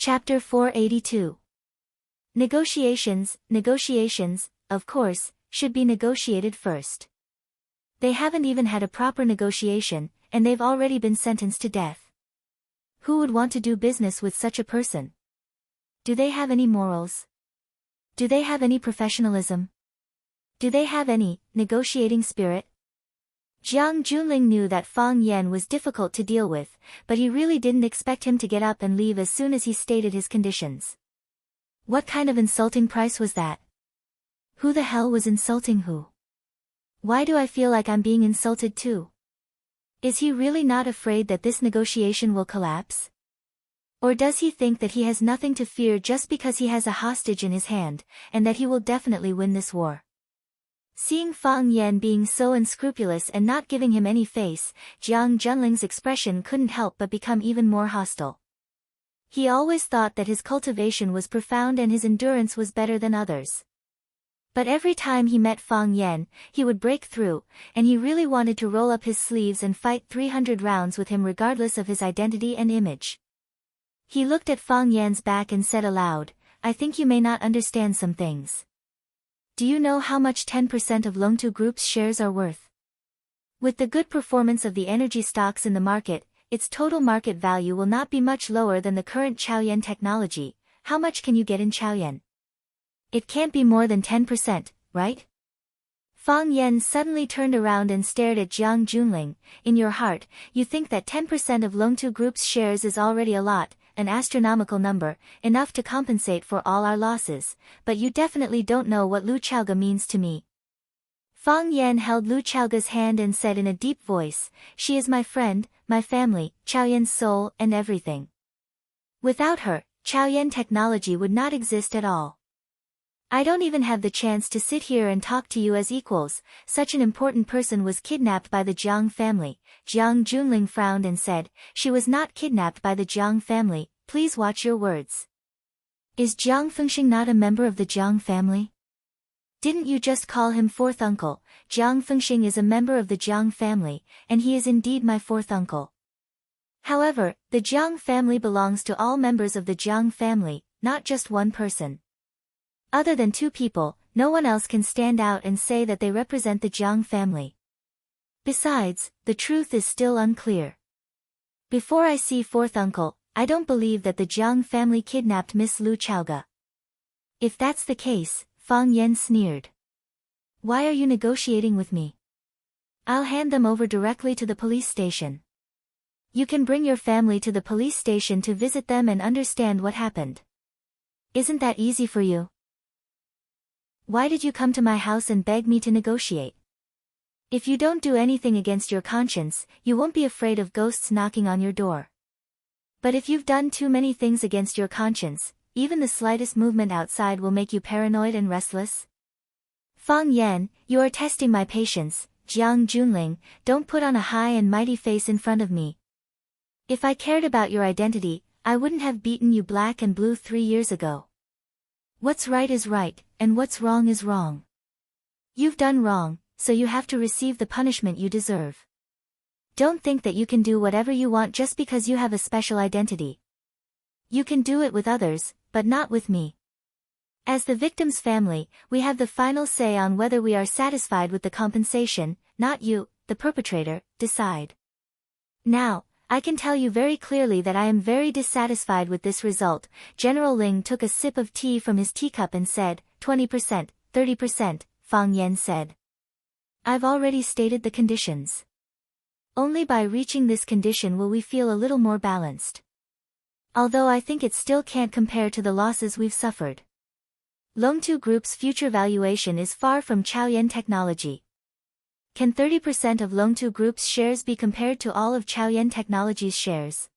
Chapter 482. Negotiations, of course, should be negotiated first. They haven't even had a proper negotiation, and they've already been sentenced to death. Who would want to do business with such a person? Do they have any morals? Do they have any professionalism? Do they have any negotiating spirit? Jiang Junling knew that Fang Yan was difficult to deal with, but he really didn't expect him to get up and leave as soon as he stated his conditions. What kind of insulting price was that? Who the hell was insulting who? Why do I feel like I'm being insulted too? Is he really not afraid that this negotiation will collapse? Or does he think that he has nothing to fear just because he has a hostage in his hand, and that he will definitely win this war? Seeing Fang Yan being so unscrupulous and not giving him any face, Jiang Junling's expression couldn't help but become even more hostile. He always thought that his cultivation was profound and his endurance was better than others. But every time he met Fang Yan, he would break through, and he really wanted to roll up his sleeves and fight 300 rounds with him regardless of his identity and image. He looked at Fang Yan's back and said aloud, "I think you may not understand some things. Do you know how much 10% of Longtu Group's shares are worth? With the good performance of the energy stocks in the market, its total market value will not be much lower than the current Chaoyan technology. How much can you get in Chaoyan? It can't be more than 10%, right?" Fang Yan suddenly turned around and stared at Jiang Junling. "In your heart, you think that 10% of Longtu Group's shares is already a lot, an astronomical number, enough to compensate for all our losses, but you definitely don't know what Lu Chaoga means to me." Fang Yan held Lu Chaoga's hand and said in a deep voice, "She is my friend, my family, Chaoyan's soul, and everything. Without her, Chaoyan technology would not exist at all. I don't even have the chance to sit here and talk to you as equals. Such an important person was kidnapped by the Jiang family." Jiang Junling frowned and said, "She was not kidnapped by the Jiang family, please watch your words. Is Jiang Fengxing not a member of the Jiang family? Didn't you just call him fourth uncle? Jiang Fengxing is a member of the Jiang family, and he is indeed my fourth uncle. However, the Jiang family belongs to all members of the Jiang family, not just one person. Other than two people, no one else can stand out and say that they represent the Jiang family. Besides, the truth is still unclear. Before I see fourth uncle, I don't believe that the Jiang family kidnapped Miss Lu Chaoga." "If that's the case," Fang Yan sneered, "why are you negotiating with me? I'll hand them over directly to the police station. You can bring your family to the police station to visit them and understand what happened. Isn't that easy for you? Why did you come to my house and beg me to negotiate? If you don't do anything against your conscience, you won't be afraid of ghosts knocking on your door. But if you've done too many things against your conscience, even the slightest movement outside will make you paranoid and restless." "Fang Yan, you are testing my patience." Jiang Junling, "Don't put on a high and mighty face in front of me. If I cared about your identity, I wouldn't have beaten you black and blue 3 years ago. What's right is right, and what's wrong is wrong. You've done wrong, so you have to receive the punishment you deserve. Don't think that you can do whatever you want just because you have a special identity. You can do it with others, but not with me. As the victim's family, we have the final say on whether we are satisfied with the compensation, not you, the perpetrator, decide. Now, I can tell you very clearly that I am very dissatisfied with this result." General Ling took a sip of tea from his teacup and said, 20%, 30%, Fang Yan said. "I've already stated the conditions. Only by reaching this condition will we feel a little more balanced. Although I think it still can't compare to the losses we've suffered. Longtu Group's future valuation is far from Chaoyan technology. Can 30% of Longtu Group's shares be compared to all of Chaoyan Technology's shares?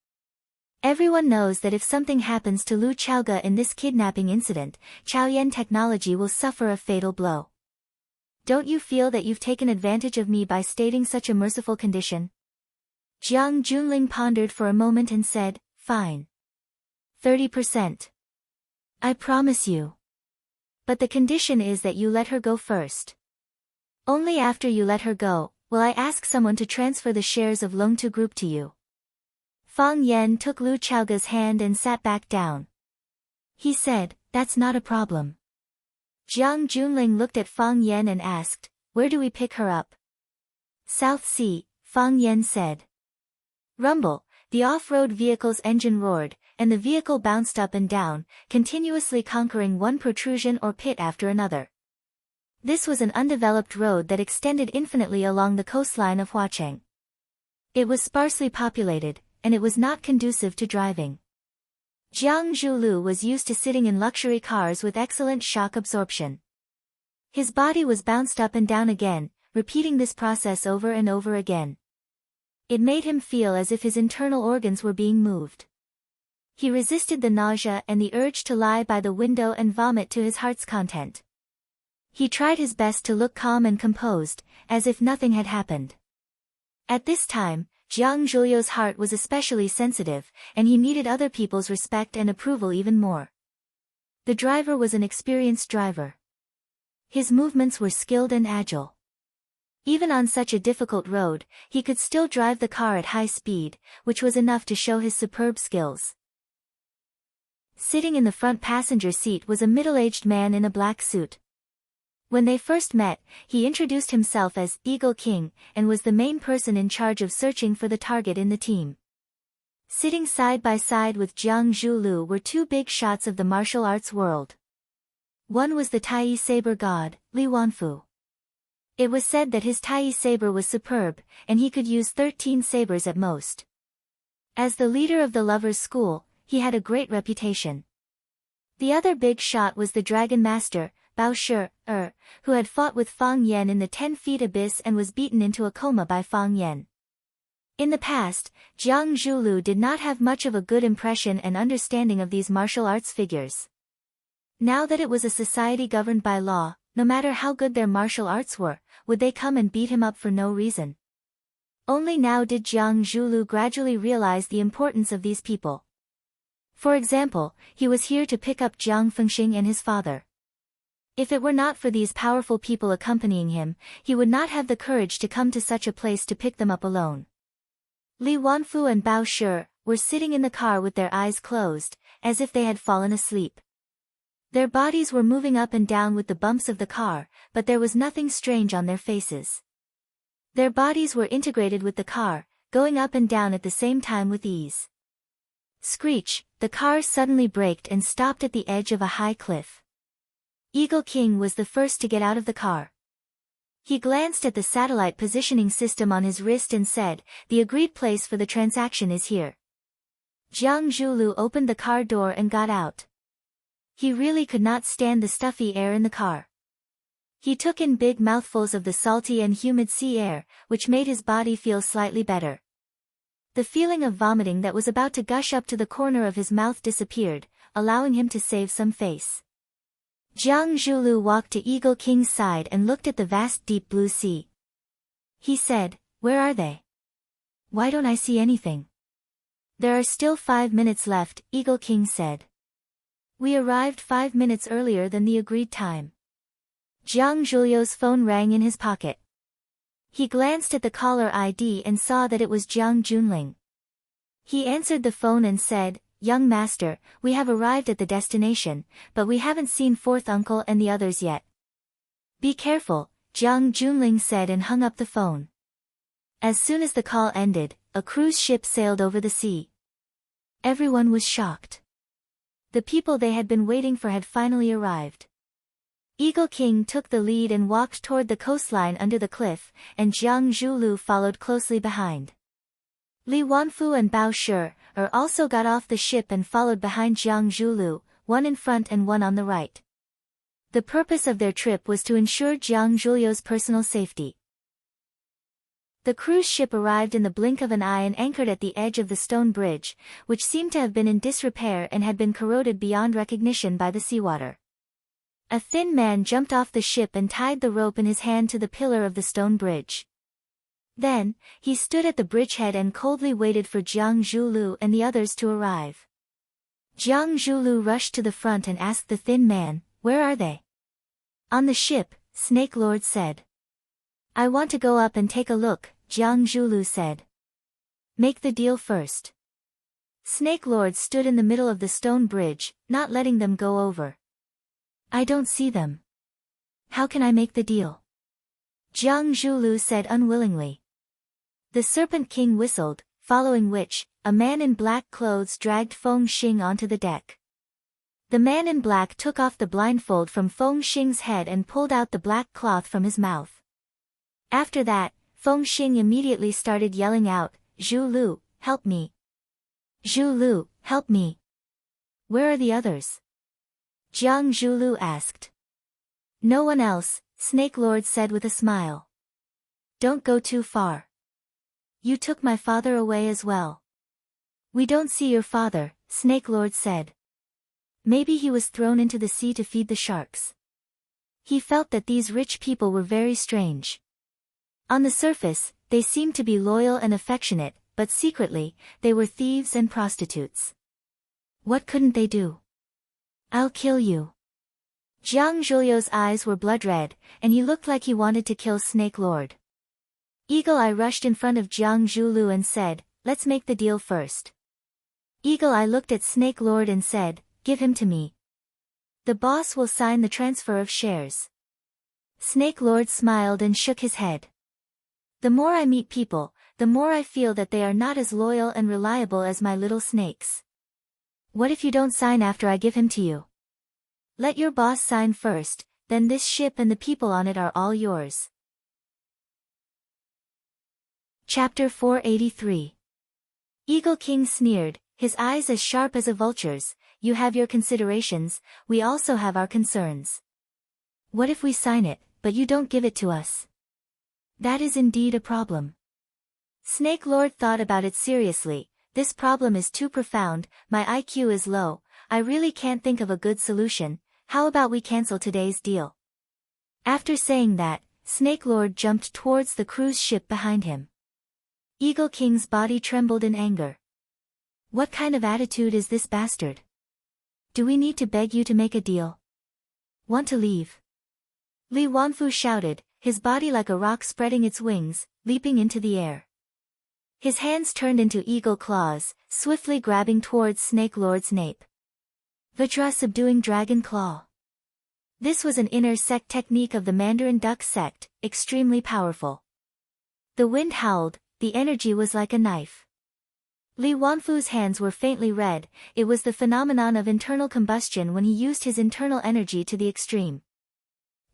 Everyone knows that if something happens to Lu Chaoga in this kidnapping incident, Chaoyan Technology will suffer a fatal blow. Don't you feel that you've taken advantage of me by stating such a merciful condition?" Jiang Junling pondered for a moment and said, "Fine. 30%. I promise you. But the condition is that you let her go first. Only after you let her go, will I ask someone to transfer the shares of Longtu Group to you." Fang Yan took Lu Chaoga's hand and sat back down. He said, "That's not a problem." Jiang Junling looked at Fang Yan and asked, "Where do we pick her up?" "South Sea," Fang Yan said. Rumble, the off-road vehicle's engine roared, and the vehicle bounced up and down, continuously conquering one protrusion or pit after another. This was an undeveloped road that extended infinitely along the coastline of Huacheng. It was sparsely populated, and it was not conducive to driving. Jiang Zhulu was used to sitting in luxury cars with excellent shock absorption. His body was bounced up and down again, repeating this process over and over again. It made him feel as if his internal organs were being moved. He resisted the nausea and the urge to lie by the window and vomit to his heart's content. He tried his best to look calm and composed, as if nothing had happened. At this time, Jiang Zhulio's heart was especially sensitive, and he needed other people's respect and approval even more. The driver was an experienced driver. His movements were skilled and agile. Even on such a difficult road, he could still drive the car at high speed, which was enough to show his superb skills. Sitting in the front passenger seat was a middle-aged man in a black suit. When they first met, he introduced himself as Eagle King, and was the main person in charge of searching for the target in the team. Sitting side by side with Jiang Zhulu were two big shots of the martial arts world. One was the Tai saber god, Li Wanfu. It was said that his Tai saber was superb, and he could use 13 sabers at most. As the leader of the lovers' school, he had a great reputation. The other big shot was the Dragon Master, Bao Shi, who had fought with Fang Yan in the 10-feet abyss and was beaten into a coma by Fang Yan. In the past, Jiang Zhulu did not have much of a good impression and understanding of these martial arts figures. Now that it was a society governed by law, no matter how good their martial arts were, would they come and beat him up for no reason? Only now did Jiang Zhulu gradually realize the importance of these people. For example, he was here to pick up Jiang Fengxing and his father. If it were not for these powerful people accompanying him, he would not have the courage to come to such a place to pick them up alone. Li Wanfu and Bao Shi were sitting in the car with their eyes closed, as if they had fallen asleep. Their bodies were moving up and down with the bumps of the car, but there was nothing strange on their faces. Their bodies were integrated with the car, going up and down at the same time with ease. Screech, the car suddenly braked and stopped at the edge of a high cliff. Eagle King was the first to get out of the car. He glanced at the satellite positioning system on his wrist and said, "The agreed place for the transaction is here." Jiang Zhulu opened the car door and got out. He really could not stand the stuffy air in the car. He took in big mouthfuls of the salty and humid sea air, which made his body feel slightly better. The feeling of vomiting that was about to gush up to the corner of his mouth disappeared, allowing him to save some face. Jiang Zhulu walked to Eagle King's side and looked at the vast deep blue sea. He said, "Where are they? Why don't I see anything?" "There are still 5 minutes left," Eagle King said. "We arrived 5 minutes earlier than the agreed time." Jiang Zhulio's phone rang in his pocket. He glanced at the caller ID and saw that it was Jiang Junling. He answered the phone and said, "Young master, we have arrived at the destination, but we haven't seen fourth uncle and the others yet." "Be careful," Jiang Junling said and hung up the phone. As soon as the call ended, a cruise ship sailed over the sea. Everyone was shocked. The people they had been waiting for had finally arrived. Eagle King took the lead and walked toward the coastline under the cliff, and Jiang Zhulu followed closely behind. Li Wanfu and Bao Shi also got off the ship and followed behind Jiang Zhulu, one in front and one on the right. The purpose of their trip was to ensure Jiang Zhulio's personal safety. The cruise ship arrived in the blink of an eye and anchored at the edge of the stone bridge, which seemed to have been in disrepair and had been corroded beyond recognition by the seawater. A thin man jumped off the ship and tied the rope in his hand to the pillar of the stone bridge. Then, he stood at the bridgehead and coldly waited for Jiang Zhulu and the others to arrive. Jiang Zhulu rushed to the front and asked the thin man, "Where are they?" "On the ship," Snake Lord said. "I want to go up and take a look," Jiang Zhulu said. "Make the deal first." Snake Lord stood in the middle of the stone bridge, not letting them go over. I don't see them. How can I make the deal? Jiang Zhulu said unwillingly. The Serpent King whistled, following which, a man in black clothes dragged Feng Xing onto the deck. The man in black took off the blindfold from Feng Xing's head and pulled out the black cloth from his mouth. After that, Feng Xing immediately started yelling out, "Zhu Lu, help me! Zhu Lu, help me! Where are the others?" Jiang Zhulu asked. No one else, Snake Lord said with a smile. Don't go too far. You took my father away as well. We don't see your father, Snake Lord said. Maybe he was thrown into the sea to feed the sharks. He felt that these rich people were very strange. On the surface, they seemed to be loyal and affectionate, but secretly, they were thieves and prostitutes. What couldn't they do? I'll kill you. Jiang Zhulio's eyes were blood red, and he looked like he wanted to kill Snake Lord. Eagle Eye rushed in front of Jiang Zhulu and said, let's make the deal first. Eagle Eye looked at Snake Lord and said, give him to me. The boss will sign the transfer of shares. Snake Lord smiled and shook his head. The more I meet people, the more I feel that they are not as loyal and reliable as my little snakes. What if you don't sign after I give him to you? Let your boss sign first, then this ship and the people on it are all yours. Chapter 483. Eagle King sneered, his eyes as sharp as a vulture's. You have your considerations, we also have our concerns. What if we sign it, but you don't give it to us? That is indeed a problem. Snake Lord thought about it seriously. This problem is too profound, my IQ is low, I really can't think of a good solution. How about we cancel today's deal? After saying that, Snake Lord jumped towards the cruise ship behind him. Eagle King's body trembled in anger. What kind of attitude is this bastard? Do we need to beg you to make a deal? Want to leave? Li Wanfu shouted, his body like a rock spreading its wings, leaping into the air. His hands turned into eagle claws, swiftly grabbing towards Snake Lord's nape. Vajra subduing dragon claw. This was an inner sect technique of the Mandarin duck sect, extremely powerful. The wind howled, the energy was like a knife. Li Wanfu's hands were faintly red, it was the phenomenon of internal combustion when he used his internal energy to the extreme.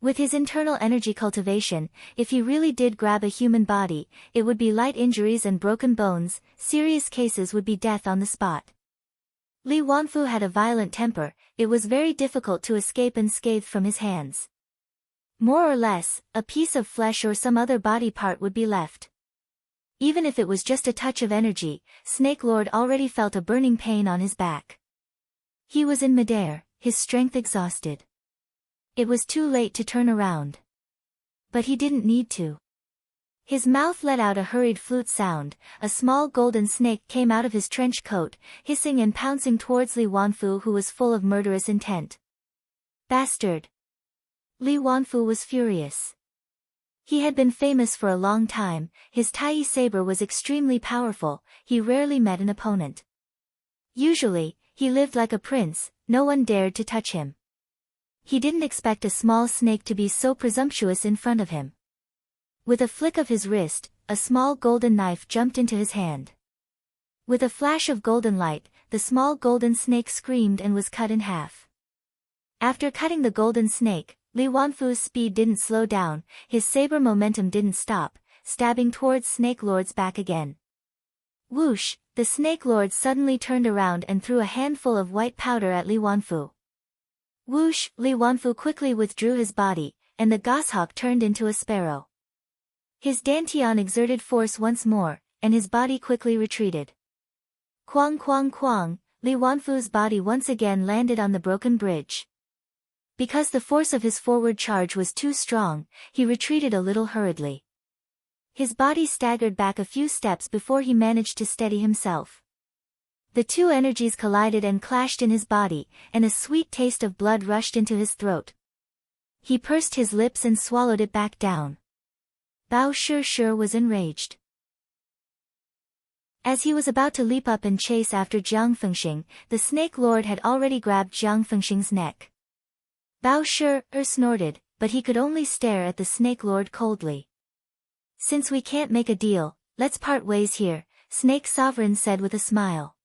With his internal energy cultivation, if he really did grab a human body, it would be light injuries and broken bones, serious cases would be death on the spot. Li Wanfu had a violent temper, it was very difficult to escape unscathed from his hands. More or less, a piece of flesh or some other body part would be left. Even if it was just a touch of energy, Snake Lord already felt a burning pain on his back. He was in midair, his strength exhausted. It was too late to turn around. But he didn't need to. His mouth let out a hurried flute sound, a small golden snake came out of his trench coat, hissing and pouncing towards Li Wanfu who was full of murderous intent. Bastard! Li Wanfu was furious. He had been famous for a long time, his Tai saber was extremely powerful, he rarely met an opponent. Usually, he lived like a prince, no one dared to touch him. He didn't expect a small snake to be so presumptuous in front of him. With a flick of his wrist, a small golden knife jumped into his hand. With a flash of golden light, the small golden snake screamed and was cut in half. After cutting the golden snake, Li Wanfu's speed didn't slow down, his saber momentum didn't stop, stabbing towards Snake Lord's back again. Whoosh, the Snake Lord suddenly turned around and threw a handful of white powder at Li Wanfu. Whoosh, Li Wanfu quickly withdrew his body, and the goshawk turned into a sparrow. His dantian exerted force once more, and his body quickly retreated. Quang quang quang, Li Wanfu's body once again landed on the broken bridge. Because the force of his forward charge was too strong, he retreated a little hurriedly. His body staggered back a few steps before he managed to steady himself. The two energies collided and clashed in his body, and a sweet taste of blood rushed into his throat. He pursed his lips and swallowed it back down. Bao Shi was enraged. As he was about to leap up and chase after Jiang Fengxing, the Snake Lord had already grabbed Jiang Fengxing's neck. Bao Shi snorted, but he could only stare at the Snake Lord coldly. "Since we can't make a deal, let's part ways here," Snake Sovereign said with a smile.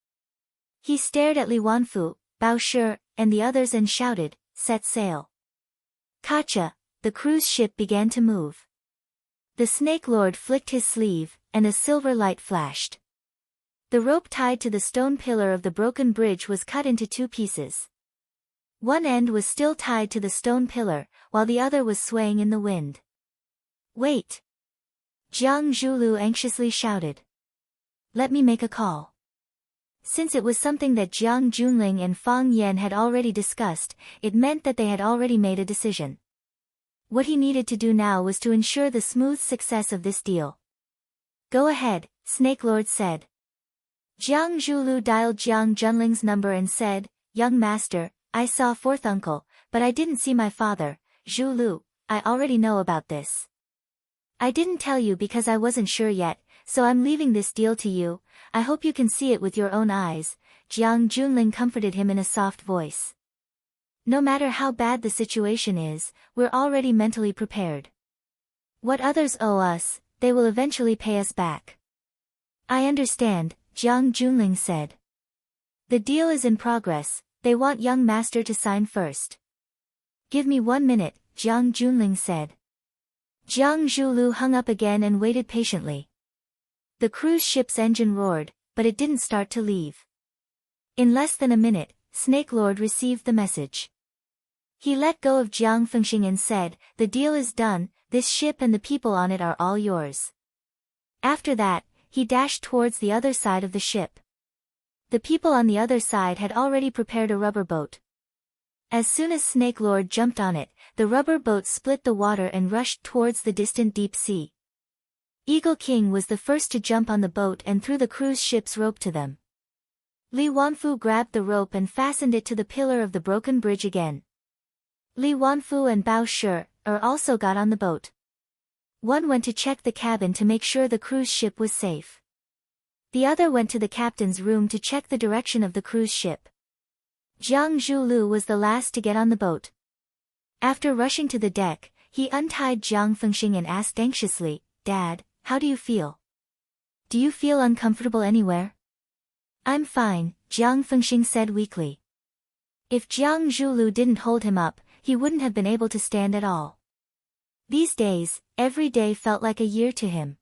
He stared at Li Wanfu, Bao Shi, and the others and shouted, "Set sail." Kacha, the cruise ship began to move. The Snake Lord flicked his sleeve, and a silver light flashed. The rope tied to the stone pillar of the broken bridge was cut into two pieces. One end was still tied to the stone pillar, while the other was swaying in the wind. "Wait!" Jiang Zhulu anxiously shouted. "Let me make a call." Since it was something that Jiang Junling and Fang Yan had already discussed, it meant that they had already made a decision. What he needed to do now was to ensure the smooth success of this deal. "Go ahead," Snake Lord said. Jiang Zhulu dialed Jiang Junling's number and said, "Young master, I saw fourth uncle, but I didn't see my father. Zhulu, I already know about this. I didn't tell you because I wasn't sure yet, so I'm leaving this deal to you. I hope you can see it with your own eyes," Jiang Junling comforted him in a soft voice. "No matter how bad the situation is, we're already mentally prepared. What others owe us, they will eventually pay us back." "I understand," Jiang Junling said. "The deal is in progress, they want young master to sign first." "Give me 1 minute," Jiang Junling said. Jiang Zhulu hung up again and waited patiently. The cruise ship's engine roared, but it didn't start to leave. In less than a minute, Snake Lord received the message. He let go of Jiang Fengxing and said, "The deal is done, this ship and the people on it are all yours." After that, he dashed towards the other side of the ship. The people on the other side had already prepared a rubber boat. As soon as Snake Lord jumped on it, the rubber boat split the water and rushed towards the distant deep sea. Eagle King was the first to jump on the boat and threw the cruise ship's rope to them. Li Wanfu grabbed the rope and fastened it to the pillar of the broken bridge again. Li Wanfu and Bao Shi also got on the boat. One went to check the cabin to make sure the cruise ship was safe. The other went to the captain's room to check the direction of the cruise ship. Jiang Zhulu was the last to get on the boat. After rushing to the deck, he untied Jiang Fengxing and asked anxiously, "Dad, how do you feel? Do you feel uncomfortable anywhere?" "I'm fine," Jiang Fengxing said weakly. If Jiang Zhulu didn't hold him up, he wouldn't have been able to stand at all. These days, every day felt like a year to him.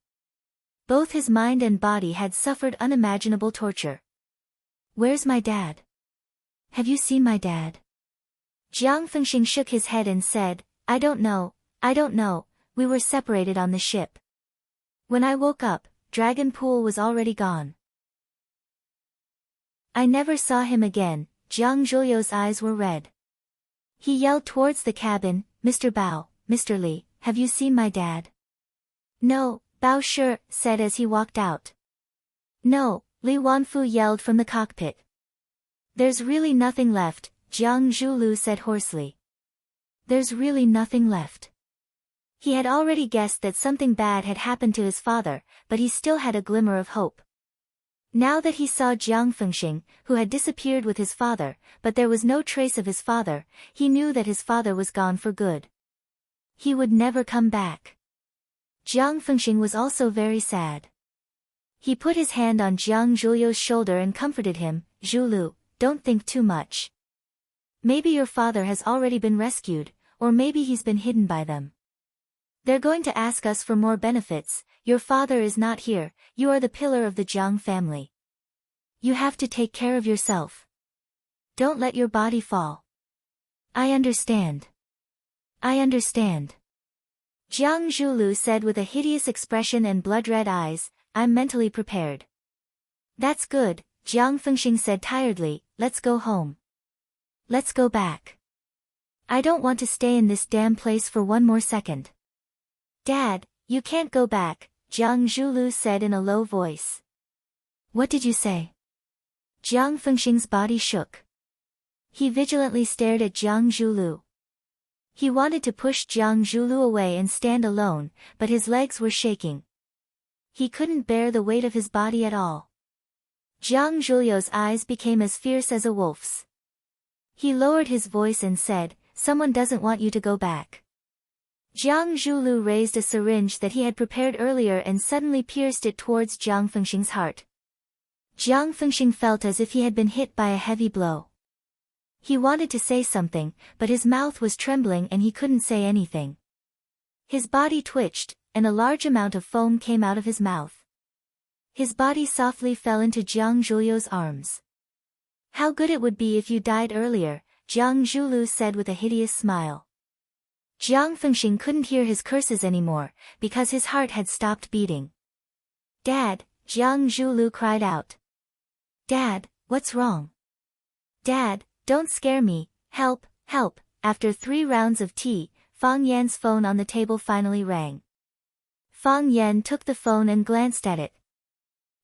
Both his mind and body had suffered unimaginable torture. "Where's my dad? Have you seen my dad?" Jiang Fengxing shook his head and said, I don't know, we were separated on the ship. When I woke up, Dragon Pool was already gone. I never saw him again." Jiang Zhuliu's eyes were red. He yelled towards the cabin, "Mr. Bao, Mr. Li, have you seen my dad?" "No," Bao Shi said as he walked out. "No," Li Wanfu yelled from the cockpit. "There's really nothing left," Jiang Zhulu said hoarsely. "There's really nothing left." He had already guessed that something bad had happened to his father, but he still had a glimmer of hope. Now that he saw Jiang Fengxing, who had disappeared with his father, but there was no trace of his father, he knew that his father was gone for good. He would never come back. Jiang Fengxing was also very sad. He put his hand on Jiang Zhuliu's shoulder and comforted him, "Zhulu, don't think too much. Maybe your father has already been rescued, or maybe he's been hidden by them. They're going to ask us for more benefits. Your father is not here, you are the pillar of the Jiang family. You have to take care of yourself. Don't let your body fall." "I understand. I understand." Jiang Zhulu said with a hideous expression and blood-red eyes, "I'm mentally prepared." "That's good," Jiang Fengxing said tiredly, "let's go home. Let's go back. I don't want to stay in this damn place for one more second." "Dad, you can't go back," Jiang Zhulu said in a low voice. "What did you say?" Jiang Fengxing's body shook. He vigilantly stared at Jiang Zhulu. He wanted to push Jiang Zhulu away and stand alone, but his legs were shaking. He couldn't bear the weight of his body at all. Jiang Zhulio's eyes became as fierce as a wolf's. He lowered his voice and said, "Someone doesn't want you to go back." Jiang Zhulu raised a syringe that he had prepared earlier and suddenly pierced it towards Jiang Fengxing's heart. Jiang Fengxing felt as if he had been hit by a heavy blow. He wanted to say something, but his mouth was trembling and he couldn't say anything. His body twitched, and a large amount of foam came out of his mouth. His body softly fell into Jiang Zhulio's arms. "How good it would be if you died earlier," Jiang Zhulu said with a hideous smile. Jiang Fengxing couldn't hear his curses anymore, because his heart had stopped beating. "Dad," Jiang Zhulu cried out. "Dad, what's wrong? Dad, don't scare me, help, help." After 3 rounds of tea, Fang Yan's phone on the table finally rang. Fang Yan took the phone and glanced at it.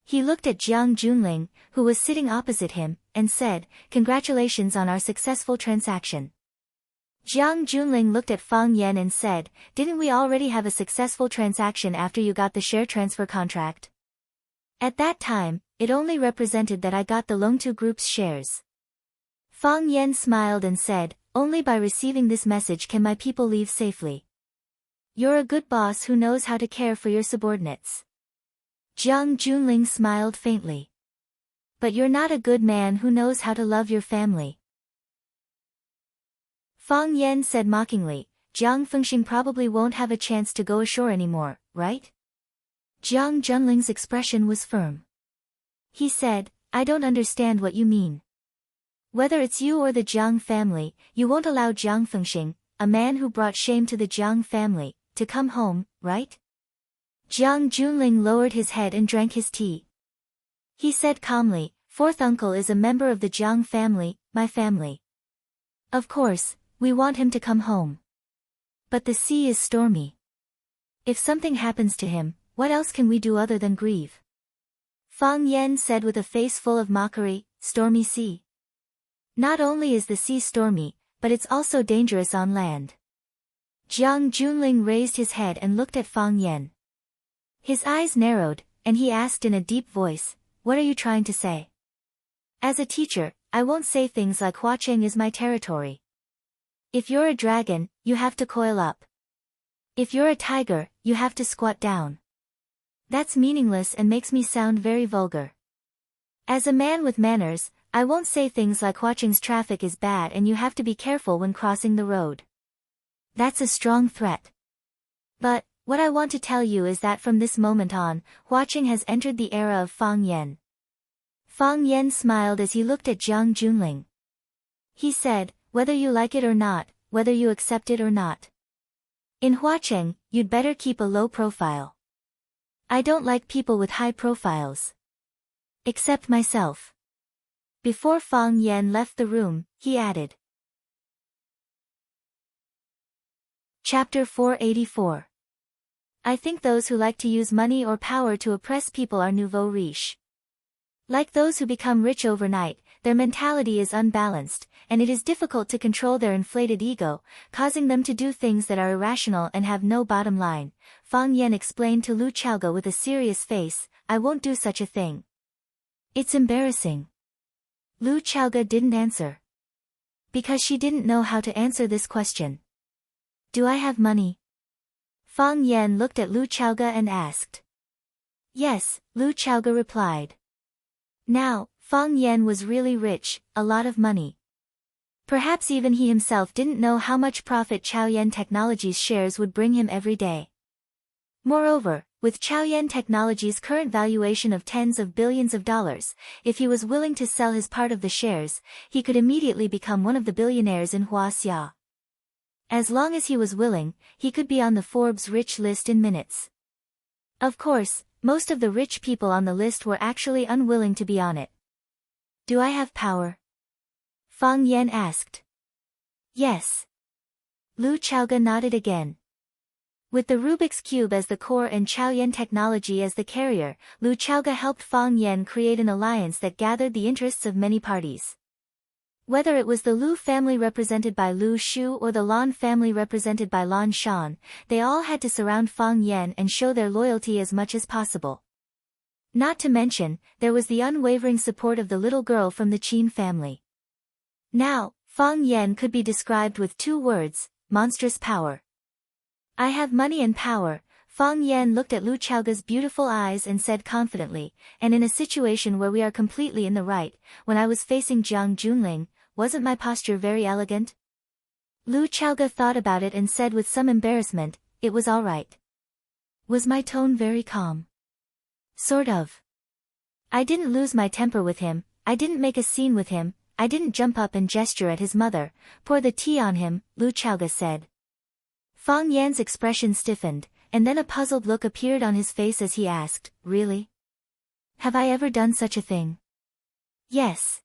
He looked at Jiang Junling, who was sitting opposite him, and said, "Congratulations on our successful transaction." Jiang Junling looked at Fang Yan and said, "Didn't we already have a successful transaction after you got the share transfer contract?" "At that time, it only represented that I got the Longtu Group's shares." Fang Yan smiled and said, "Only by receiving this message can my people leave safely. You're a good boss who knows how to care for your subordinates." Jiang Junling smiled faintly. "But you're not a good man who knows how to love your family." Fang Yan said mockingly, "Jiang Fengxing probably won't have a chance to go ashore anymore, right?" Jiang Junling's expression was firm. He said, "I don't understand what you mean. Whether it's you or the Jiang family, you won't allow Jiang Fengxing, a man who brought shame to the Jiang family, to come home, right?" Jiang Junling lowered his head and drank his tea. He said calmly, "Fourth uncle is a member of the Jiang family, my family. Of course, we want him to come home. But the sea is stormy. If something happens to him, what else can we do other than grieve?" Fang Yan said with a face full of mockery, "Stormy sea? Not only is the sea stormy, but it's also dangerous on land." Jiang Junling raised his head and looked at Fang Yan. His eyes narrowed, and he asked in a deep voice, "What are you trying to say?" "As a teacher, I won't say things like Huacheng is my territory. If you're a dragon, you have to coil up. If you're a tiger, you have to squat down. That's meaningless and makes me sound very vulgar. As a man with manners, I won't say things like Huacheng's traffic is bad and you have to be careful when crossing the road. That's a strong threat. But, what I want to tell you is that from this moment on, Huacheng has entered the era of Fang Yan." Fang Yan smiled as he looked at Jiang Junling. He said, "Whether you like it or not, whether you accept it or not. In Huacheng, you'd better keep a low profile. I don't like people with high profiles. Except myself." Before Fang Yan left the room, he added. Chapter 484. I think those who like to use money or power to oppress people are nouveau riche. Like those who become rich overnight, their mentality is unbalanced, and it is difficult to control their inflated ego, causing them to do things that are irrational and have no bottom line. Fang Yan explained to Lu Chaoge with a serious face, "I won't do such a thing. It's embarrassing." Lu Chaoge didn't answer. Because she didn't know how to answer this question. "Do I have money?" Fang Yan looked at Lu Chaoge and asked. "Yes," Lu Chaoge replied. Now, Fang Yan was really rich, a lot of money. Perhaps even he himself didn't know how much profit Chaoyan Technologies shares would bring him every day. Moreover, with Chaoyan Technologies' current valuation of tens of billions of dollars, if he was willing to sell his part of the shares, he could immediately become one of the billionaires in Huaxia. As long as he was willing, he could be on the Forbes rich list in minutes. Of course, most of the rich people on the list were actually unwilling to be on it. "Do I have power?" Fang Yan asked. "Yes." Lu Chaoge nodded again. With the Rubik's Cube as the core and Chaoyan Technology as the carrier, Lu Chaoge helped Fang Yan create an alliance that gathered the interests of many parties. Whether it was the Lu family represented by Lu Shu or the Lan family represented by Lan Shan, they all had to surround Fang Yan and show their loyalty as much as possible. Not to mention, there was the unwavering support of the little girl from the Qin family. Now, Fang Yan could be described with 2 words, monstrous power. I have money and power. Fang Yan looked at Lu Chaoga's beautiful eyes and said confidently, and in a situation where we are completely in the right, when I was facing Jiang Junling, wasn't my posture very elegant? Lu Chaoga thought about it and said with some embarrassment, it was all right. Was my tone very calm? Sort of. I didn't lose my temper with him, I didn't make a scene with him, I didn't jump up and gesture at his mother, pour the tea on him, Lu Chaoga said. Fang Yan's expression stiffened, and then a puzzled look appeared on his face as he asked, really? Have I ever done such a thing? Yes.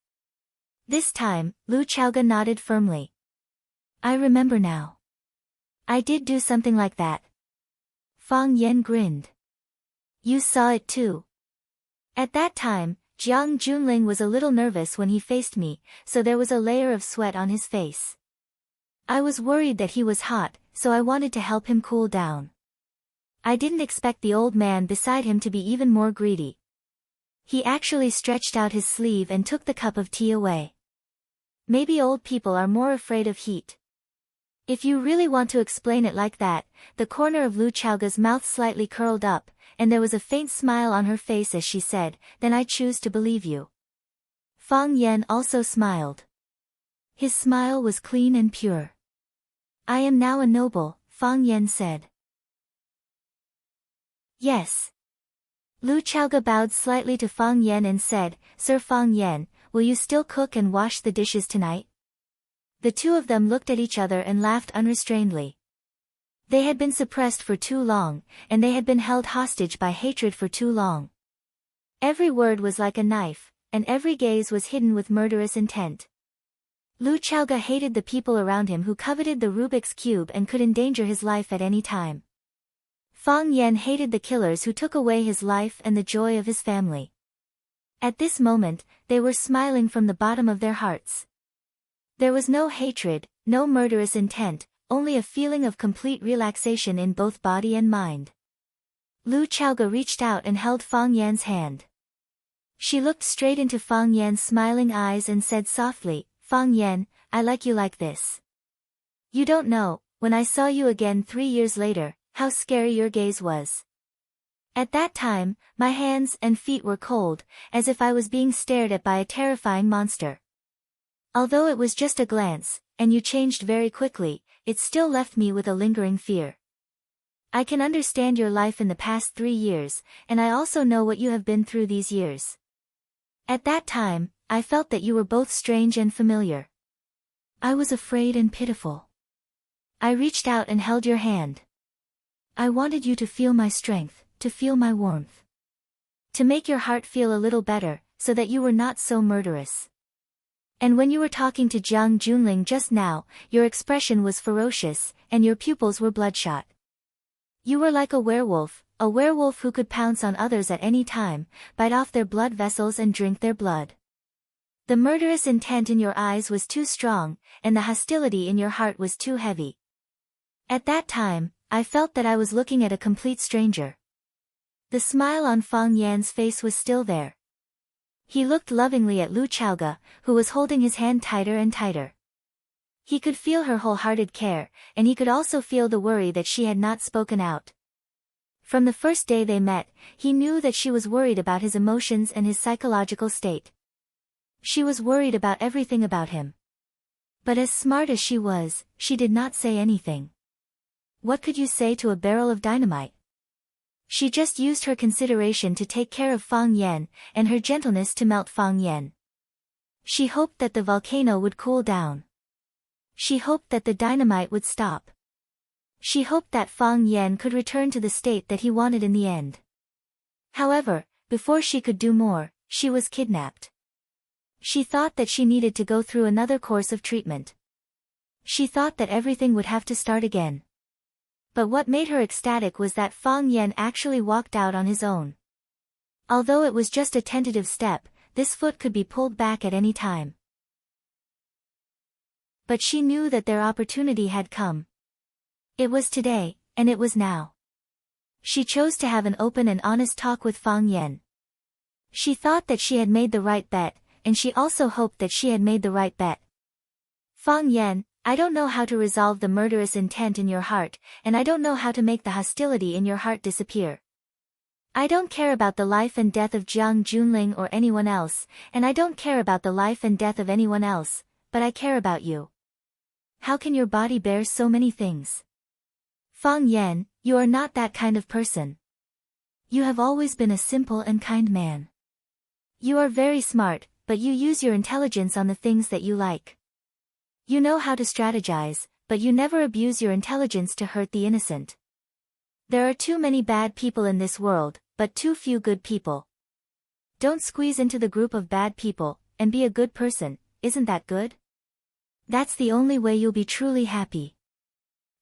This time, Lu Chaoga nodded firmly. I remember now. I did do something like that. Fang Yan grinned. You saw it too. At that time, Jiang Junling was a little nervous when he faced me, so there was a layer of sweat on his face. I was worried that he was hot, so I wanted to help him cool down. I didn't expect the old man beside him to be even more greedy. He actually stretched out his sleeve and took the cup of tea away. Maybe old people are more afraid of heat. If you really want to explain it like that, the corner of Lu Chaoga's mouth slightly curled up, and there was a faint smile on her face as she said, then I choose to believe you. Fang Yan also smiled. His smile was clean and pure. I am now a noble, Fang Yan said. Yes. Lu Chaoga bowed slightly to Fang Yan and said, Sir Fang Yan, will you still cook and wash the dishes tonight? The 2 of them looked at each other and laughed unrestrainedly. They had been suppressed for too long, and they had been held hostage by hatred for too long. Every word was like a knife, and every gaze was hidden with murderous intent. Lu Chaoga hated the people around him who coveted the Rubik's Cube and could endanger his life at any time. Fang Yan hated the killers who took away his life and the joy of his family. At this moment, they were smiling from the bottom of their hearts. There was no hatred, no murderous intent, only a feeling of complete relaxation in both body and mind. Lu Chaoga reached out and held Fang Yan's hand. She looked straight into Fang Yan's smiling eyes and said softly, Fang Yan, I like you like this. You don't know, when I saw you again 3 years later, how scary your gaze was. At that time, my hands and feet were cold, as if I was being stared at by a terrifying monster. Although it was just a glance, and you changed very quickly, it still left me with a lingering fear. I can understand your life in the past 3 years, and I also know what you have been through these years. At that time, I felt that you were both strange and familiar. I was afraid and pitiful. I reached out and held your hand. I wanted you to feel my strength, to feel my warmth. To make your heart feel a little better, so that you were not so murderous. And when you were talking to Jiang Junling just now, your expression was ferocious, and your pupils were bloodshot. You were like a werewolf who could pounce on others at any time, bite off their blood vessels and drink their blood. The murderous intent in your eyes was too strong, and the hostility in your heart was too heavy. At that time, I felt that I was looking at a complete stranger. The smile on Fang Yan's face was still there. He looked lovingly at Lu Chaoga, who was holding his hand tighter and tighter. He could feel her wholehearted care, and he could also feel the worry that she had not spoken out. From the first day they met, he knew that she was worried about his emotions and his psychological state. She was worried about everything about him. But as smart as she was, she did not say anything. What could you say to a barrel of dynamite? She just used her consideration to take care of Fang Yan, and her gentleness to melt Fang Yan. She hoped that the volcano would cool down. She hoped that the dynamite would stop. She hoped that Fang Yan could return to the state that he wanted in the end. However, before she could do more, she was kidnapped. She thought that she needed to go through another course of treatment. She thought that everything would have to start again. But what made her ecstatic was that Fang Yan actually walked out on his own. Although it was just a tentative step, this foot could be pulled back at any time. But she knew that their opportunity had come. It was today, and it was now. She chose to have an open and honest talk with Fang Yan. She thought that she had made the right bet, and she also hoped that she had made the right bet. Fang Yan, I don't know how to resolve the murderous intent in your heart, and I don't know how to make the hostility in your heart disappear. I don't care about the life and death of Jiang Junling or anyone else, and I don't care about the life and death of anyone else, but I care about you. How can your body bear so many things? Fang Yan, you are not that kind of person. You have always been a simple and kind man. You are very smart, but you use your intelligence on the things that you like. You know how to strategize, but you never abuse your intelligence to hurt the innocent. There are too many bad people in this world, but too few good people. Don't squeeze into the group of bad people, and be a good person, isn't that good? That's the only way you'll be truly happy.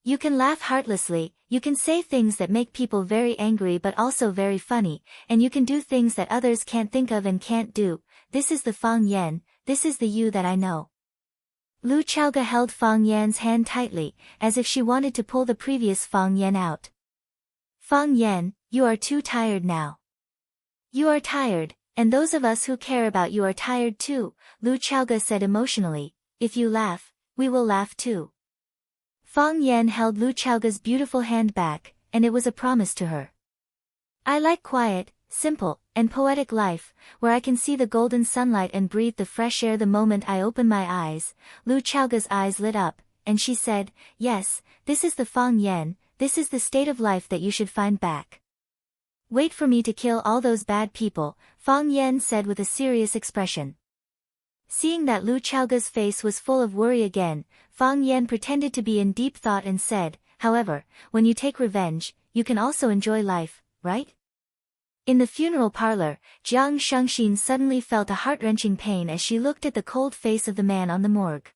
You can laugh heartlessly, you can say things that make people very angry but also very funny, and you can do things that others can't think of and can't do. This is the Fang Yan, this is the you that I know. Lu Chaoge held Fang Yan's hand tightly, as if she wanted to pull the previous Fang Yan out. Fang Yan, you are too tired now. You are tired, and those of us who care about you are tired too, Lu Chaoge said emotionally. If you laugh, we will laugh too. Fang Yan held Lu Chaoge's beautiful hand back, and it was a promise to her. I like quiet, simple, and poetic life, where I can see the golden sunlight and breathe the fresh air the moment I open my eyes. Lu Chaoge's eyes lit up, and she said, yes, this is the Fang Yan, this is the state of life that you should find back. Wait for me to kill all those bad people, Fang Yan said with a serious expression. Seeing that Lu Chaoge's face was full of worry again, Fang Yan pretended to be in deep thought and said, however, when you take revenge, you can also enjoy life, right? In the funeral parlor, Jiang Shengxin suddenly felt a heart-wrenching pain as she looked at the cold face of the man on the morgue.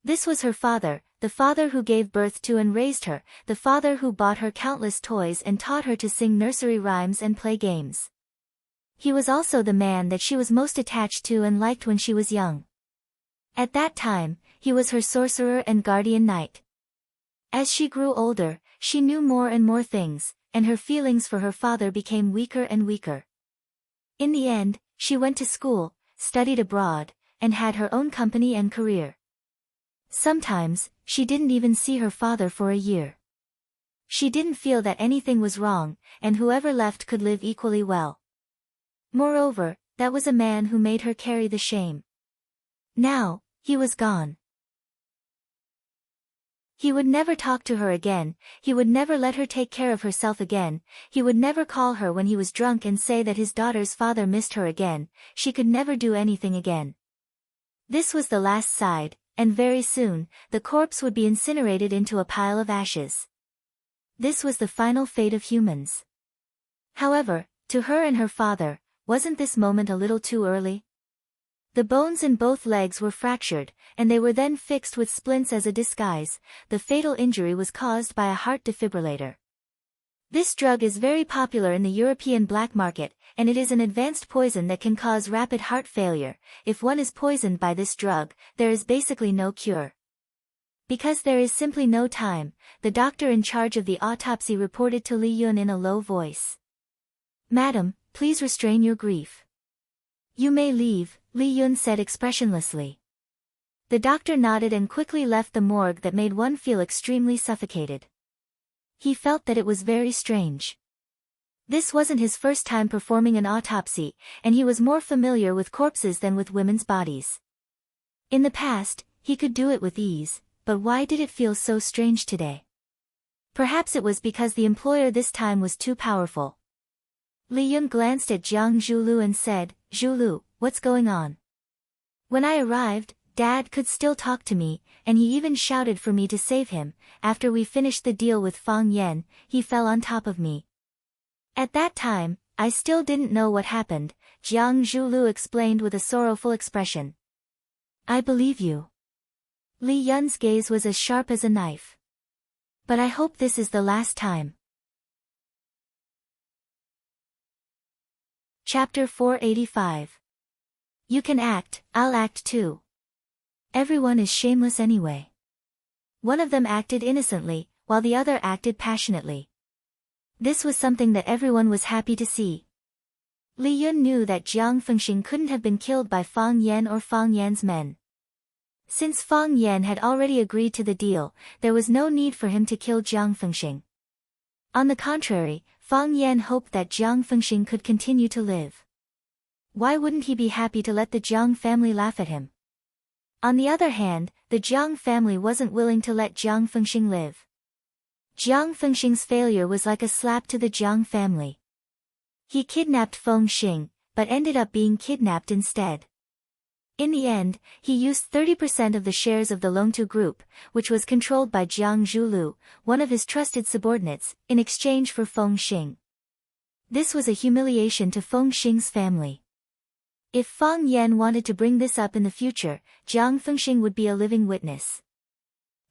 This was her father, the father who gave birth to and raised her, the father who bought her countless toys and taught her to sing nursery rhymes and play games. He was also the man that she was most attached to and liked when she was young. At that time, he was her sorcerer and guardian knight. As she grew older, she knew more and more things, and her feelings for her father became weaker and weaker. In the end, she went to school, studied abroad, and had her own company and career. Sometimes, she didn't even see her father for a year. She didn't feel that anything was wrong, and whoever left could live equally well. Moreover, that was a man who made her carry the shame. Now, he was gone. He would never talk to her again, he would never let her take care of herself again, he would never call her when he was drunk and say that his daughter's father missed her again, she could never do anything again. This was the last side, and very soon, the corpse would be incinerated into a pile of ashes. This was the final fate of humans. However, to her and her father, wasn't this moment a little too early? The bones in both legs were fractured, and they were then fixed with splints as a disguise. The fatal injury was caused by a heart defibrillator. This drug is very popular in the European black market, and it is an advanced poison that can cause rapid heart failure. If one is poisoned by this drug, there is basically no cure. Because there is simply no time, the doctor in charge of the autopsy reported to Li Yun in a low voice. Madam, please restrain your grief. You may leave, Li Yun said expressionlessly. The doctor nodded and quickly left the morgue that made one feel extremely suffocated. He felt that it was very strange. This wasn't his first time performing an autopsy, and he was more familiar with corpses than with women's bodies. In the past, he could do it with ease, but why did it feel so strange today? Perhaps it was because the employer this time was too powerful. Li Yun glanced at Jiang Zhulu and said, Zhulu, what's going on? When I arrived, Dad could still talk to me, and he even shouted for me to save him. After we finished the deal with Fang Yan, he fell on top of me. At that time, I still didn't know what happened, Jiang Zhulu explained with a sorrowful expression. I believe you. Li Yun's gaze was as sharp as a knife. But I hope this is the last time. Chapter 485. You can act, I'll act too. Everyone is shameless anyway. One of them acted innocently, while the other acted passionately. This was something that everyone was happy to see. Li Yun knew that Jiang Fengxing couldn't have been killed by Fang Yan or Fang Yan's men. Since Fang Yan had already agreed to the deal, there was no need for him to kill Jiang Fengxing. On the contrary, Fang Yan hoped that Jiang Fengxing could continue to live. Why wouldn't he be happy to let the Jiang family laugh at him? On the other hand, the Jiang family wasn't willing to let Jiang Fengxing live. Jiang Fengxing's failure was like a slap to the Jiang family. He kidnapped Feng Xing, but ended up being kidnapped instead. In the end, he used 30% of the shares of the Longtu Group, which was controlled by Jiang Zhulu, one of his trusted subordinates, in exchange for Feng Xing. This was a humiliation to Feng Xing's family. If Fang Yan wanted to bring this up in the future, Jiang Fengxing would be a living witness.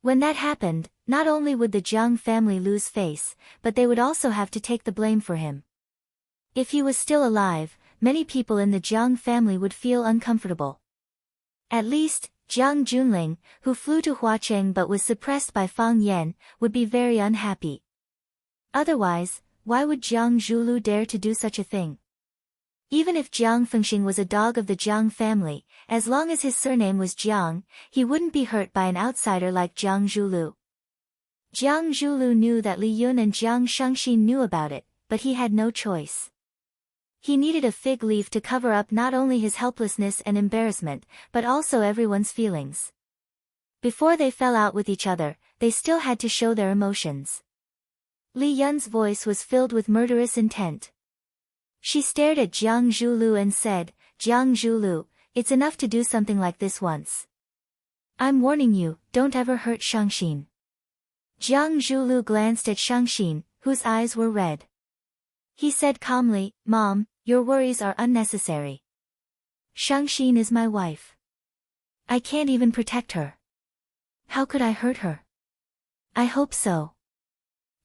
When that happened, not only would the Jiang family lose face, but they would also have to take the blame for him. If he was still alive, many people in the Jiang family would feel uncomfortable. At least, Jiang Junling, who flew to Huacheng but was suppressed by Fang Yan, would be very unhappy. Otherwise, why would Jiang Zhulu dare to do such a thing? Even if Jiang Fengxing was a dog of the Jiang family, as long as his surname was Jiang, he wouldn't be hurt by an outsider like Jiang Zhulu. Jiang Zhulu knew that Li Yun and Jiang Shangxin knew about it, but he had no choice. He needed a fig leaf to cover up not only his helplessness and embarrassment, but also everyone's feelings. Before they fell out with each other, they still had to show their emotions. Li Yun's voice was filled with murderous intent. She stared at Jiang Zhulu and said, "Jiang Zhulu, it's enough to do something like this once. I'm warning you, don't ever hurt Shangxin." Jiang Zhulu glanced at Shangxin, whose eyes were red. He said calmly, "Mom, your worries are unnecessary. Shangxin is my wife. I can't even protect her. How could I hurt her? I hope so."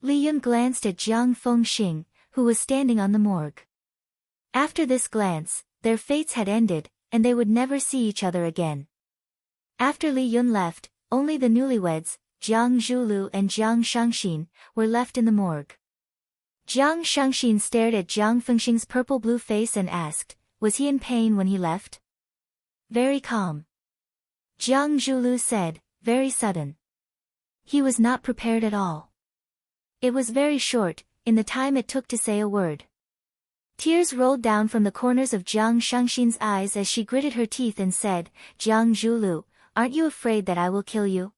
Li Yun glanced at Jiang Fengxing, who was standing on the morgue. After this glance, their fates had ended, and they would never see each other again. After Li Yun left, only the newlyweds, Jiang Zhulu and Jiang Shangxin, were left in the morgue. Jiang Shangxin stared at Jiang Fengxing's purple-blue face and asked, "Was he in pain when he left?" "Very calm." Jiang Zhulu said, "Very sudden. He was not prepared at all. It was very short, in the time it took to say a word." Tears rolled down from the corners of Jiang Shangxin's eyes as she gritted her teeth and said, "Jiang Zhulu, aren't you afraid that I will kill you?"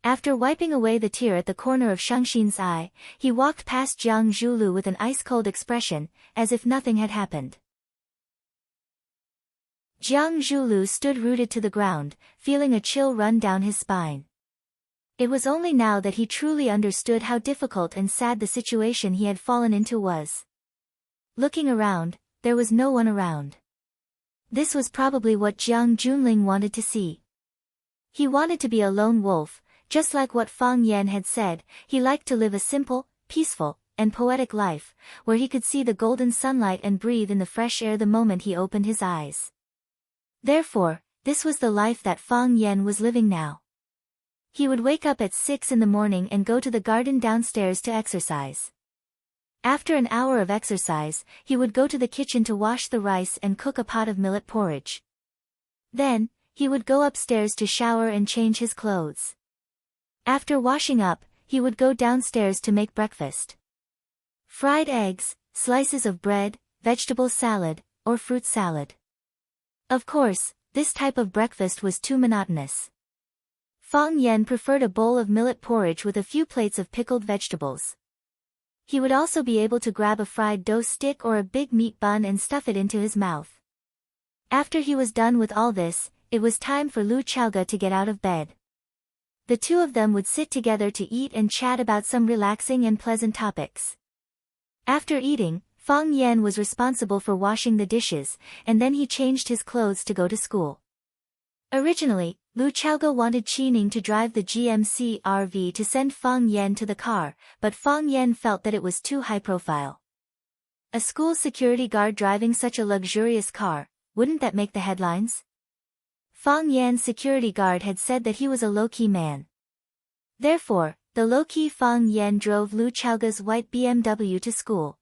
After wiping away the tear at the corner of Shangxin's eye, he walked past Jiang Zhulu with an ice-cold expression, as if nothing had happened. Jiang Zhulu stood rooted to the ground, feeling a chill run down his spine. It was only now that he truly understood how difficult and sad the situation he had fallen into was. Looking around, there was no one around. This was probably what Jiang Junling wanted to see. He wanted to be a lone wolf, just like what Fang Yan had said. He liked to live a simple, peaceful, and poetic life, where he could see the golden sunlight and breathe in the fresh air the moment he opened his eyes. Therefore, this was the life that Fang Yan was living now. He would wake up at 6 in the morning and go to the garden downstairs to exercise. After an hour of exercise, he would go to the kitchen to wash the rice and cook a pot of millet porridge. Then, he would go upstairs to shower and change his clothes. After washing up, he would go downstairs to make breakfast. Fried eggs, slices of bread, vegetable salad, or fruit salad. Of course, this type of breakfast was too monotonous. Fang Yan preferred a bowl of millet porridge with a few plates of pickled vegetables. He would also be able to grab a fried dough stick or a big meat bun and stuff it into his mouth. After he was done with all this, it was time for Lu Chaoge to get out of bed. The two of them would sit together to eat and chat about some relaxing and pleasant topics. After eating, Fang Yan was responsible for washing the dishes, and then he changed his clothes to go to school. Originally, Lu Chaoge wanted Qining to drive the GMC RV to send Fang Yan to the car, but Fang Yan felt that it was too high-profile. A school security guard driving such a luxurious car, wouldn't that make the headlines? Fang Yan's security guard had said that he was a low-key man. Therefore, the low-key Fang Yan drove Lu Chaoge's white BMW to school.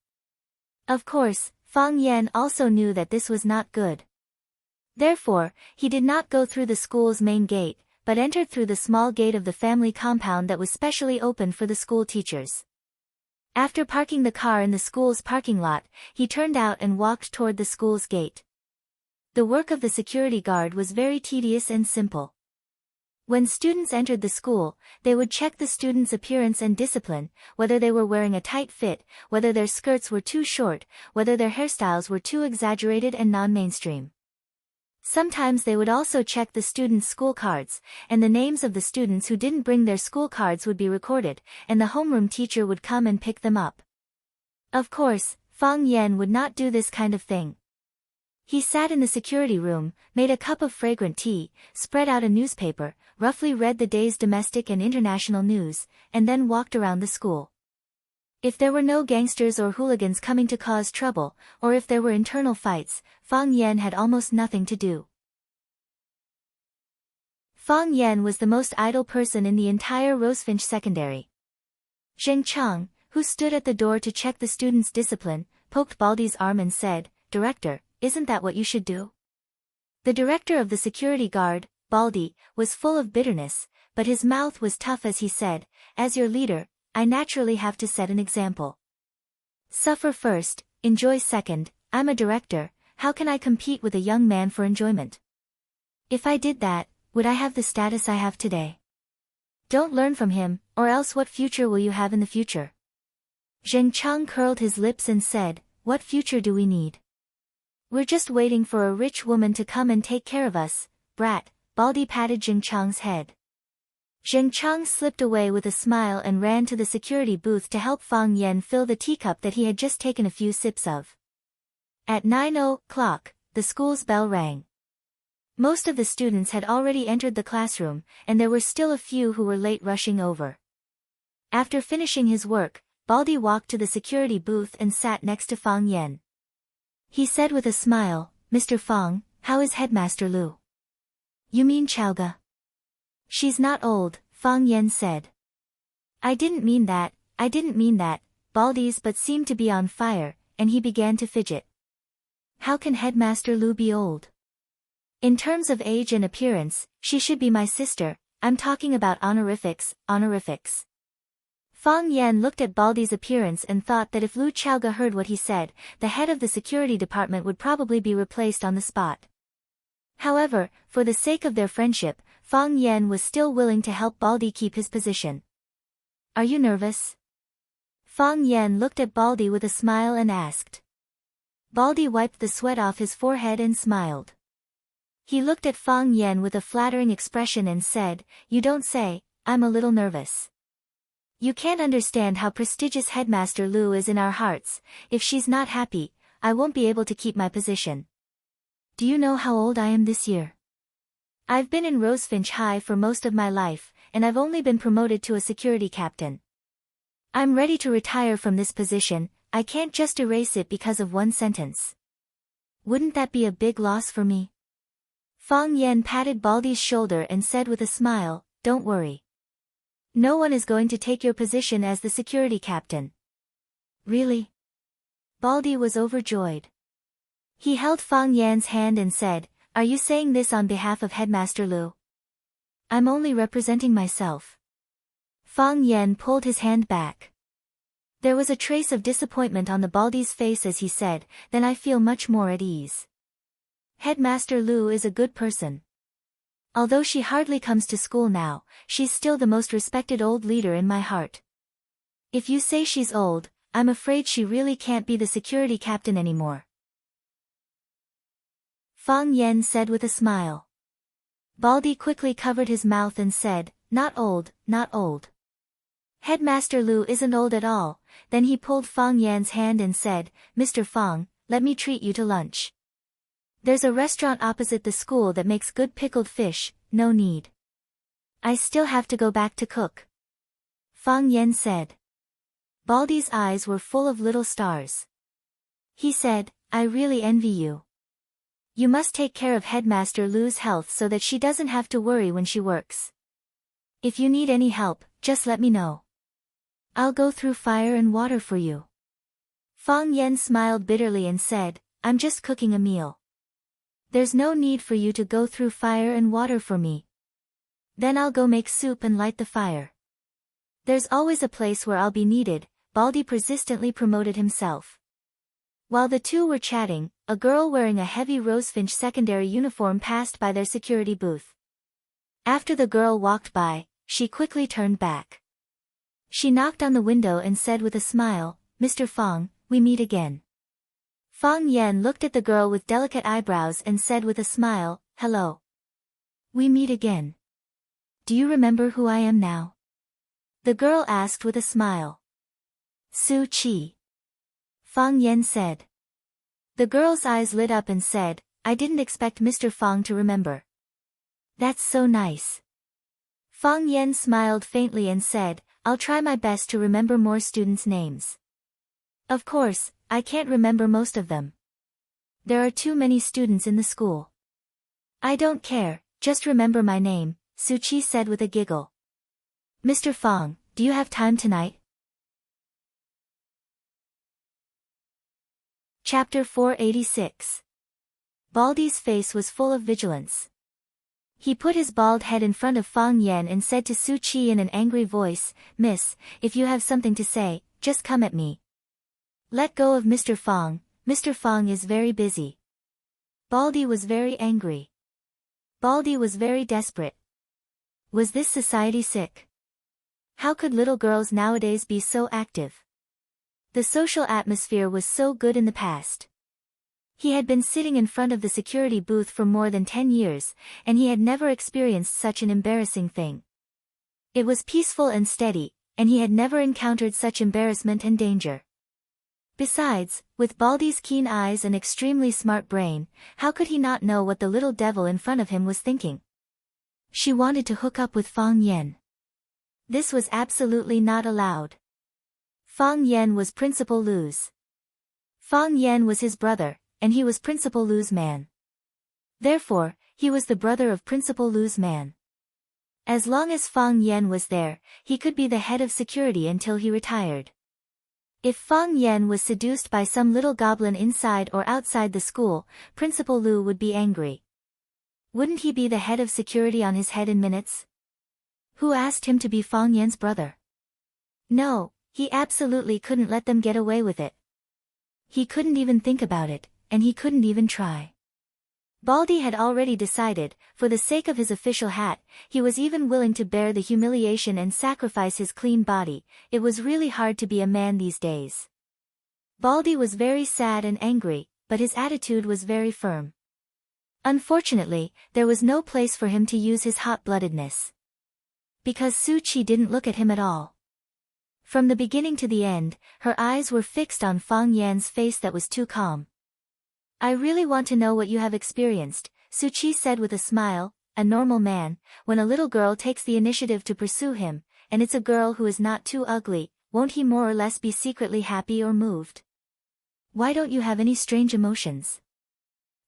Of course, Fang Yan also knew that this was not good. Therefore, he did not go through the school's main gate, but entered through the small gate of the family compound that was specially opened for the school teachers. After parking the car in the school's parking lot, he turned out and walked toward the school's gate. The work of the security guard was very tedious and simple. When students entered the school, they would check the students' appearance and discipline, whether they were wearing a tight fit, whether their skirts were too short, whether their hairstyles were too exaggerated and non-mainstream. Sometimes they would also check the students' school cards, and the names of the students who didn't bring their school cards would be recorded, and the homeroom teacher would come and pick them up. Of course, Fang Yan would not do this kind of thing. He sat in the security room, made a cup of fragrant tea, spread out a newspaper, roughly read the day's domestic and international news, and then walked around the school. If there were no gangsters or hooligans coming to cause trouble, or if there were internal fights, Fang Yan had almost nothing to do. Fang Yan was the most idle person in the entire Rosefinch Secondary. Zheng Chang, who stood at the door to check the students' discipline, poked Baldy's arm and said, "Director, isn't that what you should do?" The director of the security guard, Baldy, was full of bitterness, but his mouth was tough as he said, "As your leader, I naturally have to set an example. Suffer first, enjoy second. I'm a director, how can I compete with a young man for enjoyment? If I did that, would I have the status I have today? Don't learn from him, or else what future will you have in the future?" Zheng Chang curled his lips and said, "What future do we need? We're just waiting for a rich woman to come and take care of us, brat." Baldy patted Zheng Chang's head. Zheng Chang slipped away with a smile and ran to the security booth to help Fang Yan fill the teacup that he had just taken a few sips of. At 9:00, the school's bell rang. Most of the students had already entered the classroom, and there were still a few who were late rushing over. After finishing his work, Baldy walked to the security booth and sat next to Fang Yan. He said with a smile, "Mr. Fang, how is Headmaster Lu?" "You mean Chaoga?" "She's not old," Fang Yan said. I didn't mean that, Baldy's but seemed to be on fire, and he began to fidget. "How can Headmaster Lu be old? In terms of age and appearance, she should be my sister. I'm talking about honorifics. Fang Yan looked at Baldy's appearance and thought that if Lu Chaoga heard what he said, the head of the security department would probably be replaced on the spot. However, for the sake of their friendship, Fang Yan was still willing to help Baldy keep his position. "Are you nervous?" Fang Yan looked at Baldy with a smile and asked. Baldy wiped the sweat off his forehead and smiled. He looked at Fang Yan with a flattering expression and said, "You don't say, I'm a little nervous. You can't understand how prestigious Headmaster Lu is in our hearts. If she's not happy, I won't be able to keep my position. Do you know how old I am this year? I've been in Rosefinch High for most of my life, and I've only been promoted to a security captain. I'm ready to retire from this position. I can't just erase it because of one sentence. Wouldn't that be a big loss for me?" Fang Yan patted Baldy's shoulder and said with a smile, "Don't worry. No one is going to take your position as the security captain." "Really?" Baldy was overjoyed. He held Fang Yan's hand and said, "Are you saying this on behalf of Headmaster Lu?" "I'm only representing myself." Fang Yan pulled his hand back. There was a trace of disappointment on the Baldy's face as he said, "Then I feel much more at ease. Headmaster Lu is a good person. Although she hardly comes to school now, she's still the most respected old leader in my heart. If you say she's old, I'm afraid she really can't be the security captain anymore." Fang Yan said with a smile. Baldy quickly covered his mouth and said, "Not old. Headmaster Lu isn't old at all." Then he pulled Fang Yan's hand and said, "Mr. Fang, let me treat you to lunch. There's a restaurant opposite the school that makes good pickled fish. No need. I still have to go back to cook." Fang Yan said. Baldy's eyes were full of little stars. He said, "I really envy you. You must take care of Headmaster Lu's health so that she doesn't have to worry when she works. If you need any help, just let me know. I'll go through fire and water for you." Fang Yen smiled bitterly and said, I'm just cooking a meal. There's no need for you to go through fire and water for me. Then I'll go make soup and light the fire. There's always a place where I'll be needed, Baldy persistently promoted himself. While the two were chatting, a girl wearing a heavy rosefinch secondary uniform passed by their security booth. After the girl walked by, she quickly turned back. She knocked on the window and said with a smile, Mr. Fang, we meet again. Fang Yen looked at the girl with delicate eyebrows and said with a smile, hello. We meet again. Do you remember who I am now? The girl asked with a smile. Su Qi. Fang Yen said. The girl's eyes lit up and said, I didn't expect Mr. Fang to remember. That's so nice. Fang Yen smiled faintly and said, I'll try my best to remember more students' names. Of course, I can't remember most of them. There are too many students in the school. I don't care, just remember my name, Su Qi said with a giggle. Mr. Fang, do you have time tonight? Chapter 486. Baldy's face was full of vigilance. He put his bald head in front of Fang Yen and said to Su Qi in an angry voice, Miss, if you have something to say, just come at me. Let go of Mr. Fang is very busy. Baldy was very angry. Baldy was very desperate. Was this society sick? How could little girls nowadays be so active? The social atmosphere was so good in the past. He had been sitting in front of the security booth for more than 10 years, and he had never experienced such an embarrassing thing. It was peaceful and steady, and he had never encountered such embarrassment and danger. Besides, with Baldy's keen eyes and extremely smart brain, how could he not know what the little devil in front of him was thinking? She wanted to hook up with Fang Yen. This was absolutely not allowed. Fang Yen was Principal Lu's. Fang Yen was his brother, and he was Principal Lu's man. Therefore, he was the brother of Principal Lu's man. As long as Fang Yen was there, he could be the head of security until he retired. If Fang Yen was seduced by some little goblin inside or outside the school, Principal Lu would be angry. Wouldn't he be the head of security on his head in minutes? Who asked him to be Fang Yen's brother? No, he absolutely couldn't let them get away with it. He couldn't even think about it, and he couldn't even try. Baldy had already decided, for the sake of his official hat, he was even willing to bear the humiliation and sacrifice his clean body. It was really hard to be a man these days. Baldy was very sad and angry, but his attitude was very firm. Unfortunately, there was no place for him to use his hot-bloodedness. Because Su Qi didn't look at him at all. From the beginning to the end, her eyes were fixed on Fang Yan's face that was too calm. I really want to know what you have experienced, Su Qi said with a smile. A normal man, when a little girl takes the initiative to pursue him, and it's a girl who is not too ugly, won't he more or less be secretly happy or moved? Why don't you have any strange emotions?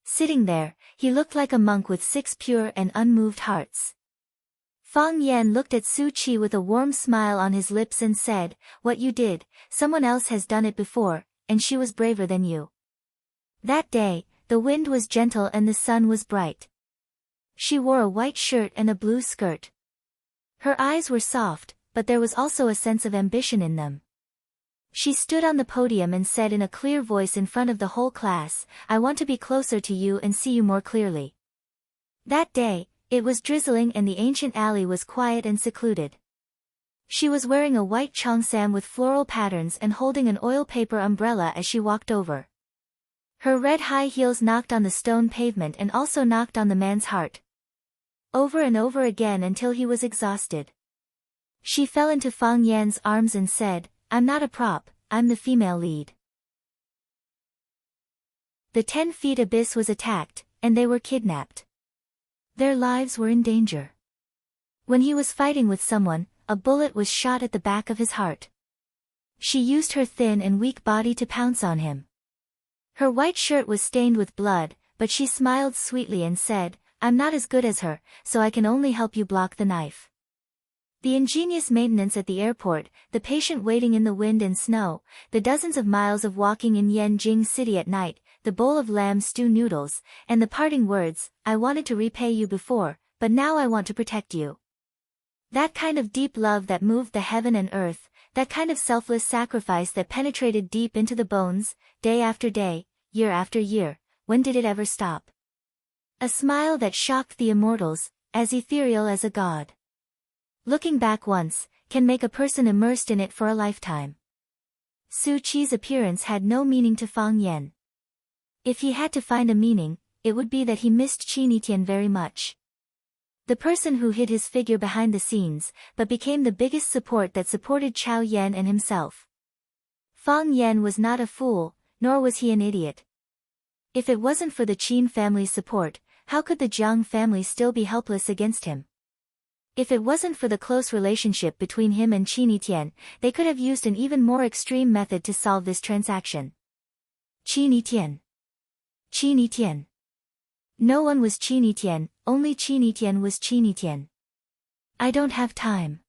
Sitting there, he looked like a monk with 6 pure and unmoved hearts. Fang Yan looked at Su Qi with a warm smile on his lips and said, What you did, someone else has done it before, and she was braver than you. That day, the wind was gentle and the sun was bright. She wore a white shirt and a blue skirt. Her eyes were soft, but there was also a sense of ambition in them. She stood on the podium and said in a clear voice in front of the whole class, I want to be closer to you and see you more clearly. That day, it was drizzling and the ancient alley was quiet and secluded. She was wearing a white cheongsam with floral patterns and holding an oil paper umbrella as she walked over. Her red high heels knocked on the stone pavement and also knocked on the man's heart. Over and over again until he was exhausted. She fell into Fang Yan's arms and said, I'm not a prop, I'm the female lead. The 10 feet abyss was attacked, and they were kidnapped. Their lives were in danger. When he was fighting with someone, a bullet was shot at the back of his heart. She used her thin and weak body to pounce on him. Her white shirt was stained with blood, but she smiled sweetly and said, I'm not as good as her, so I can only help you block the knife. The ingenious maintenance at the airport, the patient waiting in the wind and snow, the dozens of miles of walking in Yanjing City at night, the bowl of lamb stew noodles, and the parting words, "I wanted to repay you before, but now I want to protect you." That kind of deep love that moved the heaven and earth, that kind of selfless sacrifice that penetrated deep into the bones, day after day, year after year, when did it ever stop? A smile that shocked the immortals, as ethereal as a god. Looking back once, can make a person immersed in it for a lifetime. Su Qi's appearance had no meaning to Fang Yan. If he had to find a meaning, it would be that he missed Qin Tian very much. The person who hid his figure behind the scenes, but became the biggest support that supported Chao Yan and himself. Fang Yan was not a fool, nor was he an idiot. If it wasn't for the Qin family's support, how could the Jiang family still be helpless against him? If it wasn't for the close relationship between him and Qin Tian, they could have used an even more extreme method to solve this transaction. Qin Tian. Qin Tian. No one was Qin Tian, only Qin Tian was Qin Tian. I don't have time.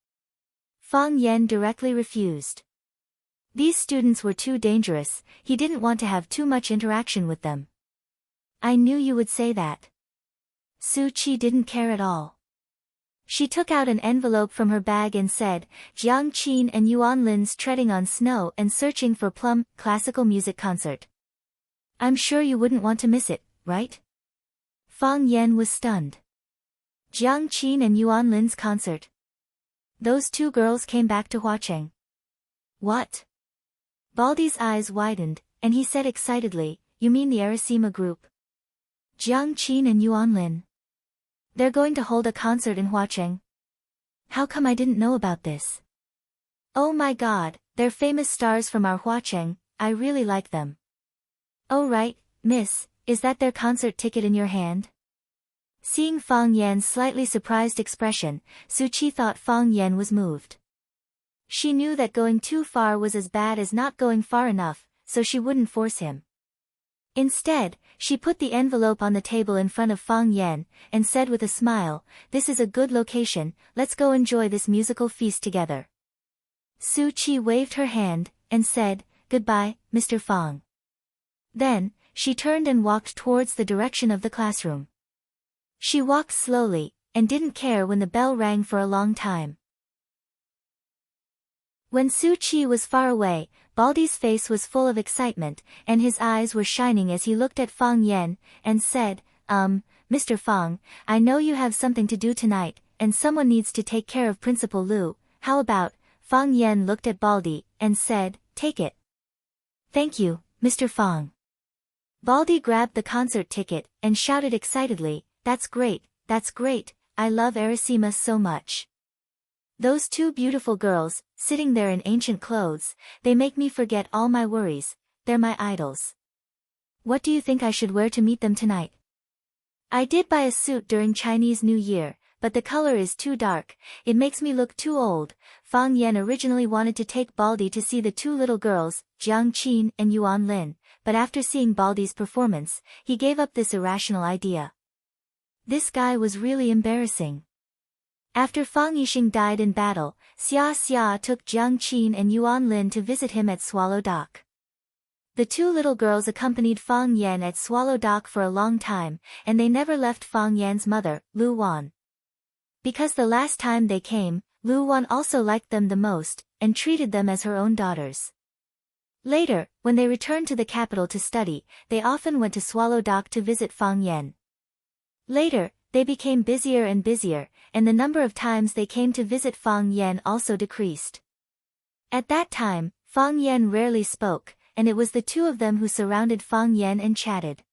Fang Yan directly refused. These students were too dangerous, he didn't want to have too much interaction with them. I knew you would say that. Su Qi didn't care at all. She took out an envelope from her bag and said, "Jiang Qin and Yuan Lin's Treading on Snow and Searching for Plum, classical music concert. I'm sure you wouldn't want to miss it, right?" Fang Yan was stunned. Jiang Qin and Yuan Lin's concert. Those two girls came back to Huacheng. What? Baldy's eyes widened, and he said excitedly, "You mean the Arasima group? Jiang Qin and Yuan Lin. They're going to hold a concert in Huacheng. How come I didn't know about this? Oh my god, they're famous stars from our Huacheng, I really like them." "Oh right, miss, is that their concert ticket in your hand?" Seeing Fang Yan's slightly surprised expression, Su Qi thought Fang Yan was moved. She knew that going too far was as bad as not going far enough, so she wouldn't force him. Instead, she put the envelope on the table in front of Fang Yan, and said with a smile, "This is a good location, let's go enjoy this musical feast together." Su Qi waved her hand, and said, "Goodbye, Mr. Fang." Then, she turned and walked towards the direction of the classroom. She walked slowly, and didn't care when the bell rang for a long time. When Su Qi was far away, Baldy's face was full of excitement, and his eyes were shining as he looked at Fang Yan, and said, Mr. Fang, I know you have something to do tonight, and someone needs to take care of Principal Lu, how about?" Fang Yan looked at Baldy, and said, "Take it." "Thank you, Mr. Fang." Baldy grabbed the concert ticket, and shouted excitedly, that's great, I love Arasima so much. Those two beautiful girls, sitting there in ancient clothes, they make me forget all my worries, they're my idols. What do you think I should wear to meet them tonight?" "I did buy a suit during Chinese New Year, but the color is too dark, it makes me look too old." Fang Yan originally wanted to take Baldy to see the two little girls, Jiang Qin and Yuan Lin, but after seeing Baldy's performance, he gave up this irrational idea. This guy was really embarrassing. After Fang Yixing died in battle, Xia took Jiang Qin and Yuan Lin to visit him at Swallow Dock. The two little girls accompanied Fang Yan at Swallow Dock for a long time, and they never left Fang Yan's mother, Lu Wan. Because the last time they came, Lu Wan also liked them the most, and treated them as her own daughters. Later, when they returned to the capital to study, they often went to Swallow Dock to visit Fang Yan. Later, they became busier and busier, and the number of times they came to visit Fang Yan also decreased. At that time, Fang Yan rarely spoke, and it was the two of them who surrounded Fang Yan and chatted.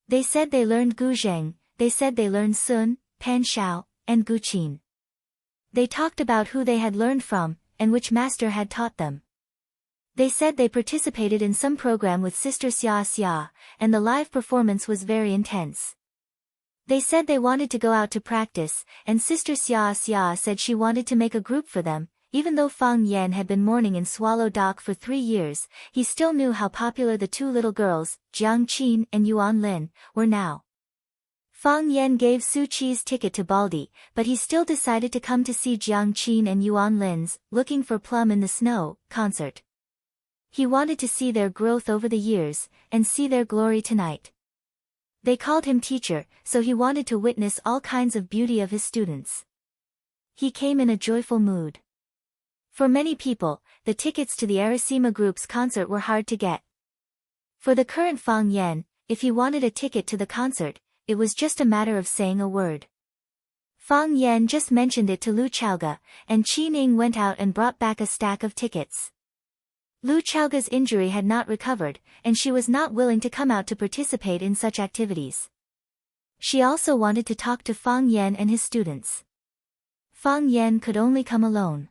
They said they learned Guzheng, they said they learned Sun, Pan Shao, and Guqin. They talked about who they had learned from, and which master had taught them. They said they participated in some program with Sister Xia, and the live performance was very intense. They said they wanted to go out to practice, and Sister Xia said she wanted to make a group for them. Even though Fang Yan had been mourning in Swallow Dock for 3 years, he still knew how popular the two little girls, Jiang Qin and Yuan Lin, were now. Fang Yan gave Su Qi's ticket to Baldi, but he still decided to come to see Jiang Qin and Yuan Lin's Looking for Plum in the Snow concert. He wanted to see their growth over the years, and see their glory tonight. They called him teacher, so he wanted to witness all kinds of beauty of his students. He came in a joyful mood. For many people, the tickets to the Arasima group's concert were hard to get. For the current Fang Yan, if he wanted a ticket to the concert, it was just a matter of saying a word. Fang Yan just mentioned it to Lu Chaoga, and Qi Ning went out and brought back a stack of tickets. Lu Chaoga's injury had not recovered, and she was not willing to come out to participate in such activities. She also wanted to talk to Fang Yan and his students. Fang Yan could only come alone.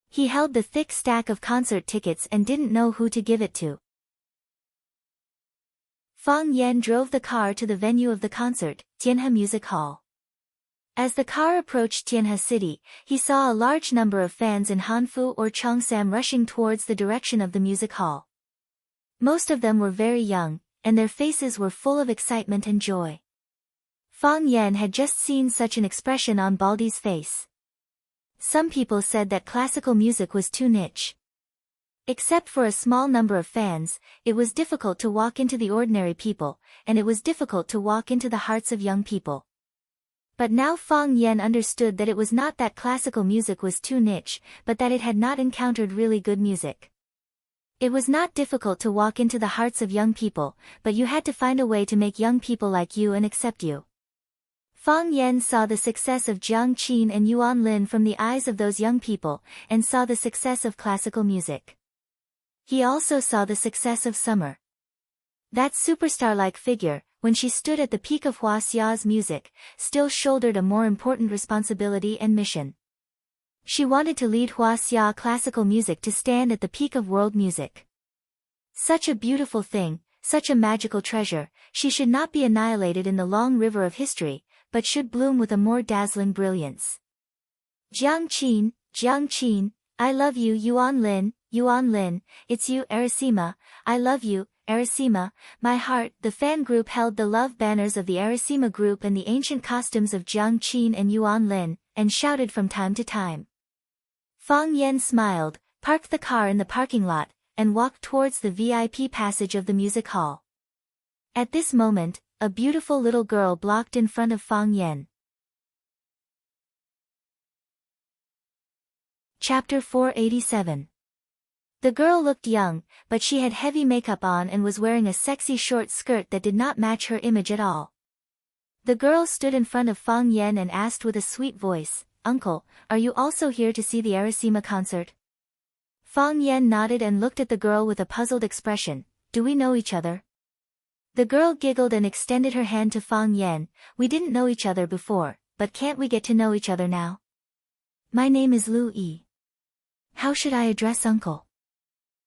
He held the thick stack of concert tickets and didn't know who to give it to. Fang Yan drove the car to the venue of the concert, Tianhe Music Hall. As the car approached Tianhe City, he saw a large number of fans in Hanfu or Cheongsam rushing towards the direction of the music hall. Most of them were very young, and their faces were full of excitement and joy. Fang Yan had just seen such an expression on Baldi's face. Some people said that classical music was too niche. Except for a small number of fans, it was difficult to walk into the ordinary people, and it was difficult to walk into the hearts of young people. But now Fang Yan understood that it was not that classical music was too niche, but that it had not encountered really good music. It was not difficult to walk into the hearts of young people, but you had to find a way to make young people like you and accept you. Fang Yan saw the success of Jiang Qin and Yuan Lin from the eyes of those young people, and saw the success of classical music. He also saw the success of Summer. That superstar-like figure, when she stood at the peak of Hua Xia's music, still shouldered a more important responsibility and mission. She wanted to lead Hua Xia classical music to stand at the peak of world music. Such a beautiful thing, such a magical treasure, she should not be annihilated in the long river of history, but should bloom with a more dazzling brilliance. Jiang Qin, I love you Yuan Lin, it's you Arasima, I love you, Arasima, my heart. The fan group held the love banners of the Arasima group and the ancient costumes of Jiang Qin and Yuan Lin, and shouted from time to time. Fang Yan smiled, parked the car in the parking lot, and walked towards the VIP passage of the music hall. At this moment, a beautiful little girl blocked in front of Fang Yan. Chapter 487. The girl looked young, but she had heavy makeup on and was wearing a sexy short skirt that did not match her image at all. The girl stood in front of Fang Yan and asked with a sweet voice, "Uncle, are you also here to see the Arasima concert?" Fang Yan nodded and looked at the girl with a puzzled expression. "Do we know each other?" The girl giggled and extended her hand to Fang Yan. "We didn't know each other before, but can't we get to know each other now? My name is Lu Yi. How should I address uncle?"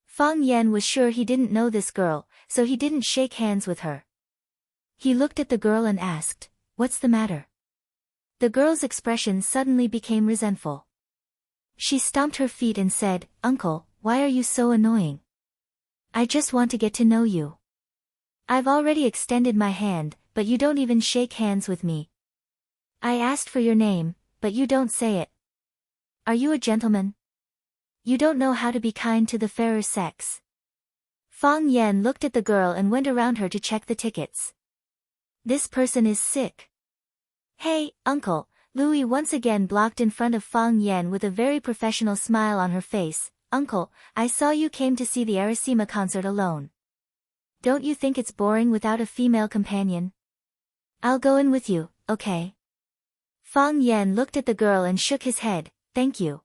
Fang Yan was sure he didn't know this girl, so he didn't shake hands with her. He looked at the girl and asked, "What's the matter?" The girl's expression suddenly became resentful. She stomped her feet and said, "Uncle, why are you so annoying? I just want to get to know you. I've already extended my hand, but you don't even shake hands with me. I asked for your name, but you don't say it. Are you a gentleman? You don't know how to be kind to the fairer sex." Fang Yan looked at the girl and went around her to check the tickets. This person is sick. "Hey, uncle," Louis once again blocked in front of Fang Yan with a very professional smile on her face. "Uncle, I saw you came to see the Arasima concert alone. Don't you think it's boring without a female companion? I'll go in with you, okay?" Fang Yan looked at the girl and shook his head. "Thank you.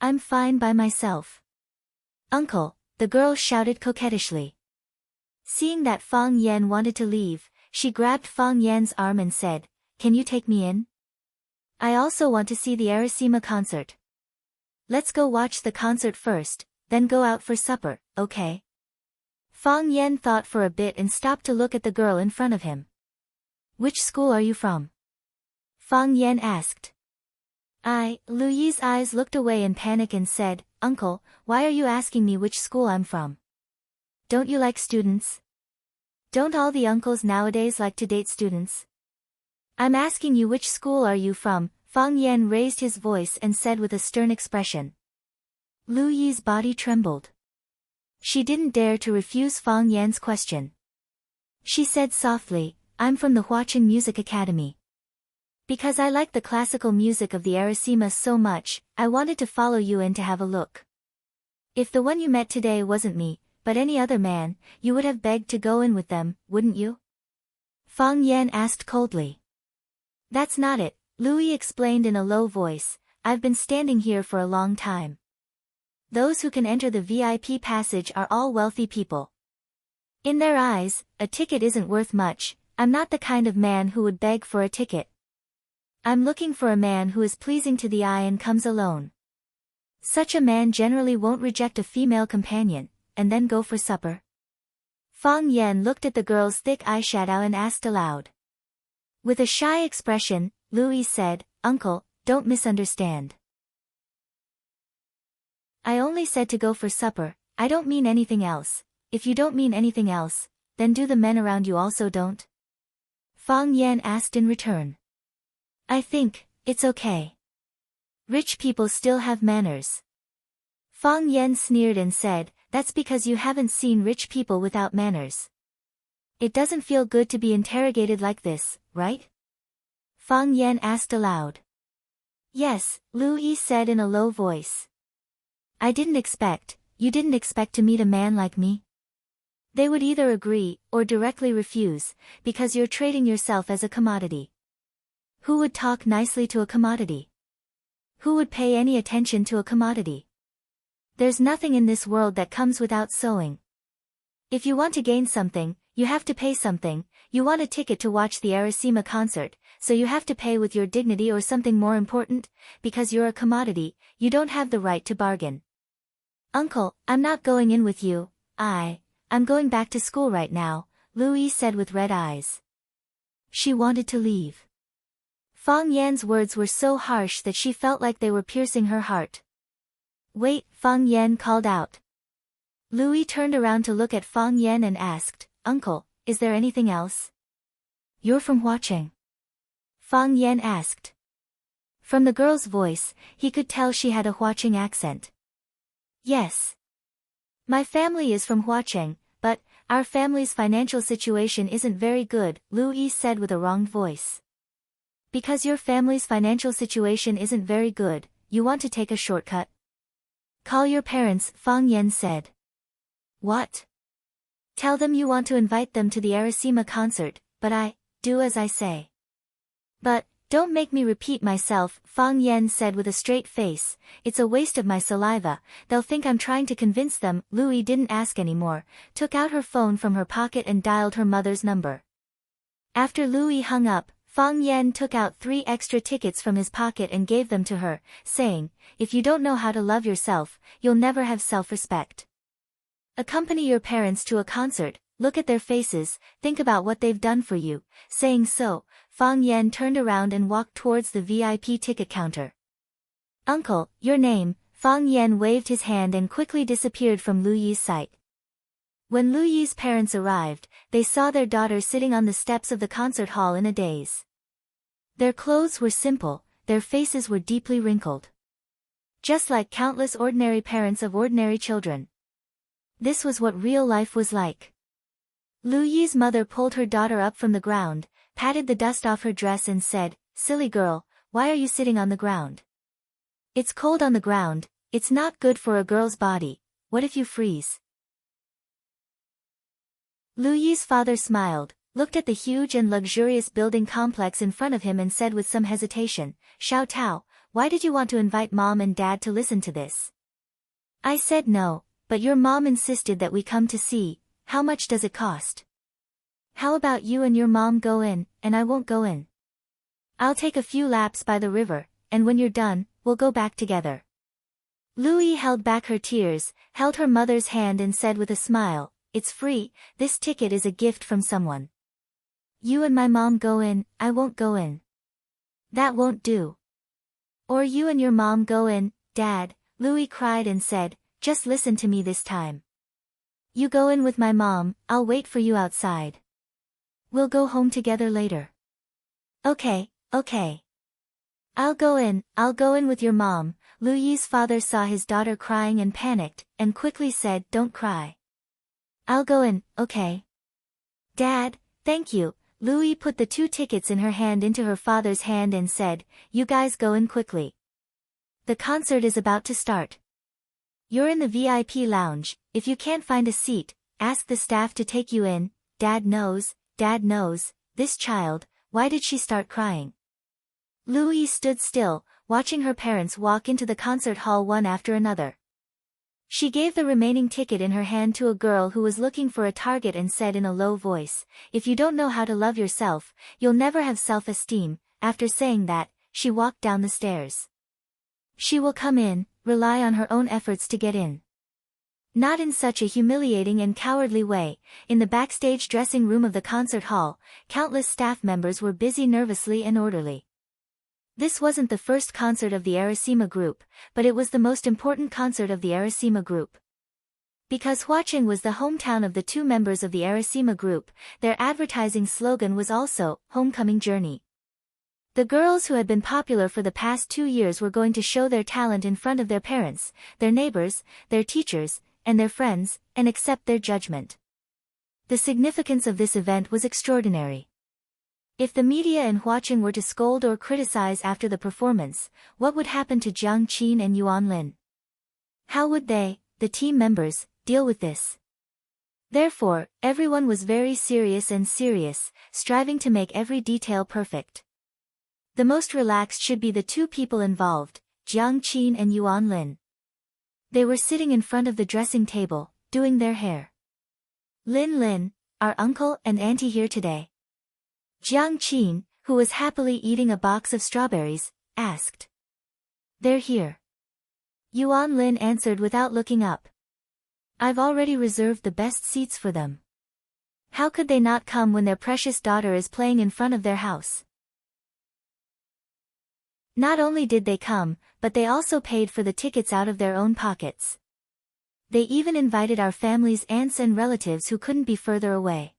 I'm fine by myself." "Uncle," the girl shouted coquettishly. Seeing that Fang Yan wanted to leave, she grabbed Fang Yan's arm and said, "Can you take me in? I also want to see the Arasima concert. Let's go watch the concert first, then go out for supper, okay?" Fang Yan thought for a bit and stopped to look at the girl in front of him. "Which school are you from?" Fang Yan asked. Lu Yi's eyes looked away in panic and said, "Uncle, why are you asking me which school I'm from? Don't you like students? Don't all the uncles nowadays like to date students?" I'm asking you, which school are you from? Fang Yan raised his voice and said with a stern expression. Lu Yi's body trembled. She didn't dare to refuse Fang Yan's question. She said softly, I'm from the Huaqing Music Academy. Because I like the classical music of the Arasima so much, I wanted to follow you in to have a look. If the one you met today wasn't me, but any other man, you would have begged to go in with them, wouldn't you? Fang Yan asked coldly. That's not it, Lu Yi explained in a low voice, I've been standing here for a long time. Those who can enter the VIP passage are all wealthy people. In their eyes, a ticket isn't worth much. I'm not the kind of man who would beg for a ticket. I'm looking for a man who is pleasing to the eye and comes alone. Such a man generally won't reject a female companion, and then go for supper. Fang Yan looked at the girl's thick eyeshadow and asked aloud. With a shy expression, Lu Yi said, Uncle, don't misunderstand. I only said to go for supper, I don't mean anything else. If you don't mean anything else, then do the men around you also don't? Fang Yan asked in return. I think, it's okay. Rich people still have manners. Fang Yan sneered and said, that's because you haven't seen rich people without manners. It doesn't feel good to be interrogated like this, right? Fang Yan asked aloud. Yes, Lu Yi said in a low voice. You didn't expect to meet a man like me? They would either agree, or directly refuse, because you're trading yourself as a commodity. Who would talk nicely to a commodity? Who would pay any attention to a commodity? There's nothing in this world that comes without sowing. If you want to gain something, you have to pay something. You want a ticket to watch the Arasima concert, so you have to pay with your dignity or something more important, because you're a commodity, you don't have the right to bargain. Uncle, I'm not going in with you. I'm going back to school right now, Lu Yi said with red eyes. She wanted to leave. Fang Yan's words were so harsh that she felt like they were piercing her heart. Wait, Fang Yan called out. Lu Yi turned around to look at Fang Yan and asked, Uncle, is there anything else? You're from Huaqing? Fang Yan asked. From the girl's voice, he could tell she had a Huaqing accent. Yes. My family is from Huaqing, but our family's financial situation isn't very good, Lu Yi said with a wronged voice. Because your family's financial situation isn't very good, you want to take a shortcut? Call your parents, Fang Yan said. What? Tell them you want to invite them to the Arasima concert, but do as I say. But, don't make me repeat myself, Fang Yan said with a straight face, it's a waste of my saliva, they'll think I'm trying to convince them. Lu Yi didn't ask anymore, took out her phone from her pocket and dialed her mother's number. After Lu Yi hung up, Fang Yan took out 3 extra tickets from his pocket and gave them to her, saying, if you don't know how to love yourself, you'll never have self-respect. Accompany your parents to a concert, look at their faces, think about what they've done for you. Saying so, Fang Yan turned around and walked towards the VIP ticket counter. Uncle, your name? Fang Yan waved his hand and quickly disappeared from Lu Yi's sight. When Lu Yi's parents arrived, they saw their daughter sitting on the steps of the concert hall in a daze. Their clothes were simple, their faces were deeply wrinkled. Just like countless ordinary parents of ordinary children. This was what real life was like. Lu Yi's mother pulled her daughter up from the ground, patted the dust off her dress and said, silly girl, why are you sitting on the ground? It's cold on the ground, it's not good for a girl's body, what if you freeze? Lu Yi's father smiled, looked at the huge and luxurious building complex in front of him and said with some hesitation, Xiao Tao, why did you want to invite mom and dad to listen to this? I said no, but your mom insisted that we come to see. How much does it cost? How about you and your mom go in, and I won't go in? I'll take a few laps by the river, and when you're done, we'll go back together. Lu Yi held back her tears, held her mother's hand and said with a smile, it's free, this ticket is a gift from someone. You and my mom go in, I won't go in. That won't do. Or you and your mom go in, Dad, Lu Yi cried and said, just listen to me this time. You go in with my mom, I'll wait for you outside. We'll go home together later. Okay, okay. I'll go in with your mom. Lu Yi's father saw his daughter crying and panicked, and quickly said, don't cry. I'll go in, okay. Dad, thank you. Lu Yi put the 2 tickets in her hand into her father's hand and said, you guys go in quickly. The concert is about to start. You're in the VIP lounge. If you can't find a seat, ask the staff to take you in. Dad knows, this child, why did she start crying? Lu Yi stood still, watching her parents walk into the concert hall one after another. She gave the remaining ticket in her hand to a girl who was looking for a target and said in a low voice, if you don't know how to love yourself, you'll never have self-esteem. After saying that, she walked down the stairs. She will come in, rely on her own efforts to get in. Not in such a humiliating and cowardly way. In the backstage dressing room of the concert hall, countless staff members were busy nervously and orderly. This wasn't the first concert of the Arasima group, but it was the most important concert of the Arasima group. Because Huacheng was the hometown of the 2 members of the Arasima group, their advertising slogan was also, Homecoming Journey. The girls who had been popular for the past 2 years were going to show their talent in front of their parents, their neighbors, their teachers, and their friends, and accept their judgment. The significance of this event was extraordinary. If the media and Huacheng were to scold or criticize after the performance, what would happen to Jiang Qin and Yuan Lin? How would they, the team members, deal with this? Therefore, everyone was very serious, striving to make every detail perfect. The most relaxed should be the 2 people involved, Jiang Qin and Yuan Lin. They were sitting in front of the dressing table, doing their hair. Lin, are uncle and auntie here today? Jiang Qin, who was happily eating a box of strawberries, asked. They're here. Yuan Lin answered without looking up. I've already reserved the best seats for them. How could they not come when their precious daughter is playing in front of their house? Not only did they come, but they also paid for the tickets out of their own pockets. They even invited our family's aunts and relatives who couldn't be further away.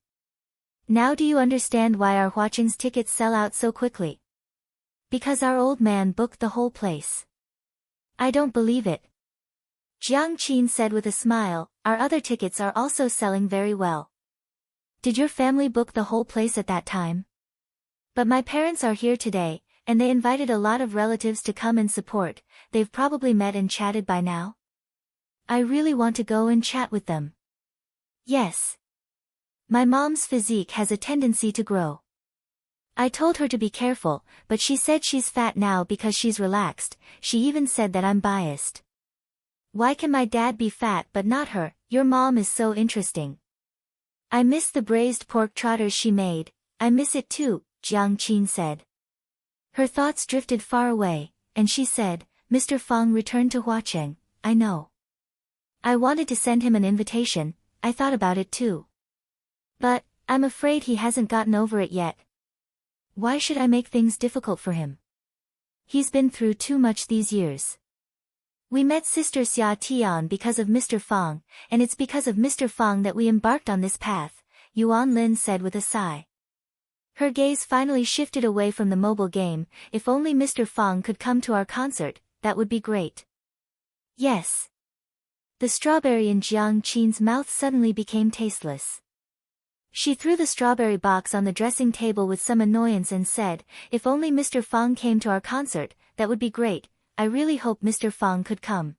Now do you understand why our Huacheng's tickets sell out so quickly? Because our old man booked the whole place. I don't believe it. Jiang Qin said with a smile, our other tickets are also selling very well. Did your family book the whole place at that time? But my parents are here today, and they invited a lot of relatives to come and support. They've probably met and chatted by now. I really want to go and chat with them. Yes. My mom's physique has a tendency to grow. I told her to be careful, but she said she's fat now because she's relaxed. She even said that I'm biased. Why can my dad be fat but not her? Your mom is so interesting. I miss the braised pork trotters she made. I miss it too, Jiang Qin said. Her thoughts drifted far away, and she said, Mr. Fang returned to Huacheng. I know. I wanted to send him an invitation. I thought about it too. But, I'm afraid he hasn't gotten over it yet. Why should I make things difficult for him? He's been through too much these years. We met Sister Xia Tian because of Mr. Fang, and it's because of Mr. Fang that we embarked on this path, Yuan Lin said with a sigh. Her gaze finally shifted away from the mobile game. If only Mr. Fang could come to our concert, that would be great. Yes. The strawberry in Jiang Qin's mouth suddenly became tasteless. She threw the strawberry box on the dressing table with some annoyance and said, if only Mr. Fang came to our concert, that would be great. I really hope Mr. Fang could come.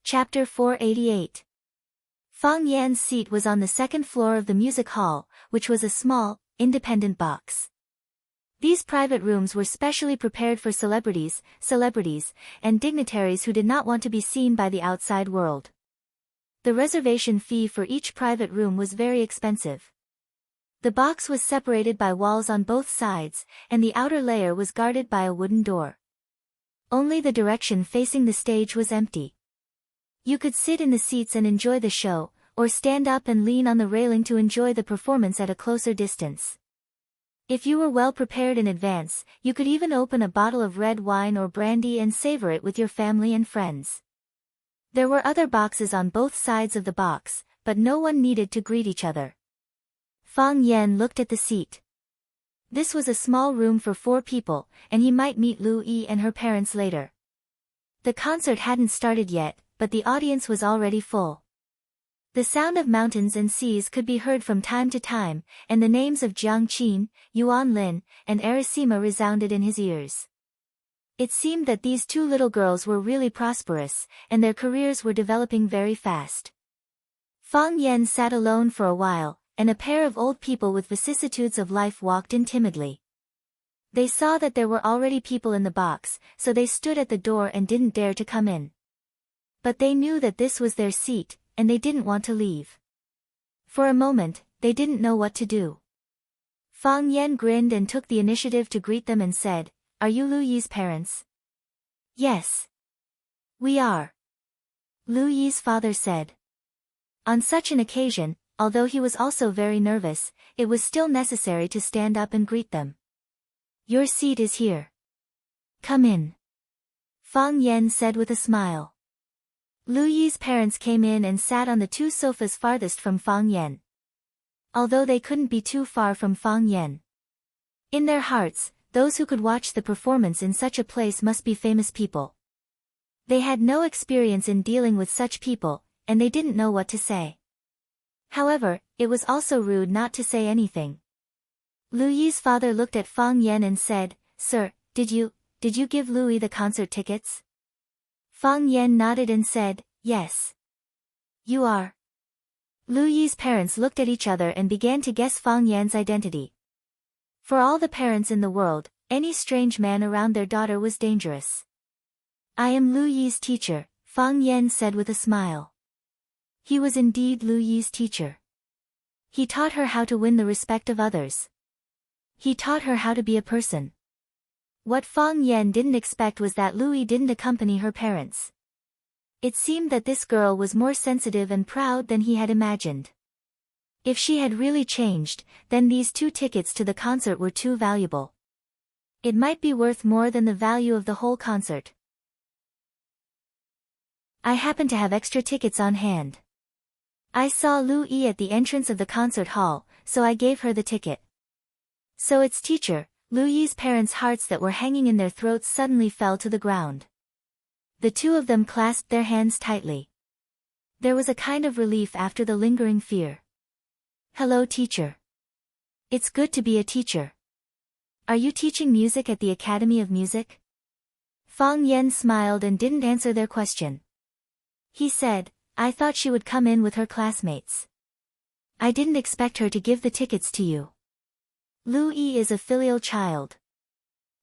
Chapter 488. Fang Yan's seat was on the second floor of the music hall, which was a small, independent box. These private rooms were specially prepared for celebrities, and dignitaries who did not want to be seen by the outside world. The reservation fee for each private room was very expensive. The box was separated by walls on both sides, and the outer layer was guarded by a wooden door. Only the direction facing the stage was empty. You could sit in the seats and enjoy the show, or stand up and lean on the railing to enjoy the performance at a closer distance. If you were well prepared in advance, you could even open a bottle of red wine or brandy and savor it with your family and friends. There were other boxes on both sides of the box, but no one needed to greet each other. Fang Yan looked at the seat. This was a small room for 4 people, and he might meet Lu Yi and her parents later. The concert hadn't started yet, but the audience was already full. The sound of mountains and seas could be heard from time to time, and the names of Jiang Qin, Yuan Lin, and Arasima resounded in his ears. It seemed that these 2 little girls were really prosperous, and their careers were developing very fast. Fang Yan sat alone for a while, and a pair of old people with vicissitudes of life walked in timidly. They saw that there were already people in the box, so they stood at the door and didn't dare to come in. But they knew that this was their seat, and they didn't want to leave. For a moment, they didn't know what to do. Fang Yan grinned and took the initiative to greet them and said, "Are you Lu Yi's parents?" "Yes. We are," Lu Yi's father said. On such an occasion, although he was also very nervous, it was still necessary to stand up and greet them. "Your seat is here. Come in," Fang Yan said with a smile. Lu Yi's parents came in and sat on the 2 sofas farthest from Fang Yan. Although they couldn't be too far from Fang Yan. In their hearts, those who could watch the performance in such a place must be famous people. They had no experience in dealing with such people, and they didn't know what to say. However, it was also rude not to say anything. Lu Yi's father looked at Fang Yan and said, "Sir, did you give Lu Yi the concert tickets?" Fang Yan nodded and said, "Yes." "You are?" Lu Yi's parents looked at each other and began to guess Fang Yan's identity. For all the parents in the world, any strange man around their daughter was dangerous. "I am Lu Yi's teacher," Fang Yan said with a smile. He was indeed Lu Yi's teacher. He taught her how to win the respect of others. He taught her how to be a person. What Fang Yan didn't expect was that Lu Yi didn't accompany her parents. It seemed that this girl was more sensitive and proud than he had imagined. If she had really changed, then these 2 tickets to the concert were too valuable. It might be worth more than the value of the whole concert. I happen to have extra tickets on hand. I saw Lu Yi at the entrance of the concert hall, so I gave her the ticket. So its teacher, Lu Yi's parents' hearts that were hanging in their throats suddenly fell to the ground. The 2 of them clasped their hands tightly. There was a kind of relief after the lingering fear. "Hello, teacher. It's good to be a teacher. Are you teaching music at the Academy of Music?" Fang Yan smiled and didn't answer their question. He said, "I thought she would come in with her classmates. I didn't expect her to give the tickets to you." Lu Yi is a filial child.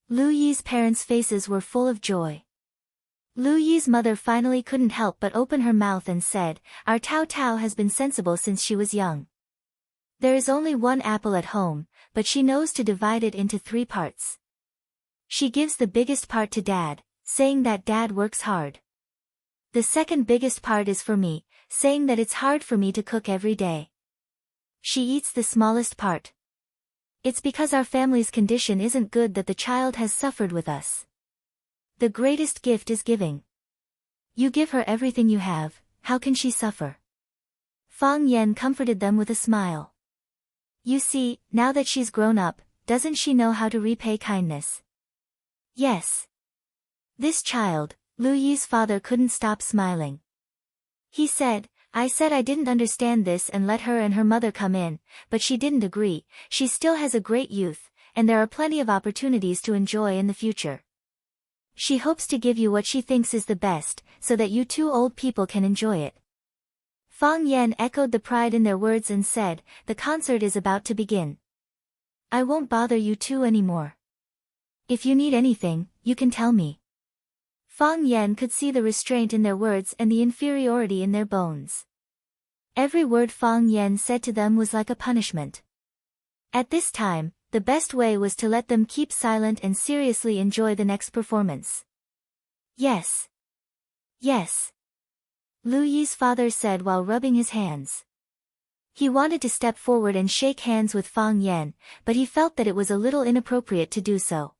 Lu Yi's parents' faces were full of joy. Lu Yi's mother finally couldn't help but open her mouth and said, "Our Tao Tao has been sensible since she was young. There is only 1 apple at home, but she knows to divide it into 3 parts. She gives the biggest part to Dad, saying that Dad works hard. The second biggest part is for me, saying that it's hard for me to cook every day. She eats the smallest part. It's because our family's condition isn't good that the child has suffered with us. The greatest gift is giving. You give her everything you have, how can she suffer?" Fang Yan comforted them with a smile. "You see, now that she's grown up, doesn't she know how to repay kindness?" "Yes." This child, Lu Yi's father couldn't stop smiling. He said, I said I didn't understand this and let her and her mother come in, but she didn't agree. She still has a great youth, and there are plenty of opportunities to enjoy in the future. She hopes to give you what she thinks is the best, so that you 2 old people can enjoy it." Fang Yan echoed the pride in their words and said, "The concert is about to begin. I won't bother you 2 anymore. If you need anything, you can tell me." Fang Yan could see the restraint in their words and the inferiority in their bones. Every word Fang Yan said to them was like a punishment. At this time, the best way was to let them keep silent and seriously enjoy the next performance. "Yes. Yes," Lu Yi's father said while rubbing his hands. He wanted to step forward and shake hands with Fang Yan, but he felt that it was a little inappropriate to do so.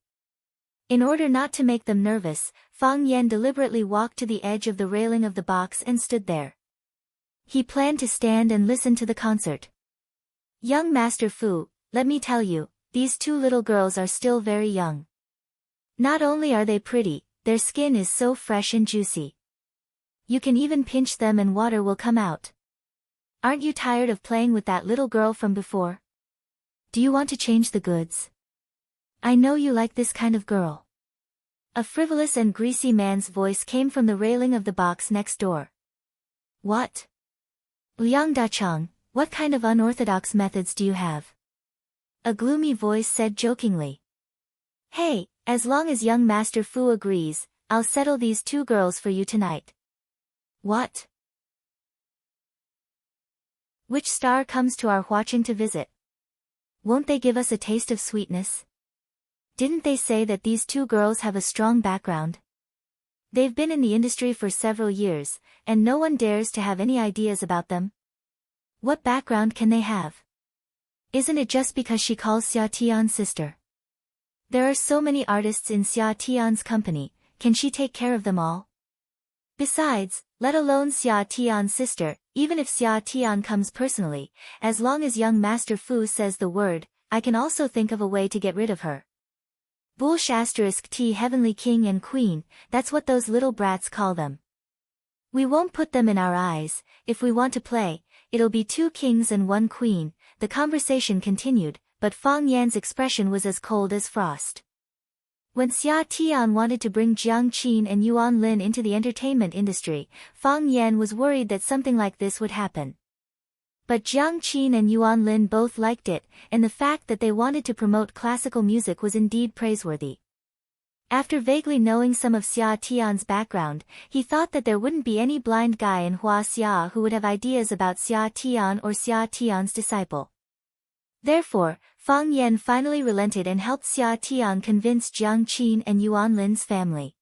In order not to make them nervous, Fang Yan deliberately walked to the edge of the railing of the box and stood there. He planned to stand and listen to the concert. Young Master Fu, let me tell you, these two little girls are still very young. Not only are they pretty, their skin is so fresh and juicy. You can even pinch them and water will come out. Aren't you tired of playing with that little girl from before? Do you want to change the goods? I know you like this kind of girl. A frivolous and greasy man's voice came from the railing of the box next door. What? Liang Dachang, what kind of unorthodox methods do you have? A gloomy voice said jokingly. Hey, as long as young Master Fu agrees, I'll settle these two girls for you tonight. What? Which star comes to our watching to visit? Won't they give us a taste of sweetness? Didn't they say that these two girls have a strong background? They've been in the industry for several years, and no one dares to have any ideas about them. What background can they have? Isn't it just because she calls Xia Tian's sister? There are so many artists in Xia Tian's company, can she take care of them all? Besides, let alone Xia Tian's sister, even if Xia Tian comes personally, as long as young Master Fu says the word, I can also think of a way to get rid of her. Bullsh *T Heavenly King and Queen, that's what those little brats call them. We won't put them in our eyes, if we want to play, it'll be 2 kings and 1 queen. The conversation continued, but Fang Yan's expression was as cold as frost. When Xia Tian wanted to bring Jiang Qin and Yuan Lin into the entertainment industry, Fang Yan was worried that something like this would happen. But Jiang Qin and Yuan Lin both liked it, and the fact that they wanted to promote classical music was indeed praiseworthy. After vaguely knowing some of Xia Tian's background, he thought that there wouldn't be any blind guy in Hua Xia who would have ideas about Xia Tian or Xia Tian's disciple. Therefore, Fang Yan finally relented and helped Xia Tian convince Jiang Qin and Yuan Lin's family.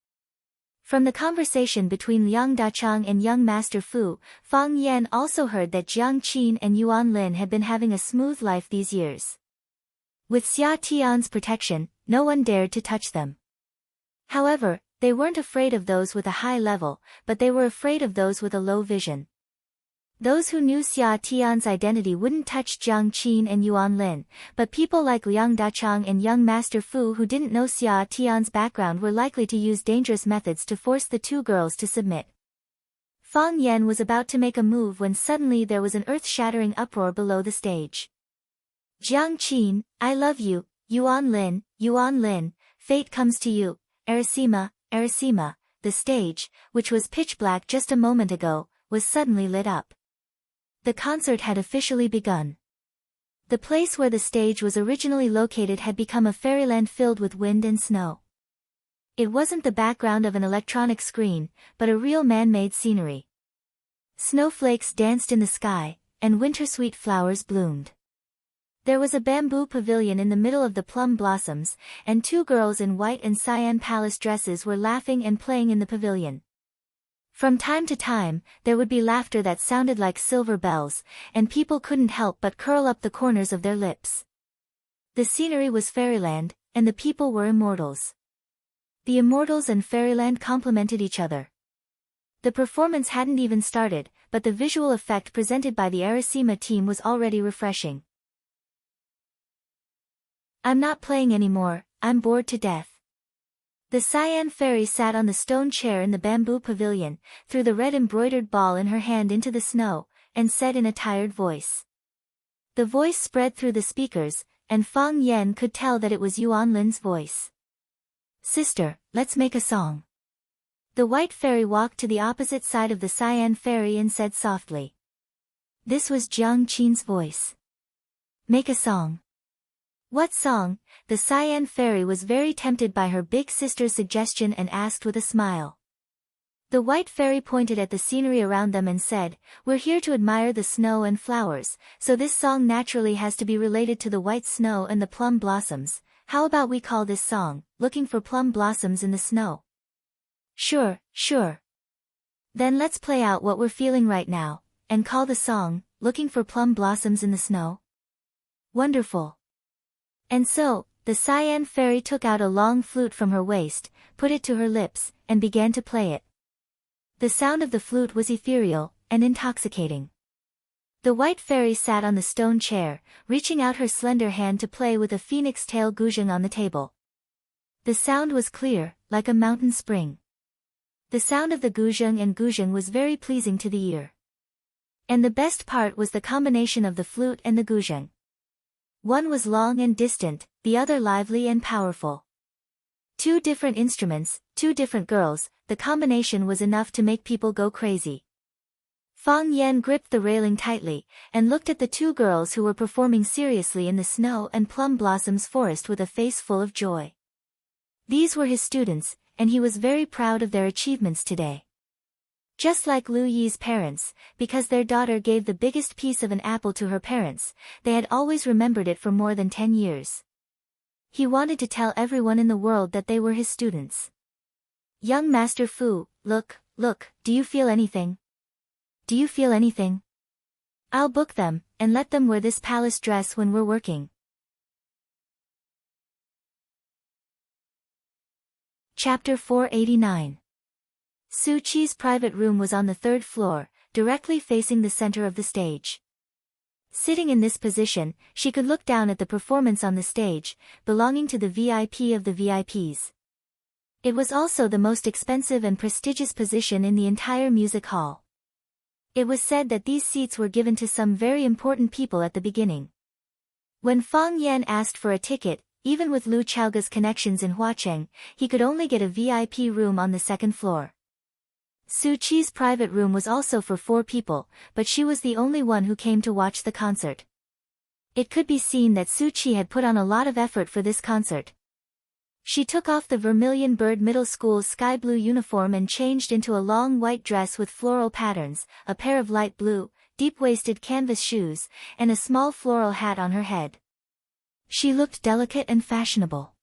From the conversation between Liang Dachang and young Master Fu, Fang Yan also heard that Jiang Qin and Yuan Lin had been having a smooth life these years. With Xia Tian's protection, no one dared to touch them. However, they weren't afraid of those with a high level, but they were afraid of those with a low vision. Those who knew Xia Tian's identity wouldn't touch Jiang Qin and Yuan Lin, but people like Liang Dachang and young Master Fu who didn't know Xia Tian's background were likely to use dangerous methods to force the two girls to submit. Fang Yan was about to make a move when suddenly there was an earth-shattering uproar below the stage. Jiang Qin, I love you, Yuan Lin, fate comes to you, Arasima, the stage, which was pitch black just a moment ago, was suddenly lit up. The concert had officially begun. The place where the stage was originally located had become a fairyland filled with wind and snow. It wasn't the background of an electronic screen, but a real man-made scenery. Snowflakes danced in the sky, and winter-sweet flowers bloomed. There was a bamboo pavilion in the middle of the plum blossoms, and 2 girls in white and cyan palace dresses were laughing and playing in the pavilion. From time to time, there would be laughter that sounded like silver bells, and people couldn't help but curl up the corners of their lips. The scenery was fairyland, and the people were immortals. The immortals and fairyland complemented each other. The performance hadn't even started, but the visual effect presented by the Arasima team was already refreshing. I'm not playing anymore, I'm bored to death. The Cyan Fairy sat on the stone chair in the bamboo pavilion, threw the red embroidered ball in her hand into the snow, and said in a tired voice. The voice spread through the speakers, and Fang Yan could tell that it was Yuan Lin's voice. Sister, let's make a song. The White Fairy walked to the opposite side of the Cyan Fairy and said softly. This was Jiang Qin's voice. Make a song. What song? The Cyan Fairy was very tempted by her big sister's suggestion and asked with a smile. The White Fairy pointed at the scenery around them and said, We're here to admire the snow and flowers, so this song naturally has to be related to the white snow and the plum blossoms. How about we call this song, Looking for Plum Blossoms in the Snow? Sure. Then let's play out what we're feeling right now, and call the song, Looking for Plum Blossoms in the Snow. Wonderful. And so, the Cyan Fairy took out a long flute from her waist, put it to her lips, and began to play it. The sound of the flute was ethereal, and intoxicating. The white fairy sat on the stone chair, reaching out her slender hand to play with a phoenix tail guzheng on the table. The sound was clear, like a mountain spring. The sound of the guzheng was very pleasing to the ear. And the best part was the combination of the flute and the guzheng. One was long and distant, the other lively and powerful. Two different instruments, two different girls, the combination was enough to make people go crazy. Fang Yan gripped the railing tightly, and looked at the two girls who were performing seriously in the snow and plum blossoms forest with a face full of joy. These were his students, and he was very proud of their achievements today. Just like Lu Yi's parents, because their daughter gave the biggest piece of an apple to her parents, they had always remembered it for more than 10 years. He wanted to tell everyone in the world that they were his students. Young Master Fu, look, do you feel anything? Do you feel anything? I'll book them, and let them wear this palace dress when we're working. Chapter 489. Su Qi's private room was on the 3rd floor, directly facing the center of the stage. Sitting in this position, she could look down at the performance on the stage, belonging to the VIP of the VIPs. It was also the most expensive and prestigious position in the entire music hall. It was said that these seats were given to some very important people at the beginning. When Fang Yan asked for a ticket, even with Lu Chaoga's connections in Huacheng, he could only get a VIP room on the 2nd floor. Su Qi's private room was also for 4 people, but she was the only one who came to watch the concert. It could be seen that Su Qi had put on a lot of effort for this concert. She took off the Vermilion Bird Middle School's sky blue uniform and changed into a long white dress with floral patterns, a pair of light blue, deep-waisted canvas shoes, and a small floral hat on her head. She looked delicate and fashionable.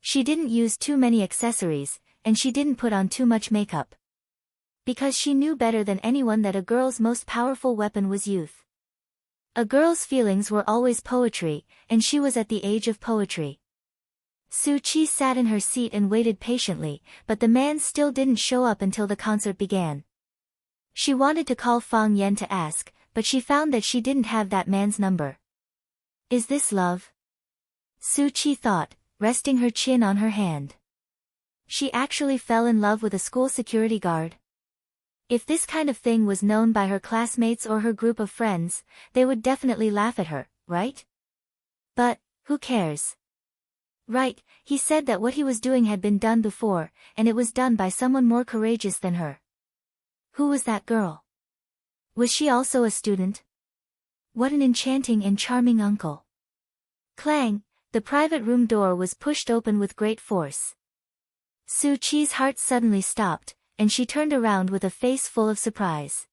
She didn't use too many accessories, and she didn't put on too much makeup. Because she knew better than anyone that a girl's most powerful weapon was youth. A girl's feelings were always poetry, and she was at the age of poetry. Su Qi sat in her seat and waited patiently, but the man still didn't show up until the concert began. She wanted to call Fang Yan to ask, but she found that she didn't have that man's number. Is this love? Su Qi thought, resting her chin on her hand. She actually fell in love with a school security guard. If this kind of thing was known by her classmates or her group of friends, they would definitely laugh at her, right? But, who cares? Right, he said that what he was doing had been done before, and it was done by someone more courageous than her. Who was that girl? Was she also a student? What an enchanting and charming uncle. Clang, the private room door was pushed open with great force. Su Qi's heart suddenly stopped, and she turned around with a face full of surprise.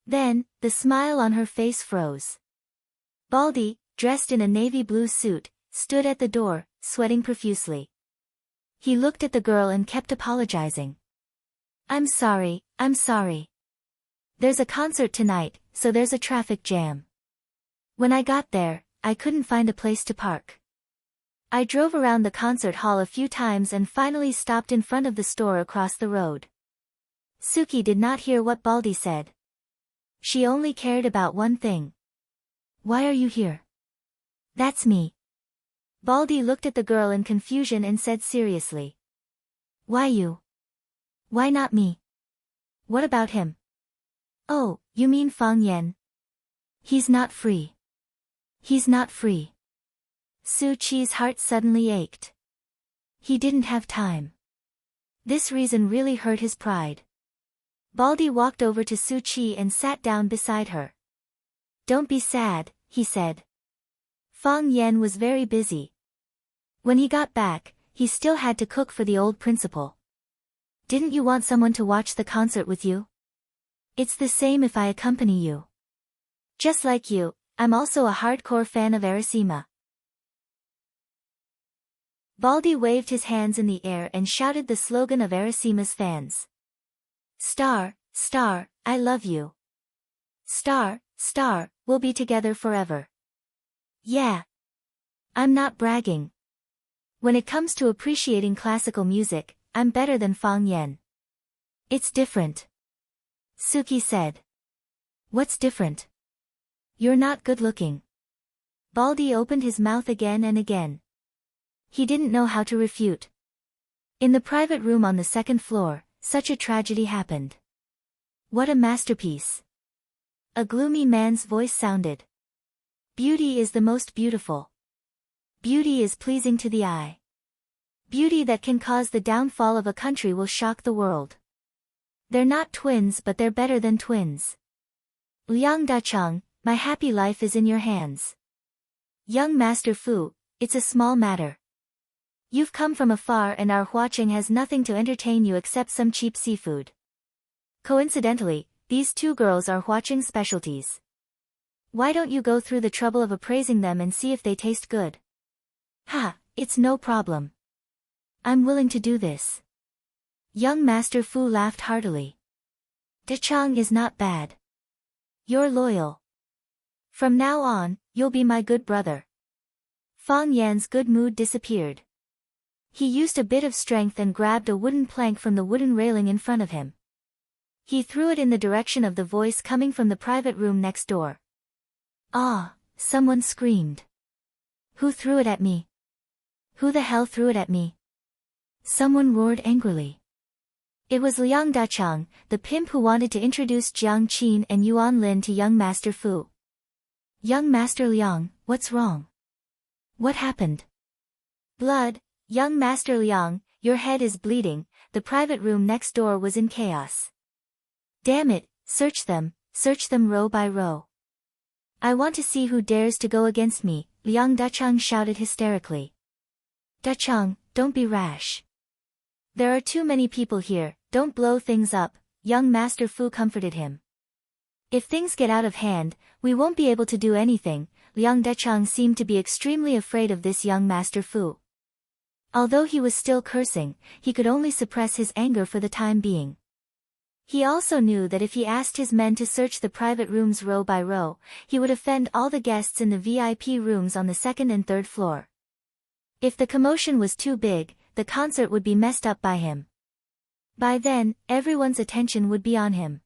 Then, the smile on her face froze. Baldy, dressed in a navy blue suit, stood at the door, sweating profusely. He looked at the girl and kept apologizing. I'm sorry. There's a concert tonight, so there's a traffic jam. When I got there, I couldn't find a place to park. I drove around the concert hall a few times and finally stopped in front of the store across the road. Suki did not hear what Baldy said. She only cared about one thing. Why are you here? That's me. Baldy looked at the girl in confusion and said seriously. Why you? Why not me? What about him? Oh, you mean Fang Yan? He's not free. He's not free. Su Qi's heart suddenly ached. He didn't have time. This reason really hurt his pride. Baldy walked over to Su Qi and sat down beside her. Don't be sad, he said. Fang Yan was very busy. When he got back, he still had to cook for the old principal. Didn't you want someone to watch the concert with you? It's the same if I accompany you. Just like you, I'm also a hardcore fan of Arasima. Baldy waved his hands in the air and shouted the slogan of Arasima's fans. Star, star, I love you. Star, star, we'll be together forever. Yeah. I'm not bragging. When it comes to appreciating classical music, I'm better than Fang Yan. It's different. Suki said. What's different? You're not good looking. Baldy opened his mouth again and again. He didn't know how to refute. In the private room on the second floor, such a tragedy happened. What a masterpiece. A gloomy man's voice sounded. Beauty is the most beautiful. Beauty is pleasing to the eye. Beauty that can cause the downfall of a country will shock the world. They're not twins, but they're better than twins. Liang Dacheng, my happy life is in your hands. Young Master Fu, it's a small matter. You've come from afar and our Huacheng has nothing to entertain you except some cheap seafood. Coincidentally, these two girls are Huacheng specialties. Why don't you go through the trouble of appraising them and see if they taste good? Ha, it's no problem. I'm willing to do this. Young Master Fu laughed heartily. Dacheng is not bad. You're loyal. From now on, you'll be my good brother. Fang Yan's good mood disappeared. He used a bit of strength and grabbed a wooden plank from the wooden railing in front of him. He threw it in the direction of the voice coming from the private room next door. Ah, someone screamed. Who threw it at me? Who the hell threw it at me? Someone roared angrily. It was Liang Dacheng, the pimp who wanted to introduce Jiang Qin and Yuan Lin to young Master Fu. Young Master Liang, what's wrong? What happened? Blood, young Master Liang, your head is bleeding. The private room next door was in chaos. Damn it, search them row by row. I want to see who dares to go against me, Liang Dacheng shouted hysterically. Dacheng, don't be rash. There are too many people here, don't blow things up, young Master Fu comforted him. If things get out of hand, we won't be able to do anything. Liang Dacheng seemed to be extremely afraid of this young Master Fu. Although he was still cursing, he could only suppress his anger for the time being. He also knew that if he asked his men to search the private rooms row by row, he would offend all the guests in the VIP rooms on the second and third floor. If the commotion was too big, the concert would be messed up by him. By then, everyone's attention would be on him.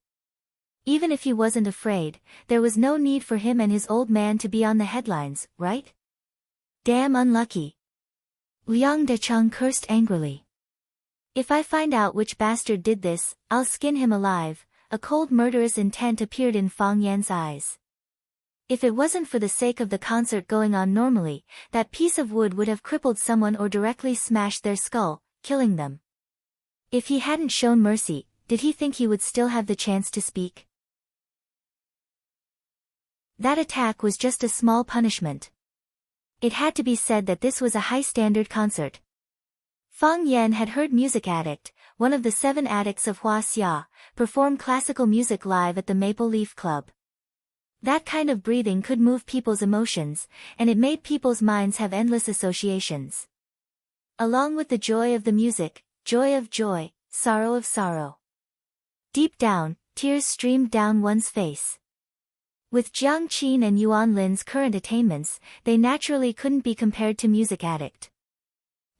Even if he wasn't afraid, there was no need for him and his old man to be on the headlines, right? Damn unlucky. Liang Dacheng cursed angrily. If I find out which bastard did this, I'll skin him alive. A cold murderous intent appeared in Fang Yan's eyes. If it wasn't for the sake of the concert going on normally, that piece of wood would have crippled someone or directly smashed their skull, killing them. If he hadn't shown mercy, did he think he would still have the chance to speak? That attack was just a small punishment. It had to be said that this was a high-standard concert. Fang Yan had heard Music Addict, one of the 7 addicts of Hua Xia, perform classical music live at the Maple Leaf Club. That kind of breathing could move people's emotions, and it made people's minds have endless associations. Along with the joy of the music, joy of joy, sorrow of sorrow. Deep down, tears streamed down one's face. With Jiang Qin and Yuan Lin's current attainments, they naturally couldn't be compared to Music Addict.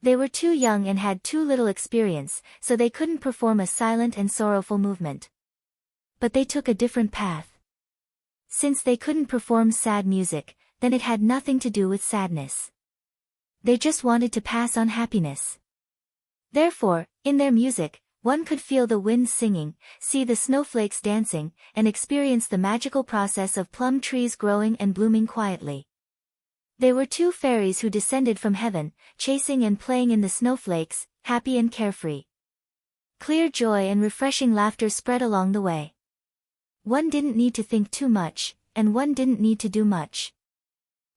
They were too young and had too little experience, so they couldn't perform a silent and sorrowful movement. But they took a different path. Since they couldn't perform sad music, then it had nothing to do with sadness. They just wanted to pass on happiness. Therefore, in their music, one could feel the wind singing, see the snowflakes dancing, and experience the magical process of plum trees growing and blooming quietly. They were 2 fairies who descended from heaven, chasing and playing in the snowflakes, happy and carefree. Clear joy and refreshing laughter spread along the way. One didn't need to think too much, and one didn't need to do much.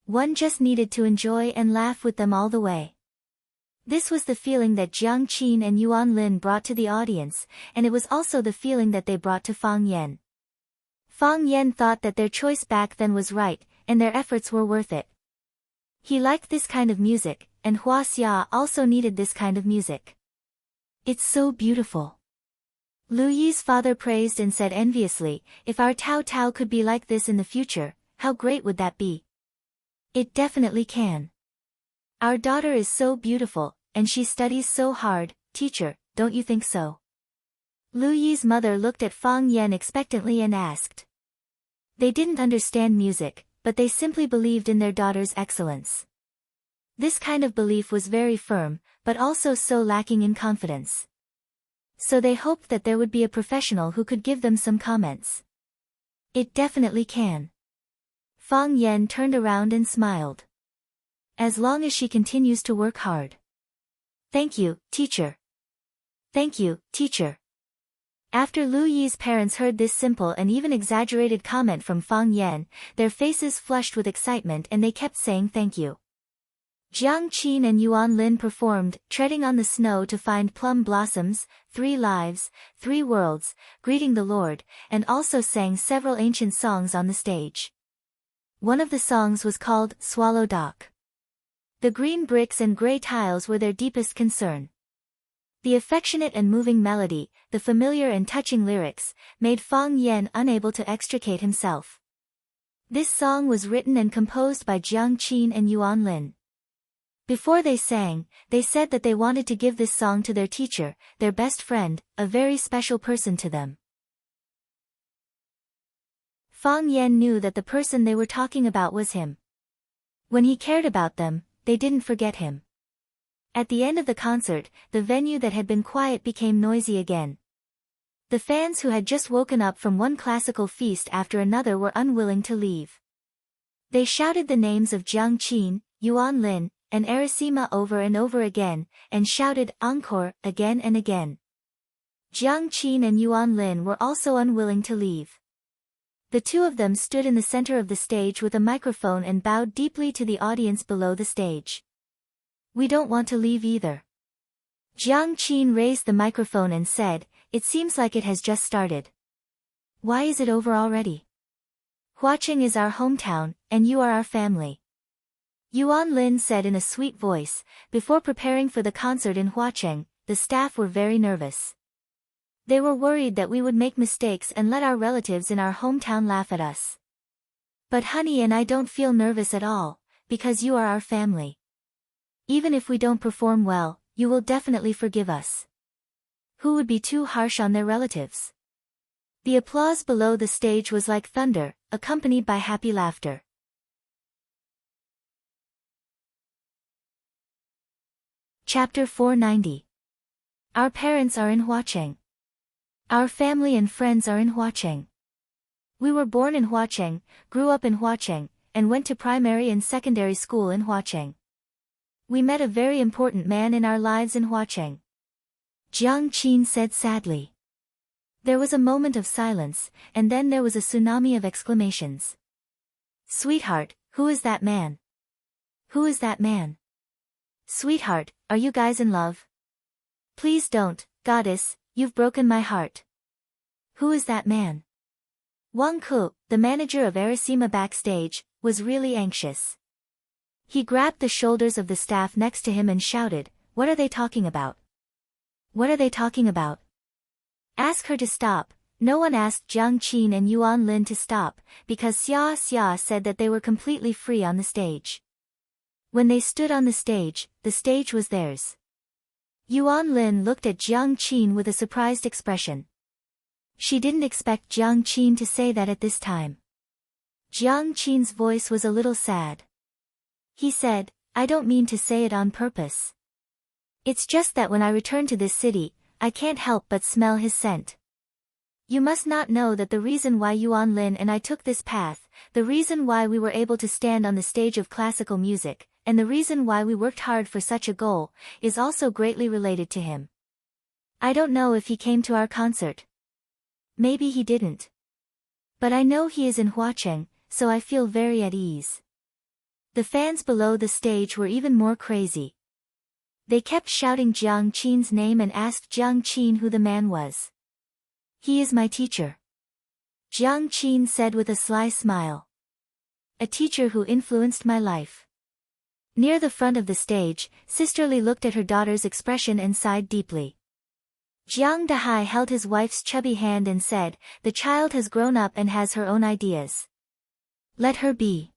One just needed to enjoy and laugh with them all the way. This was the feeling that Jiang Qin and Yuan Lin brought to the audience, and it was also the feeling that they brought to Fang Yan. Fang Yan thought that their choice back then was right, and their efforts were worth it. He liked this kind of music, and Hua Xia also needed this kind of music. It's so beautiful. Lu Yi's father praised and said enviously, if our Tao Tao could be like this in the future, how great would that be? It definitely can. Our daughter is so beautiful, and she studies so hard, teacher, don't you think so? Lu Yi's mother looked at Fang Yan expectantly and asked. They didn't understand music, but they simply believed in their daughter's excellence. This kind of belief was very firm, but also so lacking in confidence. So they hoped that there would be a professional who could give them some comments. It definitely can. Fang Yan turned around and smiled. As long as she continues to work hard. Thank you, teacher. Thank you, teacher. After Lu Yi's parents heard this simple and even exaggerated comment from Fang Yan, their faces flushed with excitement and they kept saying thank you. Jiang Qin and Yuan Lin performed, treading on the snow to find plum blossoms, 3 lives, 3 worlds, greeting the Lord, and also sang several ancient songs on the stage. One of the songs was called Swallow Dock. The green bricks and gray tiles were their deepest concern. The affectionate and moving melody, the familiar and touching lyrics, made Fang Yan unable to extricate himself. This song was written and composed by Jiang Qin and Yuan Lin. Before they sang, they said that they wanted to give this song to their teacher, their best friend, a very special person to them. Fang Yan knew that the person they were talking about was him. When he cared about them, they didn't forget him. At the end of the concert, the venue that had been quiet became noisy again. The fans who had just woken up from one classical feast after another were unwilling to leave. They shouted the names of Jiang Qin, Yuan Lin, and Arasima over and over again, and shouted encore again and again. Jiang Qin and Yuan Lin were also unwilling to leave. The two of them stood in the center of the stage with a microphone and bowed deeply to the audience below the stage. We don't want to leave either. Jiang Qin raised the microphone and said, "It seems like it has just started. Why is it over already? Huaqing is our hometown, and you are our family." Yuan Lin said in a sweet voice. Before preparing for the concert in Huaqing, the staff were very nervous. They were worried that we would make mistakes and let our relatives in our hometown laugh at us. But Honey and I don't feel nervous at all, because you are our family. Even if we don't perform well, you will definitely forgive us. Who would be too harsh on their relatives? The applause below the stage was like thunder, accompanied by happy laughter. Chapter 490. Our parents are in Huaqing. Our family and friends are in Huaqing. We were born in Huaqing, grew up in Huaqing, and went to primary and secondary school in Huaqing. We met a very important man in our lives in Huaqing. Jiang Qin said sadly. There was a moment of silence, and then there was a tsunami of exclamations. Sweetheart, who is that man? Who is that man? Sweetheart, are you guys in love? Please don't, goddess, you've broken my heart. Who is that man? Wang Ku, the manager of Arasima backstage, was really anxious. He grabbed the shoulders of the staff next to him and shouted, "What are they talking about? What are they talking about? Ask her to stop." No one asked Jiang Qin and Yuan Lin to stop, because Xia said that they were completely free on the stage. When they stood on the stage was theirs. Yuan Lin looked at Jiang Qin with a surprised expression. She didn't expect Jiang Qin to say that at this time. Jiang Qin's voice was a little sad. He said, "I don't mean to say it on purpose. It's just that when I return to this city, I can't help but smell his scent. You must not know that the reason why Yuan Lin and I took this path, the reason why we were able to stand on the stage of classical music, and the reason why we worked hard for such a goal, is also greatly related to him. I don't know if he came to our concert. Maybe he didn't. But I know he is in Huaqing, so I feel very at ease." The fans below the stage were even more crazy. They kept shouting Jiang Qin's name and asked Jiang Qin who the man was. "He is my teacher," Jiang Qin said with a sly smile. "A teacher who influenced my life." Near the front of the stage, Sister Li looked at her daughter's expression and sighed deeply. Jiang Dahai held his wife's chubby hand and said, "The child has grown up and has her own ideas. Let her be."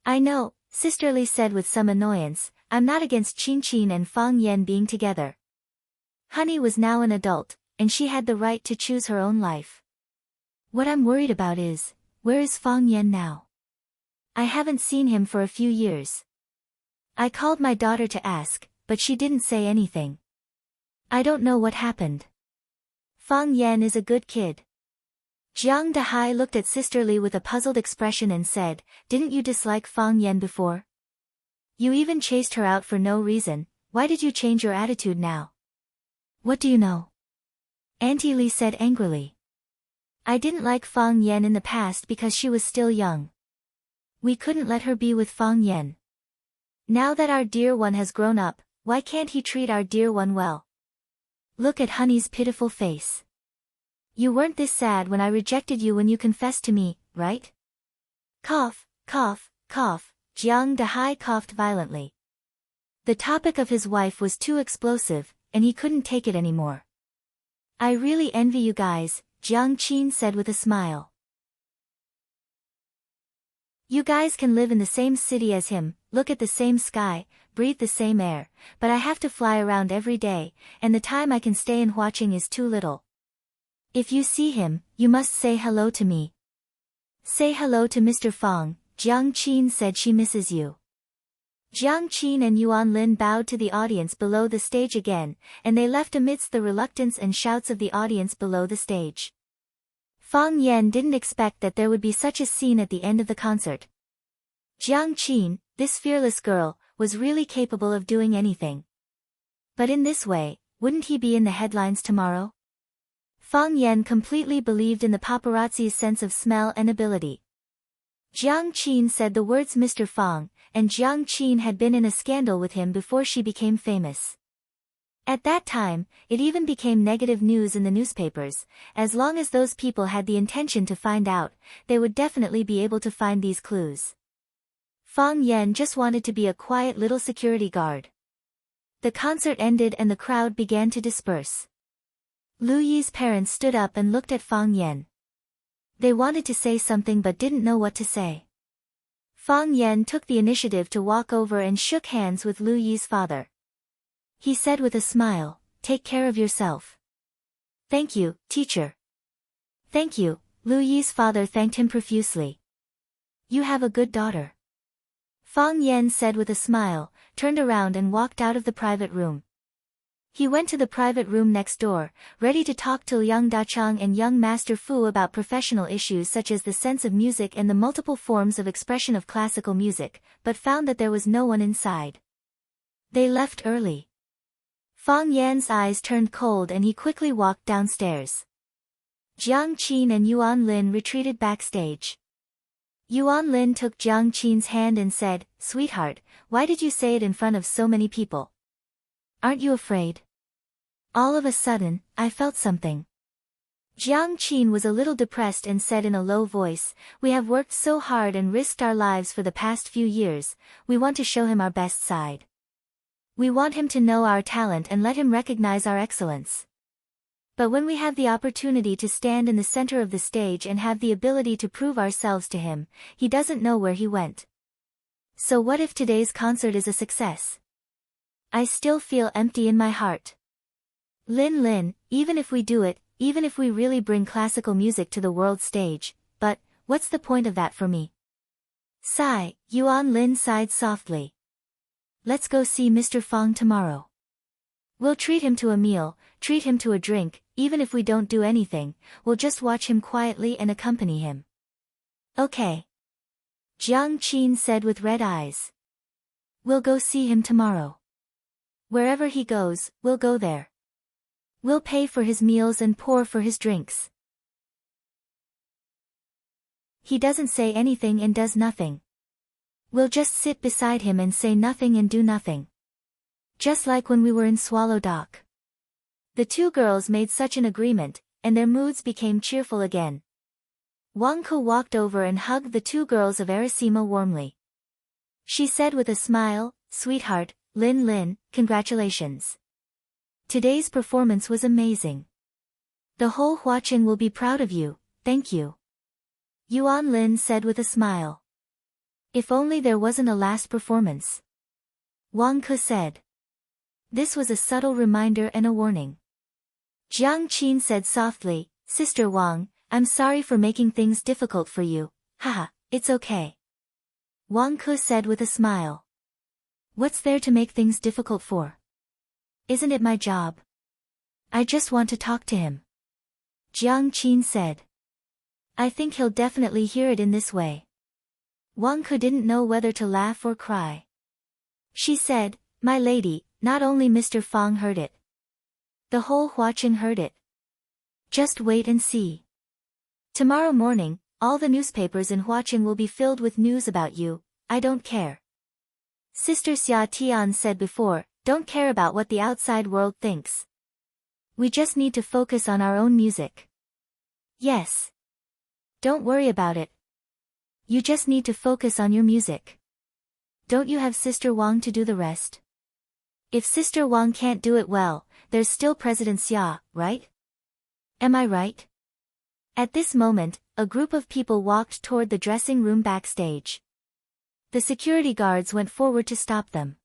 "I know," Sister Li said with some annoyance, "I'm not against Qin and Fang Yan being together. Honey was now an adult, and she had the right to choose her own life. What I'm worried about is, Where is Fang Yan now? I haven't seen him for a few years. I called my daughter to ask, but she didn't say anything. I don't know what happened. Fang Yan is a good kid. Jiang Dehai looked at Sister Li with a puzzled expression and said, didn't you dislike Fang Yan before? You even chased her out for no reason. Why did you change your attitude now? What do you know? Auntie Li said angrily. I didn't like Fang Yan in the past because she was still young. We couldn't let her be with Fang Yan. Now that our dear one has grown up, why can't he treat our dear one well? Look at Honey's pitiful face. You weren't this sad when I rejected you when you confessed to me, right? Cough, cough, cough, Jiang Dehai coughed violently. The topic of his wife was too explosive, and he couldn't take it anymore. I really envy you guys, Jiang Qin said with a smile. You guys can live in the same city as him, look at the same sky, breathe the same air, but I have to fly around every day, and the time I can stay in Huaqing is too little. If you see him, you must say hello to me. Say hello to Mr. Fang, Jiang Qin said she misses you. Jiang Qin and Yuan Lin bowed to the audience below the stage again, and they left amidst the reluctance and shouts of the audience below the stage. Fang Yan didn't expect that there would be such a scene at the end of the concert. Jiang Qin, this fearless girl, was really capable of doing anything. But in this way, wouldn't he be in the headlines tomorrow? Fang Yan completely believed in the paparazzi's sense of smell and ability. Jiang Qin said the words Mr. Fang, and Jiang Qin had been in a scandal with him before she became famous. At that time, it even became negative news in the newspapers. As long as those people had the intention to find out, they would definitely be able to find these clues. Fang Yan just wanted to be a quiet little security guard. The concert ended and the crowd began to disperse. Lu Yi's parents stood up and looked at Fang Yan. They wanted to say something but didn't know what to say. Fang Yan took the initiative to walk over and shook hands with Lu Yi's father. He said with a smile, "Take care of yourself." "Thank you, teacher." "Thank you," Lu Yi's father thanked him profusely. "You have a good daughter." Fang Yan said with a smile, turned around and walked out of the private room. He went to the private room next door, ready to talk to Liang Dachang and young Master Fu about professional issues such as the sense of music and the multiple forms of expression of classical music, but found that there was no one inside. They left early. Fang Yan's eyes turned cold and he quickly walked downstairs. Jiang Qin and Yuan Lin retreated backstage. Yuan Lin took Jiang Qin's hand and said, "Sweetheart, why did you say it in front of so many people? Aren't you afraid?" All of a sudden, I felt something. Jiang Qin was a little depressed and said in a low voice, "We have worked so hard and risked our lives for the past few years, we want to show him our best side. We want him to know our talent and let him recognize our excellence. But when we have the opportunity to stand in the center of the stage and have the ability to prove ourselves to him, he doesn't know where he went. So what if today's concert is a success? I still feel empty in my heart. Lin, even if we do it, even if we really bring classical music to the world stage, but, what's the point of that for me?" Sigh, Yuan Lin sighed softly. "Let's go see Mr. Fang tomorrow. We'll treat him to a meal, treat him to a drink, even if we don't do anything, we'll just watch him quietly and accompany him." "Okay." Jiang Qin said with red eyes. "We'll go see him tomorrow. Wherever he goes, we'll go there. We'll pay for his meals and pour for his drinks. He doesn't say anything and does nothing. We'll just sit beside him and say nothing and do nothing. Just like when we were in Swallow Dock." The two girls made such an agreement, and their moods became cheerful again. Wang Ke walked over and hugged the two girls of Arasima warmly. She said with a smile, "Sweetheart, Lin, congratulations. Today's performance was amazing. The whole Huaqing will be proud of you, thank you." Yuan Lin said with a smile. "If only there wasn't a last performance." Wang Ke said. This was a subtle reminder and a warning. Jiang Qin said softly, "Sister Wang, I'm sorry for making things difficult for you, haha, it's okay. Wang Ke said with a smile. What's there to make things difficult for? Isn't it my job? I just want to talk to him. Jiang Qin said. I think he'll definitely hear it in this way. Wang Ke didn't know whether to laugh or cry. She said, my lady, not only Mr. Fang heard it. The whole Huaqing heard it. Just wait and see. Tomorrow morning, all the newspapers in Huaqing will be filled with news about you. I don't care. Sister Xia Tian said before, don't care about what the outside world thinks. We just need to focus on our own music. Yes. Don't worry about it. You just need to focus on your music. Don't you have Sister Wang to do the rest? If Sister Wang can't do it well, there's still President Xia, right? Am I right? At this moment, a group of people walked toward the dressing room backstage. The security guards went forward to stop them.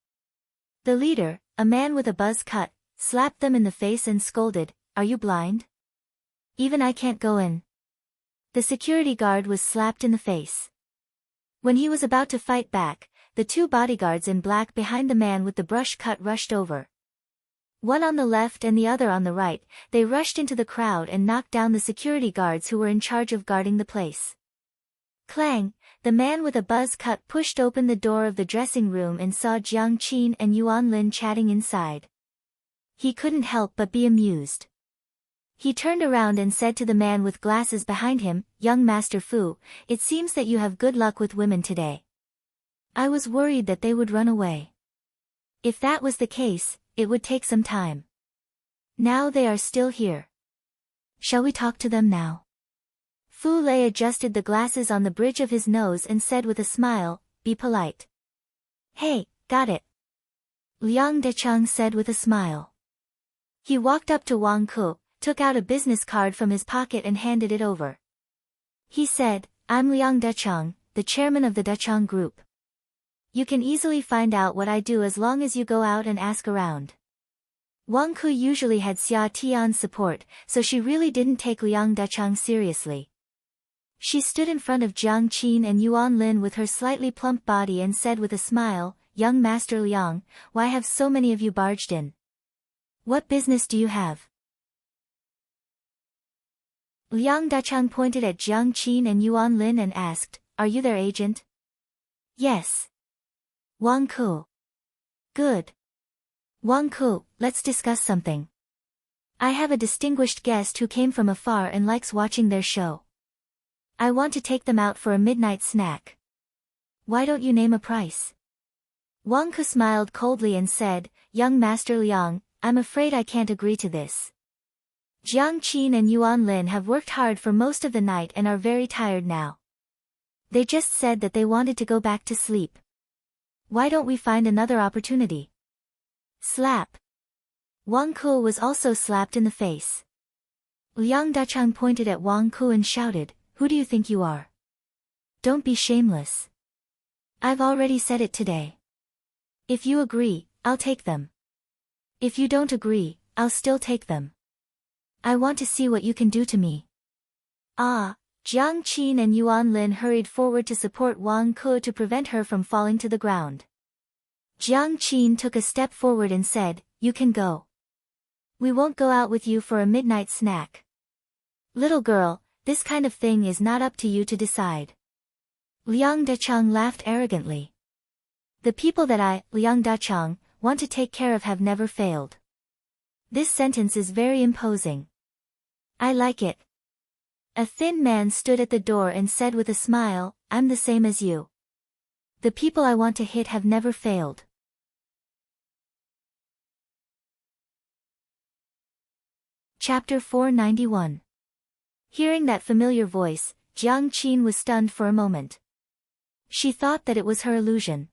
The leader, a man with a buzz cut, slapped them in the face and scolded, are you blind? Even I can't go in. The security guard was slapped in the face. When he was about to fight back, the two bodyguards in black behind the man with the brush cut rushed over. One on the left and the other on the right, they rushed into the crowd and knocked down the security guards who were in charge of guarding the place. Clang, the man with a buzz cut pushed open the door of the dressing room and saw Jiang Qin and Yuan Lin chatting inside. He couldn't help but be amused. He turned around and said to the man with glasses behind him, young Master Fu, it seems that you have good luck with women today. I was worried that they would run away. If that was the case, it would take some time. Now they are still here. Shall we talk to them now? Fu Lei adjusted the glasses on the bridge of his nose and said with a smile, be polite. Hey, got it. Liang Dechang said with a smile. He walked up to Wang Ke, took out a business card from his pocket and handed it over. He said, I'm Liang Dechang, the chairman of the Dechang Group. You can easily find out what I do as long as you go out and ask around. Wang Ke usually had Xia Tian's support, so she really didn't take Liang Dechang seriously. She stood in front of Jiang Qin and Yuan Lin with her slightly plump body and said with a smile, young Master Liang, why have so many of you barged in? What business do you have? Liang Dechang pointed at Jiang Qin and Yuan Lin and asked, are you their agent? Yes. Wang Ke. Good. Wang Ke, let's discuss something. I have a distinguished guest who came from afar and likes watching their show. I want to take them out for a midnight snack. Why don't you name a price? Wang Ke smiled coldly and said, young Master Liang, I'm afraid I can't agree to this. Jiang Qin and Yuan Lin have worked hard for most of the night and are very tired now. They just said that they wanted to go back to sleep. Why don't we find another opportunity? Slap. Wang Ke was also slapped in the face. Liang Dechang pointed at Wang Ke and shouted, who do you think you are? Don't be shameless. I've already said it today. If you agree, I'll take them. If you don't agree, I'll still take them. I want to see what you can do to me. Ah, Jiang Qin and Yuan Lin hurried forward to support Wang Ke to prevent her from falling to the ground. Jiang Qin took a step forward and said, you can go. We won't go out with you for a midnight snack. Little girl, this kind of thing is not up to you to decide. Liang Dechang laughed arrogantly. The people that I, Liang Dechang, want to take care of have never failed. This sentence is very imposing. I like it. A thin man stood at the door and said with a smile, I'm the same as you. The people I want to hit have never failed. Chapter 491. Hearing that familiar voice, Jiang Qin was stunned for a moment. She thought that it was her illusion.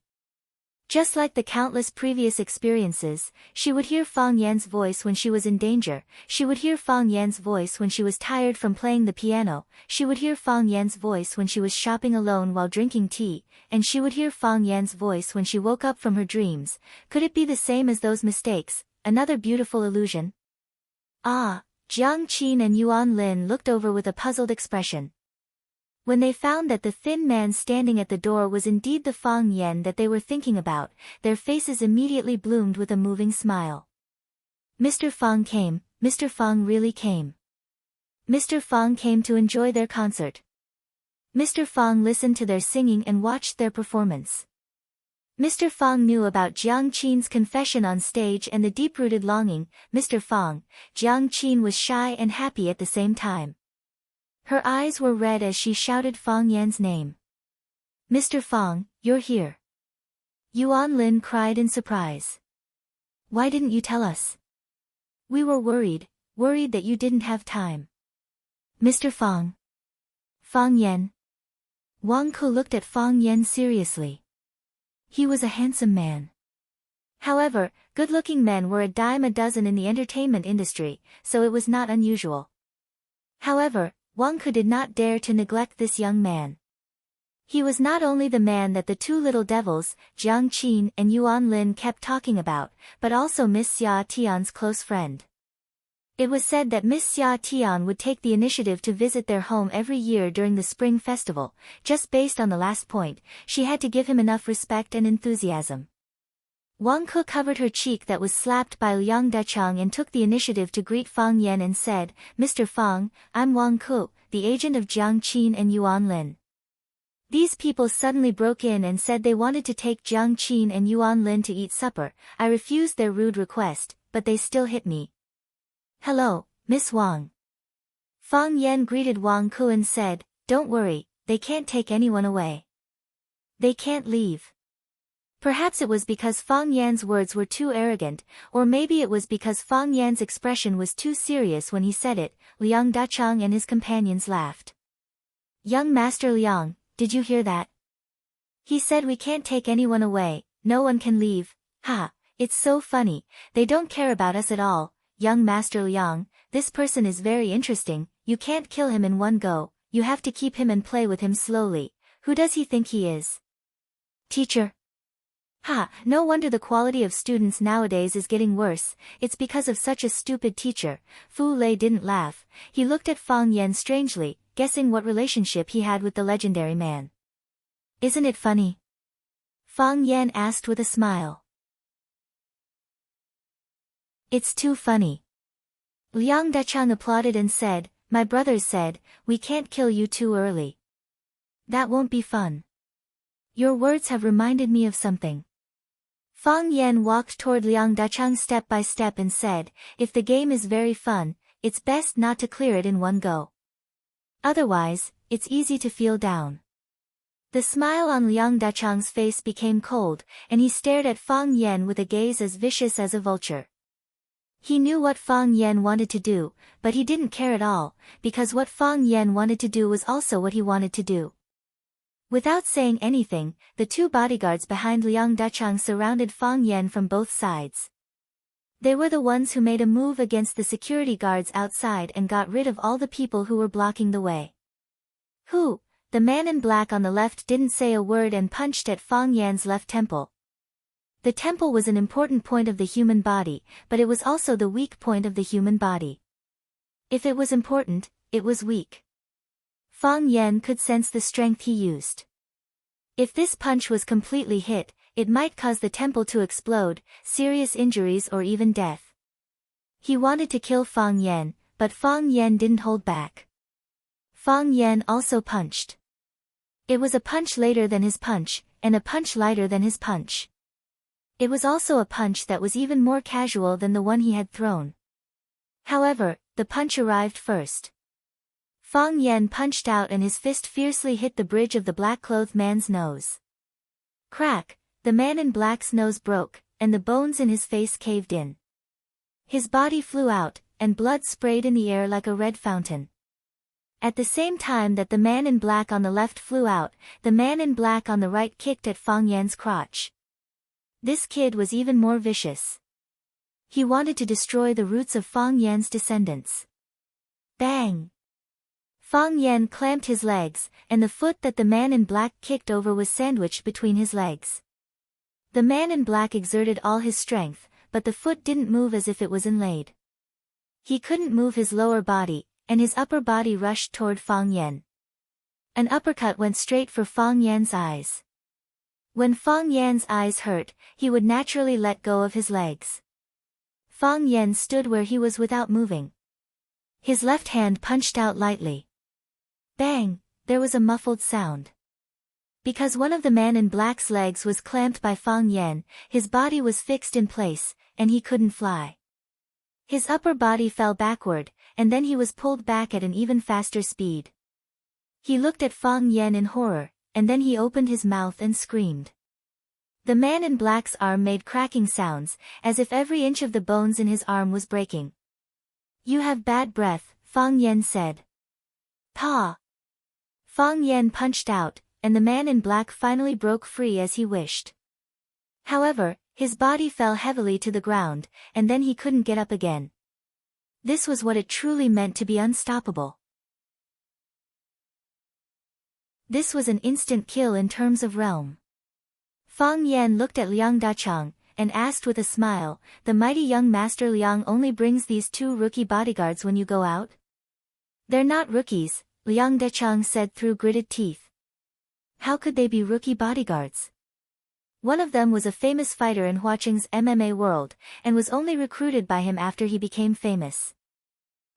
Just like the countless previous experiences, she would hear Fang Yan's voice when she was in danger, she would hear Fang Yan's voice when she was tired from playing the piano, she would hear Fang Yan's voice when she was shopping alone while drinking tea, and she would hear Fang Yan's voice when she woke up from her dreams. Could it be the same as those mistakes, another beautiful illusion? Ah, Jiang Qin and Yuan Lin looked over with a puzzled expression. When they found that the thin man standing at the door was indeed the Fang Yan that they were thinking about, their faces immediately bloomed with a moving smile. Mr. Fang came, Mr. Fang really came. Mr. Fang came to enjoy their concert. Mr. Fang listened to their singing and watched their performance. Mr. Fang knew about Jiang Qin's confession on stage and the deep-rooted longing. Mr. Fang, Jiang Qin was shy and happy at the same time. Her eyes were red as she shouted Fang Yan's name. Mr. Fang, you're here. Yuan Lin cried in surprise. Why didn't you tell us? We were worried that you didn't have time. Mr. Fang. Fang Yan. Wang Ku looked at Fang Yan seriously. He was a handsome man. However, good-looking men were a dime a dozen in the entertainment industry, so it was not unusual. However, Wang Ku did not dare to neglect this young man. He was not only the man that the two little devils, Jiang Qin and Yuan Lin, kept talking about, but also Miss Xia Tian's close friend. It was said that Miss Xia Tian would take the initiative to visit their home every year during the spring festival. Just based on the last point, she had to give him enough respect and enthusiasm. Wang Ku covered her cheek that was slapped by Liang Dachang and took the initiative to greet Fang Yan and said, Mr. Fang, I'm Wang Ku, the agent of Jiang Qin and Yuan Lin. These people suddenly broke in and said they wanted to take Jiang Qin and Yuan Lin to eat supper. I refused their rude request, but they still hit me. Hello, Miss Wang. Fang Yan greeted Wang Ku and said, Don't worry, they can't take anyone away. They can't leave. Perhaps it was because Fang Yan's words were too arrogant, or maybe it was because Fang Yan's expression was too serious when he said it. Liang Dachang and his companions laughed. Young Master Liang, did you hear that? He said we can't take anyone away, no one can leave. Ha, it's so funny, they don't care about us at all. Young Master Liang, this person is very interesting, you can't kill him in one go, you have to keep him and play with him slowly. Who does he think he is? Teacher. Ha, no wonder the quality of students nowadays is getting worse, it's because of such a stupid teacher. Fu Lei didn't laugh, he looked at Fang Yan strangely, guessing what relationship he had with the legendary man. Isn't it funny? Fang Yan asked with a smile. It's too funny. Liang Dachang applauded and said, My brothers said, we can't kill you too early. That won't be fun. Your words have reminded me of something. Fang Yan walked toward Liang Dachang step by step and said, If the game is very fun, it's best not to clear it in one go. Otherwise, it's easy to feel down. The smile on Liang Dachang's face became cold, and he stared at Fang Yan with a gaze as vicious as a vulture. He knew what Fang Yan wanted to do, but he didn't care at all, because what Fang Yan wanted to do was also what he wanted to do. Without saying anything, the two bodyguards behind Liang Dachang surrounded Fang Yan from both sides. They were the ones who made a move against the security guards outside and got rid of all the people who were blocking the way. Who? The man in black on the left didn't say a word and punched at Fang Yan's left temple. The temple was an important point of the human body, but it was also the weak point of the human body. If it was important, it was weak. Fang Yan could sense the strength he used. If this punch was completely hit, it might cause the temple to explode, serious injuries or even death. He wanted to kill Fang Yan, but Fang Yan didn't hold back. Fang Yan also punched. It was a punch later than his punch, and a punch lighter than his punch. It was also a punch that was even more casual than the one he had thrown. However, the punch arrived first. Fang Yan punched out and his fist fiercely hit the bridge of the black-clothed man's nose. Crack, the man in black's nose broke, and the bones in his face caved in. His body flew out, and blood sprayed in the air like a red fountain. At the same time that the man in black on the left flew out, the man in black on the right kicked at Fang Yan's crotch. This kid was even more vicious. He wanted to destroy the roots of Fang Yan's descendants. Bang! Fang Yan clamped his legs, and the foot that the man in black kicked over was sandwiched between his legs. The man in black exerted all his strength, but the foot didn't move as if it was inlaid. He couldn't move his lower body, and his upper body rushed toward Fang Yan. An uppercut went straight for Fang Yan's eyes. When Fang Yan's eyes hurt, he would naturally let go of his legs. Fang Yan stood where he was without moving. His left hand punched out lightly. Bang! There was a muffled sound. Because one of the man in black's legs was clamped by Fang Yan, his body was fixed in place, and he couldn't fly. His upper body fell backward, and then he was pulled back at an even faster speed. He looked at Fang Yan in horror, and then he opened his mouth and screamed. The man in black's arm made cracking sounds, as if every inch of the bones in his arm was breaking. "You have bad breath," Fang Yan said. "Pa!" Fang Yan punched out, and the man in black finally broke free as he wished. However, his body fell heavily to the ground, and then he couldn't get up again. This was what it truly meant to be unstoppable. This was an instant kill in terms of realm. Fang Yan looked at Liang Dachang, and asked with a smile, "The mighty young master Liang only brings these 2 rookie bodyguards when you go out?" "They're not rookies," Liang Dachang said through gritted teeth. "How could they be rookie bodyguards?" One of them was a famous fighter in Huaqing's MMA world, and was only recruited by him after he became famous.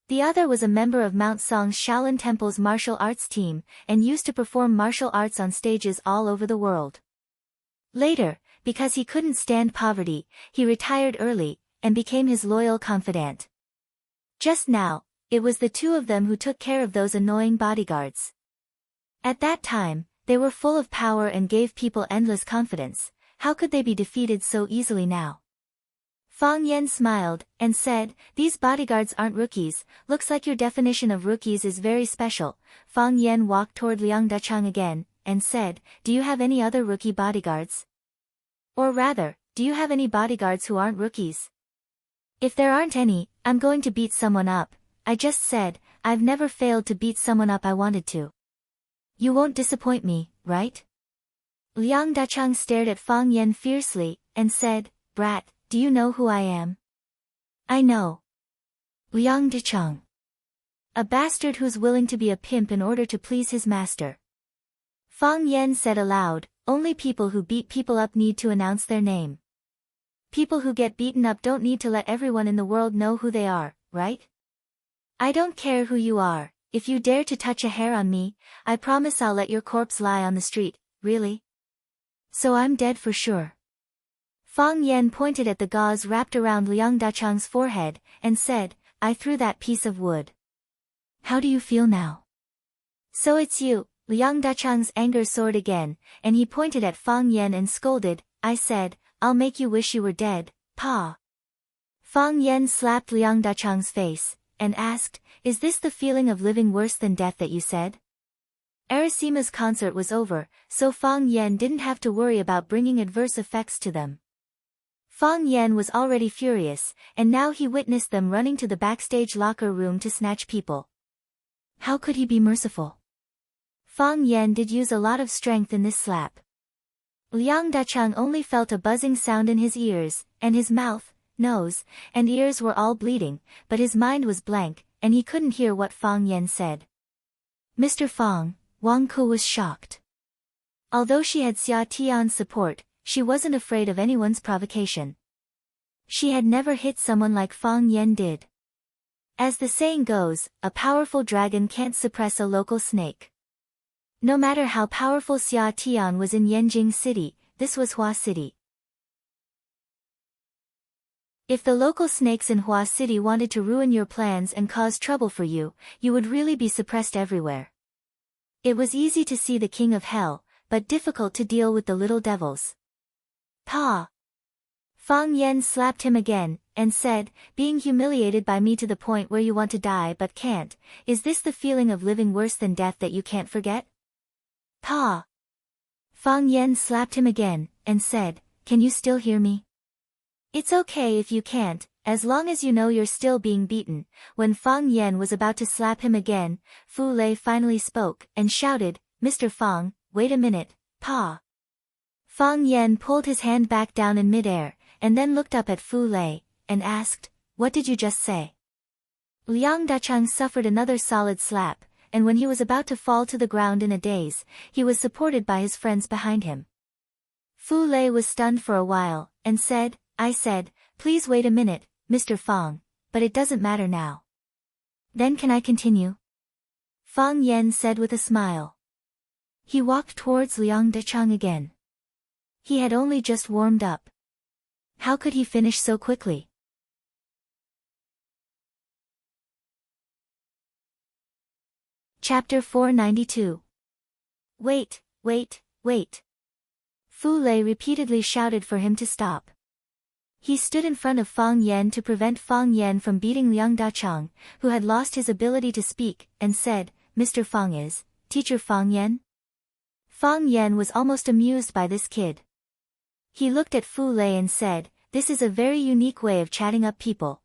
The other was a member of Mount Song's Shaolin Temple's martial arts team, and used to perform martial arts on stages all over the world. Later, because he couldn't stand poverty, he retired early, and became his loyal confidant. Just now, it was the 2 of them who took care of those annoying bodyguards. At that time, they were full of power and gave people endless confidence. How could they be defeated so easily now? Fang Yan smiled, and said, "These bodyguards aren't rookies, looks like your definition of rookies is very special." Fang Yan walked toward Liang Dachang again, and said, "Do you have any other rookie bodyguards? Or rather, do you have any bodyguards who aren't rookies?" "If there aren't any, I'm going to beat someone up," I just said. "I've never failed to beat someone up I wanted to." "You won't disappoint me, right?" Liang Dachang stared at Fang Yan fiercely, and said, "Brat, do you know who I am?" "I know." Liang Dachang. "A bastard who's willing to be a pimp in order to please his master." Fang Yan said aloud, "Only people who beat people up need to announce their name. People who get beaten up don't need to let everyone in the world know who they are, right? I don't care who you are, if you dare to touch a hair on me, I promise I'll let your corpse lie on the street." "Really? So I'm dead for sure?" Fang Yan pointed at the gauze wrapped around Liang Dachang's forehead, and said, "I threw that piece of wood. How do you feel now?" "So it's you." Liang Dachang's anger soared again, and he pointed at Fang Yan and scolded, "I said, I'll make you wish you were dead, Pa." Fang Yan slapped Liang Dachang's face, and asked, "Is this the feeling of living worse than death that you said?" Arasima's concert was over, so Fang Yan didn't have to worry about bringing adverse effects to them. Fang Yan was already furious, and now he witnessed them running to the backstage locker room to snatch people. How could he be merciful? Fang Yan did use a lot of strength in this slap. Liang Dachang only felt a buzzing sound in his ears, and his mouth, nose, and ears were all bleeding, but his mind was blank, and he couldn't hear what Fang Yan said. "Mr. Fang," Wang Ke was shocked. Although she had Xia Tian's support, she wasn't afraid of anyone's provocation. She had never hit someone like Fang Yan did. As the saying goes, a powerful dragon can't suppress a local snake. No matter how powerful Xia Tian was in Yanjing City, this was Hua City. If the local snakes in Hua City wanted to ruin your plans and cause trouble for you, you would really be suppressed everywhere. It was easy to see the king of hell, but difficult to deal with the little devils. "Pa!" Fang Yan slapped him again, and said, "Being humiliated by me to the point where you want to die but can't, is this the feeling of living worse than death that you can't forget?" "Pa!" Fang Yan slapped him again, and said, "Can you still hear me?" "It's okay if you can't, as long as you know you're still being beaten." When Fang Yan was about to slap him again, Fu Lei finally spoke, and shouted, "Mr. Fang, wait a minute, Pa." Fang Yan pulled his hand back down in midair, and then looked up at Fu Lei, and asked, "What did you just say?" Liang Dachang suffered another solid slap, and when he was about to fall to the ground in a daze, he was supported by his friends behind him. Fu Lei was stunned for a while, and said, "I said, please wait a minute, Mr. Fang, but it doesn't matter now." "Then can I continue?" Fang Yan said with a smile. He walked towards Liang Dachang again. He had only just warmed up. How could he finish so quickly? Chapter 492. Wait, wait, wait. Fu Lei repeatedly shouted for him to stop. He stood in front of Fang Yan to prevent Fang Yan from beating Liang Dachang, who had lost his ability to speak, and said, "Mr. Fang is, Teacher Fang Yan?" Fang Yan was almost amused by this kid. He looked at Fu Lei and said, "This is a very unique way of chatting up people."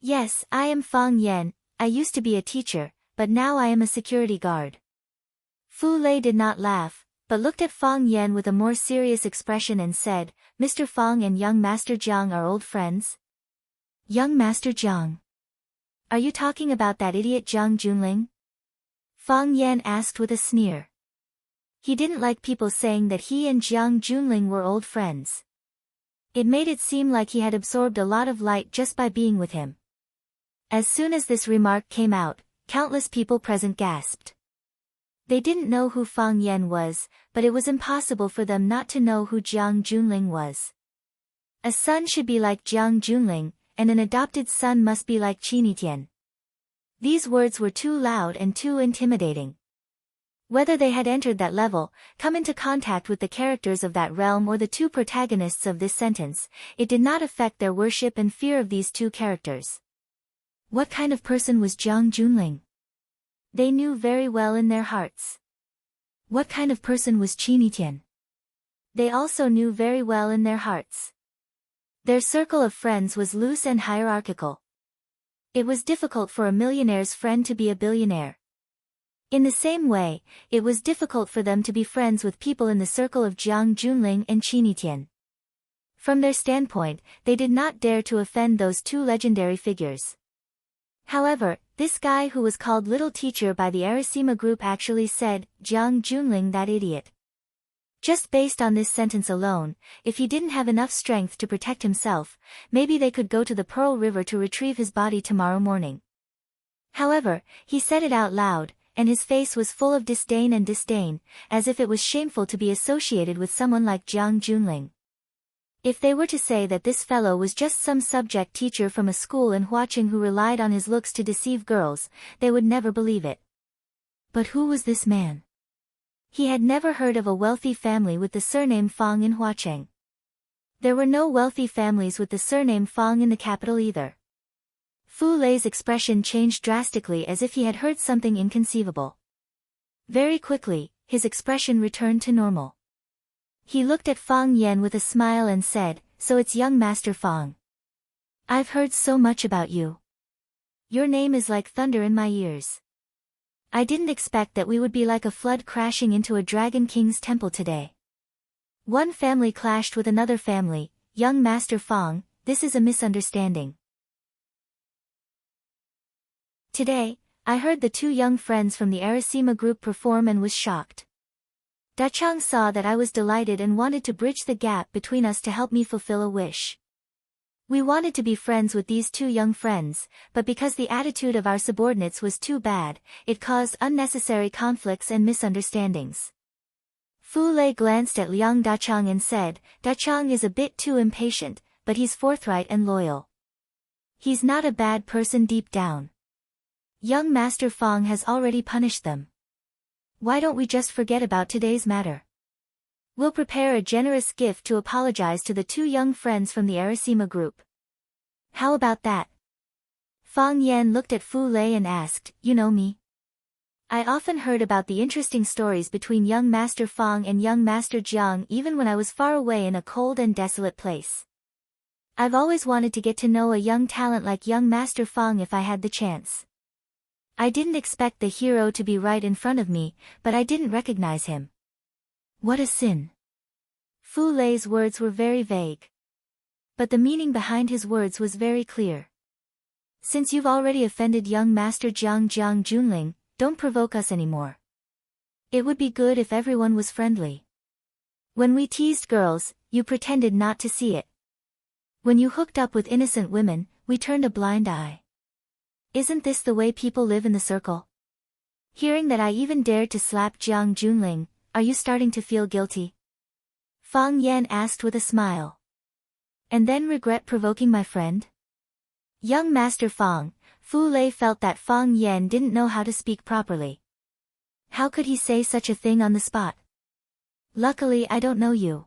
"Yes, I am Fang Yan. I used to be a teacher, but now I am a security guard." Fu Lei did not laugh, but looked at Fang Yan with a more serious expression and said, "Mr. Fang and young Master Jiang are old friends?" "Young Master Jiang? Are you talking about that idiot Jiang Junling?" Fang Yan asked with a sneer. He didn't like people saying that he and Jiang Junling were old friends. It made it seem like he had absorbed a lot of light just by being with him. As soon as this remark came out, countless people present gasped. They didn't know who Fang Yan was, but it was impossible for them not to know who Jiang Junling was. A son should be like Jiang Junling, and an adopted son must be like Qini Tian. These words were too loud and too intimidating. Whether they had entered that level, come into contact with the characters of that realm or the two protagonists of this sentence, it did not affect their worship and fear of these two characters. What kind of person was Jiang Junling? They knew very well in their hearts. What kind of person was Qini Tian? They also knew very well in their hearts. Their circle of friends was loose and hierarchical. It was difficult for a millionaire's friend to be a billionaire. In the same way, it was difficult for them to be friends with people in the circle of Jiang Junling and Qini Tian. From their standpoint, they did not dare to offend those two legendary figures. However, this guy who was called Little Teacher by the Arasima group actually said, "Jiang Junling, that idiot." Just based on this sentence alone, if he didn't have enough strength to protect himself, maybe they could go to the Pearl River to retrieve his body tomorrow morning. However, he said it out loud, and his face was full of disdain, as if it was shameful to be associated with someone like Jiang Junling. If they were to say that this fellow was just some subject teacher from a school in Huaqing who relied on his looks to deceive girls, they would never believe it. But who was this man? He had never heard of a wealthy family with the surname Fang in Huaqing. There were no wealthy families with the surname Fang in the capital either. Fu Lei's expression changed drastically as if he had heard something inconceivable. Very quickly, his expression returned to normal. He looked at Fang Yan with a smile and said, "So it's young Master Fang. I've heard so much about you. Your name is like thunder in my ears. I didn't expect that we would be like a flood crashing into a Dragon King's temple today. One family clashed with another family, young Master Fang, this is a misunderstanding. Today, I heard the two young friends from the Arasima group perform and was shocked. Dachang saw that I was delighted and wanted to bridge the gap between us to help me fulfill a wish. We wanted to be friends with these two young friends, but because the attitude of our subordinates was too bad, it caused unnecessary conflicts and misunderstandings." Fu Lei glanced at Liang Dachang and said, "Dachang is a bit too impatient, but he's forthright and loyal. He's not a bad person deep down. Young Master Fang has already punished them. Why don't we just forget about today's matter? We'll prepare a generous gift to apologize to the two young friends from the Arasima group. How about that?" Fang Yan looked at Fu Lei and asked, "You know me? I often heard about the interesting stories between young Master Fang and young Master Jiang even when I was far away in a cold and desolate place. I've always wanted to get to know a young talent like young Master Fang if I had the chance. I didn't expect the hero to be right in front of me, but I didn't recognize him. What a sin." Fu Lei's words were very vague. But the meaning behind his words was very clear. Since you've already offended young Master Jiang Junling, don't provoke us anymore. It would be good if everyone was friendly. When we teased girls, you pretended not to see it. When you hooked up with innocent women, we turned a blind eye. Isn't this the way people live in the circle? Hearing that I even dared to slap Jiang Junling, are you starting to feel guilty? Fang Yan asked with a smile. And then regret provoking my friend? Young Master Fang, Fu Lei felt that Fang Yan didn't know how to speak properly. How could he say such a thing on the spot? Luckily I don't know you.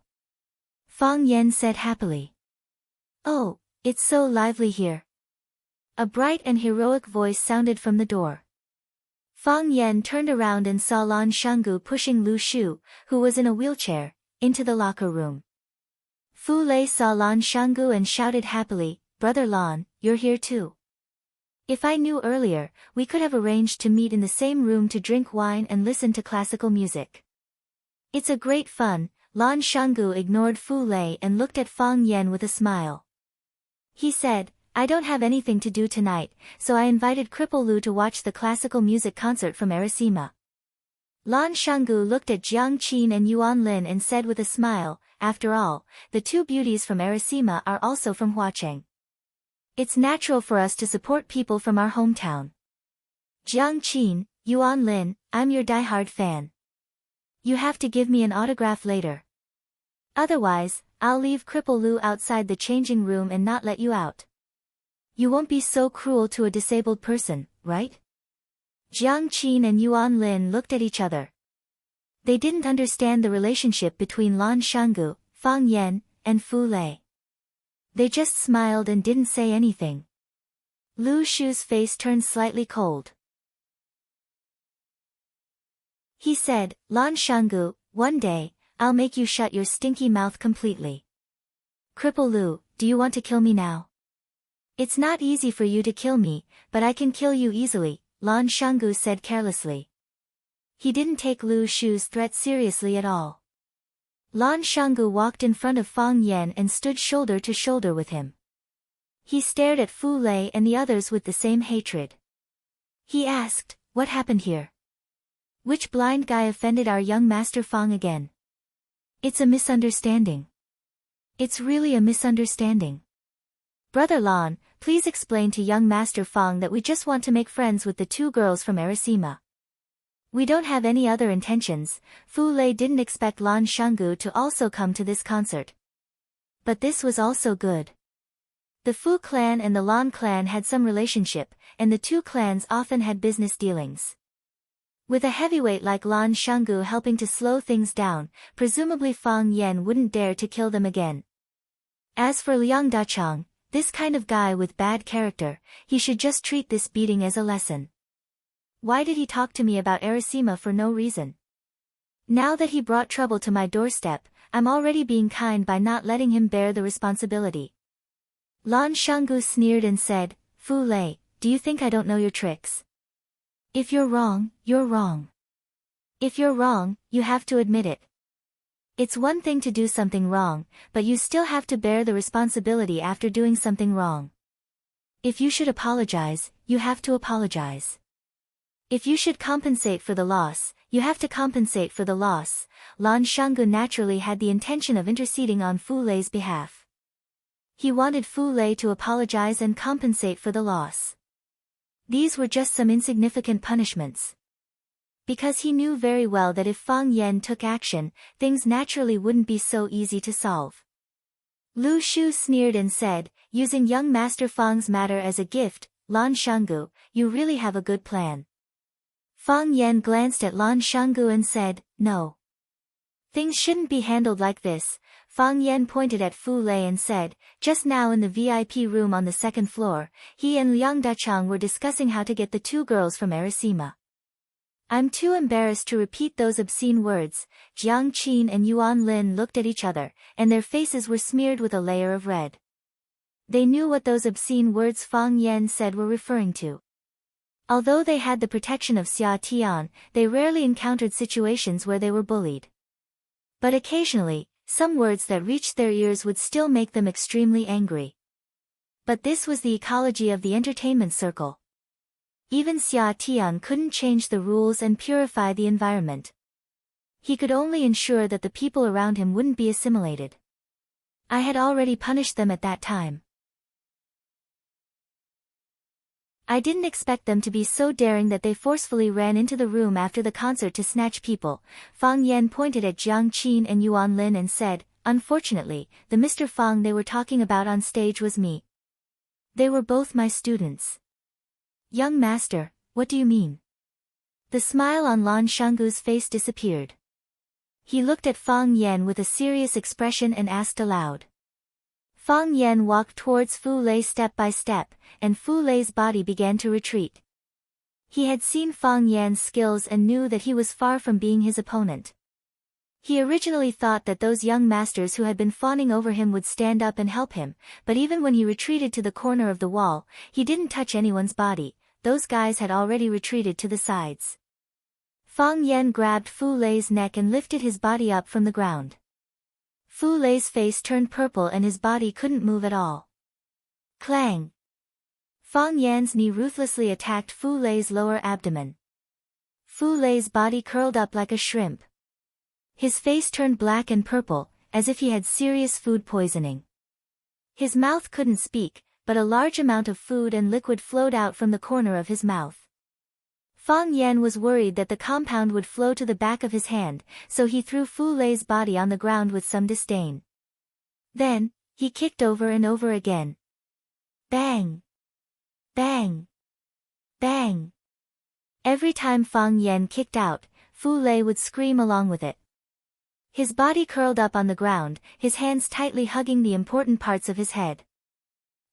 Fang Yan said happily. Oh, it's so lively here. A bright and heroic voice sounded from the door. Fang Yan turned around and saw Lan Shanggu pushing Lu Shu, who was in a wheelchair, into the locker room. Fu Lei saw Lan Shanggu and shouted happily, "Brother Lan, you're here too. If I knew earlier, we could have arranged to meet in the same room to drink wine and listen to classical music." It's a great fun. Lan Shanggu ignored Fu Lei and looked at Fang Yan with a smile. He said, I don't have anything to do tonight, so I invited Cripple Lu to watch the classical music concert from Arisima. Lan Shanggu looked at Jiang Qin and Yuan Lin and said with a smile, after all, the two beauties from Arisima are also from Huacheng. It's natural for us to support people from our hometown. Jiang Qin, Yuan Lin, I'm your diehard fan. You have to give me an autograph later. Otherwise, I'll leave Cripple Lu outside the changing room and not let you out. You won't be so cruel to a disabled person, right? Jiang Qin and Yuan Lin looked at each other. They didn't understand the relationship between Lan Shanggu, Fang Yan, and Fu Lei. They just smiled and didn't say anything. Lu Shu's face turned slightly cold. He said, Lan Shanggu, one day, I'll make you shut your stinky mouth completely. Cripple Lu, do you want to kill me now? It's not easy for you to kill me, but I can kill you easily, Lan Shanggu said carelessly. He didn't take Lu Shu's threat seriously at all. Lan Shanggu walked in front of Fang Yan and stood shoulder to shoulder with him. He stared at Fu Lei and the others with the same hatred. He asked, what happened here? Which blind guy offended our young Master Fang again? It's a misunderstanding. It's really a misunderstanding. Brother Lan, please explain to young Master Fang that we just want to make friends with the two girls from Arisima. We don't have any other intentions. Fu Lei didn't expect Lan Shanggu to also come to this concert. But this was also good. The Fu clan and the Lan clan had some relationship, and the two clans often had business dealings. With a heavyweight like Lan Shanggu helping to slow things down, presumably Fang Yan wouldn't dare to kill them again. As for Liang Dachang, this kind of guy with bad character, he should just treat this beating as a lesson. Why did he talk to me about Arisima for no reason? Now that he brought trouble to my doorstep, I'm already being kind by not letting him bear the responsibility. Lan Shanggu sneered and said, Fu Lei, do you think I don't know your tricks? If you're wrong, you're wrong. If you're wrong, you have to admit it. It's one thing to do something wrong, but you still have to bear the responsibility after doing something wrong. If you should apologize, you have to apologize. If you should compensate for the loss, you have to compensate for the loss. Lan Shanggu naturally had the intention of interceding on Fu Lei's behalf. He wanted Fu Lei to apologize and compensate for the loss. These were just some insignificant punishments. Because he knew very well that if Fang Yan took action, things naturally wouldn't be so easy to solve. Lu Shu sneered and said, using young Master Fang's matter as a gift, Lan Shanggu, you really have a good plan. Fang Yan glanced at Lan Shanggu and said, no. Things shouldn't be handled like this. Fang Yan pointed at Fu Lei and said, just now in the VIP room on the second floor, he and Liang Dachang were discussing how to get the two girls from Arisima. I'm too embarrassed to repeat those obscene words. Jiang Qin and Yuan Lin looked at each other, and their faces were smeared with a layer of red. They knew what those obscene words Fang Yan said were referring to. Although they had the protection of Xia Tian, they rarely encountered situations where they were bullied. But occasionally, some words that reached their ears would still make them extremely angry. But this was the ecology of the entertainment circle. Even Xia Tiang couldn't change the rules and purify the environment. He could only ensure that the people around him wouldn't be assimilated. I had already punished them at that time. I didn't expect them to be so daring that they forcefully ran into the room after the concert to snatch people. Fang Yan pointed at Jiang Qin and Yuan Lin and said, "Unfortunately, the Mr. Fang they were talking about on stage was me. They were both my students." "Young master, what do you mean?" The smile on Lan Shanggu's face disappeared. He looked at Fang Yan with a serious expression and asked aloud. Fang Yan walked towards Fu Lei step by step, and Fu Lei's body began to retreat. He had seen Fang Yan's skills and knew that he was far from being his opponent. He originally thought that those young masters who had been fawning over him would stand up and help him, but even when he retreated to the corner of the wall, he didn't touch anyone's body. Those guys had already retreated to the sides. Fang Yan grabbed Fu Lei's neck and lifted his body up from the ground. Fu Lei's face turned purple and his body couldn't move at all. Clang! Fang Yan's knee ruthlessly attacked Fu Lei's lower abdomen. Fu Lei's body curled up like a shrimp. His face turned black and purple, as if he had serious food poisoning. His mouth couldn't speak, but a large amount of food and liquid flowed out from the corner of his mouth. Fang Yan was worried that the compound would flow to the back of his hand, so he threw Fu Lei's body on the ground with some disdain. Then, he kicked over and over again. Bang! Bang! Bang! Every time Fang Yan kicked out, Fu Lei would scream along with it. His body curled up on the ground, his hands tightly hugging the important parts of his head.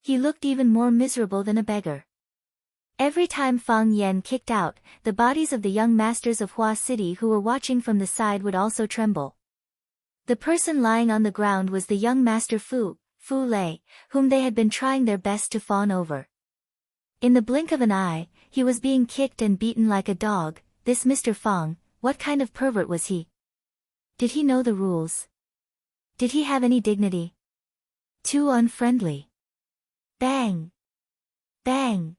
He looked even more miserable than a beggar. Every time Fang Yan kicked out, the bodies of the young masters of Hua City who were watching from the side would also tremble. The person lying on the ground was the young master Fu Lei, whom they had been trying their best to fawn over. In the blink of an eye, he was being kicked and beaten like a dog. This Mr. Fang, what kind of pervert was he? Did he know the rules? Did he have any dignity? Too unfriendly. Bang! Bang!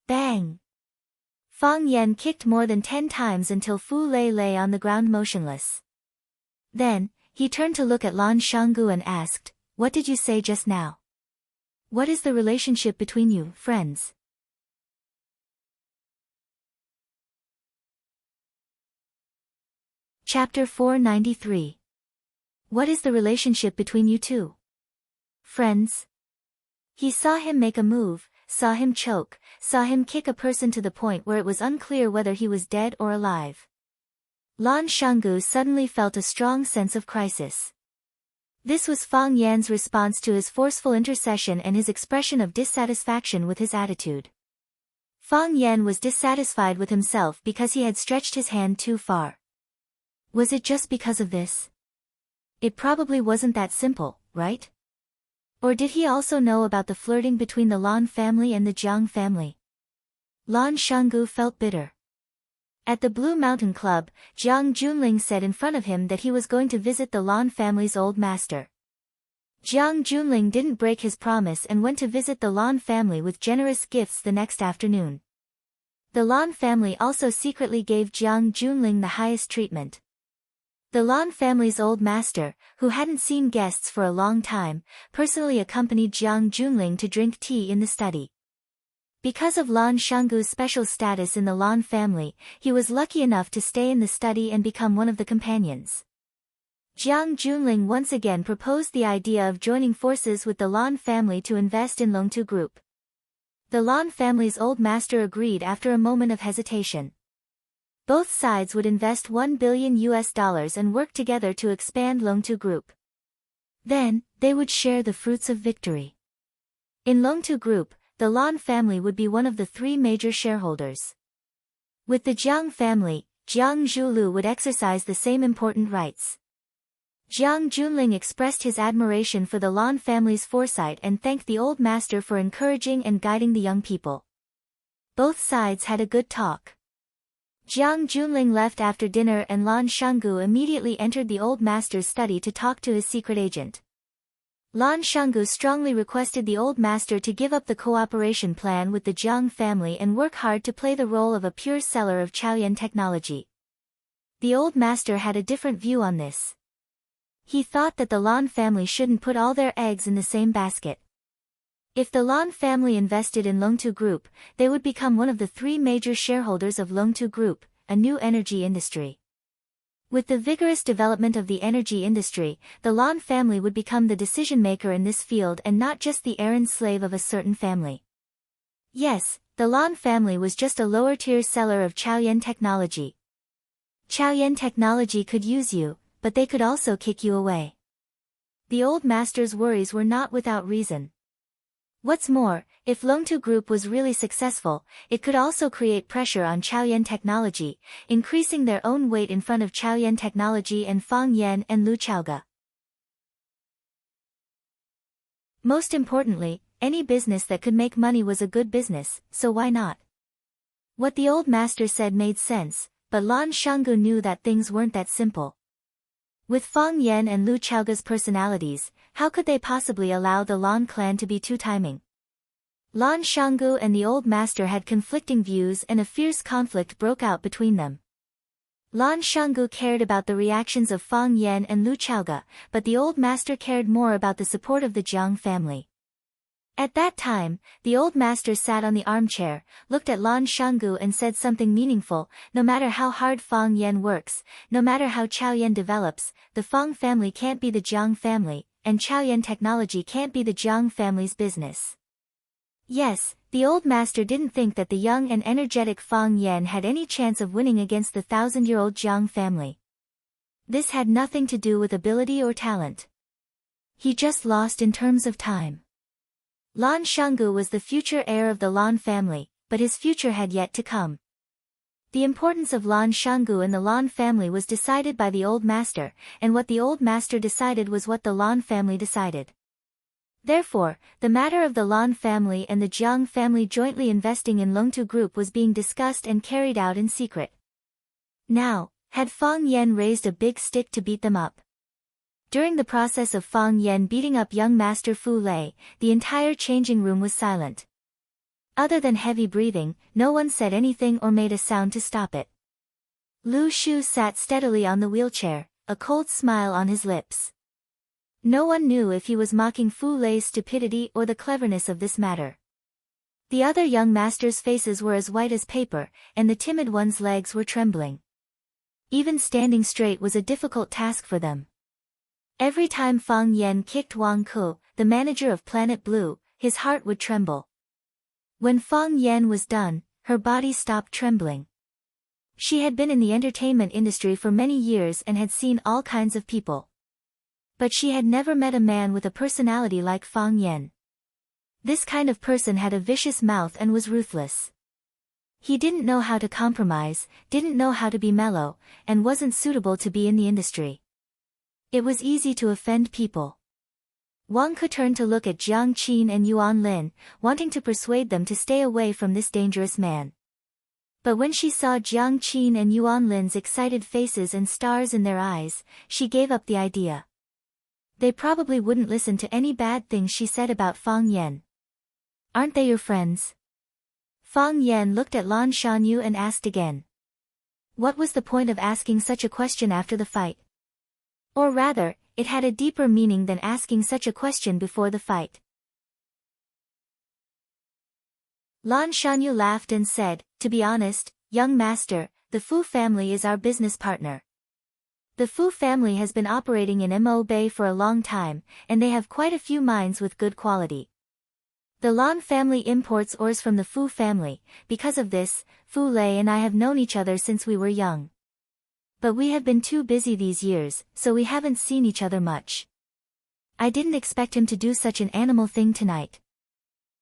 Bang! Fang Yan kicked more than 10 times until Fu Lei lay on the ground motionless. Then, he turned to look at Lan Shanggu and asked, "What did you say just now? What is the relationship between you, friends?" Chapter 493. What is the relationship between you two? Friends? He saw him make a move, saw him choke, saw him kick a person to the point where it was unclear whether he was dead or alive. Lan Shanggu suddenly felt a strong sense of crisis. This was Fang Yan's response to his forceful intercession and his expression of dissatisfaction with his attitude. Fang Yan was dissatisfied with himself because he had stretched his hand too far. Was it just because of this? It probably wasn't that simple, right? Or did he also know about the flirting between the Lan family and the Jiang family? Lan Shanggu felt bitter. At the Blue Mountain Club, Jiang Junling said in front of him that he was going to visit the Lan family's old master. Jiang Junling didn't break his promise and went to visit the Lan family with generous gifts the next afternoon. The Lan family also secretly gave Jiang Junling the highest treatment. The Lan family's old master, who hadn't seen guests for a long time, personally accompanied Jiang Junling to drink tea in the study. Because of Lan Shanggu's special status in the Lan family, he was lucky enough to stay in the study and become one of the companions. Jiang Junling once again proposed the idea of joining forces with the Lan family to invest in Longtu Group. The Lan family's old master agreed after a moment of hesitation. Both sides would invest $1 billion and work together to expand Longtu Group. Then, they would share the fruits of victory. In Longtu Group, the Lan family would be one of the 3 major shareholders. With the Jiang family, Jiang Zhulu would exercise the same important rights. Jiang Junling expressed his admiration for the Lan family's foresight and thanked the old master for encouraging and guiding the young people. Both sides had a good talk. Jiang Junling left after dinner and Lan Shanggu immediately entered the old master's study to talk to his secret agent. Lan Shanggu strongly requested the old master to give up the cooperation plan with the Jiang family and work hard to play the role of a pure seller of Chaoyan technology. The old master had a different view on this. He thought that the Lan family shouldn't put all their eggs in the same basket. If the Lan family invested in Longtu Group, they would become one of the 3 major shareholders of Longtu Group, a new energy industry. With the vigorous development of the energy industry, the Lan family would become the decision-maker in this field and not just the errand slave of a certain family. Yes, the Lan family was just a lower-tier seller of Chaoyan technology. Chaoyan technology could use you, but they could also kick you away. The old master's worries were not without reason. What's more, if Longtu Group was really successful, it could also create pressure on Chaoyan technology, increasing their own weight in front of Chaoyan technology and Fang Yan and Lu Chaoga. Most importantly, any business that could make money was a good business, so why not? What the old master said made sense, but Lan Shanggu knew that things weren't that simple. With Fang Yan and Lu Chaoga's personalities, how could they possibly allow the Lan clan to be two-timing? Lan Shanggu and the old master had conflicting views and a fierce conflict broke out between them. Lan Shanggu cared about the reactions of Fang Yan and Lu Chaoga, but the old master cared more about the support of the Jiang family. At that time, the old master sat on the armchair, looked at Lan Shanggu and said something meaningful: no matter how hard Fang Yan works, no matter how Chaoyan develops, the Fang family can't be the Jiang family, and Chaoyan technology can't be the Jiang family's business. Yes, the old master didn't think that the young and energetic Fang Yan had any chance of winning against the 1,000-year-old Jiang family. This had nothing to do with ability or talent. He just lost in terms of time. Lan Shanggu was the future heir of the Lan family, but his future had yet to come. The importance of Lan Shanggu in the Lan family was decided by the old master, and what the old master decided was what the Lan family decided. Therefore, the matter of the Lan family and the Jiang family jointly investing in Longtu Group was being discussed and carried out in secret. Now, had Fang Yan raised a big stick to beat them up? During the process of Fang Yan beating up young Master Fu Lei, the entire changing room was silent. Other than heavy breathing, no one said anything or made a sound to stop it. Lu Shu sat steadily on the wheelchair, a cold smile on his lips. No one knew if he was mocking Fu Lei's stupidity or the cleverness of this matter. The other young masters' faces were as white as paper, and the timid one's legs were trembling. Even standing straight was a difficult task for them. Every time Fang Yan kicked Wang Ku, the manager of Planet Blue, his heart would tremble. When Fang Yan was done, her body stopped trembling. She had been in the entertainment industry for many years and had seen all kinds of people. But she had never met a man with a personality like Fang Yan. This kind of person had a vicious mouth and was ruthless. He didn't know how to compromise, didn't know how to be mellow, and wasn't suitable to be in the industry. It was easy to offend people. Wang Ke turned to look at Jiang Qin and Yuan Lin, wanting to persuade them to stay away from this dangerous man. But when she saw Jiang Qin and Yuan Lin's excited faces and stars in their eyes, she gave up the idea. They probably wouldn't listen to any bad things she said about Fang Yan. Aren't they your friends? Fang Yan looked at Lan Shanyu and asked again. What was the point of asking such a question after the fight? Or rather, it had a deeper meaning than asking such a question before the fight. Lan Shanyu laughed and said, to be honest, young master, the Fu family is our business partner. The Fu family has been operating in Mo Bay for a long time, and they have quite a few mines with good quality. The Lan family imports ores from the Fu family. Because of this, Fu Lei and I have known each other since we were young. But we have been too busy these years, so we haven't seen each other much. I didn't expect him to do such an animal thing tonight.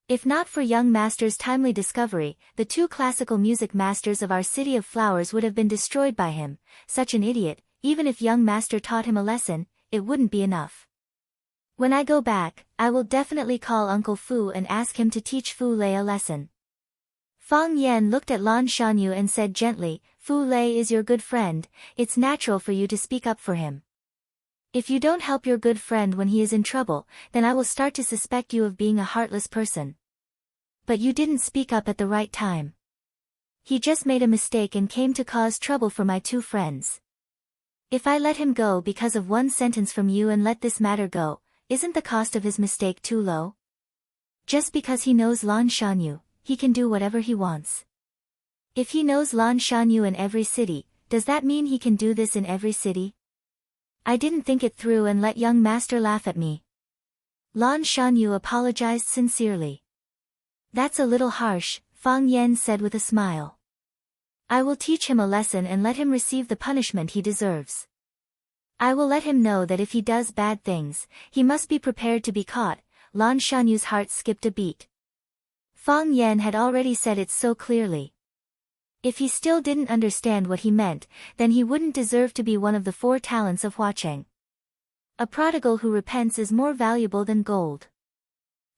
If not for young master's timely discovery, the 2 classical music masters of our City of Flowers would have been destroyed by him. Such an idiot. Even if young master taught him a lesson, it wouldn't be enough. When I go back, I will definitely call Uncle Fu and ask him to teach Fu Lei a lesson. Fang Yan looked at Lan Shanyu and said gently, Fu Lei is your good friend, it's natural for you to speak up for him. If you don't help your good friend when he is in trouble, then I will start to suspect you of being a heartless person. But you didn't speak up at the right time. He just made a mistake and came to cause trouble for my two friends. If I let him go because of one sentence from you and let this matter go, isn't the cost of his mistake too low? Just because he knows Lan Shanyu, he can do whatever he wants. If he knows Lan Shanyu in every city, does that mean he can do this in every city? I didn't think it through and let young master laugh at me. Lan Shanyu apologized sincerely. That's a little harsh, Fang Yan said with a smile. I will teach him a lesson and let him receive the punishment he deserves. I will let him know that if he does bad things, he must be prepared to be caught. Lan Shanyu's heart skipped a beat. Fang Yan had already said it so clearly. If he still didn't understand what he meant, then he wouldn't deserve to be one of the 4 talents of Huacheng. A prodigal who repents is more valuable than gold.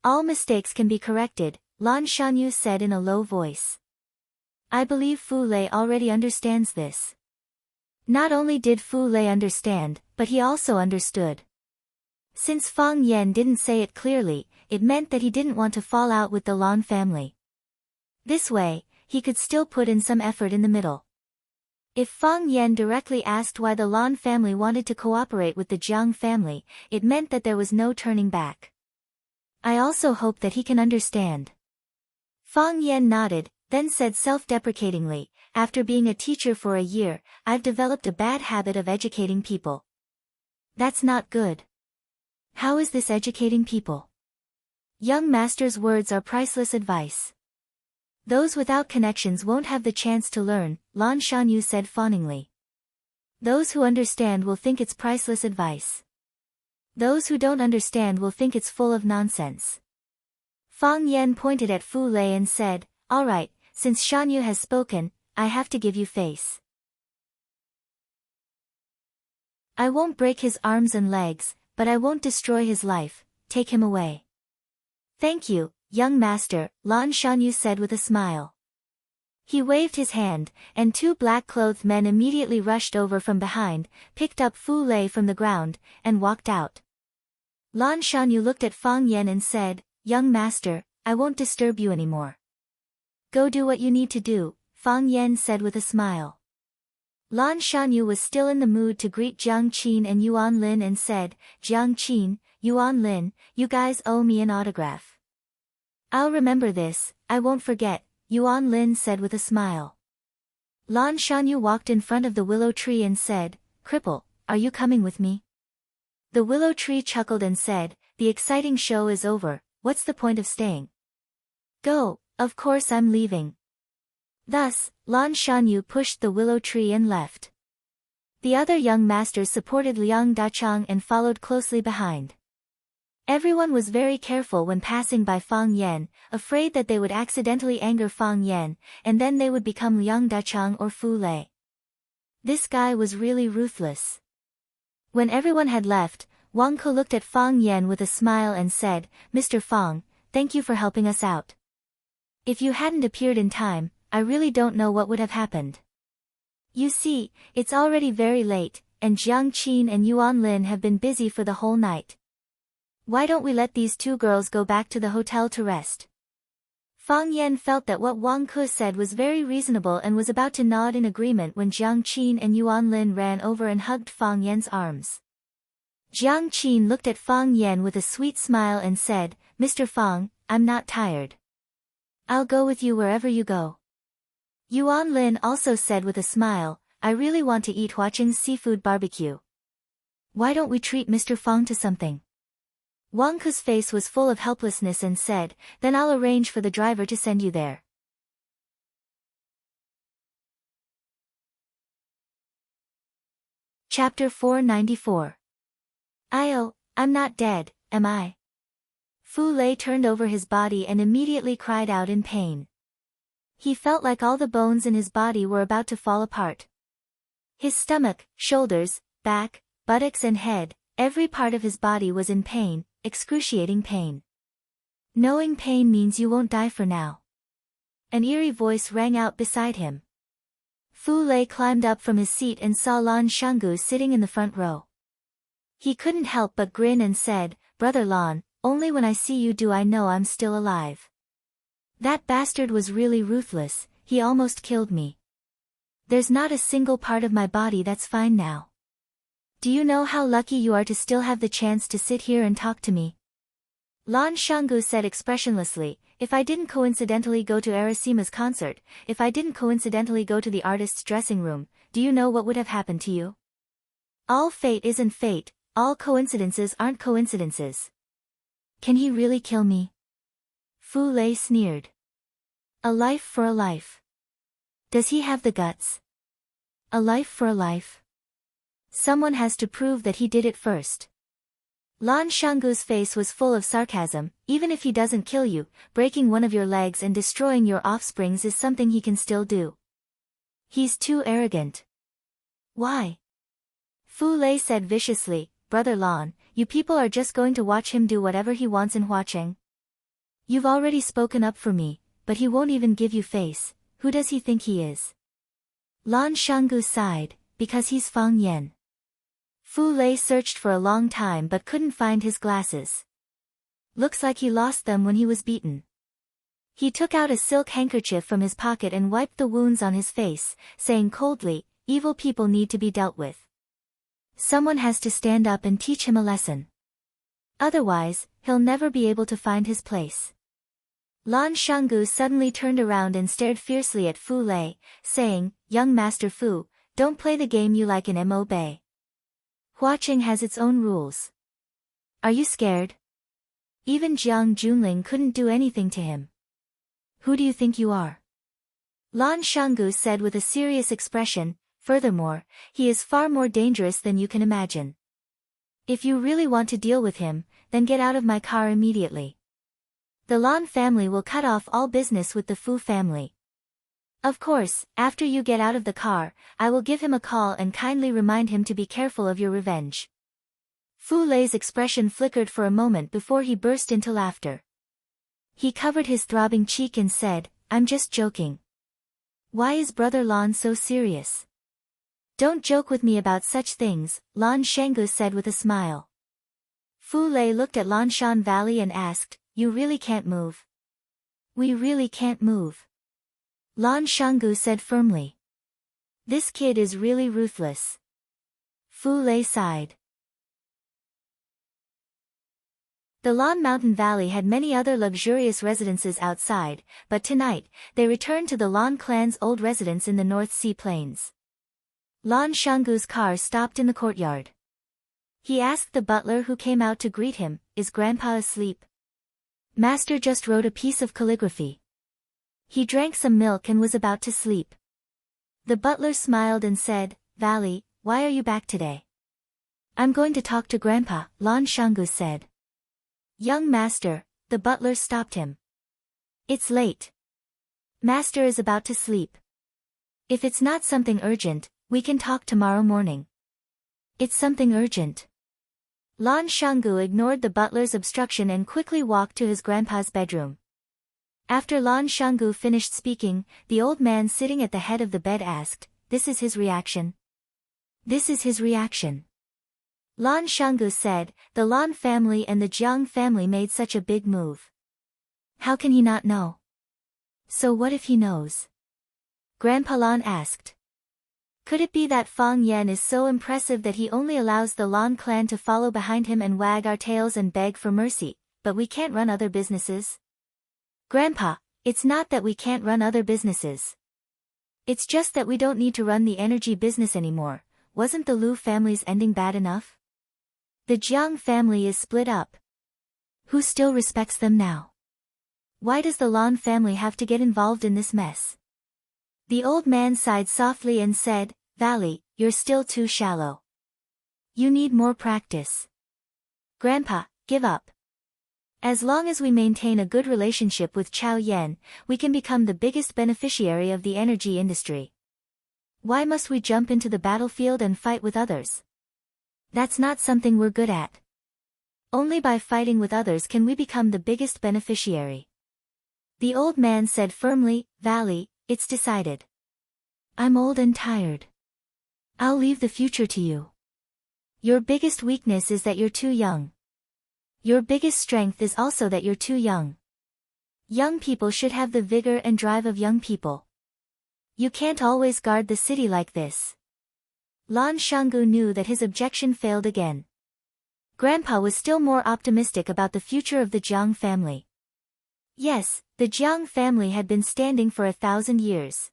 All mistakes can be corrected, Lan Shanyu said in a low voice. I believe Fu Lei already understands this. Not only did Fu Lei understand, but he also understood. Since Fang Yan didn't say it clearly, it meant that he didn't want to fall out with the Lan family. This way, he could still put in some effort in the middle. If Fang Yan directly asked why the Lan family wanted to cooperate with the Jiang family, it meant that there was no turning back. I also hope that he can understand. Fang Yan nodded, then said self-deprecatingly, after being a teacher for a year, I've developed a bad habit of educating people. That's not good. How is this educating people? Young master's words are priceless advice. Those without connections won't have the chance to learn, Lan Shanyu said fawningly. Those who understand will think it's priceless advice. Those who don't understand will think it's full of nonsense. Fang Yan pointed at Fu Lei and said, all right, since Shanyu has spoken, I have to give you face. I won't break his arms and legs, but I won't destroy his life. Take him away. Thank you, young master, Lan Shanyu said with a smile. He waved his hand, and 2 black-clothed men immediately rushed over from behind, picked up Fu Lei from the ground, and walked out. Lan Shanyu looked at Fang Yan and said, young master, I won't disturb you anymore. Go do what you need to do, Fang Yan said with a smile. Lan Shanyu was still in the mood to greet Jiang Qin and Yuan Lin and said, Jiang Qin, Yuan Lin, you guys owe me an autograph. I'll remember this, I won't forget, Yuan Lin said with a smile. Lan Shanyu walked in front of the willow tree and said, Cripple, are you coming with me? The willow tree chuckled and said, the exciting show is over, what's the point of staying? Go, of course I'm leaving. Thus, Lan Shanyu pushed the willow tree and left. The other young masters supported Liang Dachang and followed closely behind. Everyone was very careful when passing by Fang Yan, afraid that they would accidentally anger Fang Yan, and then they would become Liang Dachang or Fu Lei. This guy was really ruthless. When everyone had left, Wang Ke looked at Fang Yan with a smile and said, Mr. Fang, thank you for helping us out. If you hadn't appeared in time, I really don't know what would have happened. You see, it's already very late, and Jiang Qin and Yuan Lin have been busy for the whole night. Why don't we let these 2 girls go back to the hotel to rest? Fang Yan felt that what Wang Ke said was very reasonable and was about to nod in agreement when Jiang Qin and Yuan Lin ran over and hugged Fang Yan's arms. Jiang Qin looked at Fang Yan with a sweet smile and said, Mr. Fang, I'm not tired. I'll go with you wherever you go. Yuan Lin also said with a smile, I really want to eat Huacheng's seafood barbecue. Why don't we treat Mr. Fang to something? Wang Ke's face was full of helplessness and said, then I'll arrange for the driver to send you there. Chapter 494. I'm not dead, am I? Fu Lei turned over his body and immediately cried out in pain. He felt like all the bones in his body were about to fall apart. His stomach, shoulders, back, buttocks and head, every part of his body was in pain, excruciating pain. Knowing pain means you won't die for now. An eerie voice rang out beside him. Fu Lei climbed up from his seat and saw Lan Shanggu sitting in the front row. He couldn't help but grin and said, "Brother Lon, only when I see you do I know I'm still alive. That bastard was really ruthless, he almost killed me. There's not a single part of my body that's fine now. Do you know how lucky you are to still have the chance to sit here and talk to me?" Lan Shanggu said expressionlessly, "If I didn't coincidentally go to Arasima's concert, if I didn't coincidentally go to the artist's dressing room, do you know what would have happened to you? All fate isn't fate, all coincidences aren't coincidences. Can he really kill me?" Fu Lei sneered. "A life for a life. Does he have the guts? A life for a life? Someone has to prove that he did it first." Lan Shanggu's face was full of sarcasm. "Even if he doesn't kill you, breaking one of your legs and destroying your offsprings is something he can still do. He's too arrogant." "Why?" Fu Lei said viciously, "Brother Lan, you people are just going to watch him do whatever he wants in Huacheng. You've already spoken up for me, but he won't even give you face. Who does he think he is?" Lan Shanggu sighed, "Because he's Fang Yan." Fu Lei searched for a long time but couldn't find his glasses. "Looks like he lost them when he was beaten." He took out a silk handkerchief from his pocket and wiped the wounds on his face, saying coldly, "Evil people need to be dealt with. Someone has to stand up and teach him a lesson. Otherwise, he'll never be able to find his place." Lan Shanggu suddenly turned around and stared fiercely at Fu Lei, saying, "Young Master Fu, don't play the game you like in Mo Bay. Huacheng has its own rules. Are you scared? Even Jiang Junling couldn't do anything to him. Who do you think you are?" Lan Shanggu said with a serious expression, "Furthermore, he is far more dangerous than you can imagine. If you really want to deal with him, then get out of my car immediately. The Lan family will cut off all business with the Fu family. Of course, after you get out of the car, I will give him a call and kindly remind him to be careful of your revenge." Fu Lei's expression flickered for a moment before he burst into laughter. He covered his throbbing cheek and said, "I'm just joking. Why is Brother Lan so serious?" "Don't joke with me about such things," Lan Shanggu said with a smile. Fu Lei looked at Lanshan Valley and asked, "You really can't move?" "We really can't move," Lan Shanggu said firmly. "This kid is really ruthless." Fu Lei sighed. The Lan Mountain Valley had many other luxurious residences outside, but tonight, they returned to the Lan clan's old residence in the North Sea Plains. Lan Shanggu's car stopped in the courtyard. He asked the butler who came out to greet him, "Is Grandpa asleep?" "Master just wrote a piece of calligraphy. He drank some milk and was about to sleep." The butler smiled and said, "Valley, why are you back today?" "I'm going to talk to Grandpa," Lan Shanggu said. "Young master," the butler stopped him. "It's late. Master is about to sleep. If it's not something urgent, we can talk tomorrow morning." "It's something urgent." Lan Shanggu ignored the butler's obstruction and quickly walked to his grandpa's bedroom. After Lan Shanggu finished speaking, the old man sitting at the head of the bed asked, "This is his reaction?" "This is his reaction." Lan Shanggu said, "The Lan family and the Jiang family made such a big move. How can he not know?" "So what if he knows?" Grandpa Lan asked. "Could it be that Fang Yan is so impressive that he only allows the Lan clan to follow behind him and wag our tails and beg for mercy, but we can't run other businesses?" "Grandpa, it's not that we can't run other businesses. It's just that we don't need to run the energy business anymore. Wasn't the Lu family's ending bad enough? The Jiang family is split up. Who still respects them now? Why does the Lan family have to get involved in this mess?" The old man sighed softly and said, "Valley, you're still too shallow. You need more practice. Grandpa, give up. As long as we maintain a good relationship with Chao Yan, we can become the biggest beneficiary of the energy industry. Why must we jump into the battlefield and fight with others? That's not something we're good at. Only by fighting with others can we become the biggest beneficiary." The old man said firmly, "Valley, it's decided. I'm old and tired. I'll leave the future to you. Your biggest weakness is that you're too young. Your biggest strength is also that you're too young. Young people should have the vigor and drive of young people. You can't always guard the city like this. Lan Shanggu knew that his objection failed again. Grandpa was still more optimistic about the future of the Jiang family. Yes, the Jiang family had been standing for 1,000 years.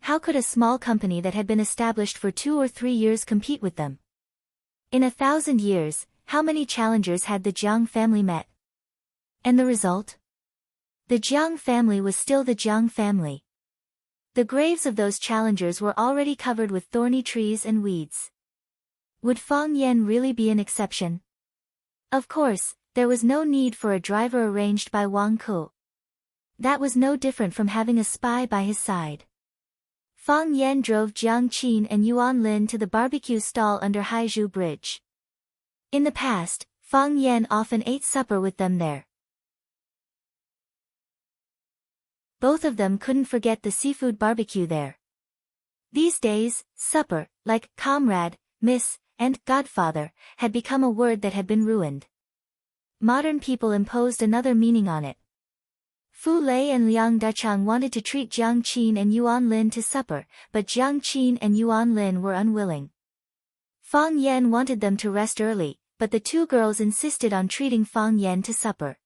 How could a small company that had been established for 2 or 3 years compete with them? In 1,000 years, how many challengers had the Jiang family met? And the result? The Jiang family was still the Jiang family. The graves of those challengers were already covered with thorny trees and weeds. Would Fang Yan really be an exception? Of course, there was no need for a driver arranged by Wang Ku. That was no different from having a spy by his side. Fang Yan drove Jiang Qin and Yuan Lin to the barbecue stall under Haizhu Bridge. In the past, Fang Yan often ate supper with them there. Both of them couldn't forget the seafood barbecue there. These days, supper, like comrade, miss, and godfather, had become a word that had been ruined. Modern people imposed another meaning on it. Fu Lei and Liang Dachang wanted to treat Jiang Qin and Yuan Lin to supper, but Jiang Qin and Yuan Lin were unwilling. Fang Yan wanted them to rest early, but the two girls insisted on treating Fang Yan to supper.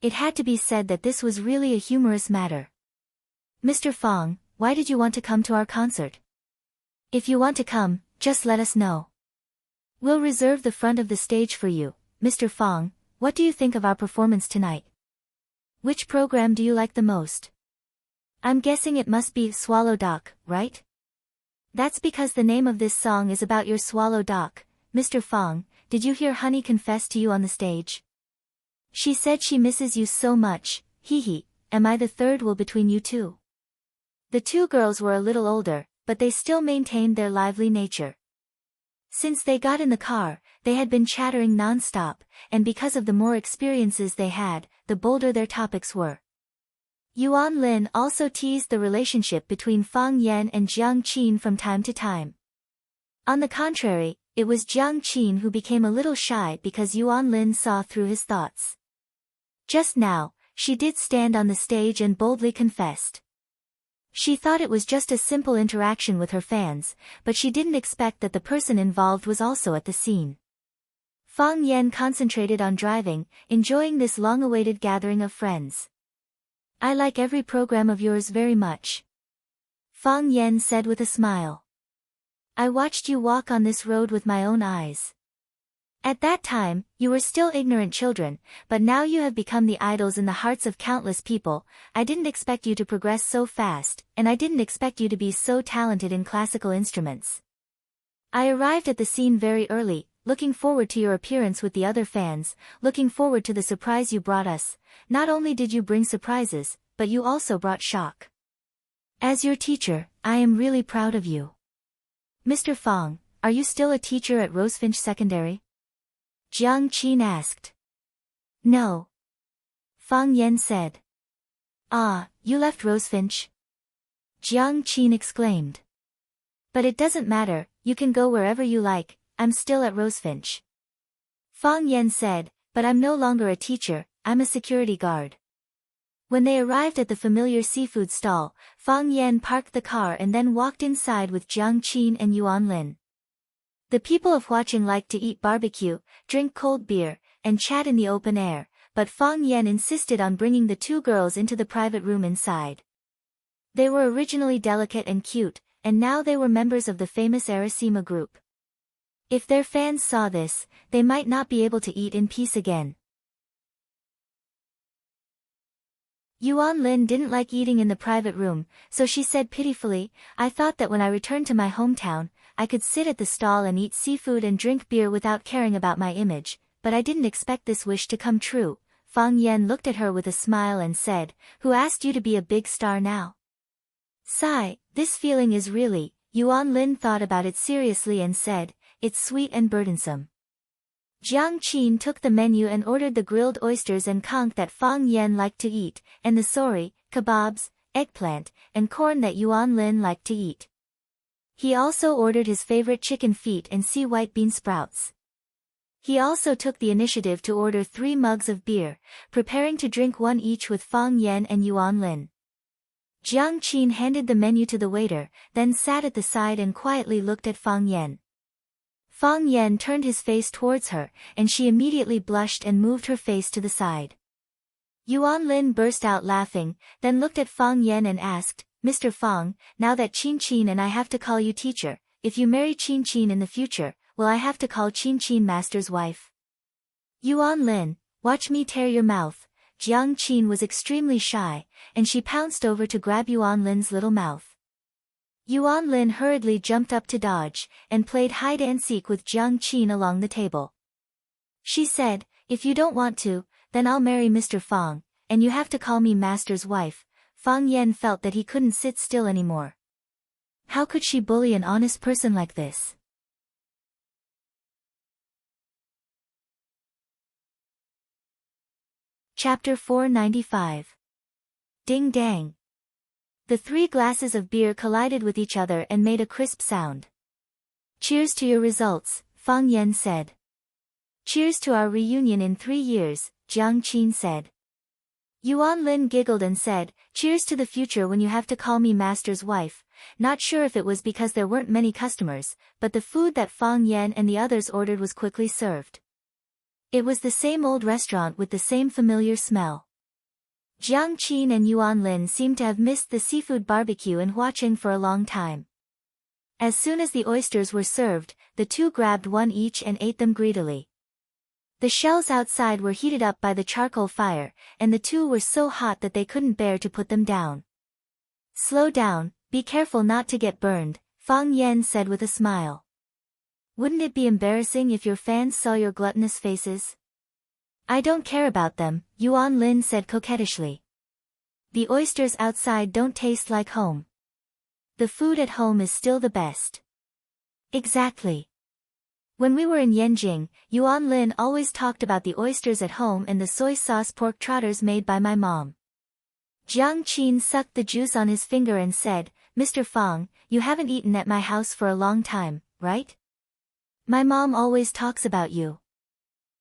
It had to be said that this was really a humorous matter. Mr. Fang, why did you want to come to our concert? If you want to come, just let us know. We'll reserve the front of the stage for you. Mr. Fang, what do you think of our performance tonight? Which program do you like the most? I'm guessing it must be Swallow Dock, right? That's because the name of this song is about your swallow dock. Mr. Fang, did you hear Honey confess to you on the stage? She said she misses you so much, hee hee, am I the third wheel between you two? The two girls were a little older, but they still maintained their lively nature. Since they got in the car, they had been chattering non-stop, and because of the more experiences they had, the bolder their topics were. Yuan Lin also teased the relationship between Fang Yan and Jiang Qin from time to time. On the contrary, it was Jiang Qin who became a little shy because Yuan Lin saw through his thoughts. Just now, she did stand on the stage and boldly confessed. She thought it was just a simple interaction with her fans, but she didn't expect that the person involved was also at the scene. Fang Yan concentrated on driving, enjoying this long-awaited gathering of friends. I like every program of yours very much. Fang Yan said with a smile. I watched you walk on this road with my own eyes. At that time, you were still ignorant children, but now you have become the idols in the hearts of countless people. I didn't expect you to progress so fast, and I didn't expect you to be so talented in classical instruments. I arrived at the scene very early, looking forward to your appearance with the other fans, looking forward to the surprise you brought us. Not only did you bring surprises, but you also brought shock. As your teacher, I am really proud of you. Mr. Fang, are you still a teacher at Rosefinch Secondary? Jiang Qin asked. No. Fang Yan said. Ah, you left Rosefinch? Jiang Qin exclaimed. But it doesn't matter, you can go wherever you like, I'm still at Rosefinch. Fang Yan said, but I'm no longer a teacher, I'm a security guard. When they arrived at the familiar seafood stall, Fang Yan parked the car and then walked inside with Jiang Qin and Yuan Lin. The people of Huaqing liked to eat barbecue, drink cold beer, and chat in the open air, but Fang Yan insisted on bringing the two girls into the private room inside. They were originally delicate and cute, and now they were members of the famous Arasima group. If their fans saw this, they might not be able to eat in peace again. Yuan Lin didn't like eating in the private room, so she said pitifully, I thought that when I returned to my hometown, I could sit at the stall and eat seafood and drink beer without caring about my image, but I didn't expect this wish to come true. Fang Yan looked at her with a smile and said, who asked you to be a big star now? Sigh, this feeling is really, Yuan Lin thought about it seriously and said, it's sweet and burdensome. Jiang Qin took the menu and ordered the grilled oysters and conch that Fang Yan liked to eat, and the sori, kebabs, eggplant, and corn that Yuan Lin liked to eat. He also ordered his favorite chicken feet and white bean sprouts. He also took the initiative to order 3 mugs of beer, preparing to drink one each with Fang Yan and Yuan Lin. Jiang Qin handed the menu to the waiter, then sat at the side and quietly looked at Fang Yan. Fang Yan turned his face towards her, and she immediately blushed and moved her face to the side. Yuan Lin burst out laughing, then looked at Fang Yan and asked, "Mr. Fang, now that Qin Qin and I have to call you teacher, if you marry Qin Qin in the future, will I have to call Qin Qin master's wife?" "Yuan Lin, watch me tear your mouth." Jiang Qin was extremely shy, and she pounced over to grab Yuan Lin's little mouth. Yuan Lin hurriedly jumped up to dodge, and played hide-and-seek with Jiang Qin along the table. She said, "If you don't want to, then I'll marry Mr. Fang, and you have to call me master's wife." Fang Yan felt that he couldn't sit still anymore. How could she bully an honest person like this? Chapter 495. Ding dang. The 3 glasses of beer collided with each other and made a crisp sound. "Cheers to your results," Fang Yan said. "Cheers to our reunion in 3 years, Jiang Qin said. Yuan Lin giggled and said, "Cheers to the future when you have to call me master's wife." Not sure if it was because there weren't many customers, but the food that Fang Yan and the others ordered was quickly served. It was the same old restaurant with the same familiar smell. Jiang Qin and Yuan Lin seemed to have missed the seafood barbecue in Huaqing for a long time. As soon as the oysters were served, the 2 grabbed one each and ate them greedily. The shells outside were heated up by the charcoal fire, and the 2 were so hot that they couldn't bear to put them down. "Slow down, be careful not to get burned," Fang Yan said with a smile. "Wouldn't it be embarrassing if your fans saw your gluttonous faces?" "I don't care about them," Yuan Lin said coquettishly. "The oysters outside don't taste like home. The food at home is still the best." "Exactly. When we were in Yanjing, Yuan Lin always talked about the oysters at home and the soy sauce pork trotters made by my mom." Jiang Qin sucked the juice on his finger and said, "Mr. Fang, you haven't eaten at my house for a long time, right? My mom always talks about you."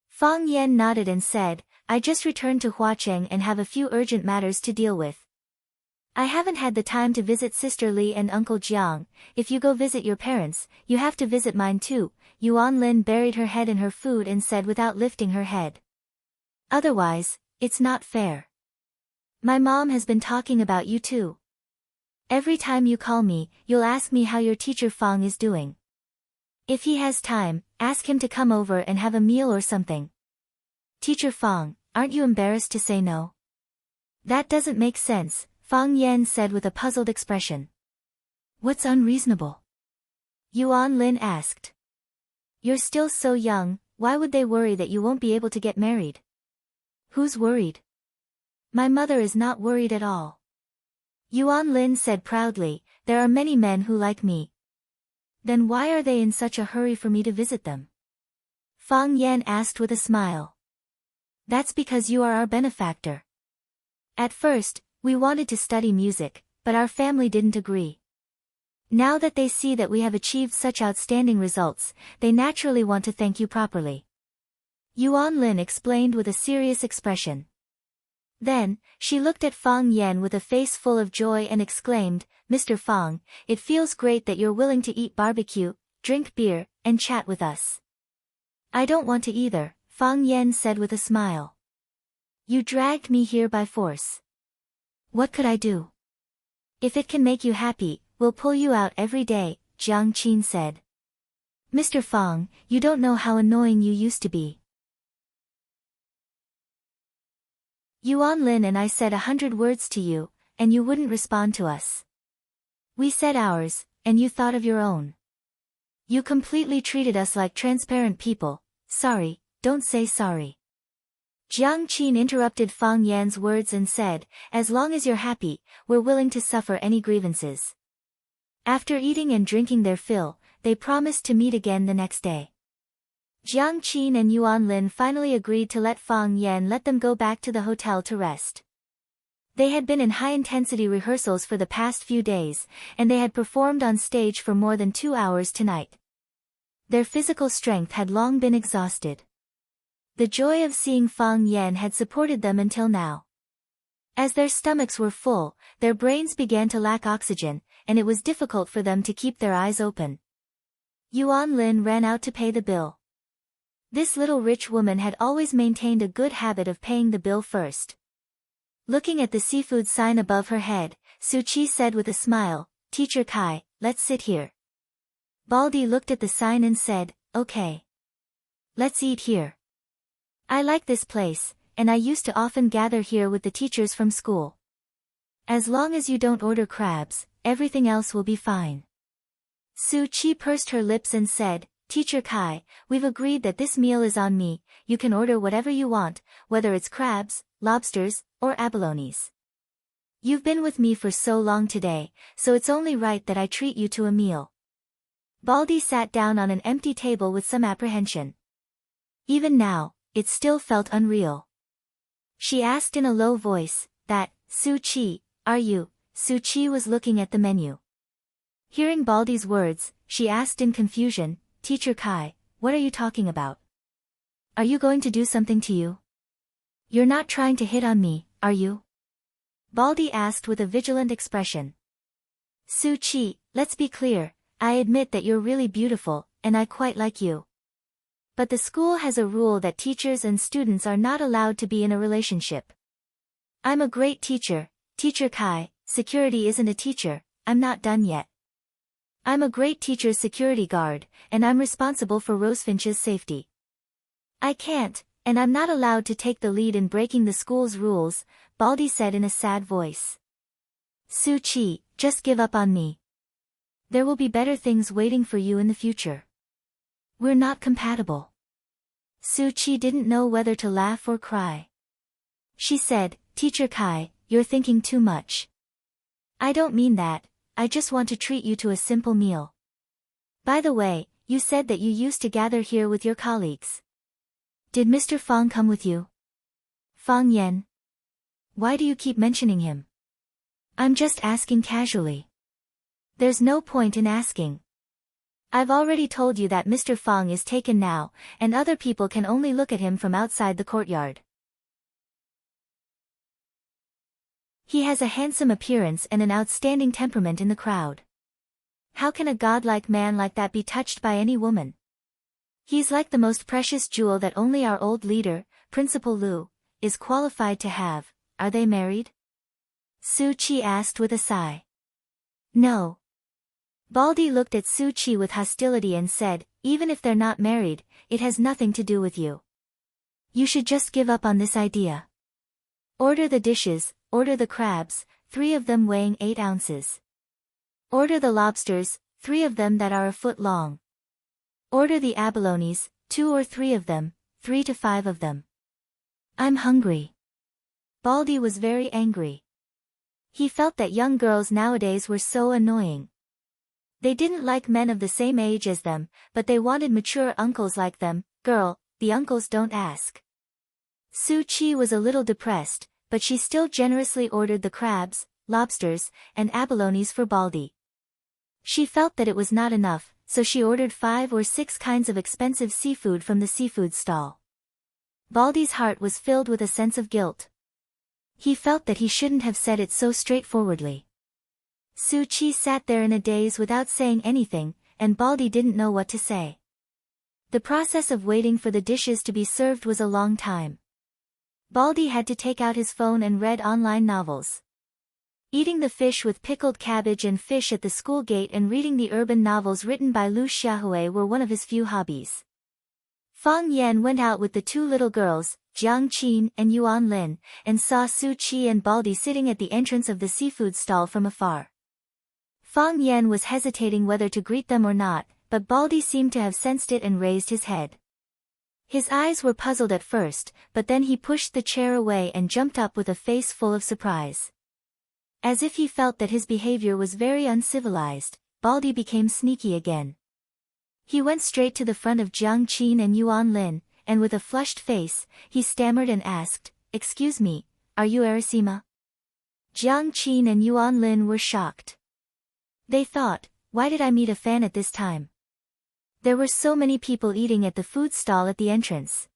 Fang Yan nodded and said, "I just returned to Huaqing and have a few urgent matters to deal with. I haven't had the time to visit Sister Li and Uncle Jiang. If you go visit your parents, you have to visit mine too." Yuan Lin buried her head in her food and said without lifting her head, "Otherwise, it's not fair. My mom has been talking about you too. Every time you call me, you'll ask me how your teacher Fang is doing. If he has time, ask him to come over and have a meal or something. Teacher Fang, aren't you embarrassed to say no?" "That doesn't make sense," Fang Yan said with a puzzled expression. "What's unreasonable?" Yuan Lin asked. "You're still so young, why would they worry that you won't be able to get married?" "Who's worried?" "My mother is not worried at all." Yuan Lin said proudly, "There are many men who like me. Then why are they in such a hurry for me to visit them?" Fang Yan asked with a smile. "That's because you are our benefactor. At first, we wanted to study music, but our family didn't agree. Now that they see that we have achieved such outstanding results, they naturally want to thank you properly." Yuan Lin explained with a serious expression. Then, she looked at Fang Yan with a face full of joy and exclaimed, "Mr. Fang, it feels great that you're willing to eat barbecue, drink beer, and chat with us." "I don't want to either," Fang Yan said with a smile. "You dragged me here by force. What could I do?" "If it can make you happy, we'll pull you out every day," Jiang Qin said. "Mr. Fang, you don't know how annoying you used to be. Yuan Lin and I said 100 words to you, and you wouldn't respond to us. We said ours, and you thought of your own. You completely treated us like transparent people. Sorry, don't say sorry." Jiang Qin interrupted Fang Yan's words and said, "As long as you're happy, we're willing to suffer any grievances." After eating and drinking their fill, they promised to meet again the next day. Jiang Qin and Yuan Lin finally agreed to let Fang Yan let them go back to the hotel to rest. They had been in high-intensity rehearsals for the past few days, and they had performed on stage for more than 2 hours tonight. Their physical strength had long been exhausted. The joy of seeing Fang Yan had supported them until now. As their stomachs were full, their brains began to lack oxygen, and it was difficult for them to keep their eyes open. Yuan Lin ran out to pay the bill. This little rich woman had always maintained a good habit of paying the bill first. Looking at the seafood sign above her head, Su Qi said with a smile, "Teacher Kai, let's sit here." Baldy looked at the sign and said, "Okay. Let's eat here. I like this place, and I used to often gather here with the teachers from school. As long as you don't order crabs, everything else will be fine." Su Qi pursed her lips and said, "Teacher Kai, we've agreed that this meal is on me. You can order whatever you want, whether it's crabs, lobsters, or abalones. You've been with me for so long today, so it's only right that I treat you to a meal." Baldy sat down on an empty table with some apprehension. Even now, it still felt unreal. She asked in a low voice, Su Qi, are you?" Su Qi was looking at the menu. Hearing Baldy's words, she asked in confusion, "Teacher Kai, what are you talking about? Are you going to do something to you? You're not trying to hit on me, are you?" Baldy asked with a vigilant expression. "Su Qi, let's be clear, I admit that you're really beautiful, and I quite like you. But the school has a rule that teachers and students are not allowed to be in a relationship. I'm a great teacher, Teacher Kai, security isn't a teacher, I'm not done yet. I'm a great teacher's security guard, and I'm responsible for Rosefinch's safety. I can't, and I'm not allowed to take the lead in breaking the school's rules," Baldy said in a sad voice. "Su Qi, just give up on me. There will be better things waiting for you in the future. We're not compatible." Su Qi didn't know whether to laugh or cry. She said, "Teacher Kai, you're thinking too much. I don't mean that, I just want to treat you to a simple meal. By the way, you said that you used to gather here with your colleagues. Did Mr. Fang come with you? Fang Yan? Why do you keep mentioning him? I'm just asking casually. There's no point in asking. I've already told you that Mr. Fang is taken now, and other people can only look at him from outside the courtyard. He has a handsome appearance and an outstanding temperament in the crowd. How can a godlike man like that be touched by any woman? He's like the most precious jewel that only our old leader, Principal Lu, is qualified to have. Are they married?" Su Qi asked with a sigh. "No." Baldy looked at Su Qi with hostility and said, "Even if they're not married, it has nothing to do with you. You should just give up on this idea. Order the dishes, order the crabs, 3 of them weighing 8 ounces. Order the lobsters, 3 of them that are a foot long. Order the abalones, 2 or 3 of them, 3 to 5 of them. I'm hungry." Baldy was very angry. He felt that young girls nowadays were so annoying. They didn't like men of the same age as them, but they wanted mature uncles like them. Girl, the uncles don't ask. Su Qi was a little depressed, but she still generously ordered the crabs, lobsters, and abalones for Baldy. She felt that it was not enough, so she ordered 5 or 6 kinds of expensive seafood from the seafood stall. Baldy's heart was filled with a sense of guilt. He felt that he shouldn't have said it so straightforwardly. Su Qi sat there in a daze without saying anything, and Baldy didn't know what to say. The process of waiting for the dishes to be served was a long time. Baldy had to take out his phone and read online novels. Eating the fish with pickled cabbage and fish at the school gate and reading the urban novels written by Lu Xiaohui were one of his few hobbies. Fang Yan went out with the 2 little girls, Jiang Qin and Yuan Lin, and saw Su Qi and Baldy sitting at the entrance of the seafood stall from afar. Fang Yan was hesitating whether to greet them or not, but Baldy seemed to have sensed it and raised his head. His eyes were puzzled at first, but then he pushed the chair away and jumped up with a face full of surprise. As if he felt that his behavior was very uncivilized, Baldy became sneaky again. He went straight to the front of Jiang Qin and Yuan Lin, and with a flushed face, he stammered and asked, "Excuse me, are you Arasima?" Jiang Qin and Yuan Lin were shocked. They thought, why did I meet a fan at this time? There were so many people eating at the food stall at the entrance.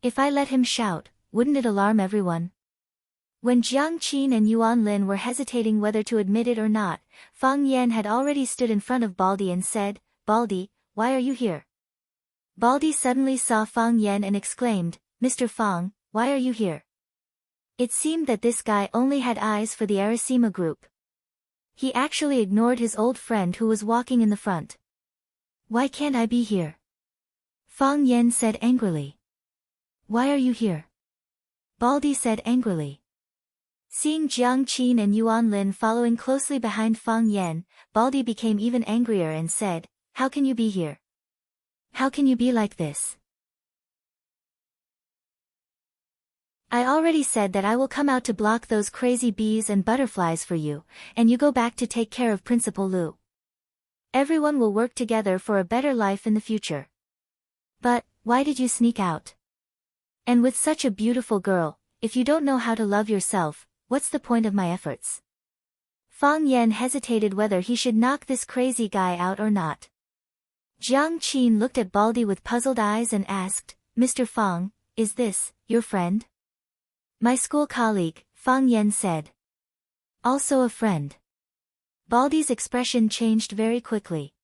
If I let him shout, wouldn't it alarm everyone? When Jiang Qin and Yuan Lin were hesitating whether to admit it or not, Fang Yan had already stood in front of Baldy and said, "Baldy, why are you here?" Baldy suddenly saw Fang Yan and exclaimed, "Mr. Fang, why are you here?" It seemed that this guy only had eyes for the Arasima group. He actually ignored his old friend who was walking in the front. "Why can't I be here?" Fang Yan said angrily. "Why are you here?" Baldy said angrily. Seeing Jiang Qin and Yuan Lin following closely behind Fang Yan, Baldy became even angrier and said, "How can you be here? How can you be like this? I already said that I will come out to block those crazy bees and butterflies for you, and you go back to take care of Principal Lu. Everyone will work together for a better life in the future. But, why did you sneak out? And with such a beautiful girl, if you don't know how to love yourself, what's the point of my efforts?" Fang Yan hesitated whether he should knock this crazy guy out or not. Jiang Qin looked at Baldy with puzzled eyes and asked, "Mr. Fang, is this your friend?" "My school colleague," Fang Yan said. "Also a friend." Baldy's expression changed very quickly.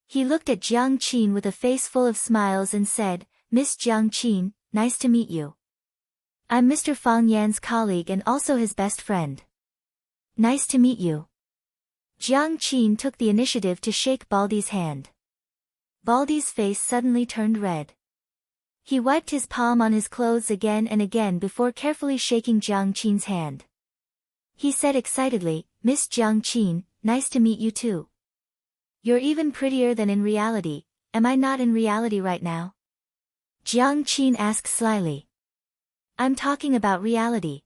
He looked at Jiang Qin with a face full of smiles and said, "Miss Jiang Qin, nice to meet you. I'm Mr. Fang Yan's colleague and also his best friend." "Nice to meet you." Jiang Qin took the initiative to shake Baldy's hand. Baldy's face suddenly turned red. He wiped his palm on his clothes again and again before carefully shaking Jiang Qin's hand. He said excitedly, "Miss Jiang Qin, nice to meet you too. You're even prettier than in reality, am I not in reality right now?" Jiang Qin asked slyly. "I'm talking about reality."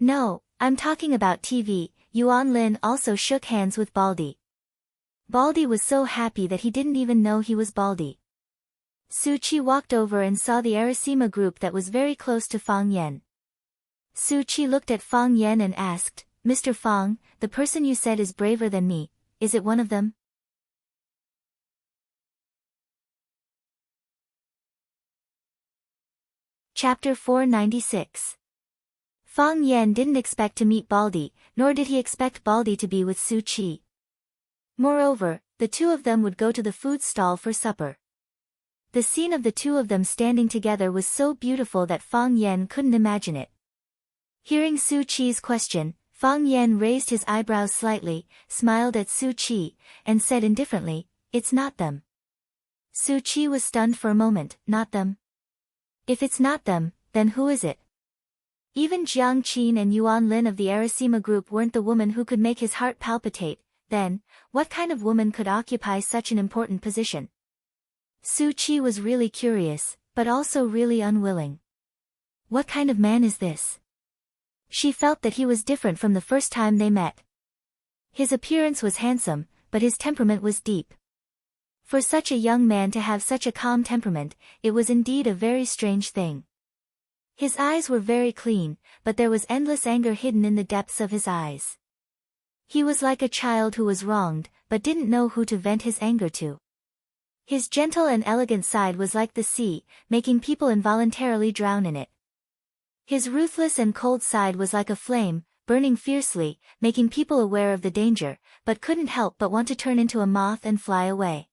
"No, I'm talking about TV." Yuan Lin also shook hands with Baldy. Baldy was so happy that he didn't even know he was Baldy. Su Qi walked over and saw the Arasima group that was very close to Fang Yan. Su Qi looked at Fang Yan and asked, "Mr. Fang, the person you said is braver than me, is it one of them?" Chapter 496. Fang Yan didn't expect to meet Baldy, nor did he expect Baldy to be with Su Qi. Moreover, the two of them would go to the food stall for supper. The scene of the two of them standing together was so beautiful that Fang Yan couldn't imagine it. Hearing Su Qi's question, Fang Yan raised his eyebrows slightly, smiled at Su Qi, and said indifferently, "It's not them." Su Qi was stunned for a moment. "Not them? If it's not them, then who is it?" Even Jiang Qin and Yuan Lin of the Arasima group weren't the woman who could make his heart palpitate. Then, what kind of woman could occupy such an important position? Su Qi was really curious, but also really unwilling. What kind of man is this? She felt that he was different from the first time they met. His appearance was handsome, but his temperament was deep. For such a young man to have such a calm temperament, it was indeed a very strange thing. His eyes were very clean, but there was endless anger hidden in the depths of his eyes. He was like a child who was wronged, but didn't know who to vent his anger to. His gentle and elegant side was like the sea, making people involuntarily drown in it. His ruthless and cold side was like a flame, burning fiercely, making people aware of the danger, but couldn't help but want to turn into a moth and fly away.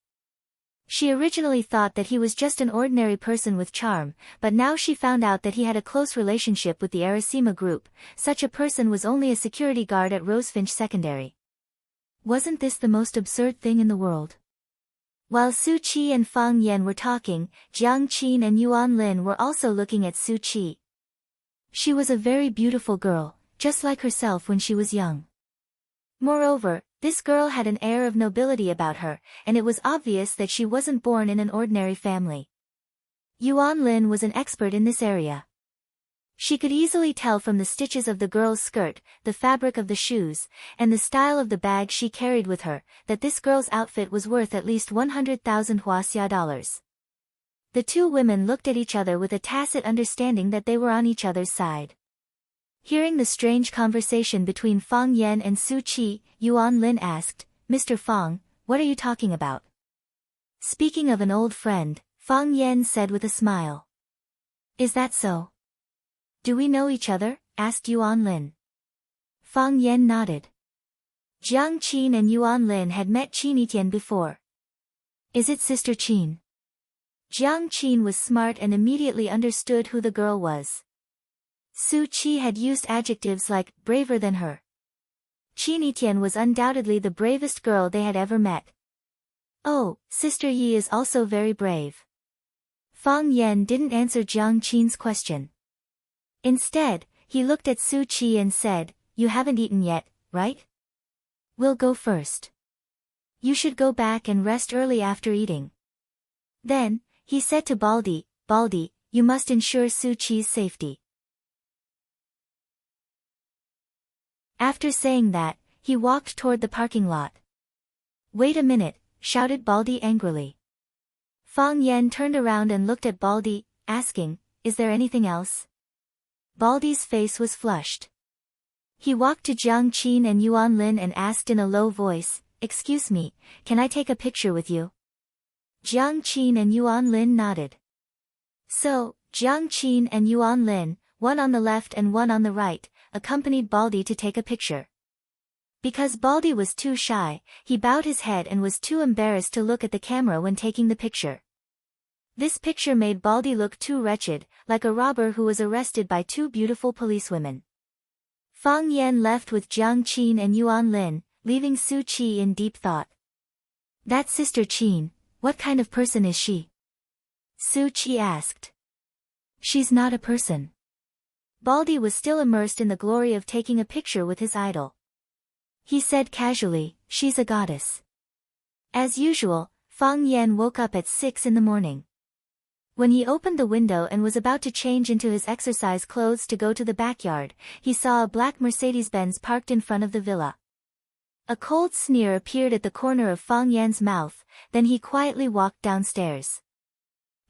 She originally thought that he was just an ordinary person with charm, but now she found out that he had a close relationship with the Arasima group. Such a person was only a security guard at Rosefinch Secondary. Wasn't this the most absurd thing in the world? While Su Qi and Fang Yan were talking, Jiang Qin and Yuan Lin were also looking at Su Qi. She was a very beautiful girl, just like herself when she was young. Moreover, this girl had an air of nobility about her, and it was obvious that she wasn't born in an ordinary family. Yuan Lin was an expert in this area. She could easily tell from the stitches of the girl's skirt, the fabric of the shoes, and the style of the bag she carried with her, that this girl's outfit was worth at least 100,000 Huaxia dollars. The two women looked at each other with a tacit understanding that they were on each other's side. Hearing the strange conversation between Fang Yan and Su Qi, Yuan Lin asked, Mr. Fang, what are you talking about? Speaking of an old friend, Fang Yan said with a smile. Is that so? Do we know each other? Asked Yuan Lin. Fang Yan nodded. Jiang Qin and Yuan Lin had met Qin Etian before. Is it Sister Qin? Jiang Qin was smart and immediately understood who the girl was. Su Qi had used adjectives like braver than her. Qin Etian was undoubtedly the bravest girl they had ever met. Oh, Sister Yi is also very brave. Fang Yan didn't answer Jiang Qin's question. Instead, he looked at Su Qi and said, You haven't eaten yet, right? We'll go first. You should go back and rest early after eating. Then, he said to Baldi, Baldi, you must ensure Su Qi's safety. After saying that, he walked toward the parking lot. Wait a minute, shouted Baldi angrily. Fang Yan turned around and looked at Baldi, asking, Is there anything else? Baldi's face was flushed. He walked to Jiang Qin and Yuan Lin and asked in a low voice, Excuse me, can I take a picture with you? Jiang Qin and Yuan Lin nodded. So, Jiang Qin and Yuan Lin, one on the left and one on the right, accompanied Baldi to take a picture. Because Baldi was too shy, he bowed his head and was too embarrassed to look at the camera when taking the picture. This picture made Baldi look too wretched, like a robber who was arrested by two beautiful policewomen. Fang Yan left with Jiang Qin and Yuan Lin, leaving Su Qi in deep thought. That Sister Qin, what kind of person is she? Su Qi asked. She's not a person. Baldi was still immersed in the glory of taking a picture with his idol. He said casually, She's a goddess. As usual, Fang Yan woke up at 6 in the morning. When he opened the window and was about to change into his exercise clothes to go to the backyard, he saw a black Mercedes-Benz parked in front of the villa. A cold sneer appeared at the corner of Fang Yan's mouth, then he quietly walked downstairs.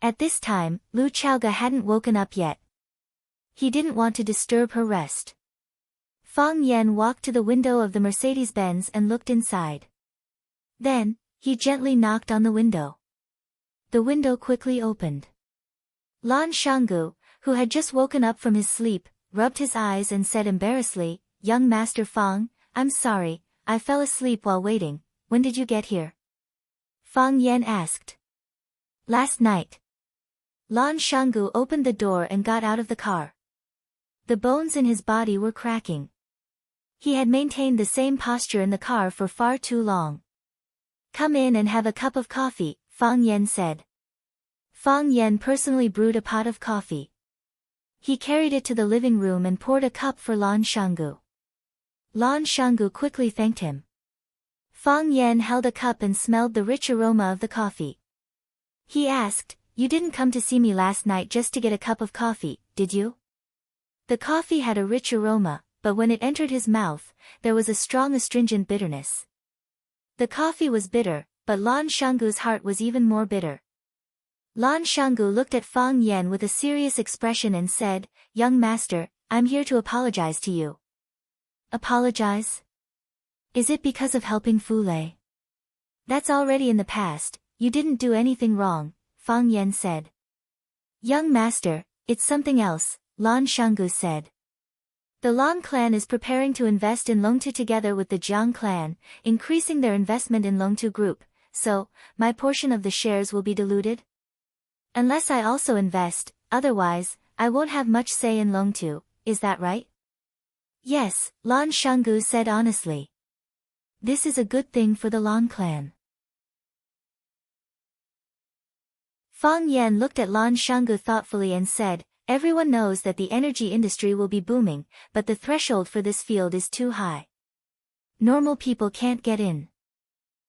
At this time, Lu Chaoga hadn't woken up yet. He didn't want to disturb her rest. Fang Yan walked to the window of the Mercedes-Benz and looked inside. Then, he gently knocked on the window. The window quickly opened. Lan Shanggu, who had just woken up from his sleep, rubbed his eyes and said embarrassedly, Young Master Fang, I'm sorry, I fell asleep while waiting. When did you get here? Fang Yan asked. Last night. Lan Shanggu opened the door and got out of the car. The bones in his body were cracking. He had maintained the same posture in the car for far too long. Come in and have a cup of coffee, Fang Yan said. Fang Yan personally brewed a pot of coffee. He carried it to the living room and poured a cup for Lan Shanggu. Lan Shanggu quickly thanked him. Fang Yan held a cup and smelled the rich aroma of the coffee. He asked, You didn't come to see me last night just to get a cup of coffee, did you? The coffee had a rich aroma, but when it entered his mouth, there was a strong astringent bitterness. The coffee was bitter, but Lan Shanggu's heart was even more bitter. Lan Shanggu looked at Fang Yan with a serious expression and said, Young master, I'm here to apologize to you. Apologize? Is it because of helping Fu Lei? That's already in the past, you didn't do anything wrong, Fang Yan said. Young master, it's something else, Lan Shanggu said. The Lan clan is preparing to invest in Longtu together with the Jiang clan, increasing their investment in Longtu Group, so, my portion of the shares will be diluted? Unless I also invest, otherwise, I won't have much say in Longtu, is that right? Yes, Lan Shanggu said honestly. This is a good thing for the Lan clan. Fang Yan looked at Lan Shanggu thoughtfully and said, Everyone knows that the energy industry will be booming, but the threshold for this field is too high. Normal people can't get in.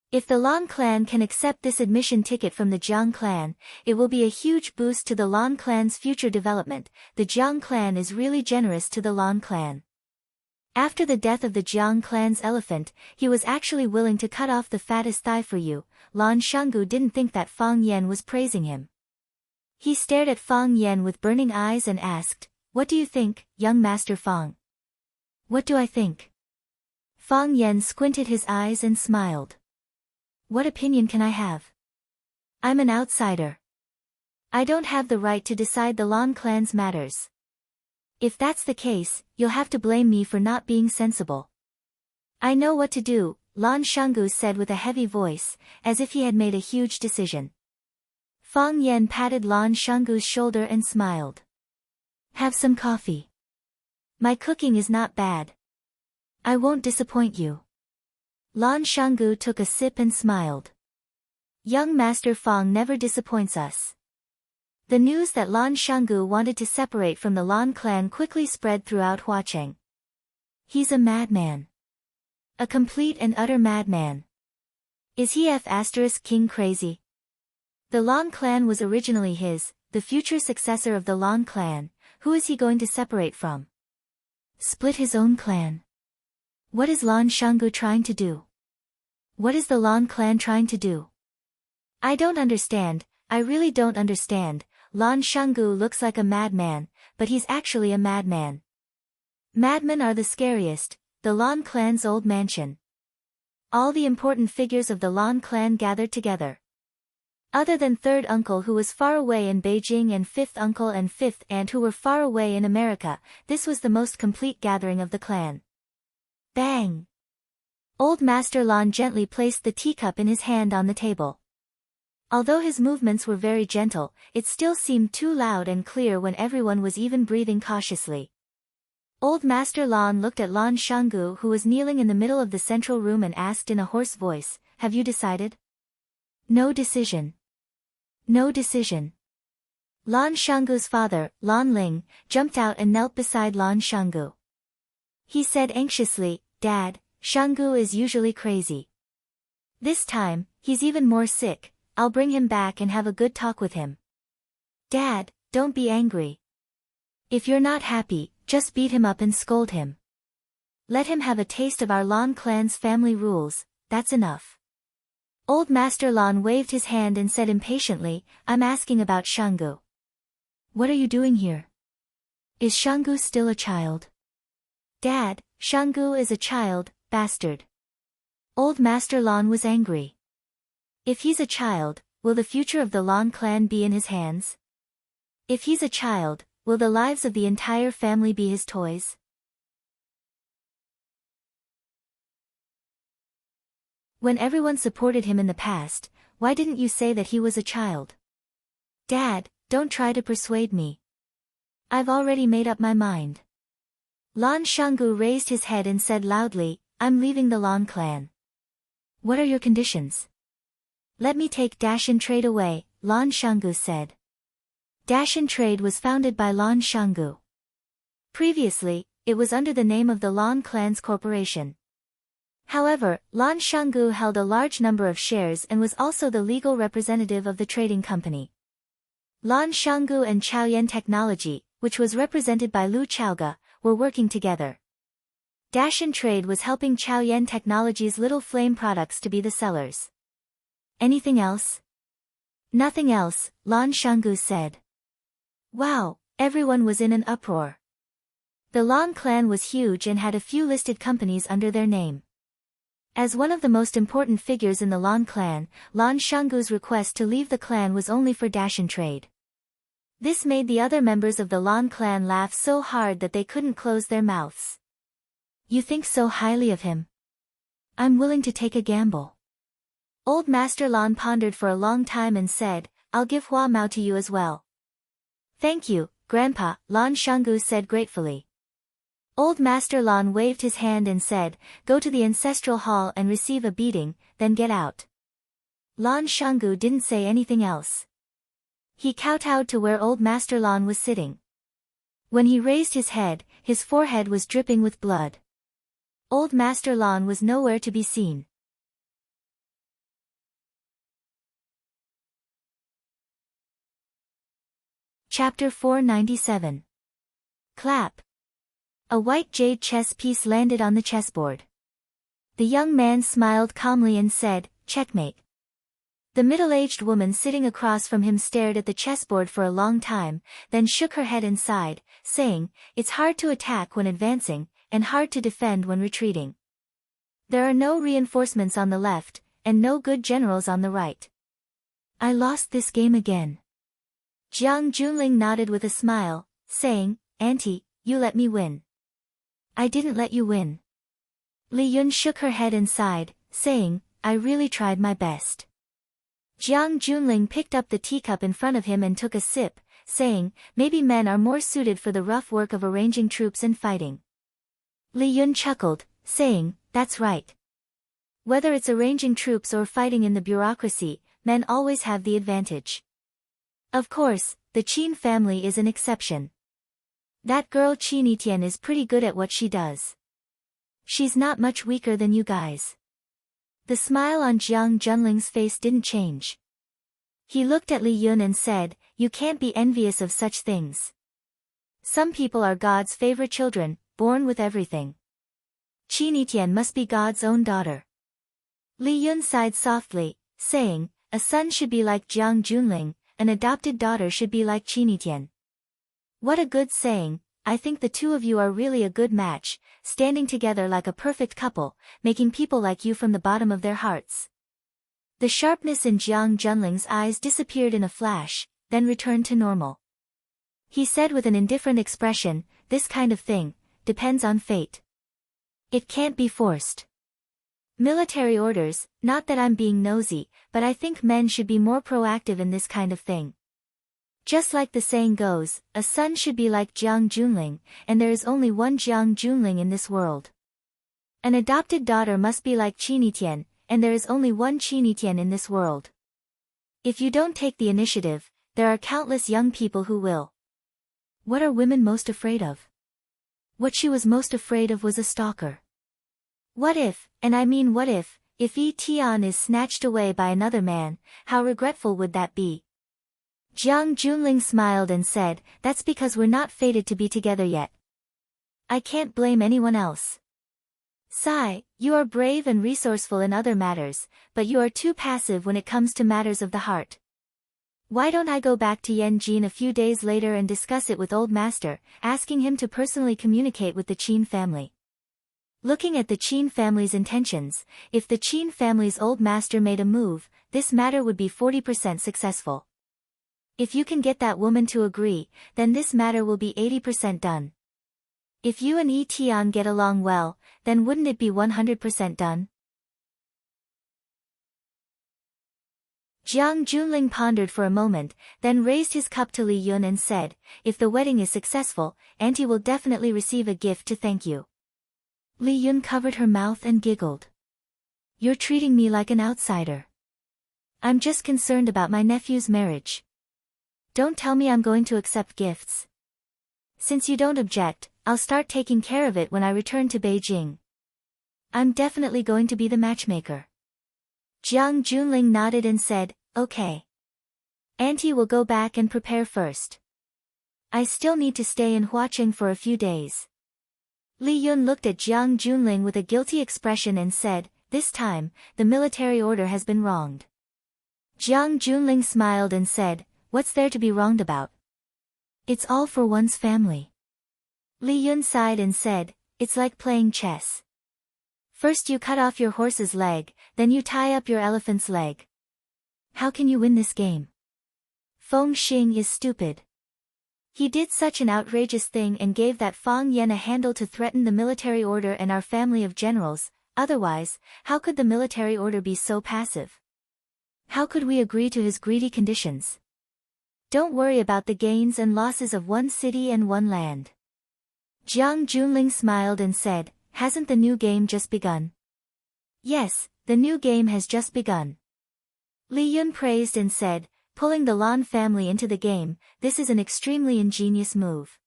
If the Lan clan can accept this admission ticket from the Jiang clan, it will be a huge boost to the Lan clan's future development. The Jiang clan is really generous to the Lan clan. After the death of the Jiang clan's elephant, he was actually willing to cut off the fattest thigh for you. Lan Shanggu didn't think that Fang Yan was praising him. He stared at Fang Yan with burning eyes and asked, What do you think, young Master Fang? What do I think? Fang Yan squinted his eyes and smiled. What opinion can I have? I'm an outsider. I don't have the right to decide the Lan clan's matters. If that's the case, you'll have to blame me for not being sensible. I know what to do, Lan Shanggu said with a heavy voice, as if he had made a huge decision. Fang Yan patted Lan Shanggu's shoulder and smiled. Have some coffee. My cooking is not bad. I won't disappoint you. Lan Shanggu took a sip and smiled. Young Master Fang never disappoints us. The news that Lan Shanggu wanted to separate from the Lan clan quickly spread throughout Huacheng. He's a madman. A complete and utter madman. Is he King crazy? The Lan clan was originally his, the future successor of the Lan clan. Who is he going to separate from? Split his own clan. What is Lan Shanggu trying to do? What is the Lan clan trying to do? I don't understand, I really don't understand. Lan Shanggu looks like a madman, but he's actually a madman. Madmen are the scariest, the Lan clan's old mansion. All the important figures of the Lan clan gathered together. Other than third uncle who was far away in Beijing and fifth uncle and fifth aunt who were far away in America, this was the most complete gathering of the clan. Bang! Old Master Lan gently placed the teacup in his hand on the table. Although his movements were very gentle, it still seemed too loud and clear when everyone was even breathing cautiously. Old Master Lan looked at Lan Shanggu who was kneeling in the middle of the central room and asked in a hoarse voice, "Have you decided?" No decision. No decision. Lan Shanggu's father, Lan Ling, jumped out and knelt beside Lan Shanggu. He said anxiously, "Dad, Shanggu is usually crazy. This time, he's even more sick. I'll bring him back and have a good talk with him." "Dad, don't be angry. If you're not happy, just beat him up and scold him. Let him have a taste of our Lan clan's family rules, that's enough." Old Master Lan waved his hand and said impatiently, "I'm asking about Shanggu. What are you doing here? Is Shanggu still a child?" "Dad, Shanggu is a child, bastard." Old Master Lan was angry. If he's a child, will the future of the Lan clan be in his hands? If he's a child, will the lives of the entire family be his toys? When everyone supported him in the past, why didn't you say that he was a child? "Dad, don't try to persuade me. I've already made up my mind." Lan Shanggu raised his head and said loudly, "I'm leaving the Lan clan." "What are your conditions?" "Let me take Dashin Trade away," Lan Shanggu said. Dashin Trade was founded by Lan Shanggu. Previously, it was under the name of the Lan Clan's corporation. However, Lan Shanggu held a large number of shares and was also the legal representative of the trading company. Lan Shanggu and Chaoyan Technology, which was represented by Lu Chaoga, were working together. Dashin Trade was helping Chaoyan Technology's Little Flame products to be the sellers. "Anything else?" "Nothing else," Lan Shanggu said. Wow, everyone was in an uproar. The Lan clan was huge and had a few listed companies under their name. As one of the most important figures in the Lan clan, Lan Shanggu's request to leave the clan was only for Dashin Trade. This made the other members of the Lan clan laugh so hard that they couldn't close their mouths. "You think so highly of him? I'm willing to take a gamble." Old Master Lan pondered for a long time and said, "I'll give Hua Mao to you as well." "Thank you, Grandpa," Lan Shanggu said gratefully. Old Master Lan waved his hand and said, "Go to the ancestral hall and receive a beating, then get out." Lan Shanggu didn't say anything else. He kowtowed to where Old Master Lan was sitting. When he raised his head, his forehead was dripping with blood. Old Master Lan was nowhere to be seen. Chapter 497. Clap. A white jade chess piece landed on the chessboard. The young man smiled calmly and said, "Checkmate." The middle-aged woman sitting across from him stared at the chessboard for a long time, then shook her head and sighed, saying, "It's hard to attack when advancing, and hard to defend when retreating. There are no reinforcements on the left, and no good generals on the right. I lost this game again. Jiang Junling nodded with a smile, saying, Auntie, you let me win. I didn't let you win. Li Yun shook her head and sighed, saying, I really tried my best. Jiang Junling picked up the teacup in front of him and took a sip, saying, maybe men are more suited for the rough work of arranging troops and fighting. Li Yun chuckled, saying, that's right. Whether it's arranging troops or fighting in the bureaucracy, men always have the advantage. Of course, the Qin family is an exception. That girl Qin Tian is pretty good at what she does. She's not much weaker than you guys. The smile on Jiang Junling's face didn't change. He looked at Li Yun and said, you can't be envious of such things. Some people are God's favorite children, born with everything. Qin Tian must be God's own daughter. Li Yun sighed softly, saying, a son should be like Jiang Junling, an adopted daughter should be like Qin Tian. What a good saying. I think the two of you are really a good match, standing together like a perfect couple, making people like you from the bottom of their hearts. The sharpness in Jiang Junling's eyes disappeared in a flash, then returned to normal. He said with an indifferent expression, this kind of thing depends on fate. It can't be forced. Military orders, not that I'm being nosy, but I think men should be more proactive in this kind of thing. Just like the saying goes, a son should be like Jiang Junling, and there is only one Jiang Junling in this world. An adopted daughter must be like Qin Tian, and there is only one Qin Tian in this world. If you don't take the initiative, there are countless young people who will. What are women most afraid of? What she was most afraid of was a stalker. What if, and I mean what if Yi Tian is snatched away by another man, how regretful would that be? Jiang Junling smiled and said, that's because we're not fated to be together yet. I can't blame anyone else. Sai, you are brave and resourceful in other matters, but you are too passive when it comes to matters of the heart. Why don't I go back to Yanjin a few days later and discuss it with Old Master, asking him to personally communicate with the Qin family? Looking at the Qin family's intentions, if the Qin family's Old Master made a move, this matter would be 40% successful. If you can get that woman to agree, then this matter will be 80% done. If you and Yi Tian get along well, then wouldn't it be 100% done? Jiang Junling pondered for a moment, then raised his cup to Li Yun and said, if the wedding is successful, Auntie will definitely receive a gift to thank you. Li Yun covered her mouth and giggled. You're treating me like an outsider. I'm just concerned about my nephew's marriage. Don't tell me I'm going to accept gifts. Since you don't object, I'll start taking care of it when I return to Beijing. I'm definitely going to be the matchmaker. Jiang Junling nodded and said, okay. Auntie will go back and prepare first. I still need to stay in Huacheng for a few days. Li Yun looked at Jiang Junling with a guilty expression and said, this time, the military order has been wronged. Jiang Junling smiled and said, what's there to be wronged about? It's all for one's family. Li Yun sighed and said, it's like playing chess. First you cut off your horse's leg, then you tie up your elephant's leg. How can you win this game? Feng Xing is stupid. He did such an outrageous thing and gave that Fang Yan a handle to threaten the military order and our family of generals, otherwise, how could the military order be so passive? How could we agree to his greedy conditions? Don't worry about the gains and losses of one city and one land. Jiang Junling smiled and said, hasn't the new game just begun? Yes, the new game has just begun. Li Yun praised and said, pulling the Lan family into the game, this is an extremely ingenious move.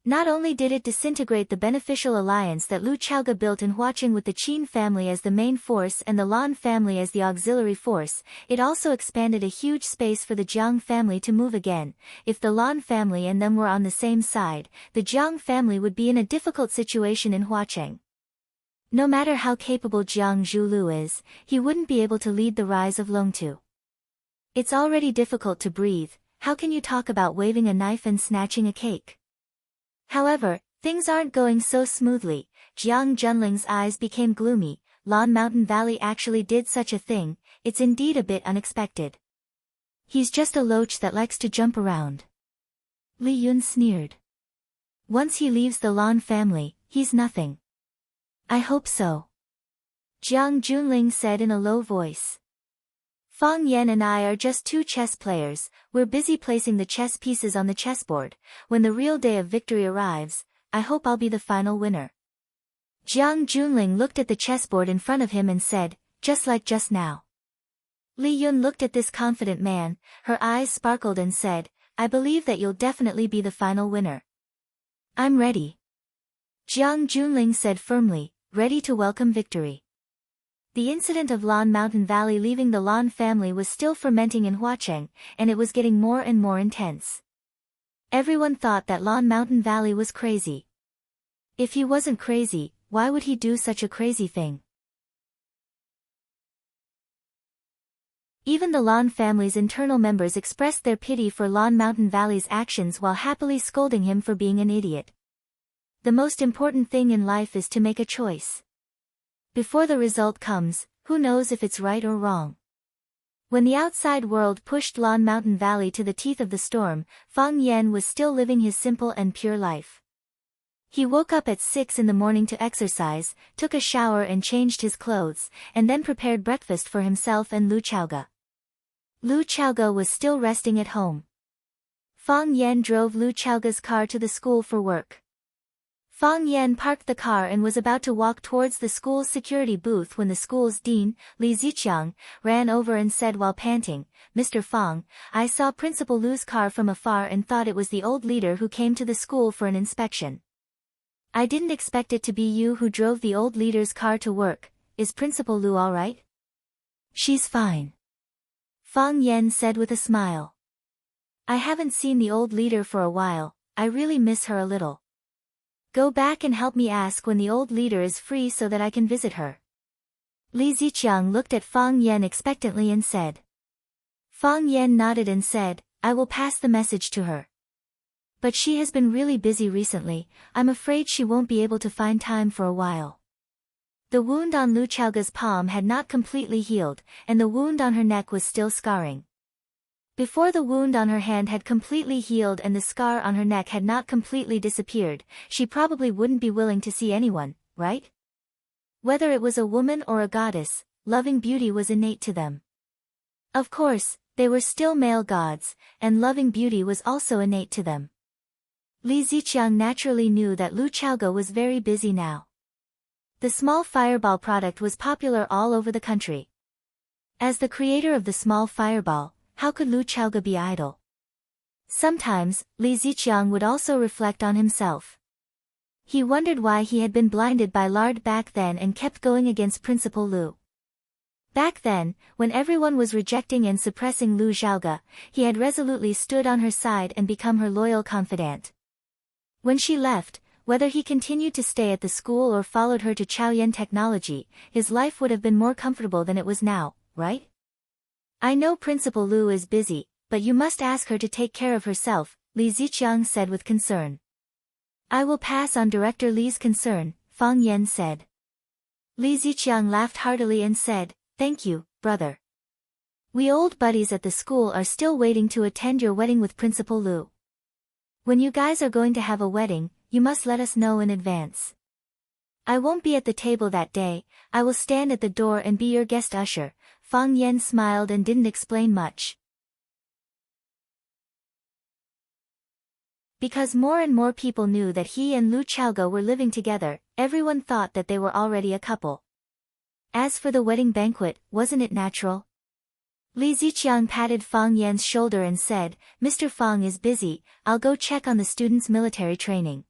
Not only did it disintegrate the beneficial alliance that Lu Chaoga built in Huacheng with the Qin family as the main force and the Lan family as the auxiliary force, it also expanded a huge space for the Jiang family to move again. If the Lan family and them were on the same side, the Jiang family would be in a difficult situation in Huacheng. No matter how capable Jiang Zhulu is, he wouldn't be able to lead the rise of Longtu. It's already difficult to breathe, how can you talk about waving a knife and snatching a cake? However, Things aren't going so smoothly. Jiang Junling's eyes became gloomy. Lon Mountain Valley actually did such a thing. It's indeed a bit unexpected. He's just a loach that likes to jump around. Li Yun sneered. Once he leaves the Lon family, he's nothing. I hope so. Jiang Junling said in a low voice. Fang Yan and I are just two chess players. We're busy placing the chess pieces on the chessboard. When the real day of victory arrives, I hope I'll be the final winner. Jiang Junling looked at the chessboard in front of him and said, just like just now. Li Yun looked at this confident man, her eyes sparkled and said, I believe that you'll definitely be the final winner. I'm ready. Jiang Junling said firmly, ready to welcome victory. The incident of Lon Mountain Valley leaving the Lon family was still fermenting in Huacheng, and it was getting more and more intense. Everyone thought that Lon Mountain Valley was crazy. If he wasn't crazy, why would he do such a crazy thing? Even the Lon family's internal members expressed their pity for Lon Mountain Valley's actions while happily scolding him for being an idiot. The most important thing in life is to make a choice. Before the result comes, who knows if it's right or wrong? When the outside world pushed Lon Mountain Valley to the teeth of the storm, Fang Yan was still living his simple and pure life. He woke up at 6 in the morning to exercise, took a shower and changed his clothes, and then prepared breakfast for himself and Lu Chaoge. Lu Chaoge was still resting at home. Fang Yan drove Lu Chaoge's car to the school for work. Fang Yan parked the car and was about to walk towards the school's security booth when the school's dean, Li Ziqiang, ran over and said while panting, Mr. Fang, I saw Principal Lu's car from afar and thought it was the old leader who came to the school for an inspection. I didn't expect it to be you who drove the old leader's car to work. Is Principal Lu all right? She's fine. Fang Yan said with a smile. I haven't seen the old leader for a while. I really miss her a little. Go back and help me ask when the old leader is free so that I can visit her. Li Ziqiang looked at Fang Yan expectantly and said. Fang Yan nodded and said, I will pass the message to her. But she has been really busy recently. I'm afraid she won't be able to find time for a while. The wound on Lu Chaoge's palm had not completely healed, and the wound on her neck was still scarring. Before the wound on her hand had completely healed and the scar on her neck had not completely disappeared, she probably wouldn't be willing to see anyone, right? Whether it was a woman or a goddess, loving beauty was innate to them. Of course, they were still male gods, and loving beauty was also innate to them. Li Ziqiang naturally knew that Lu Chaoge was very busy now. The small fireball product was popular all over the country. As the creator of the small fireball, how could Lu Chaoge be idle? Sometimes, Li Ziqiang would also reflect on himself. He wondered why he had been blinded by lard back then and kept going against Principal Lu. Back then, when everyone was rejecting and suppressing Lu Chaoge, he had resolutely stood on her side and become her loyal confidant. When she left, whether he continued to stay at the school or followed her to Chaoyan Technology, his life would have been more comfortable than it was now, right? I know Principal Lu is busy, but you must ask her to take care of herself, Li Ziqiang said with concern. I will pass on Director Li's concern, Fang Yan said. Li Ziqiang laughed heartily and said, Thank you, brother. We old buddies at the school are still waiting to attend your wedding with Principal Lu. When you guys are going to have a wedding, you must let us know in advance. I won't be at the table that day. I will stand at the door and be your guest usher. Fang Yan smiled and didn't explain much. Because more and more people knew that he and Lu Chaoge were living together, everyone thought that they were already a couple. As for the wedding banquet, wasn't it natural? Li Ziqiang patted Fang Yan's shoulder and said, Mr. Fang is busy, I'll go check on the students' military training.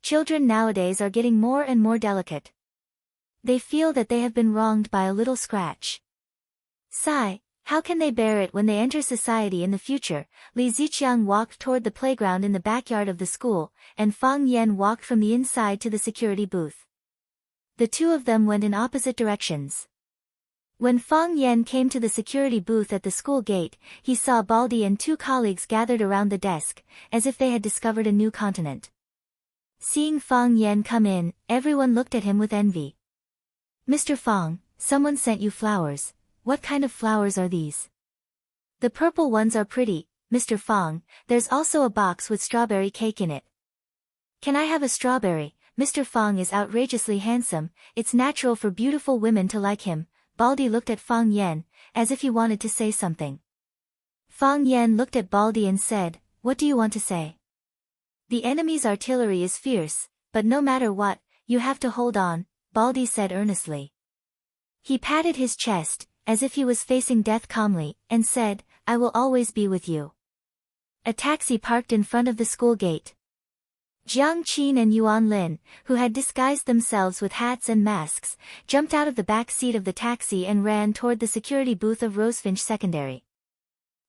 Children nowadays are getting more and more delicate. They feel that they have been wronged by a little scratch. Sigh, how can they bear it when they enter society in the future? Li Ziqiang walked toward the playground in the backyard of the school, and Fang Yan walked from the inside to the security booth. The two of them went in opposite directions. When Fang Yan came to the security booth at the school gate, he saw Baldi and two colleagues gathered around the desk, as if they had discovered a new continent. Seeing Fang Yan come in, everyone looked at him with envy. Mr. Fang, someone sent you flowers. What kind of flowers are these? The purple ones are pretty, Mr. Fang. There's also a box with strawberry cake in it. Can I have a strawberry? Mr. Fang is outrageously handsome, it's natural for beautiful women to like him. Baldy looked at Fang Yan, as if he wanted to say something. Fang Yan looked at Baldy and said, what do you want to say? The enemy's artillery is fierce, but no matter what, you have to hold on, Baldy said earnestly. He patted his chest, as if he was facing death calmly, and said, I will always be with you. A taxi parked in front of the school gate. Jiang Qin and Yuan Lin, who had disguised themselves with hats and masks, jumped out of the back seat of the taxi and ran toward the security booth of Rosefinch Secondary.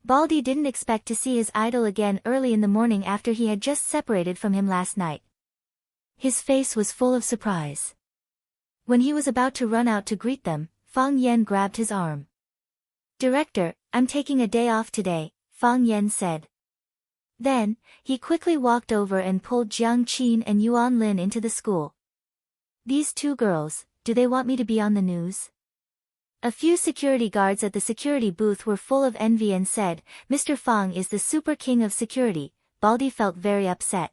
Baldy didn't expect to see his idol again early in the morning after he had just separated from him last night. His face was full of surprise. When he was about to run out to greet them, Fang Yan grabbed his arm. Director, I'm taking a day off today, Fang Yan said. Then, he quickly walked over and pulled Jiang Qin and Yuan Lin into the school. These two girls, do they want me to be on the news? A few security guards at the security booth were full of envy and said, Mr. Fang is the super king of security. Baldy felt very upset.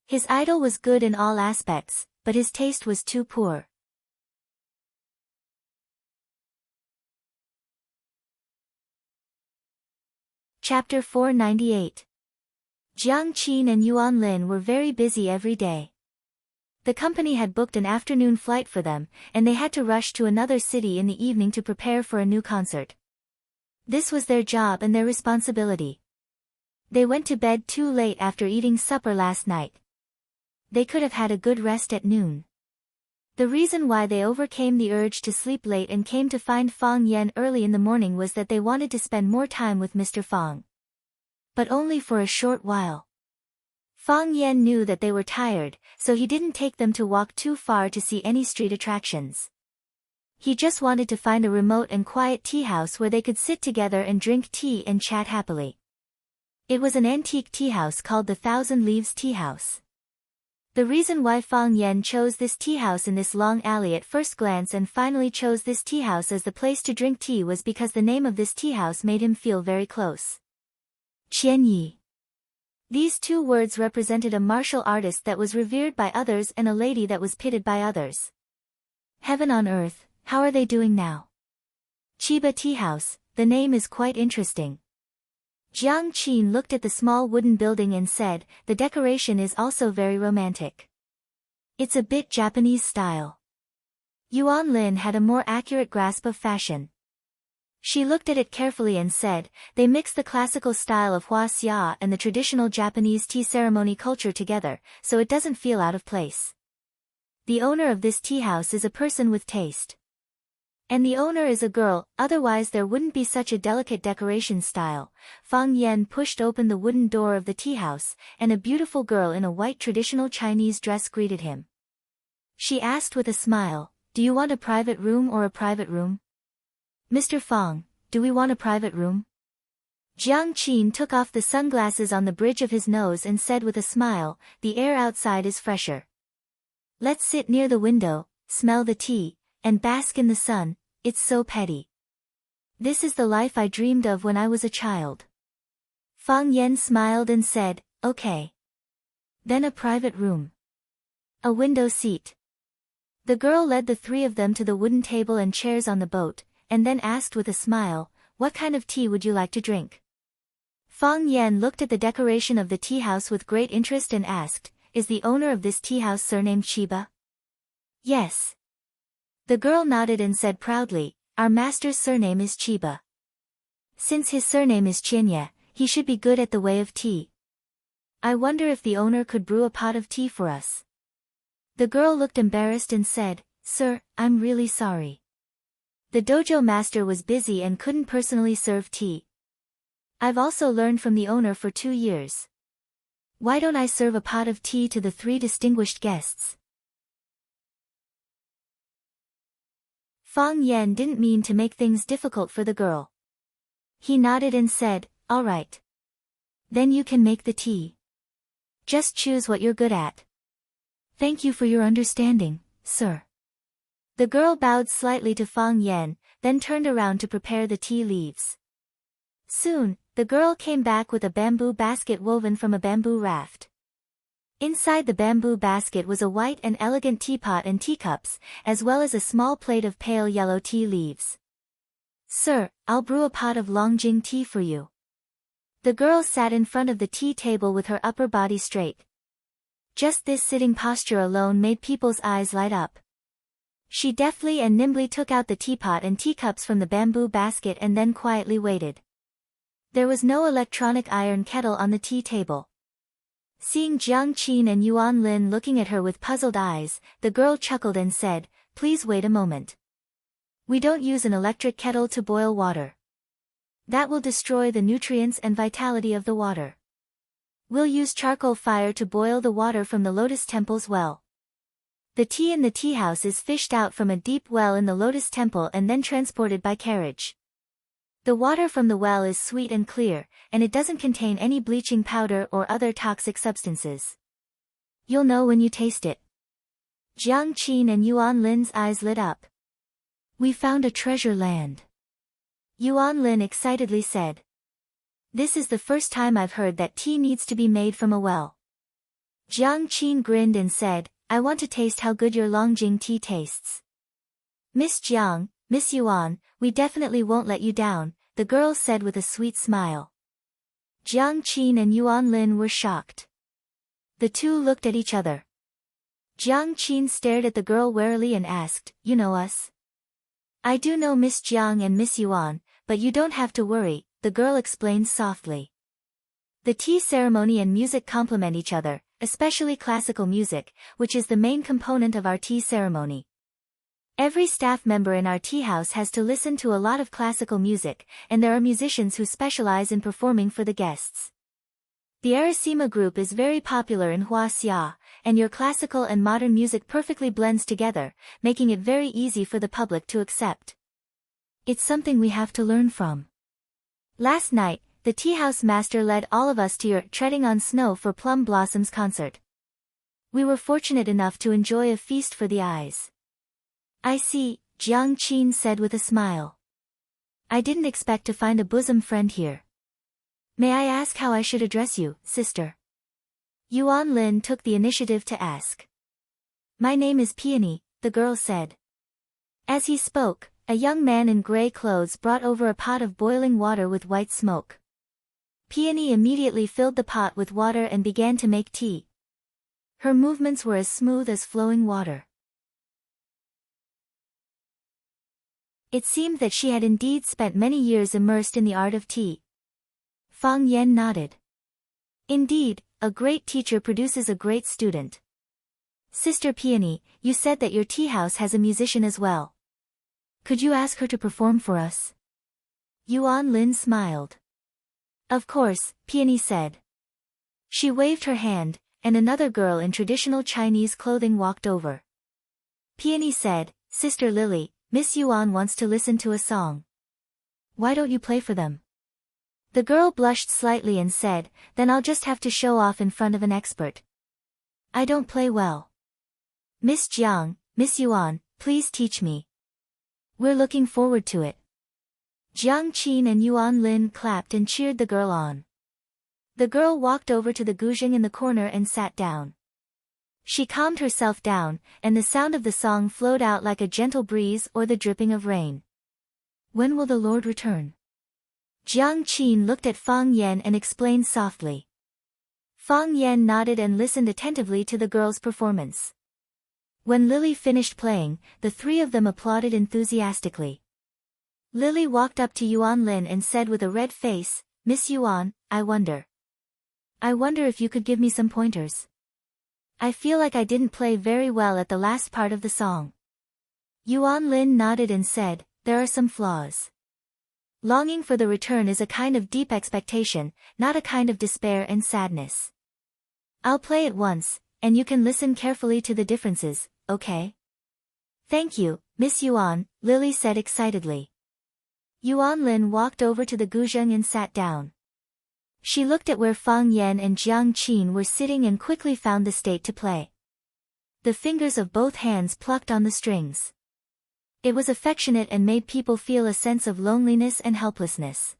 His idol was good in all aspects, but his taste was too poor. Chapter 498. Jiang Qin and Yuan Lin were very busy every day. The company had booked an afternoon flight for them, and they had to rush to another city in the evening to prepare for a new concert. This was their job and their responsibility. They went to bed too late after eating supper last night. They could have had a good rest at noon. The reason why they overcame the urge to sleep late and came to find Fang Yan early in the morning was that they wanted to spend more time with Mr. Fang. But only for a short while. Fang Yan knew that they were tired, so he didn't take them to walk too far to see any street attractions. He just wanted to find a remote and quiet tea house where they could sit together and drink tea and chat happily. It was an antique tea house called the Thousand Leaves Tea House. The reason why Fang Yan chose this tea house in this long alley at first glance and finally chose this tea house as the place to drink tea was because the name of this tea house made him feel very close. Qian Yi. These two words represented a martial artist that was revered by others and a lady that was pitied by others. Heaven on earth, how are they doing now? Chiba Tea House, the name is quite interesting. Jiang Qin looked at the small wooden building and said, the decoration is also very romantic. It's a bit Japanese style. Yuan Lin had a more accurate grasp of fashion. She looked at it carefully and said, they mix the classical style of Hua Xia and the traditional Japanese tea ceremony culture together, so it doesn't feel out of place. The owner of this tea house is a person with taste. And the owner is a girl, otherwise there wouldn't be such a delicate decoration style. Fang Yan pushed open the wooden door of the tea house, and a beautiful girl in a white traditional Chinese dress greeted him. She asked with a smile, do you want a private room or a private room? Mr. Fang, do we want a private room? Jiang Qin took off the sunglasses on the bridge of his nose and said with a smile, the air outside is fresher. Let's sit near the window, smell the tea, and bask in the sun, it's so petty. This is the life I dreamed of when I was a child. Fang Yan smiled and said, okay. Then a private room. A window seat. The girl led the three of them to the wooden table and chairs on the boat, and then asked with a smile, what kind of tea would you like to drink? Fang Yan looked at the decoration of the tea house with great interest and asked, is the owner of this tea house surnamed Chiba? Yes. The girl nodded and said proudly, our master's surname is Chiba. Since his surname is Qianye, he should be good at the way of tea. I wonder if the owner could brew a pot of tea for us. The girl looked embarrassed and said, sir, I'm really sorry. The dojo master was busy and couldn't personally serve tea. I've also learned from the owner for 2 years. Why don't I serve a pot of tea to the 3 distinguished guests? Fang Yan didn't mean to make things difficult for the girl. He nodded and said, all right. Then you can make the tea. Just choose what you're good at. Thank you for your understanding, sir. The girl bowed slightly to Fang Yan, then turned around to prepare the tea leaves. Soon, the girl came back with a bamboo basket woven from a bamboo raft. Inside the bamboo basket was a white and elegant teapot and teacups, as well as a small plate of pale yellow tea leaves. Sir, I'll brew a pot of Longjing tea for you. The girl sat in front of the tea table with her upper body straight. Just this sitting posture alone made people's eyes light up. She deftly and nimbly took out the teapot and teacups from the bamboo basket and then quietly waited. There was no electronic iron kettle on the tea table. Seeing Jiang Qin and Yuan Lin looking at her with puzzled eyes, the girl chuckled and said, "Please wait a moment. We don't use an electric kettle to boil water. That will destroy the nutrients and vitality of the water. We'll use charcoal fire to boil the water from the Lotus Temple's well. The tea in the tea house is fished out from a deep well in the Lotus Temple and then transported by carriage. The water from the well is sweet and clear, and it doesn't contain any bleaching powder or other toxic substances. You'll know when you taste it." Jiang Qin and Yuan Lin's eyes lit up. "We found a treasure land," Yuan Lin excitedly said. "This is the first time I've heard that tea needs to be made from a well." Jiang Qin grinned and said, "I want to taste how good your Longjing tea tastes." "Miss Jiang, Miss Yuan, we definitely won't let you down," the girl said with a sweet smile. Jiang Qin and Yuan Lin were shocked. The two looked at each other. Jiang Qin stared at the girl warily and asked, "You know us?" "I do know Miss Jiang and Miss Yuan, but you don't have to worry," the girl explained softly. The tea ceremony and music complement each other, especially classical music, which is the main component of our tea ceremony. Every staff member in our tea house has to listen to a lot of classical music, and there are musicians who specialize in performing for the guests. The Arasima group is very popular in Huaxia, and your classical and modern music perfectly blends together, making it very easy for the public to accept. It's something we have to learn from. Last night, the tea house master led all of us to your Treading on Snow for Plum Blossoms concert. We were fortunate enough to enjoy a feast for the eyes. "I see," Jiang Qin said with a smile. "I didn't expect to find a bosom friend here. May I ask how I should address you, sister?" Yuan Lin took the initiative to ask. "My name is Peony," the girl said. As he spoke, a young man in gray clothes brought over a pot of boiling water with white smoke. Peony immediately filled the pot with water and began to make tea. Her movements were as smooth as flowing water. It seemed that she had indeed spent many years immersed in the art of tea. Fang Yan nodded. "Indeed, a great teacher produces a great student. Sister Peony, you said that your tea house has a musician as well. Could you ask her to perform for us?" Yuan Lin smiled. "Of course," Peony said. She waved her hand, and another girl in traditional Chinese clothing walked over. Peony said, "Sister Lily, Miss Yuan wants to listen to a song. Why don't you play for them?" The girl blushed slightly and said, "Then I'll just have to show off in front of an expert. I don't play well. Miss Jiang, Miss Yuan, please teach me. We're looking forward to it." Jiang Qin and Yuan Lin clapped and cheered the girl on. The girl walked over to the guzheng in the corner and sat down. She calmed herself down, and the sound of the song flowed out like a gentle breeze or the dripping of rain. "When will the Lord return?" Jiang Qin looked at Fang Yan and explained softly. Fang Yan nodded and listened attentively to the girl's performance. When Lily finished playing, the three of them applauded enthusiastically. Lily walked up to Yuan Lin and said with a red face, "Miss Yuan, I wonder if you could give me some pointers. I feel like I didn't play very well at the last part of the song." Yuan Lin nodded and said, "There are some flaws. Longing for the return is a kind of deep expectation, not a kind of despair and sadness. I'll play it once, and you can listen carefully to the differences, okay?" "Thank you, Miss Yuan," Lily said excitedly. Yuan Lin walked over to the guzheng and sat down. She looked at where Fang Yan and Jiang Qin were sitting and quickly found the state to play. The fingers of both hands plucked on the strings. It was affectionate and made people feel a sense of loneliness and helplessness.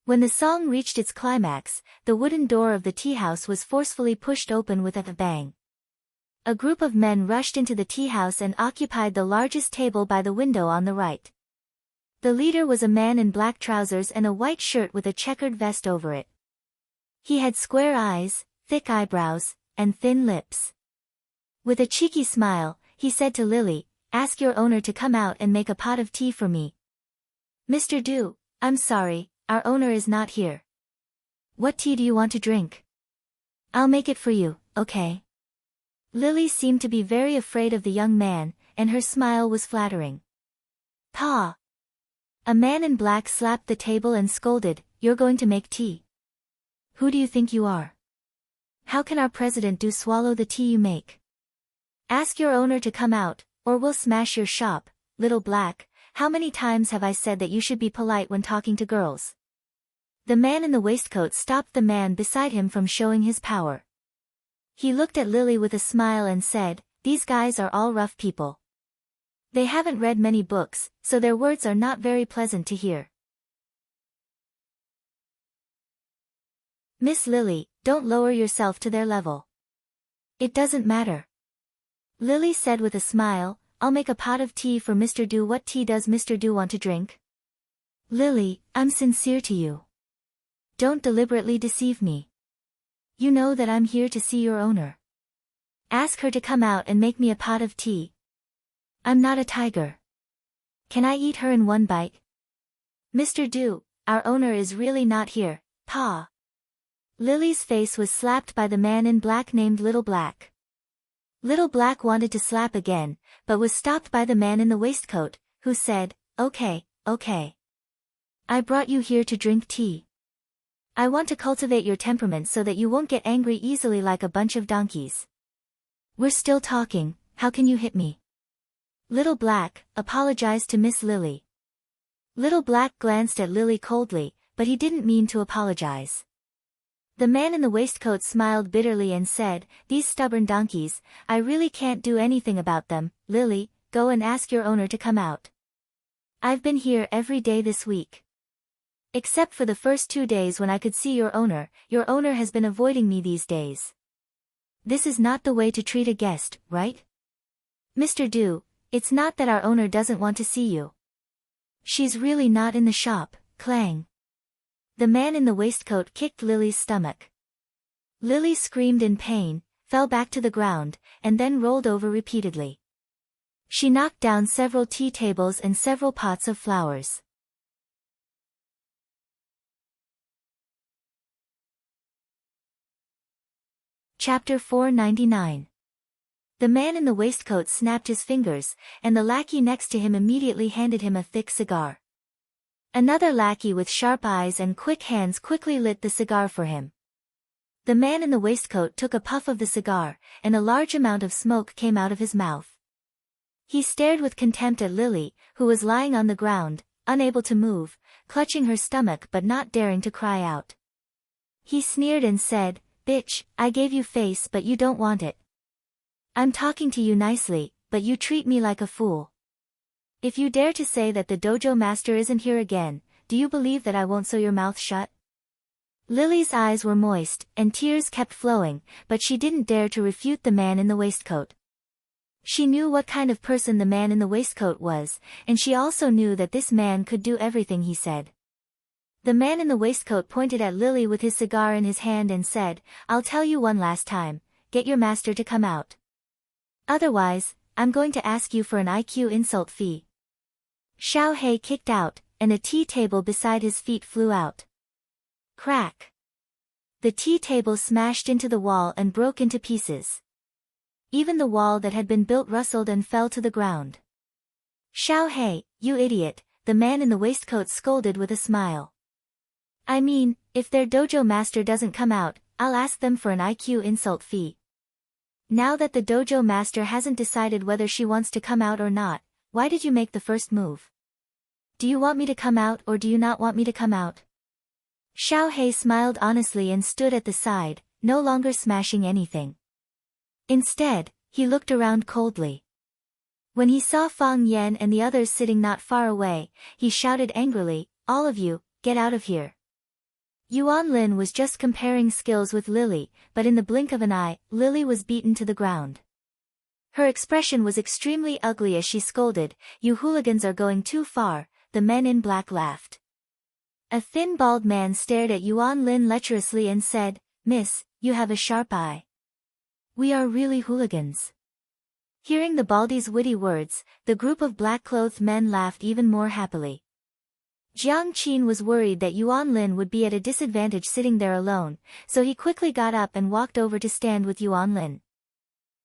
When the song reached its climax, the wooden door of the tea house was forcefully pushed open with a bang. A group of men rushed into the tea house and occupied the largest table by the window on the right. The leader was a man in black trousers and a white shirt with a checkered vest over it. He had square eyes, thick eyebrows, and thin lips. With a cheeky smile, he said to Lily, "Ask your owner to come out and make a pot of tea for me." "Mr. Du, I'm sorry, our owner is not here." "What tea do you want to drink?" "I'll make it for you, okay?" Lily seemed to be very afraid of the young man, and her smile was flattering. "Pa!" A man in black slapped the table and scolded, "You're going to make tea? Who do you think you are? How can our president do swallow the tea you make? Ask your owner to come out, or we'll smash your shop." "Little Black, how many times have I said that you should be polite when talking to girls?" The man in the waistcoat stopped the man beside him from showing his power. He looked at Lily with a smile and said, "These guys are all rough people. They haven't read many books, so their words are not very pleasant to hear." "Miss Lily, don't lower yourself to their level." "It doesn't matter." Lily said with a smile, "I'll make a pot of tea for Mr. Du." "What tea does Mr. Du want to drink?" "Lily, I'm sincere to you. Don't deliberately deceive me. You know that I'm here to see your owner. Ask her to come out and make me a pot of tea. I'm not a tiger. Can I eat her in one bite?" "Mr. Du, our owner is really not here, Pa." Lily's face was slapped by the man in black named Little Black. Little Black wanted to slap again, but was stopped by the man in the waistcoat, who said, "Okay, okay. I brought you here to drink tea. I want to cultivate your temperament so that you won't get angry easily like a bunch of donkeys. We're still talking, how can you hit me?" Little Black apologized to Miss Lily. Little Black glanced at Lily coldly, but he didn't mean to apologize. The man in the waistcoat smiled bitterly and said, "These stubborn donkeys, I really can't do anything about them. Lily, go and ask your owner to come out. I've been here every day this week. Except for the first 2 days when I could see your owner has been avoiding me these days. This is not the way to treat a guest, right? Mr. Du, it's not that our owner doesn't want to see you. She's really not in the shop." Clang. The man in the waistcoat kicked Lily's stomach. Lily screamed in pain, fell back to the ground, and then rolled over repeatedly. She knocked down several tea tables and several pots of flowers. Chapter 499. The man in the waistcoat snapped his fingers, and the lackey next to him immediately handed him a thick cigar. Another lackey with sharp eyes and quick hands quickly lit the cigar for him. The man in the waistcoat took a puff of the cigar, and a large amount of smoke came out of his mouth. He stared with contempt at Lily, who was lying on the ground, unable to move, clutching her stomach but not daring to cry out. He sneered and said, "Bitch, I gave you face but you don't want it. I'm talking to you nicely, but you treat me like a fool. If you dare to say that the dojo master isn't here again, do you believe that I won't sew your mouth shut?" Lily's eyes were moist, and tears kept flowing, but she didn't dare to refute the man in the waistcoat. She knew what kind of person the man in the waistcoat was, and she also knew that this man could do everything he said. The man in the waistcoat pointed at Lily with his cigar in his hand and said, "I'll tell you one last time, get your master to come out. Otherwise, I'm going to ask you for an IQ insult fee." Xiao Hei kicked out, and a tea table beside his feet flew out. Crack! The tea table smashed into the wall and broke into pieces. Even the wall that had been built rustled and fell to the ground. "Xiao Hei, you idiot," the man in the waistcoat scolded with a smile. "I mean, if their dojo master doesn't come out, I'll ask them for an IQ insult fee. Now that the dojo master hasn't decided whether she wants to come out or not, why did you make the first move? Do you want me to come out or do you not want me to come out?" Xiao Hei smiled honestly and stood at the side, no longer smashing anything. Instead, He looked around coldly. When he saw Fang Yan and the others sitting not far away, he shouted angrily, "All of you, get out of here." Yuan Lin was just comparing skills with Lily, but in the blink of an eye, Lily was beaten to the ground. Her expression was extremely ugly as she scolded, "You hooligans are going too far." The men in black laughed. A thin bald man stared at Yuan Lin lecherously and said, "Miss, you have a sharp eye. We are really hooligans." Hearing the baldy's witty words, the group of black-clothed men laughed even more happily. Jiang Qin was worried that Yuan Lin would be at a disadvantage sitting there alone, so he quickly got up and walked over to stand with Yuan Lin.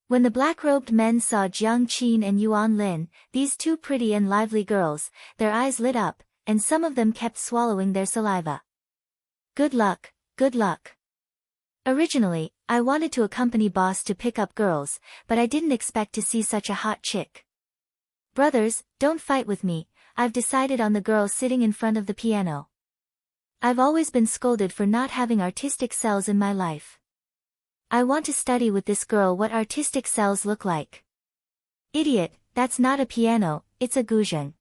When the black-robed men saw Jiang Qin and Yuan Lin, these two pretty and lively girls, their eyes lit up, and some of them kept swallowing their saliva. Good luck, good luck. Originally, I wanted to accompany boss to pick up girls, but I didn't expect to see such a hot chick. Brothers, don't fight with me, I've decided on the girl sitting in front of the piano. I've always been scolded for not having artistic cells in my life. I want to study with this girl what artistic cells look like. Idiot, that's not a piano, it's a guzheng.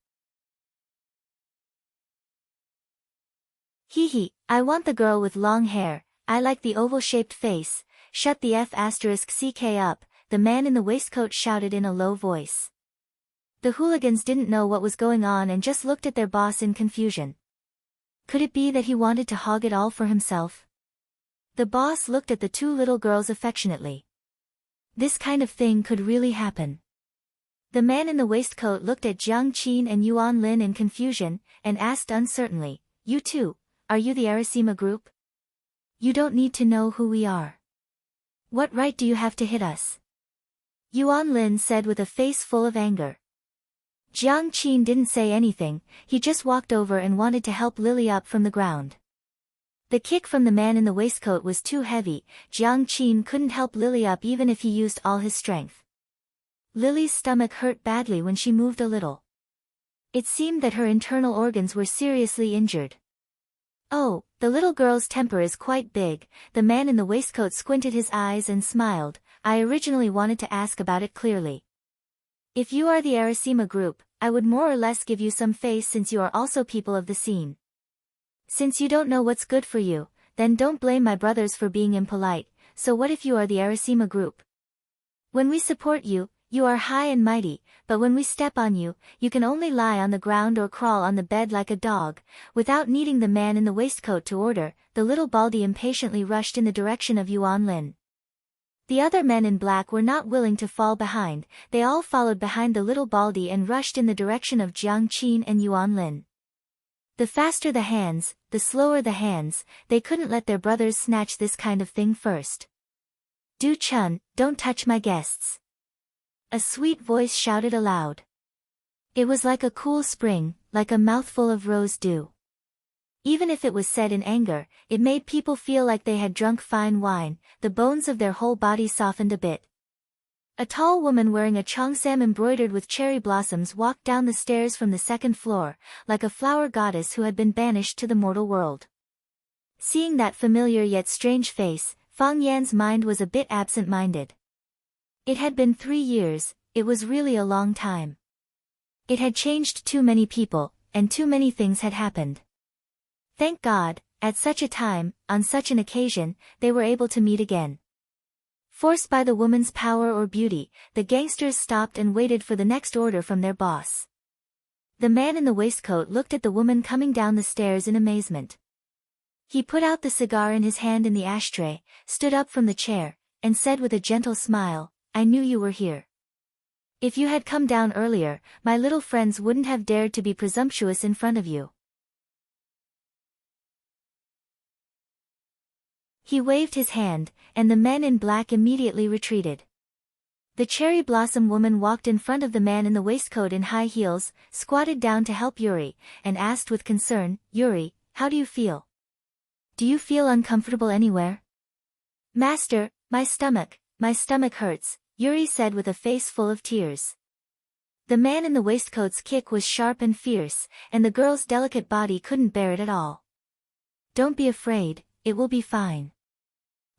Hee, I want the girl with long hair, I like the oval-shaped face. Shut the F***ck up, the man in the waistcoat shouted in a low voice. The hooligans didn't know what was going on and just looked at their boss in confusion. Could it be that he wanted to hog it all for himself? The boss looked at the two little girls affectionately. This kind of thing could really happen. The man in the waistcoat looked at Jiang Qin and Yuan Lin in confusion, and asked uncertainly, "You two, are you the Arasima group? You don't need to know who we are. What right do you have to hit us?" Yuan Lin said with a face full of anger. Jiang Qin didn't say anything, he just walked over and wanted to help Lily up from the ground. The kick from the man in the waistcoat was too heavy, Jiang Qin couldn't help Lily up even if he used all his strength. Lily's stomach hurt badly when she moved a little. It seemed that her internal organs were seriously injured. "Oh, the little girl's temper is quite big," the man in the waistcoat squinted his eyes and smiled. "I originally wanted to ask about it clearly. If you are the Arasima group, I would more or less give you some face since you are also people of the scene. Since you don't know what's good for you, then don't blame my brothers for being impolite. So what if you are the Arasima group? When we support you, you are high and mighty, but when we step on you, you can only lie on the ground or crawl on the bed like a dog." Without needing the man in the waistcoat to order, the little baldy impatiently rushed in the direction of Yuan Lin. The other men in black were not willing to fall behind, they all followed behind the little baldy and rushed in the direction of Jiang Qin and Yuan Lin. The faster the hands, the slower the hands, they couldn't let their brothers snatch this kind of thing first. "Du Chun, don't touch my guests," a sweet voice shouted aloud. It was like a cool spring, like a mouthful of rose dew. Even if it was said in anger, it made people feel like they had drunk fine wine, the bones of their whole body softened a bit. A tall woman wearing a cheongsam embroidered with cherry blossoms walked down the stairs from the second floor, like a flower goddess who had been banished to the mortal world. Seeing that familiar yet strange face, Fang Yan's mind was a bit absent-minded. It had been 3 years, it was really a long time. It had changed too many people, and too many things had happened. Thank God, at such a time, on such an occasion, they were able to meet again. Forced by the woman's power or beauty, the gangsters stopped and waited for the next order from their boss. The man in the waistcoat looked at the woman coming down the stairs in amazement. He put out the cigar in his hand in the ashtray, stood up from the chair, and said with a gentle smile, "I knew you were here. If you had come down earlier, my little friends wouldn't have dared to be presumptuous in front of you." He waved his hand, and the men in black immediately retreated. The cherry blossom woman walked in front of the man in the waistcoat in high heels, squatted down to help Yuri, and asked with concern, "Yuri, how do you feel? Do you feel uncomfortable anywhere?" "Master, my stomach hurts," Yuri said with a face full of tears. The man in the waistcoat's kick was sharp and fierce, and the girl's delicate body couldn't bear it at all. "Don't be afraid, it will be fine.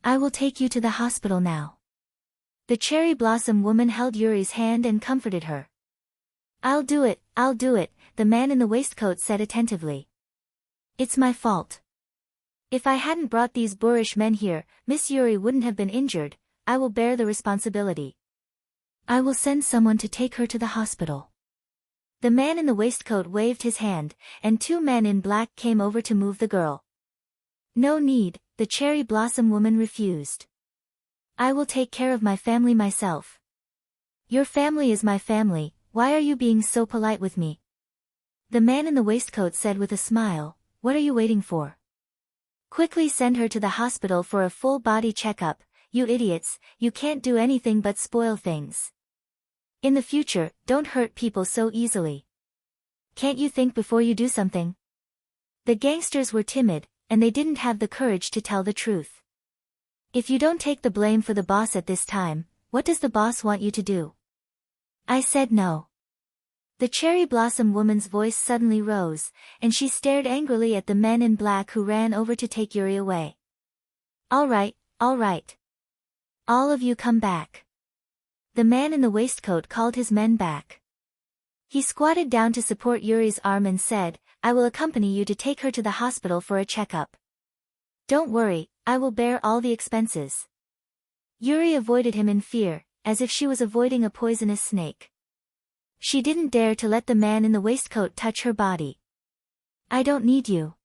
I will take you to the hospital now." The cherry blossom woman held Yuri's hand and comforted her. I'll do it, the man in the waistcoat said attentively. It's my fault. If I hadn't brought these boorish men here, Miss Yuri wouldn't have been injured. I will bear the responsibility. I will send someone to take her to the hospital. The man in the waistcoat waved his hand, and 2 men in black came over to move the girl. No need, the cherry blossom woman refused. I will take care of my family myself. Your family is my family, why are you being so polite with me? The man in the waistcoat said with a smile, what are you waiting for? Quickly send her to the hospital for a full body checkup, you idiots, you can't do anything but spoil things. In the future, don't hurt people so easily. Can't you think before you do something? The gangsters were timid, and they didn't have the courage to tell the truth. If you don't take the blame for the boss at this time, what does the boss want you to do? I said no. The cherry blossom woman's voice suddenly rose, and she stared angrily at the men in black who ran over to take Yuri away. All right. All of you come back. The man in the waistcoat called his men back. He squatted down to support Yuri's arm and said, I will accompany you to take her to the hospital for a checkup. Don't worry, I will bear all the expenses. Yuri avoided him in fear, as if she was avoiding a poisonous snake. She didn't dare to let the man in the waistcoat touch her body. I don't need you.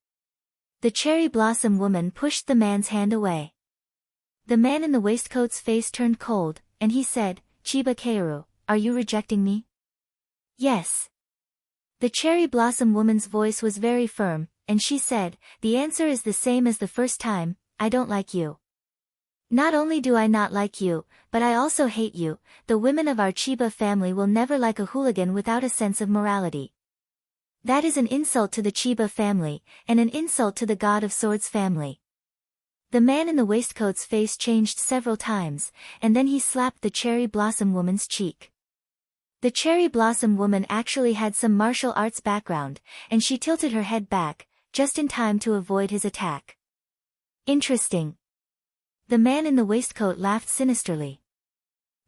The cherry blossom woman pushed the man's hand away. The man in the waistcoat's face turned cold, and he said, Chiba Kaoru, are you rejecting me? Yes. The cherry blossom woman's voice was very firm, and she said, the answer is the same as the first time, I don't like you. Not only do I not like you, but I also hate you. The women of our Chiba family will never like a hooligan without a sense of morality. That is an insult to the Chiba family, and an insult to the God of Swords family. The man in the waistcoat's face changed several times, and then he slapped the cherry blossom woman's cheek. The cherry blossom woman actually had some martial arts background, and she tilted her head back, just in time to avoid his attack. Interesting. The man in the waistcoat laughed sinisterly.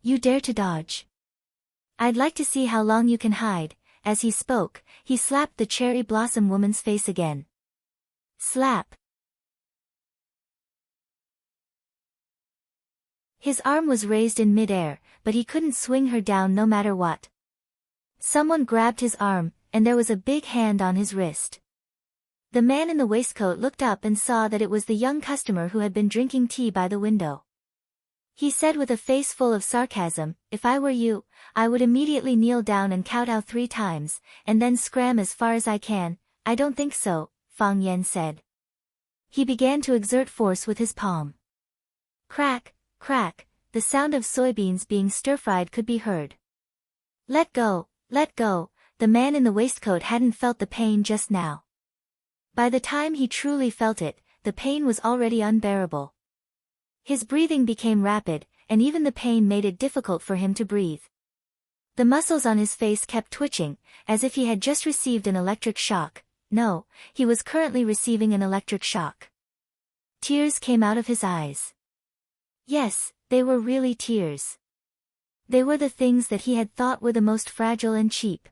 You dare to dodge? I'd like to see how long you can hide. As he spoke, he slapped the cherry blossom woman's face again. Slap. His arm was raised in mid-air, but he couldn't swing her down no matter what. Someone grabbed his arm, and there was a big hand on his wrist. The man in the waistcoat looked up and saw that it was the young customer who had been drinking tea by the window. He said with a face full of sarcasm, if I were you, I would immediately kneel down and kowtow 3 times, and then scram as far as I can. I don't think so, Fang Yan said. He began to exert force with his palm. Crack, crack, the sound of soybeans being stir-fried could be heard. Let go, the man in the waistcoat hadn't felt the pain just now. By the time he truly felt it, the pain was already unbearable. His breathing became rapid, and even the pain made it difficult for him to breathe. The muscles on his face kept twitching, as if he had just received an electric shock. No, he was currently receiving an electric shock. Tears came out of his eyes. Yes, they were really tears. They were the things that he had thought were the most fragile and cheap.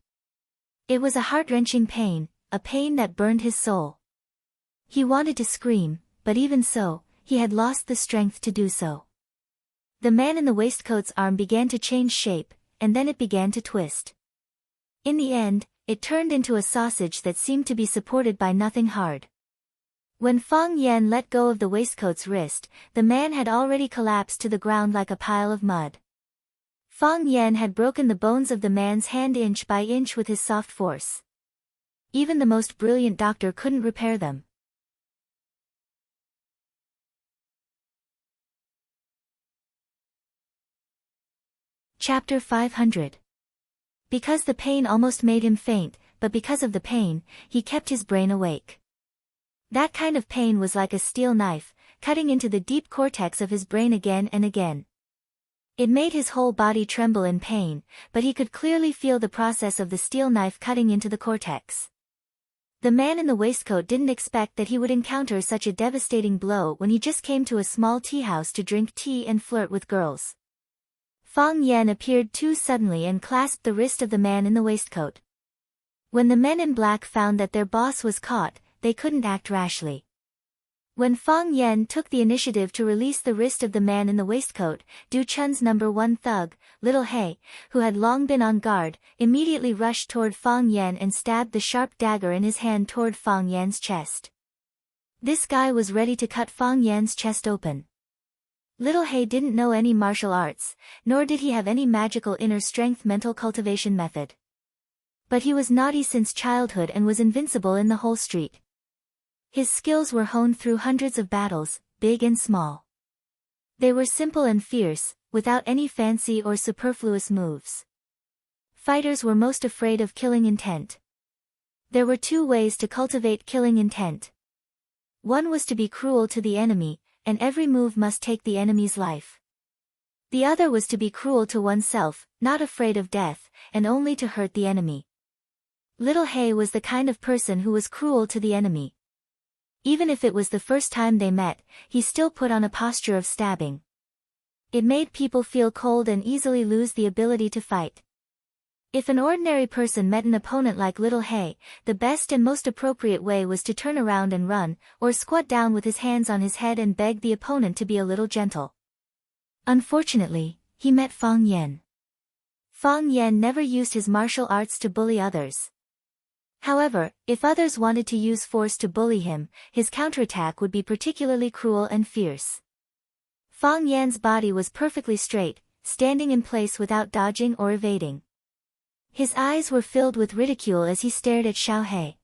It was a heart-wrenching pain, a pain that burned his soul. He wanted to scream, but even so, he had lost the strength to do so. The man in the waistcoat's arm began to change shape, and then it began to twist. In the end, it turned into a sausage that seemed to be supported by nothing hard. When Fang Yan let go of the waistcoat's wrist, the man had already collapsed to the ground like a pile of mud. Fang Yan had broken the bones of the man's hand inch by inch with his soft force. Even the most brilliant doctor couldn't repair them. Chapter 500. Because the pain almost made him faint, but because of the pain, he kept his brain awake. That kind of pain was like a steel knife, cutting into the deep cortex of his brain again and again. It made his whole body tremble in pain, but he could clearly feel the process of the steel knife cutting into the cortex. The man in the waistcoat didn't expect that he would encounter such a devastating blow when he just came to a small tea house to drink tea and flirt with girls. Fang Yan appeared too suddenly and clasped the wrist of the man in the waistcoat. When the men in black found that their boss was caught, they couldn't act rashly. When Fang Yan took the initiative to release the wrist of the man in the waistcoat, Du Chun's #1 thug, Little He, who had long been on guard, immediately rushed toward Fang Yan and stabbed the sharp dagger in his hand toward Fang Yan's chest. This guy was ready to cut Fang Yan's chest open. Little He didn't know any martial arts, nor did he have any magical inner strength mental cultivation method. But he was naughty since childhood and was invincible in the whole street. His skills were honed through hundreds of battles, big and small. They were simple and fierce, without any fancy or superfluous moves. Fighters were most afraid of killing intent. There were two ways to cultivate killing intent. One was to be cruel to the enemy, and every move must take the enemy's life. The other was to be cruel to oneself, not afraid of death, and only to hurt the enemy. Little He was the kind of person who was cruel to the enemy. Even if it was the first time they met, he still put on a posture of stabbing. It made people feel cold and easily lose the ability to fight. If an ordinary person met an opponent like Little He, the best and most appropriate way was to turn around and run, or squat down with his hands on his head and beg the opponent to be a little gentle. Unfortunately, he met Fang Yan. Fang Yan never used his martial arts to bully others. However, if others wanted to use force to bully him, his counterattack would be particularly cruel and fierce. Fang Yan's body was perfectly straight, standing in place without dodging or evading. His eyes were filled with ridicule as he stared at Xiao He.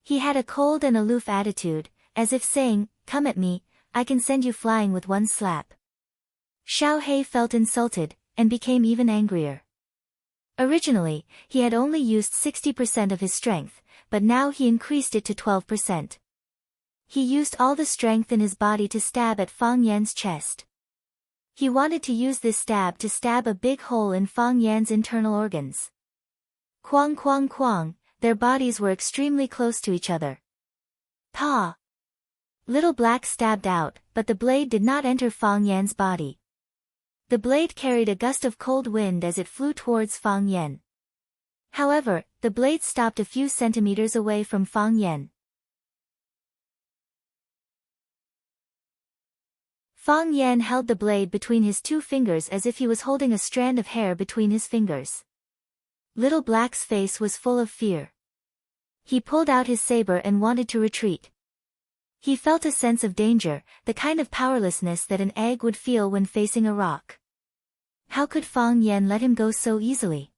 He had a cold and aloof attitude, as if saying, "Come at me, I can send you flying with one slap." Xiao He felt insulted, and became even angrier. Originally, he had only used 60% of his strength, but now he increased it to 12%. He used all the strength in his body to stab at Fang Yan's chest. He wanted to use this stab to stab a big hole in Fang Yan's internal organs. Quang quang quang, their bodies were extremely close to each other. Pa! Little Black stabbed out, but the blade did not enter Fang Yan's body. The blade carried a gust of cold wind as it flew towards Fang Yan. However, the blade stopped a few centimeters away from Fang Yan. Fang Yan held the blade between his two fingers as if he was holding a strand of hair between his fingers. Little Black's face was full of fear. He pulled out his saber and wanted to retreat. He felt a sense of danger, the kind of powerlessness that an egg would feel when facing a rock. How could Fang Yan let him go so easily?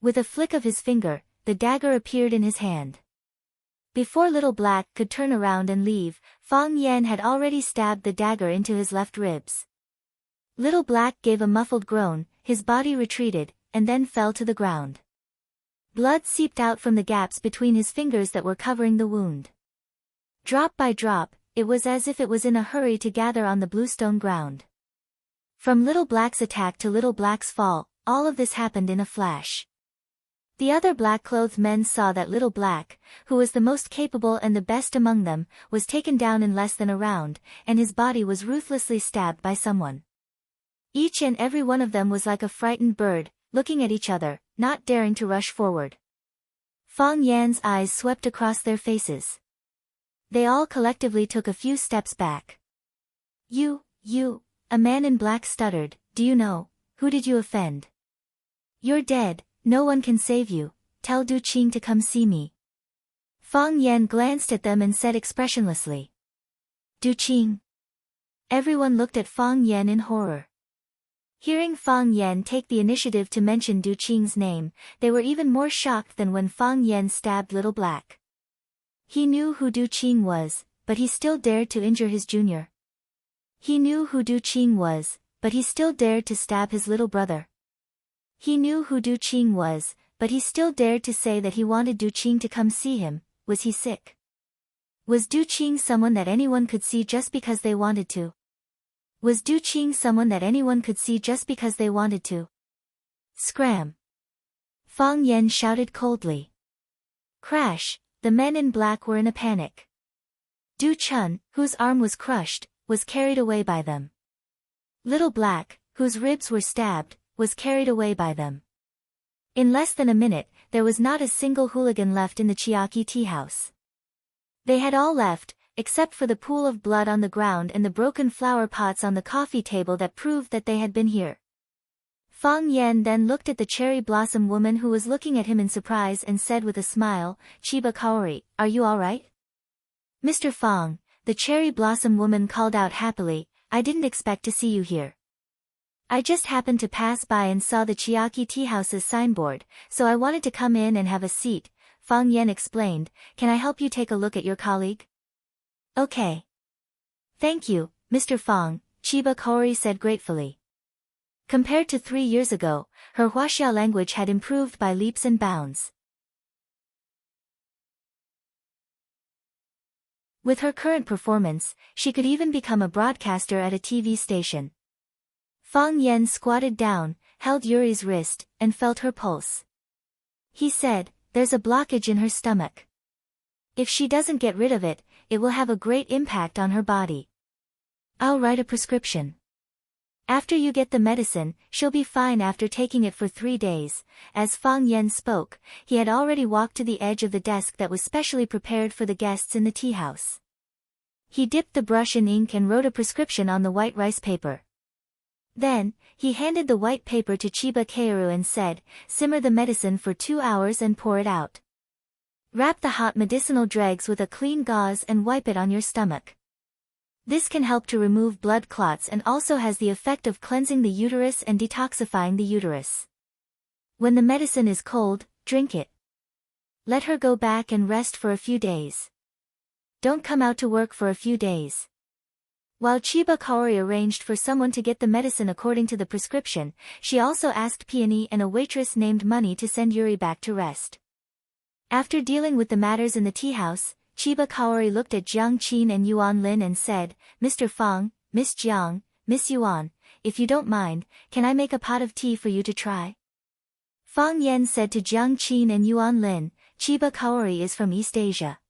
With a flick of his finger, the dagger appeared in his hand. Before Little Black could turn around and leave, Fang Yan had already stabbed the dagger into his left ribs. Little Black gave a muffled groan, his body retreated, and then fell to the ground. Blood seeped out from the gaps between his fingers that were covering the wound. Drop by drop, it was as if it was in a hurry to gather on the bluestone ground. From Little Black's attack to Little Black's fall, all of this happened in a flash. The other black-clothed men saw that Little Black, who was the most capable and the best among them, was taken down in less than a round, and his body was ruthlessly stabbed by someone. Each and every one of them was like a frightened bird, looking at each other, not daring to rush forward. Fang Yan's eyes swept across their faces. They all collectively took a few steps back. You, a man in black stuttered, "Do you know, who did you offend? You're dead, no one can save you, tell Du Qing to come see me." Fang Yan glanced at them and said expressionlessly, "Du Qing?" Everyone looked at Fang Yan in horror. Hearing Fang Yan take the initiative to mention Du Qing's name, they were even more shocked than when Fang Yan stabbed Little Black. He knew who Du Qing was, but he still dared to injure his junior. He knew who Du Qing was, but he still dared to stab his little brother. He knew who Du Qing was, but he still dared to say that he wanted Du Qing to come see him. Was he sick? Was Du Qing someone that anyone could see just because they wanted to? Was Du Qing someone that anyone could see just because they wanted to? Scram! Fang Yan shouted coldly. Crash! The men in black were in a panic. Du Chun, whose arm was crushed, was carried away by them. Little Black, whose ribs were stabbed, was carried away by them. In less than a minute, there was not a single hooligan left in the Chiaki tea house. They had all left, except for the pool of blood on the ground and the broken flower pots on the coffee table that proved that they had been here. Fang Yan then looked at the cherry blossom woman who was looking at him in surprise and said with a smile, "Chiba Kaori, are you all right?" "Mr. Fang," the cherry blossom woman called out happily, "I didn't expect to see you here. I just happened to pass by and saw the Chiaki tea house's signboard, so I wanted to come in and have a seat." Fang Yan explained, "Can I help you take a look at your colleague?" "Okay. Thank you, Mr. Fang," Chiba Kaori said gratefully. Compared to 3 years ago, her Huaxia language had improved by leaps and bounds. With her current performance, she could even become a broadcaster at a TV station. Fang Yan squatted down, held Yuri's wrist, and felt her pulse. He said, "There's a blockage in her stomach. If she doesn't get rid of it, it will have a great impact on her body. I'll write a prescription. After you get the medicine, she'll be fine after taking it for 3 days." As Fang Yan spoke, he had already walked to the edge of the desk that was specially prepared for the guests in the tea house. He dipped the brush in ink and wrote a prescription on the white rice paper. Then, he handed the white paper to Chiba Kaoru and said, "Simmer the medicine for 2 hours and pour it out. Wrap the hot medicinal dregs with a clean gauze and wipe it on your stomach. This can help to remove blood clots and also has the effect of cleansing the uterus and detoxifying the uterus. When the medicine is cold, drink it. Let her go back and rest for a few days. Don't come out to work for a few days." While Chiba Kaori arranged for someone to get the medicine according to the prescription, she also asked Peony and a waitress named Money to send Yuri back to rest. After dealing with the matters in the tea house, Chiba Kaori looked at Jiang Qin and Yuan Lin and said, "Mr. Fang, Miss Jiang, Miss Yuan, if you don't mind, can I make a pot of tea for you to try?" Fang Yan said to Jiang Qin and Yuan Lin, "Chiba Kaori is from East Asia.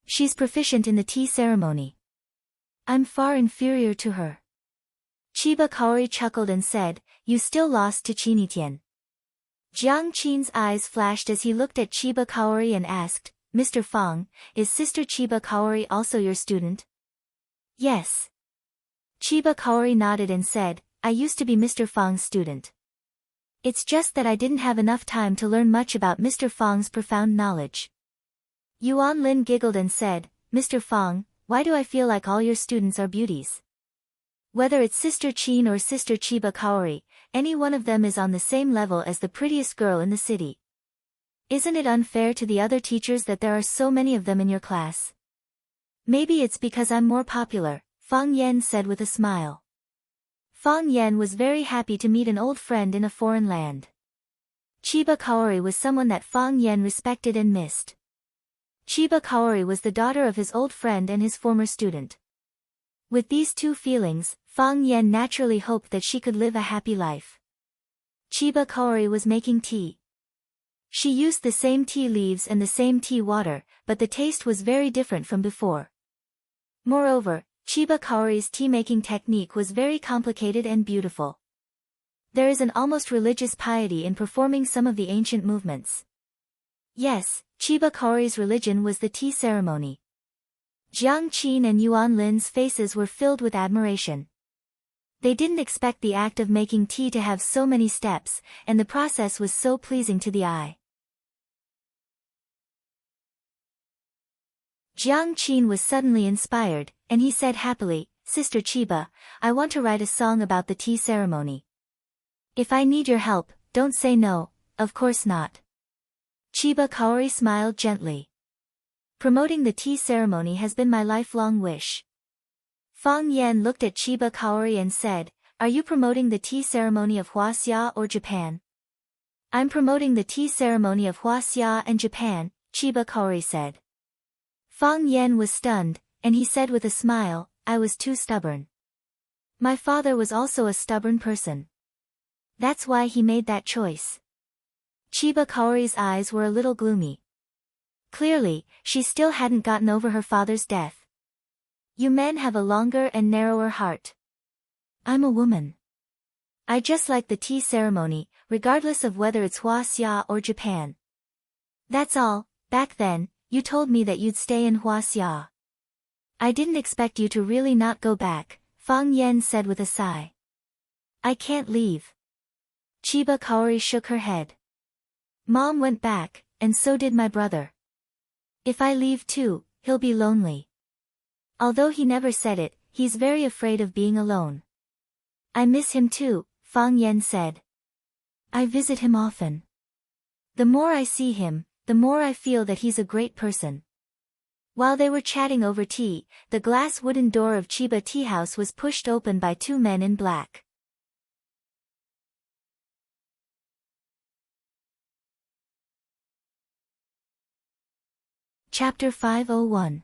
She's proficient in the tea ceremony. I'm far inferior to her." Chiba Kaori chuckled and said, "You still lost to Chinitian." Jiang Qin's eyes flashed as he looked at Chiba Kaori and asked, "Mr. Fang, is Sister Chiba Kaori also your student?" "Yes." Chiba Kaori nodded and said, "I used to be Mr. Fang's student. It's just that I didn't have enough time to learn much about Mr. Fang's profound knowledge." Yuan Lin giggled and said, "Mr. Fang, why do I feel like all your students are beauties? Whether it's Sister Qin or Sister Chiba Kaori, any one of them is on the same level as the prettiest girl in the city. Isn't it unfair to the other teachers that there are so many of them in your class?" "Maybe it's because I'm more popular," Fang Yan said with a smile. Fang Yan was very happy to meet an old friend in a foreign land. Chiba Kaori was someone that Fang Yan respected and missed. Chiba Kaori was the daughter of his old friend and his former student. With these two feelings, Fang Yan naturally hoped that she could live a happy life. Chiba Kaori was making tea. She used the same tea leaves and the same tea water, but the taste was very different from before. Moreover, Chiba Kaori's tea-making technique was very complicated and beautiful. There is an almost religious piety in performing some of the ancient movements. Yes, Chiba Kaori's religion was the tea ceremony. Jiang Qin and Yuan Lin's faces were filled with admiration. They didn't expect the act of making tea to have so many steps, and the process was so pleasing to the eye. Jiang Qin was suddenly inspired, and he said happily, "Sister Chiba, I want to write a song about the tea ceremony. If I need your help, don't say no." "Of course not." Chiba Kaori smiled gently. "Promoting the tea ceremony has been my lifelong wish." Fang Yan looked at Chiba Kaori and said, "Are you promoting the tea ceremony of Huaxia or Japan?" "I'm promoting the tea ceremony of Huaxia and Japan," Chiba Kaori said. Fang Yan was stunned, and he said with a smile, "I was too stubborn. My father was also a stubborn person. That's why he made that choice." Chiba Kaori's eyes were a little gloomy. Clearly, she still hadn't gotten over her father's death. "You men have a longer and narrower heart. I'm a woman. I just like the tea ceremony, regardless of whether it's Huaxia or Japan. That's all. Back then, you told me that you'd stay in Huaxia. I didn't expect you to really not go back, Fang Yan said with a sigh. I can't leave. Chiba Kaori shook her head. Mom went back, and so did my brother. If I leave too, he'll be lonely. Although he never said it, he's very afraid of being alone. I miss him too, Fang Yan said. I visit him often. The more I see him, the more I feel that he's a great person. While they were chatting over tea, the glass wooden door of Chiba Tea House was pushed open by two men in black. Chapter 501.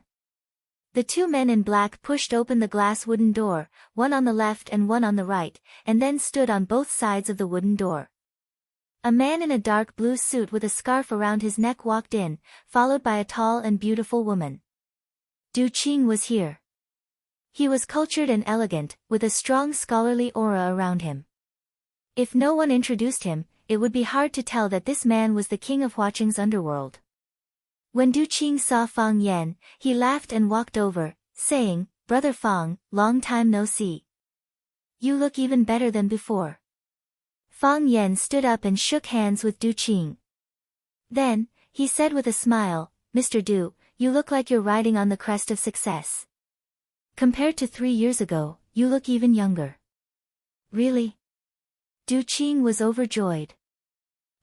The two men in black pushed open the glass wooden door, one on the left and one on the right, and then stood on both sides of the wooden door. A man in a dark blue suit with a scarf around his neck walked in, followed by a tall and beautiful woman. Du Qing was here. He was cultured and elegant, with a strong scholarly aura around him. If no one introduced him, it would be hard to tell that this man was the king of Huaqing's underworld. When Du Qing saw Fang Yan, he laughed and walked over, saying, Brother Fang, long time no see. You look even better than before. Fang Yan stood up and shook hands with Du Qing. Then, he said with a smile, Mr. Du, you look like you're riding on the crest of success. Compared to 3 years ago, you look even younger. Really? Du Qing was overjoyed.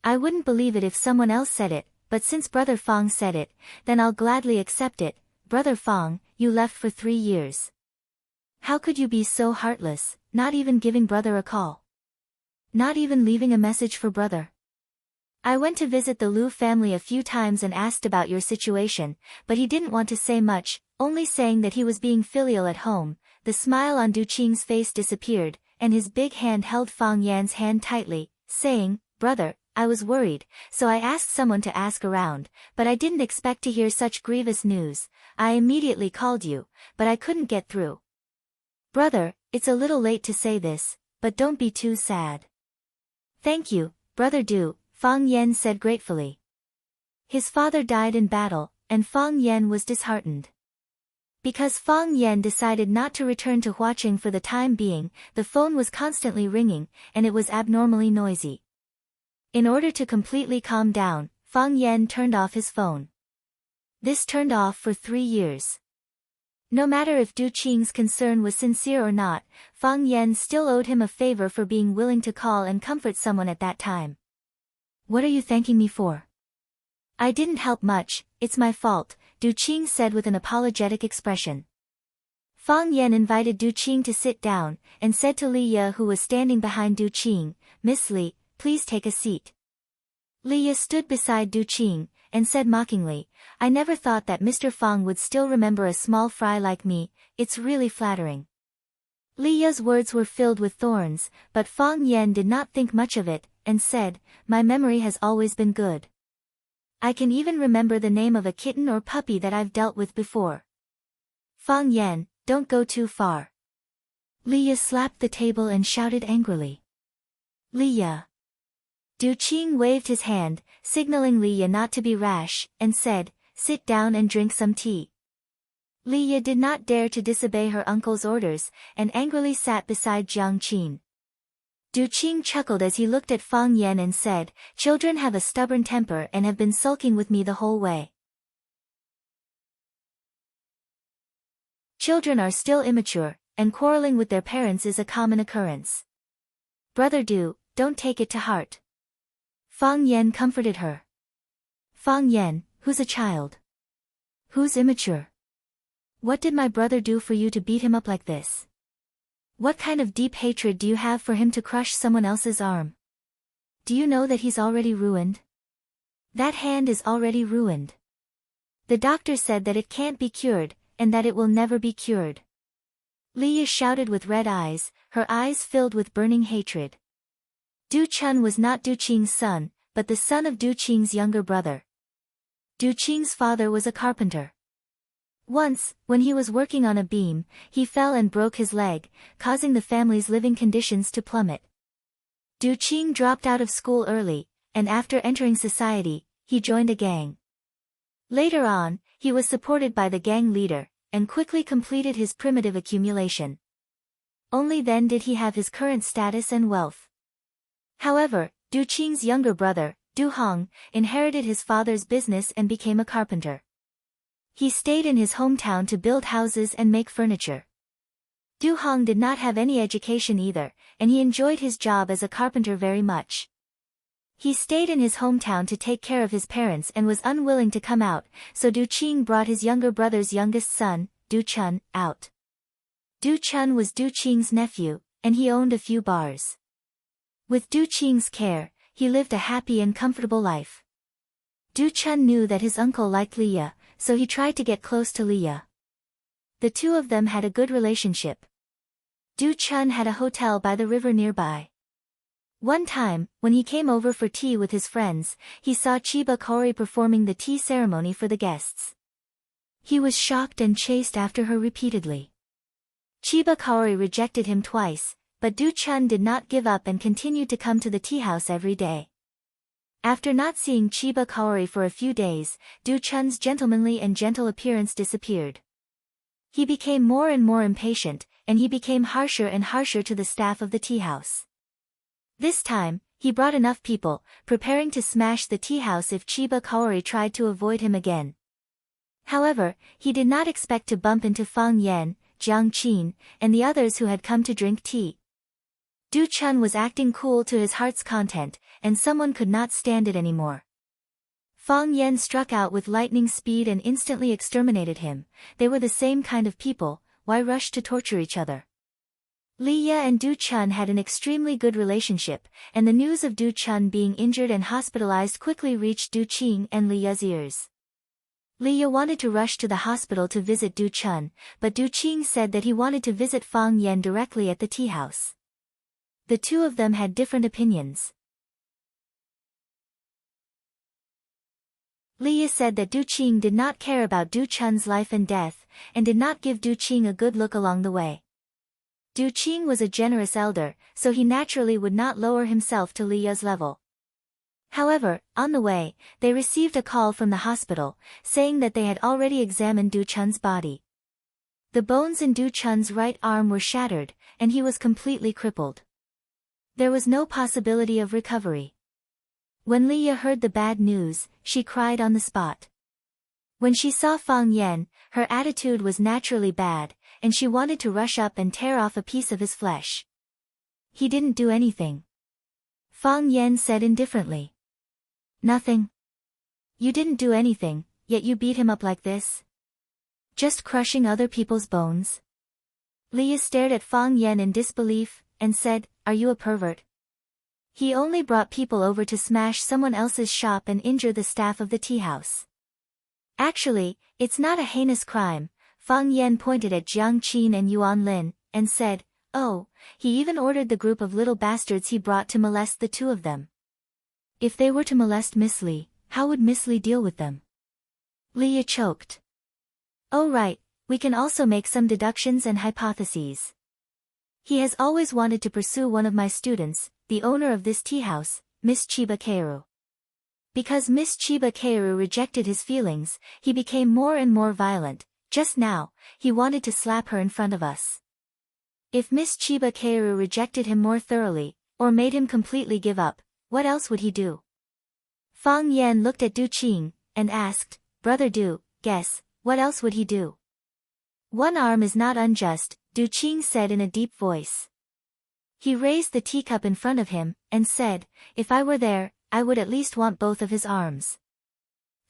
I wouldn't believe it if someone else said it, but since Brother Fang said it, then I'll gladly accept it. Brother Fang, you left for 3 years. How could you be so heartless, not even giving brother a call? Not even leaving a message for brother? I went to visit the Liu family a few times and asked about your situation, but he didn't want to say much, only saying that he was being filial at home. The smile on Du Qing's face disappeared, and his big hand held Fang Yan's hand tightly, saying, Brother, I was worried, so I asked someone to ask around, but I didn't expect to hear such grievous news. I immediately called you, but I couldn't get through. Brother, it's a little late to say this, but don't be too sad. Thank you, Brother Du, Fang Yan said gratefully. His father died in battle, and Fang Yan was disheartened. Because Fang Yan decided not to return to Huaqing for the time being, the phone was constantly ringing, and it was abnormally noisy. In order to completely calm down, Fang Yan turned off his phone. This turned off for 3 years. No matter if Du Qing's concern was sincere or not, Fang Yan still owed him a favor for being willing to call and comfort someone at that time. What are you thanking me for? I didn't help much, it's my fault, Du Qing said with an apologetic expression. Fang Yan invited Du Qing to sit down, and said to Li Ye who was standing behind Du Qing, Miss Li, please take a seat. Li Ye stood beside Du Qing, and said mockingly, I never thought that Mr. Fang would still remember a small fry like me, it's really flattering. Li Ye's words were filled with thorns, but Fang Yan did not think much of it, and said, my memory has always been good. I can even remember the name of a kitten or puppy that I've dealt with before. Fang Yan, don't go too far. Li Ye slapped the table and shouted angrily. Li Ye. Du Qing waved his hand, signaling Li Ye not to be rash, and said, sit down and drink some tea. Li Ye did not dare to disobey her uncle's orders, and angrily sat beside Jiang Qin. Du Qing chuckled as he looked at Fang Yan and said, children have a stubborn temper and have been sulking with me the whole way. Children are still immature, and quarreling with their parents is a common occurrence. Brother Du, don't take it to heart. Fang Yan comforted her. Fang Yan, who's a child? Who's immature? What did my brother do for you to beat him up like this? What kind of deep hatred do you have for him to crush someone else's arm? Do you know that he's already ruined? That hand is already ruined. The doctor said that it can't be cured, and that it will never be cured. Li Ye shouted with red eyes, her eyes filled with burning hatred. Du Chun was not Du Qing's son, but the son of Du Qing's younger brother. Du Qing's father was a carpenter. Once, when he was working on a beam, he fell and broke his leg, causing the family's living conditions to plummet. Du Qing dropped out of school early, and after entering society, he joined a gang. Later on, he was supported by the gang leader, and quickly completed his primitive accumulation. Only then did he have his current status and wealth. However, Du Qing's younger brother, Du Hong, inherited his father's business and became a carpenter. He stayed in his hometown to build houses and make furniture. Du Hong did not have any education either, and he enjoyed his job as a carpenter very much. He stayed in his hometown to take care of his parents and was unwilling to come out, so Du Qing brought his younger brother's youngest son, Du Chun, out. Du Chun was Du Qing's nephew, and he owned a few bars. With Du Qing's care, he lived a happy and comfortable life. Du Chun knew that his uncle liked Leah, so he tried to get close to Leah. The two of them had a good relationship. Du Chun had a hotel by the river nearby. One time, when he came over for tea with his friends, he saw Chiba Kaori performing the tea ceremony for the guests. He was shocked and chased after her repeatedly. Chiba Kaori rejected him twice, but Du Chun did not give up and continued to come to the tea house every day. After not seeing Chiba Kaori for a few days, Du Chun's gentlemanly and gentle appearance disappeared. He became more and more impatient, and he became harsher and harsher to the staff of the tea house. This time, he brought enough people, preparing to smash the tea house if Chiba Kaori tried to avoid him again. However, he did not expect to bump into Fang Yan, Jiang Qin, and the others who had come to drink tea. Du Chun was acting cool to his heart's content, and someone could not stand it anymore. Fang Yan struck out with lightning speed and instantly exterminated him. They were the same kind of people, why rush to torture each other? Leah and Du Chun had an extremely good relationship, and the news of Du Chun being injured and hospitalized quickly reached Du Qing and Leah's ears. Leah wanted to rush to the hospital to visit Du Chun, but Du Qing said that he wanted to visit Fang Yan directly at the tea house. The two of them had different opinions. Leah said that Du Qing did not care about Du Chun's life and death, and did not give Du Qing a good look along the way. Du Qing was a generous elder, so he naturally would not lower himself to Leah's level. However, on the way, they received a call from the hospital, saying that they had already examined Du Chun's body. The bones in Du Chun's right arm were shattered, and he was completely crippled. There was no possibility of recovery. When Leah heard the bad news, she cried on the spot. When she saw Fang Yan, her attitude was naturally bad, and she wanted to rush up and tear off a piece of his flesh. He didn't do anything. Fang Yan said indifferently. Nothing. You didn't do anything, yet you beat him up like this? Just crushing other people's bones? Leah stared at Fang Yan in disbelief, and said, "Are you a pervert? He only brought people over to smash someone else's shop and injure the staff of the tea house. Actually, it's not a heinous crime." Fang Yan pointed at Jiang Qin and Yuan Lin, and said, "Oh, he even ordered the group of little bastards he brought to molest the two of them. If they were to molest Miss Li, how would Miss Li deal with them?" Leah choked. "Oh right, we can also make some deductions and hypotheses. He has always wanted to pursue one of my students, the owner of this tea house, Miss Chiba Keiru. Because Miss Chiba Keiru rejected his feelings, he became more and more violent. Just now, he wanted to slap her in front of us. If Miss Chiba Keiru rejected him more thoroughly, or made him completely give up, what else would he do?" Fang Yan looked at Du Qing, and asked, "Brother Du, guess, what else would he do?" "One arm is not unjust," Du Qing said in a deep voice. He raised the teacup in front of him, and said, "If I were there, I would at least want both of his arms.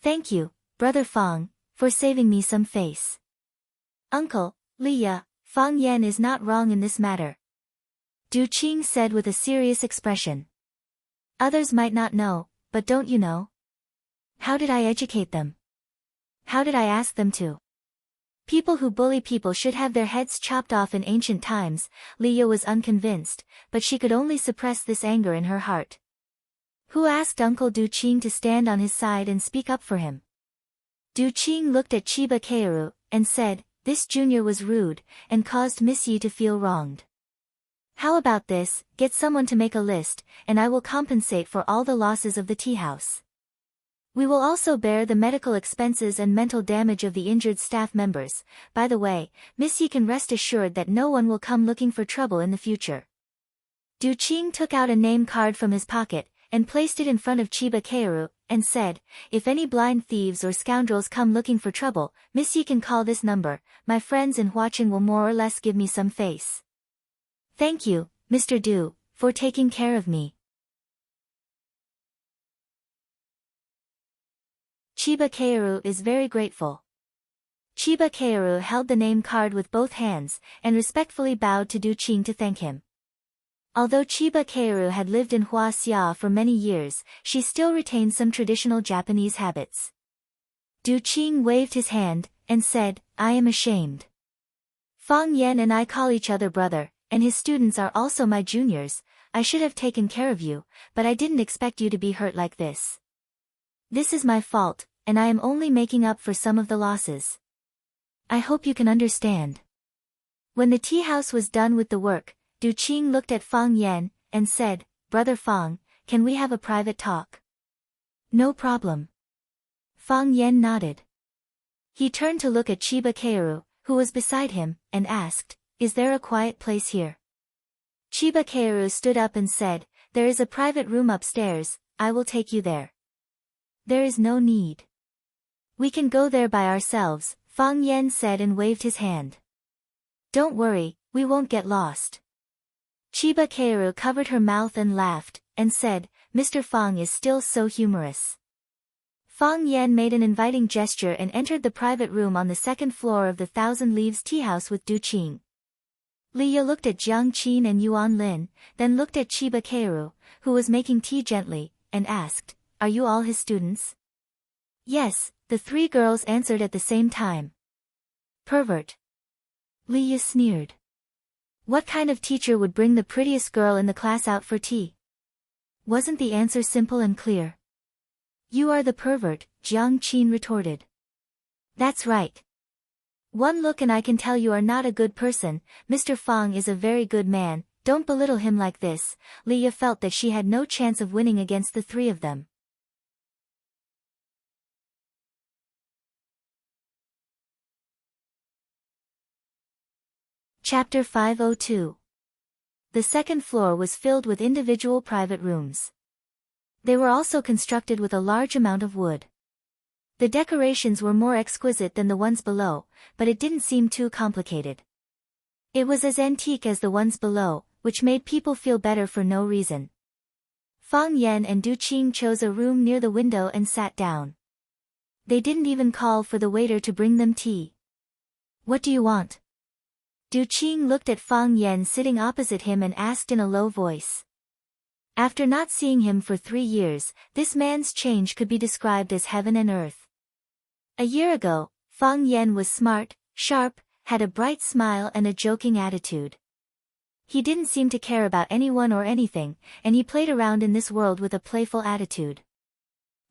Thank you, Brother Fang, for saving me some face." "Uncle, Leah, Fang Yan is not wrong in this matter," Du Qing said with a serious expression. "Others might not know, but don't you know? How did I educate them? How did I ask them to? People who bully people should have their heads chopped off in ancient times." Leah was unconvinced, but she could only suppress this anger in her heart. Who asked Uncle Du Qing to stand on his side and speak up for him? Du Qing looked at Chiba Keiru, and said, "This junior was rude, and caused Miss Yi to feel wronged. How about this, get someone to make a list, and I will compensate for all the losses of the tea house. We will also bear the medical expenses and mental damage of the injured staff members. By the way, Miss Yi can rest assured that no one will come looking for trouble in the future. Du Qing took out a name card from his pocket, and placed it in front of Chiba Kaoru, and said, if any blind thieves or scoundrels come looking for trouble, Miss Yi can call this number. My friends in Huaqin will more or less give me some face. Thank you, Mr. Du, for taking care of me. Chiba Kaoru is very grateful. Chiba Kaoru held the name card with both hands, and respectfully bowed to Du Qing to thank him. Although Chiba Kaoru had lived in Huaxia for many years, she still retained some traditional Japanese habits. Du Qing waved his hand, and said, I am ashamed. Fang Yan and I call each other brother, and his students are also my juniors. I should have taken care of you, but I didn't expect you to be hurt like this. This is my fault, and I am only making up for some of the losses. I hope you can understand. When the tea house was done with the work, Du Qing looked at Fang Yan, and said, Brother Fang, can we have a private talk? No problem. Fang Yan nodded. He turned to look at Chiba Kaoru, who was beside him, and asked, is there a quiet place here? Chiba Kaoru stood up and said, there is a private room upstairs, I will take you there. There is no need. We can go there by ourselves, Fang Yan said and waved his hand. Don't worry, we won't get lost. Chiba Kaoru covered her mouth and laughed, and said, Mr. Fang is still so humorous. Fang Yan made an inviting gesture and entered the private room on the second floor of the Thousand Leaves tea house with Du Qing. Liya looked at Jiang Qin and Yuan Lin, then looked at Chiba Kaoru, who was making tea gently, and asked, are you all his students? Yes, the three girls answered at the same time. Pervert. Liya sneered. What kind of teacher would bring the prettiest girl in the class out for tea? Wasn't the answer simple and clear? You are the pervert, Jiang Qin retorted. That's right. One look and I can tell you are not a good person. Mr. Fang is a very good man, don't belittle him like this. Liya felt that she had no chance of winning against the three of them. Chapter 502. The second floor was filled with individual private rooms. They were also constructed with a large amount of wood. The decorations were more exquisite than the ones below, but it didn't seem too complicated. It was as antique as the ones below, which made people feel better for no reason. Fang Yan and Du Qing chose a room near the window and sat down. They didn't even call for the waiter to bring them tea. What do you want? Du Qing looked at Fang Yan sitting opposite him and asked in a low voice. After not seeing him for 3 years, this man's change could be described as heaven and earth. A year ago, Fang Yan was smart, sharp, had a bright smile and a joking attitude. He didn't seem to care about anyone or anything, and he played around in this world with a playful attitude.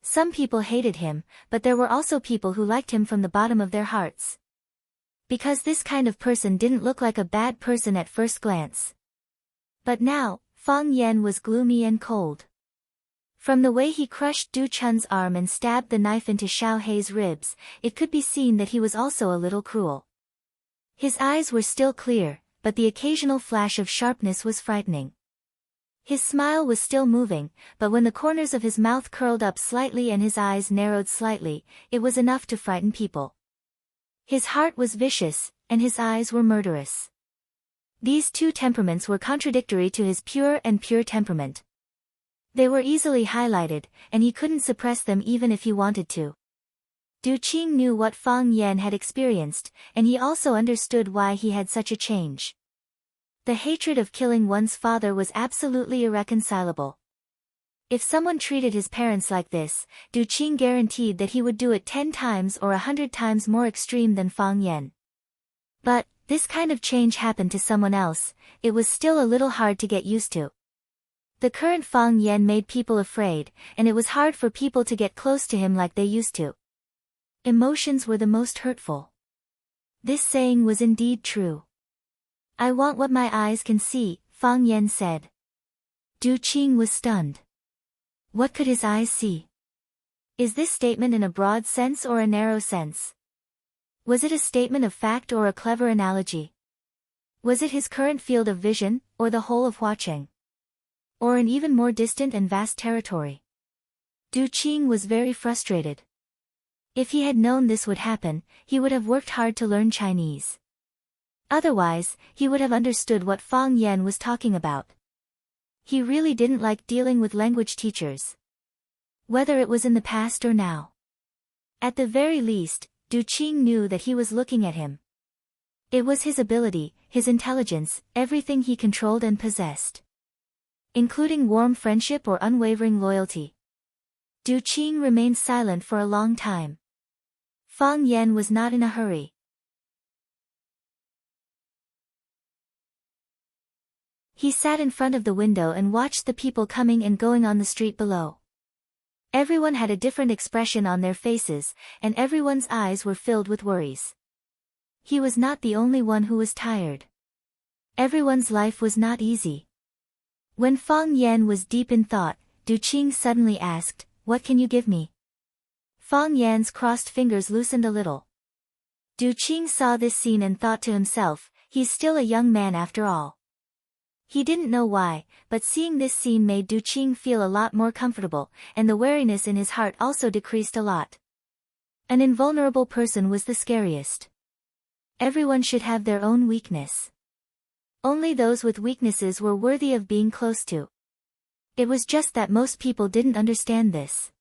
Some people hated him, but there were also people who liked him from the bottom of their hearts. Because this kind of person didn't look like a bad person at first glance. But now, Fang Yan was gloomy and cold. From the way he crushed Du Chun's arm and stabbed the knife into Xiao Hei's ribs, it could be seen that he was also a little cruel. His eyes were still clear, but the occasional flash of sharpness was frightening. His smile was still moving, but when the corners of his mouth curled up slightly and his eyes narrowed slightly, it was enough to frighten people. His heart was vicious, and his eyes were murderous. These two temperaments were contradictory to his pure temperament. They were easily highlighted, and he couldn't suppress them even if he wanted to. Du Qing knew what Fang Yan had experienced, and he also understood why he had such a change. The hatred of killing one's father was absolutely irreconcilable. If someone treated his parents like this, Du Qing guaranteed that he would do it 10 times or 100 times more extreme than Fang Yan. But, this kind of change happened to someone else, it was still a little hard to get used to. The current Fang Yan made people afraid, and it was hard for people to get close to him like they used to. Emotions were the most hurtful. This saying was indeed true. I want what my eyes can see, Fang Yan said. Du Qing was stunned. What could his eyes see? Is this statement in a broad sense or a narrow sense? Was it a statement of fact or a clever analogy? Was it his current field of vision, or the whole of Huaqing? Or an even more distant and vast territory? Du Qing was very frustrated. If he had known this would happen, he would have worked hard to learn Chinese. Otherwise, he would have understood what Fang Yan was talking about. He really didn't like dealing with language teachers. Whether it was in the past or now. At the very least, Du Qing knew that he was looking at him. It was his ability, his intelligence, everything he controlled and possessed. Including warm friendship or unwavering loyalty. Du Qing remained silent for a long time. Fang Yan was not in a hurry. He sat in front of the window and watched the people coming and going on the street below. Everyone had a different expression on their faces, and everyone's eyes were filled with worries. He was not the only one who was tired. Everyone's life was not easy. When Fang Yan was deep in thought, Du Qing suddenly asked, "What can you give me?" Fang Yan's crossed fingers loosened a little. Du Qing saw this scene and thought to himself, he's still a young man after all. He didn't know why, but seeing this scene made Du Qing feel a lot more comfortable, and the wariness in his heart also decreased a lot. An invulnerable person was the scariest. Everyone should have their own weakness. Only those with weaknesses were worthy of being close to. It was just that most people didn't understand this.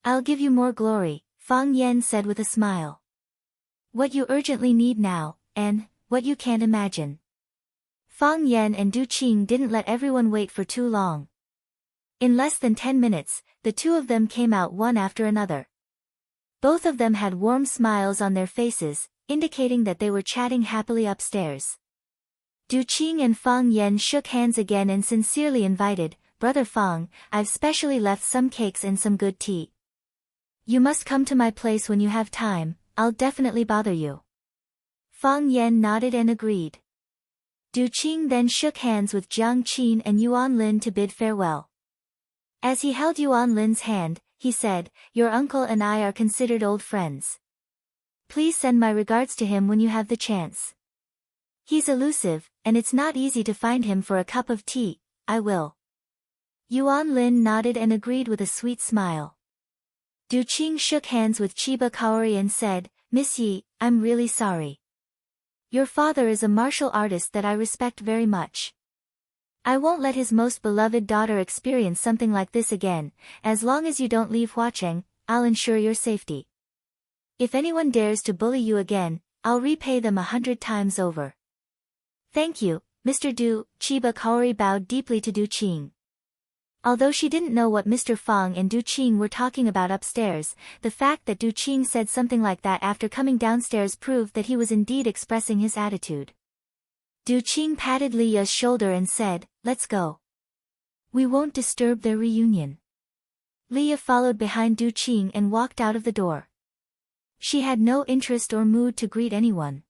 "I'll give you more glory," Fang Yan said with a smile. "What you urgently need now, and what you can't imagine." Fang Yan and Du Qing didn't let everyone wait for too long. In less than 10 minutes, the two of them came out one after another. Both of them had warm smiles on their faces, indicating that they were chatting happily upstairs. Du Qing and Fang Yan shook hands again and sincerely invited, "Brother Fang, I've specially left some cakes and some good tea. You must come to my place when you have time, I'll definitely bother you." Fang Yan nodded and agreed. Du Qing then shook hands with Jiang Qin and Yuan Lin to bid farewell. As he held Yuan Lin's hand, he said, "Your uncle and I are considered old friends. Please send my regards to him when you have the chance. He's elusive, and it's not easy to find him for a cup of tea." "I will." Yuan Lin nodded and agreed with a sweet smile. Du Qing shook hands with Chiba Kaori and said, "Miss Yi, I'm really sorry. Your father is a martial artist that I respect very much. I won't let his most beloved daughter experience something like this again. As long as you don't leave Huaqing, I'll ensure your safety. If anyone dares to bully you again, I'll repay them 100 times over." "Thank you, Mr. Du," Chiba Kaori bowed deeply to Du Qing. Although she didn't know what Mr. Fang and Du Qing were talking about upstairs, the fact that Du Qing said something like that after coming downstairs proved that he was indeed expressing his attitude. Du Qing patted Liya's shoulder and said, "Let's go. We won't disturb their reunion." Liya followed behind Du Qing and walked out of the door. She had no interest or mood to greet anyone.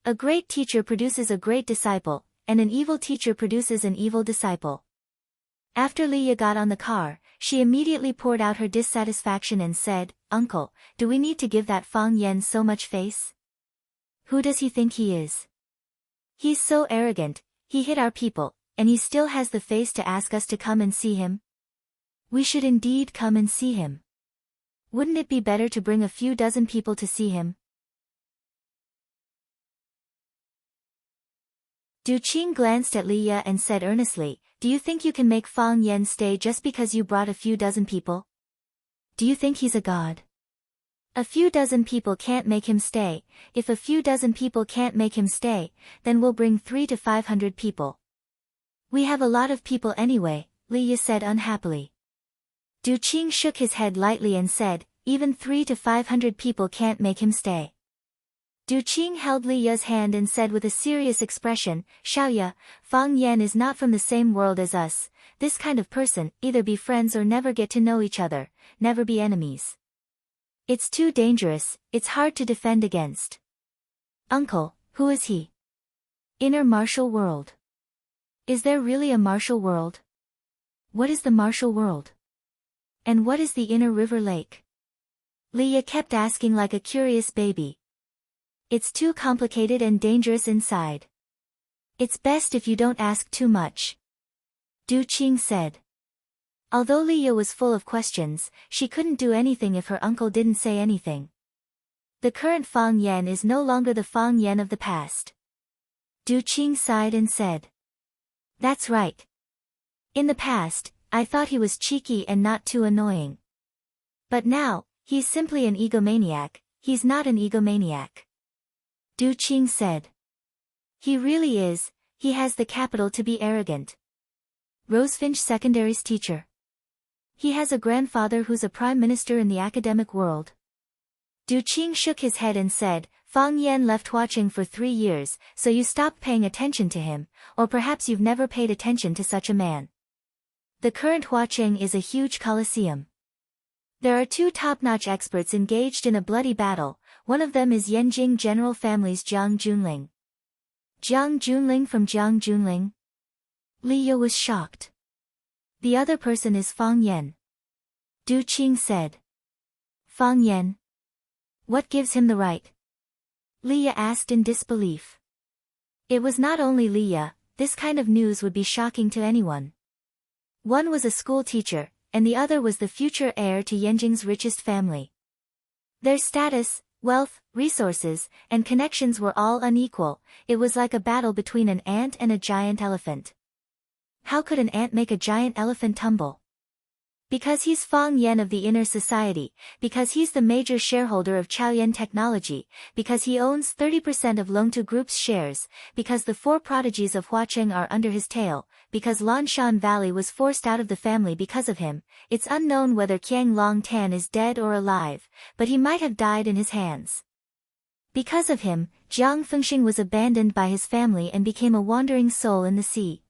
A great teacher produces a great disciple, and an evil teacher produces an evil disciple. After Liya got on the car, she immediately poured out her dissatisfaction and said, "Uncle, do we need to give that Fang Yan so much face? Who does he think he is? He's so arrogant, he hit our people, and he still has the face to ask us to come and see him? We should indeed come and see him. Wouldn't it be better to bring a few dozen people to see him?" Du Qing glanced at Liya and said earnestly, "Do you think you can make Fang Yan stay just because you brought a few dozen people? Do you think he's a god? A few dozen people can't make him stay. If a few dozen people can't make him stay, then we'll bring 300 to 500 people. We have a lot of people anyway," Liya said unhappily. Du Qing shook his head lightly and said, "Even 300 to 500 people can't make him stay." Du Qing held Liya's hand and said with a serious expression, "Xiaoya, Fang Yan is not from the same world as us. This kind of person, either be friends or never get to know each other, never be enemies. It's too dangerous, it's hard to defend against." "Uncle, who is he?" "Inner martial world. Is there really a martial world? What is the martial world? And what is the inner river lake? Leah kept asking like a curious baby. It's too complicated and dangerous inside. It's best if you don't ask too much. Du Qing said. Although Leah was full of questions, she couldn't do anything if her uncle didn't say anything. The current Fang Yan is no longer the Fang Yan of the past. Du Qing sighed and said. That's right. In the past, I thought he was cheeky and not too annoying. But now, he's simply an egomaniac. He's not an egomaniac. Du Qing said. He really is, he has the capital to be arrogant. Rosefinch Secondary's teacher. He has a grandfather who's a prime minister in the academic world. Du Qing shook his head and said, Fang Yan left watching for 3 years, so you stopped paying attention to him, or perhaps you've never paid attention to such a man. The current Huaqing is a huge coliseum. There are 2 top-notch experts engaged in a bloody battle. One of them is Yanjing General Family's Jiang Junling. Jiang Junling from Jiang Junling? Leah was shocked. The other person is Fang Yan. Du Qing said. Fang Yan? What gives him the right? Leah asked in disbelief. It was not only Leah, this kind of news would be shocking to anyone. One was a school teacher, and the other was the future heir to Yanjing's richest family. Their status, wealth, resources, and connections were all unequal. It was like a battle between an ant and a giant elephant. How could an ant make a giant elephant tumble? Because he's Fang Yan of the inner society, because he's the major shareholder of Chaoyan Technology, because he owns 30% of Longtu Group's shares, because the 4 prodigies of Huaqing are under his tail, because Lanshan Valley was forced out of the family because of him. It's unknown whether Qiang Long Tan is dead or alive, but he might have died in his hands. Because of him, Jiang Fengxing was abandoned by his family and became a wandering soul in the sea.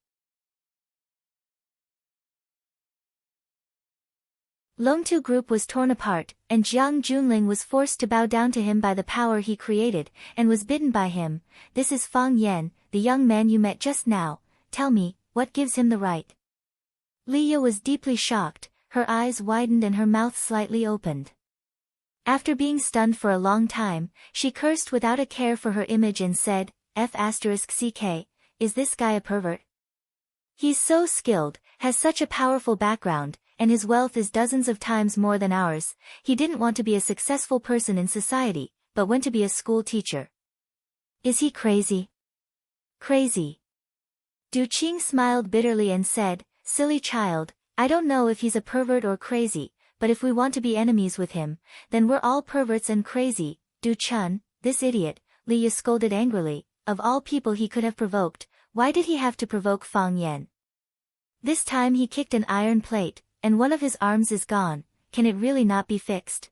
Longtu Group was torn apart, and Jiang Junling was forced to bow down to him by the power he created, and was bidden by him. This is Fang Yan, the young man you met just now. Tell me, what gives him the right? Leah was deeply shocked, her eyes widened and her mouth slightly opened. After being stunned for a long time, she cursed without a care for her image and said, F***ck, is this guy a pervert? He's so skilled, has such a powerful background, and his wealth is dozens of times more than ours. He didn't want to be a successful person in society, but went to be a school teacher. Is he crazy? Crazy. Du Qing smiled bitterly and said, Silly child, I don't know if he's a pervert or crazy, but if we want to be enemies with him, then we're all perverts and crazy. Du Chun, this idiot, Leah scolded angrily, of all people he could have provoked, why did he have to provoke Fang Yan? This time he kicked an iron plate, and one of his arms is gone. Can it really not be fixed?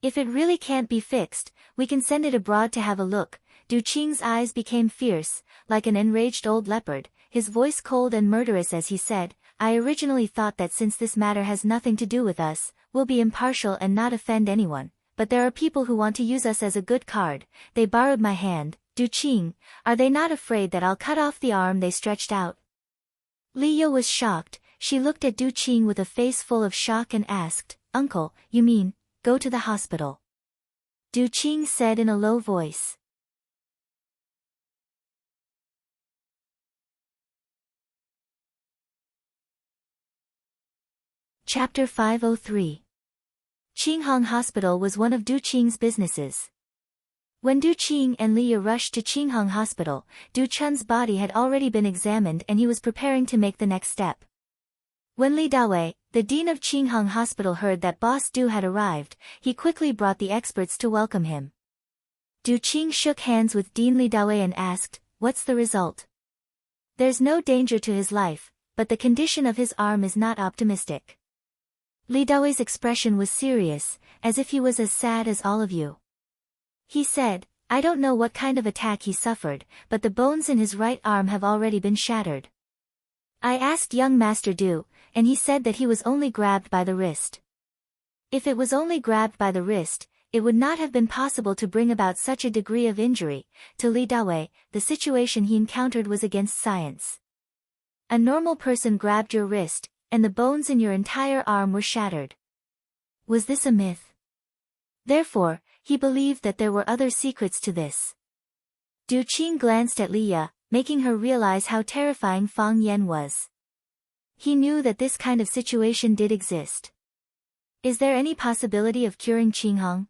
If it really can't be fixed, we can send it abroad to have a look. Du Qing's eyes became fierce, like an enraged old leopard, his voice cold and murderous as he said, I originally thought that since this matter has nothing to do with us, we'll be impartial and not offend anyone, but there are people who want to use us as a good card. They borrowed my hand. Du Qing, are they not afraid that I'll cut off the arm they stretched out? Leah was shocked. She looked at Du Qing with a face full of shock and asked, Uncle, you mean, go to the hospital? Du Qing said in a low voice. Chapter 503. Qinghong Hospital was one of Du Qing's businesses. When Du Qing and Leah rushed to Qinghong Hospital, Du Chun's body had already been examined and he was preparing to make the next step. When Li Dawei, the dean of Qinghong Hospital, heard that Boss Du had arrived, he quickly brought the experts to welcome him. Du Qing shook hands with Dean Li Dawei and asked, What's the result? There's no danger to his life, but the condition of his arm is not optimistic. Li Dawei's expression was serious, as if he was as sad as all of you. He said, I don't know what kind of attack he suffered, but the bones in his right arm have already been shattered. I asked young Master Du, and he said that he was only grabbed by the wrist. If it was only grabbed by the wrist, it would not have been possible to bring about such a degree of injury. To Li Dawei, the situation he encountered was against science. A normal person grabbed your wrist, and the bones in your entire arm were shattered. Was this a myth? Therefore, he believed that there were other secrets to this. Du Qing glanced at Liya, making her realize how terrifying Fang Yan was. He knew that this kind of situation did exist. Is there any possibility of curing Qinghong?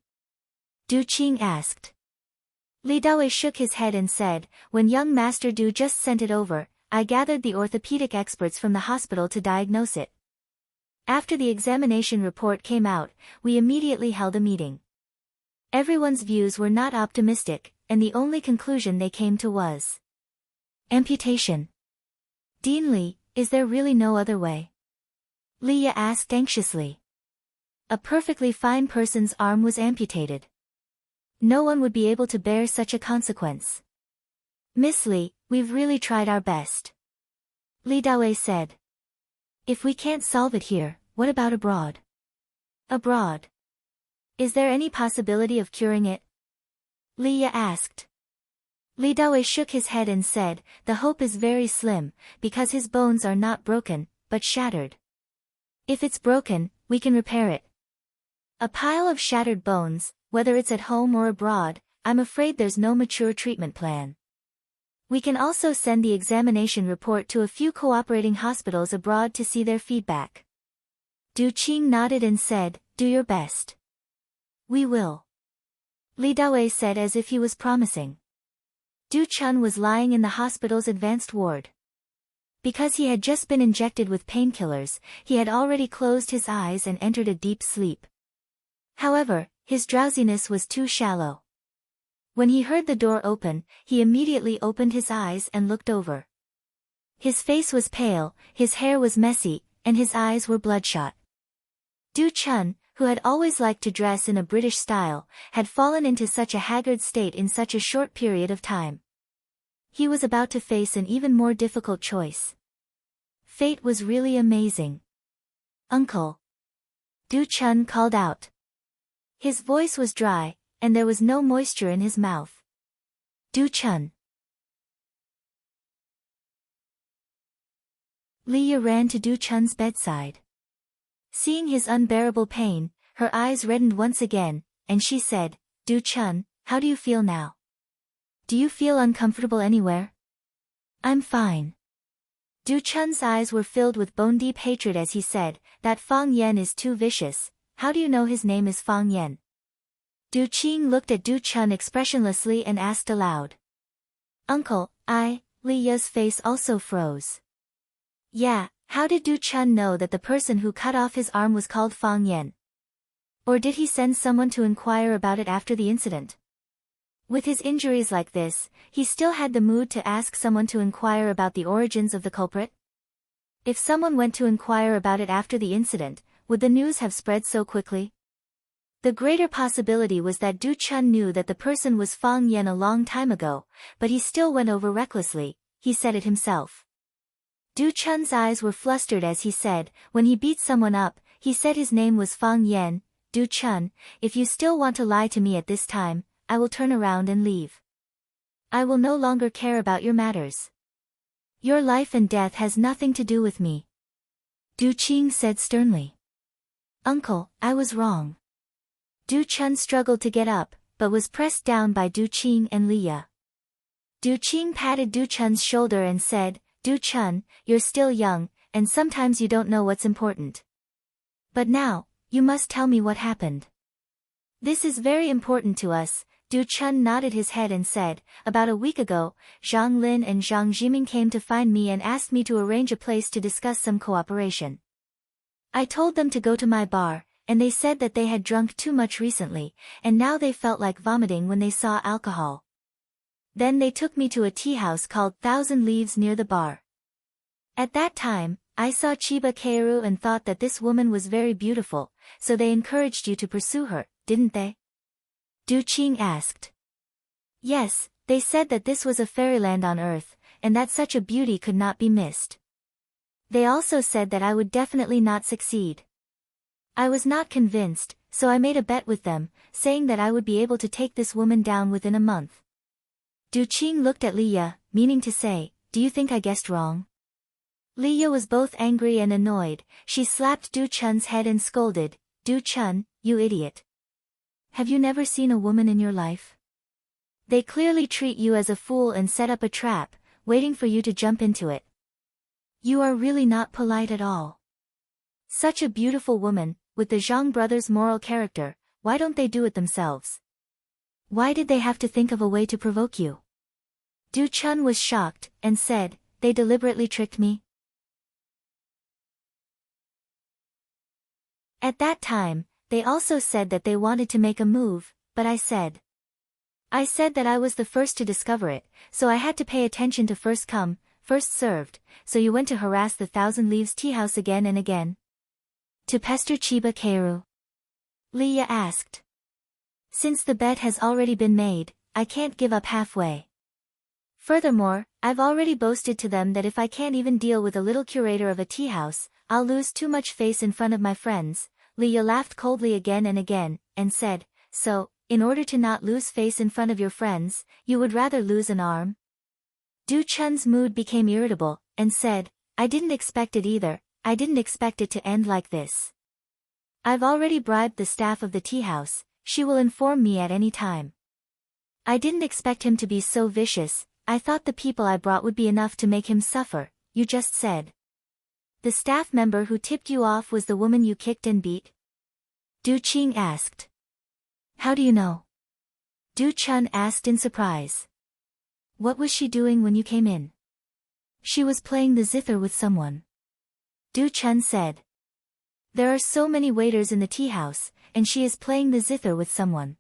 Du Qing asked. Li Dawei shook his head and said, when young Master Du just sent it over, I gathered the orthopedic experts from the hospital to diagnose it. After the examination report came out, we immediately held a meeting. Everyone's views were not optimistic, and the only conclusion they came to was amputation. Dean Li, is there really no other way? Liya asked anxiously. A perfectly fine person's arm was amputated. No one would be able to bear such a consequence. Miss Li, we've really tried our best. Li Dawei said. If we can't solve it here, what about abroad? Abroad? Is there any possibility of curing it? Liya asked. Li Dawei shook his head and said, the hope is very slim, because his bones are not broken, but shattered. If it's broken, we can repair it. A pile of shattered bones, whether it's at home or abroad, I'm afraid there's no mature treatment plan. We can also send the examination report to a few cooperating hospitals abroad to see their feedback. Du Qing nodded and said, do your best. We will. Li Dawei said as if he was promising. Du Chun was lying in the hospital's advanced ward. Because he had just been injected with painkillers, he had already closed his eyes and entered a deep sleep. However, his drowsiness was too shallow. When he heard the door open, he immediately opened his eyes and looked over. His face was pale, his hair was messy, and his eyes were bloodshot. Du Chun, who had always liked to dress in a British style, had fallen into such a haggard state in such a short period of time. He was about to face an even more difficult choice. Fate was really amazing. Uncle! Du Chun called out. His voice was dry, and there was no moisture in his mouth. Du Chun. Liya ran to Du Chun's bedside. Seeing his unbearable pain, her eyes reddened once again, and she said, Du Chun, how do you feel now? Do you feel uncomfortable anywhere? I'm fine. Du Chun's eyes were filled with bone-deep hatred as he said, that Fang Yan is too vicious. How do you know his name is Fang Yan? Du Qing looked at Du Chun expressionlessly and asked aloud. Uncle, Liya's face also froze. Yeah, how did Du Chun know that the person who cut off his arm was called Fang Yan? Or did he send someone to inquire about it after the incident? With his injuries like this, he still had the mood to ask someone to inquire about the origins of the culprit? If someone went to inquire about it after the incident, would the news have spread so quickly? The greater possibility was that Du Chun knew that the person was Fang Yan a long time ago, but he still went over recklessly, he said it himself. Du Chun's eyes were flustered as he said, when he beat someone up, he said his name was Fang Yan. Du Chun, if you still want to lie to me at this time, I will turn around and leave. I will no longer care about your matters. Your life and death has nothing to do with me. Du Qing said sternly. Uncle, I was wrong. Du Chun struggled to get up, but was pressed down by Du Qing and Liya. Du Qing patted Du Chun's shoulder and said, Du Chun, you're still young, and sometimes you don't know what's important. But now, you must tell me what happened. This is very important to us. Du Chun nodded his head and said, about a week ago, Zhang Lin and Zhang Jiming came to find me and asked me to arrange a place to discuss some cooperation. I told them to go to my bar, and they said that they had drunk too much recently, and now they felt like vomiting when they saw alcohol. Then they took me to a tea house called Thousand Leaves near the bar. At that time, I saw Chiba Keiru and thought that this woman was very beautiful, so they encouraged you to pursue her, didn't they? Du Qing asked. Yes, they said that this was a fairyland on earth, and that such a beauty could not be missed. They also said that I would definitely not succeed. I was not convinced, so I made a bet with them, saying that I would be able to take this woman down within a month. Du Qing looked at Liya, meaning to say, do you think I guessed wrong? Leah was both angry and annoyed. She slapped Du Chun's head and scolded, Du Chun, you idiot. Have you never seen a woman in your life? They clearly treat you as a fool and set up a trap, waiting for you to jump into it. You are really not polite at all. Such a beautiful woman, with the Zhang brothers' moral character, why don't they do it themselves? Why did they have to think of a way to provoke you? Du Chun was shocked, and said, they deliberately tricked me. At that time, they also said that they wanted to make a move, but I said that I was the first to discover it, so I had to pay attention to first come, first served, so you went to harass the Thousand Leaves tea house again and again? To pester Chiba Keiru? Leah asked. Since the bet has already been made, I can't give up halfway. Furthermore, I've already boasted to them that if I can't even deal with a little curator of a tea house, I'll lose too much face in front of my friends. Leah laughed coldly again, and said, so, in order to not lose face in front of your friends, you would rather lose an arm? Du Chun's mood became irritable, and said, I didn't expect it either, I didn't expect it to end like this. I've already bribed the staff of the tea house, she will inform me at any time. I didn't expect him to be so vicious, I thought the people I brought would be enough to make him suffer, you just said. The staff member who tipped you off was the woman you kicked and beat? Du Qing asked. How do you know? Du Chun asked in surprise. What was she doing when you came in? She was playing the zither with someone. Du Chun said. There are so many waiters in the tea house, and she is playing the zither with someone.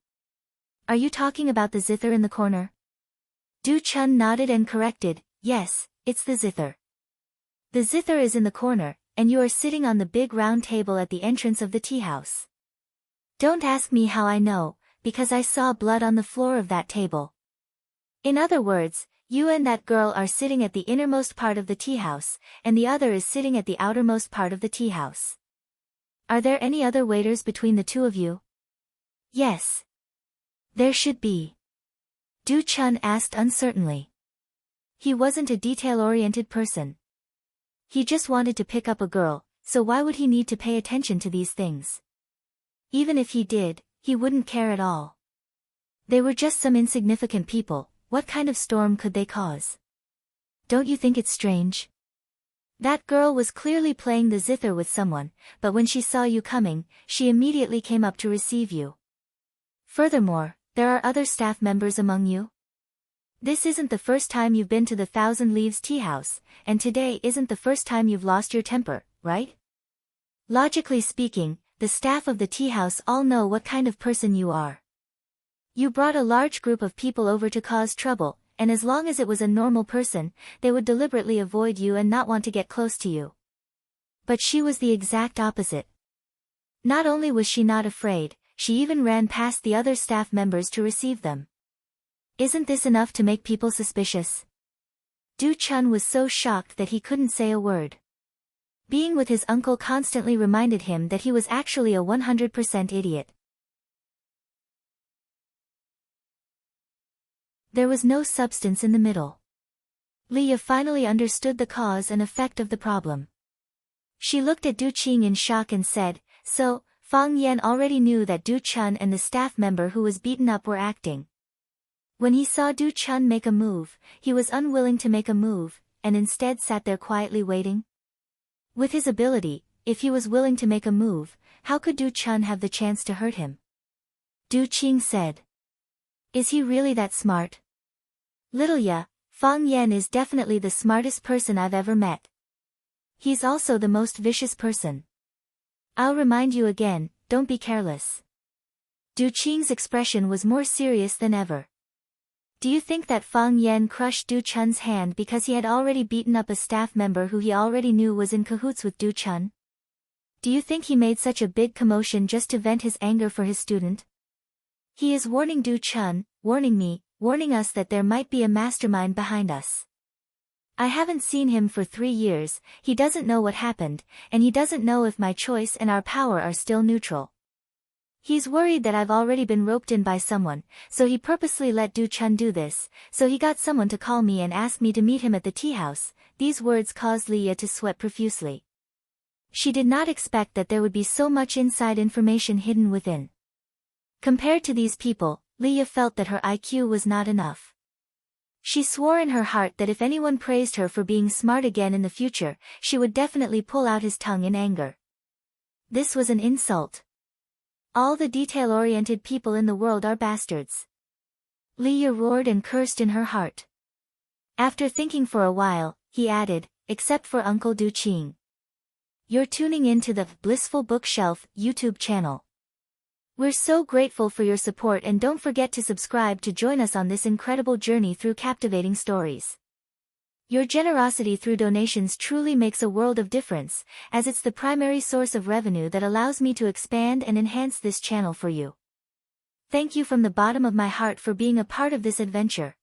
Are you talking about the zither in the corner? Du Chun nodded and corrected, yes, it's the zither. The zither is in the corner, and you are sitting on the big round table at the entrance of the tea house. Don't ask me how I know, because I saw blood on the floor of that table. In other words, you and that girl are sitting at the innermost part of the tea house, and the other is sitting at the outermost part of the tea house. Are there any other waiters between the two of you? Yes. There should be. Du Chun asked uncertainly. He wasn't a detail-oriented person. He just wanted to pick up a girl, so why would he need to pay attention to these things? Even if he did, he wouldn't care at all. They were just some insignificant people, what kind of storm could they cause? Don't you think it's strange? That girl was clearly playing the zither with someone, but when she saw you coming, she immediately came up to receive you. Furthermore, there are other staff members among you? This isn't the first time you've been to the Thousand Leaves tea house, and today isn't the first time you've lost your temper, right? Logically speaking, the staff of the tea house all know what kind of person you are. You brought a large group of people over to cause trouble, and as long as it was a normal person, they would deliberately avoid you and not want to get close to you. But she was the exact opposite. Not only was she not afraid, she even ran past the other staff members to receive them. Isn't this enough to make people suspicious? Du Chun was so shocked that he couldn't say a word. Being with his uncle constantly reminded him that he was actually a 100% idiot. There was no substance in the middle. Leah finally understood the cause and effect of the problem. She looked at Du Qing in shock and said, so, Fang Yan already knew that Du Chun and the staff member who was beaten up were acting. When he saw Du Chun make a move, he was unwilling to make a move, and instead sat there quietly waiting. With his ability, if he was willing to make a move, how could Du Chun have the chance to hurt him? Du Qing said. Is he really that smart? Little ya, Fang Yan is definitely the smartest person I've ever met. He's also the most vicious person. I'll remind you again, don't be careless. Du Qing's expression was more serious than ever. Do you think that Fang Yan crushed Du Chun's hand because he had already beaten up a staff member who he already knew was in cahoots with Du Chun? Do you think he made such a big commotion just to vent his anger for his student? He is warning Du Chun, warning me, warning us that there might be a mastermind behind us. I haven't seen him for 3 years, he doesn't know what happened, and he doesn't know if my choice and our power are still neutral. He's worried that I've already been roped in by someone, so he purposely let Du Chun do this, so he got someone to call me and ask me to meet him at the tea house. These words caused Leah to sweat profusely. She did not expect that there would be so much inside information hidden within. Compared to these people, Leah felt that her IQ was not enough. She swore in her heart that if anyone praised her for being smart again in the future, she would definitely pull out his tongue in anger. This was an insult. All the detail-oriented people in the world are bastards. Leah roared and cursed in her heart. After thinking for a while, he added, except for Uncle Du Ching. You're tuning in to the Blissful Bookshelf YouTube channel. We're so grateful for your support, and don't forget to subscribe to join us on this incredible journey through captivating stories. Your generosity through donations truly makes a world of difference, as it's the primary source of revenue that allows me to expand and enhance this channel for you. Thank you from the bottom of my heart for being a part of this adventure.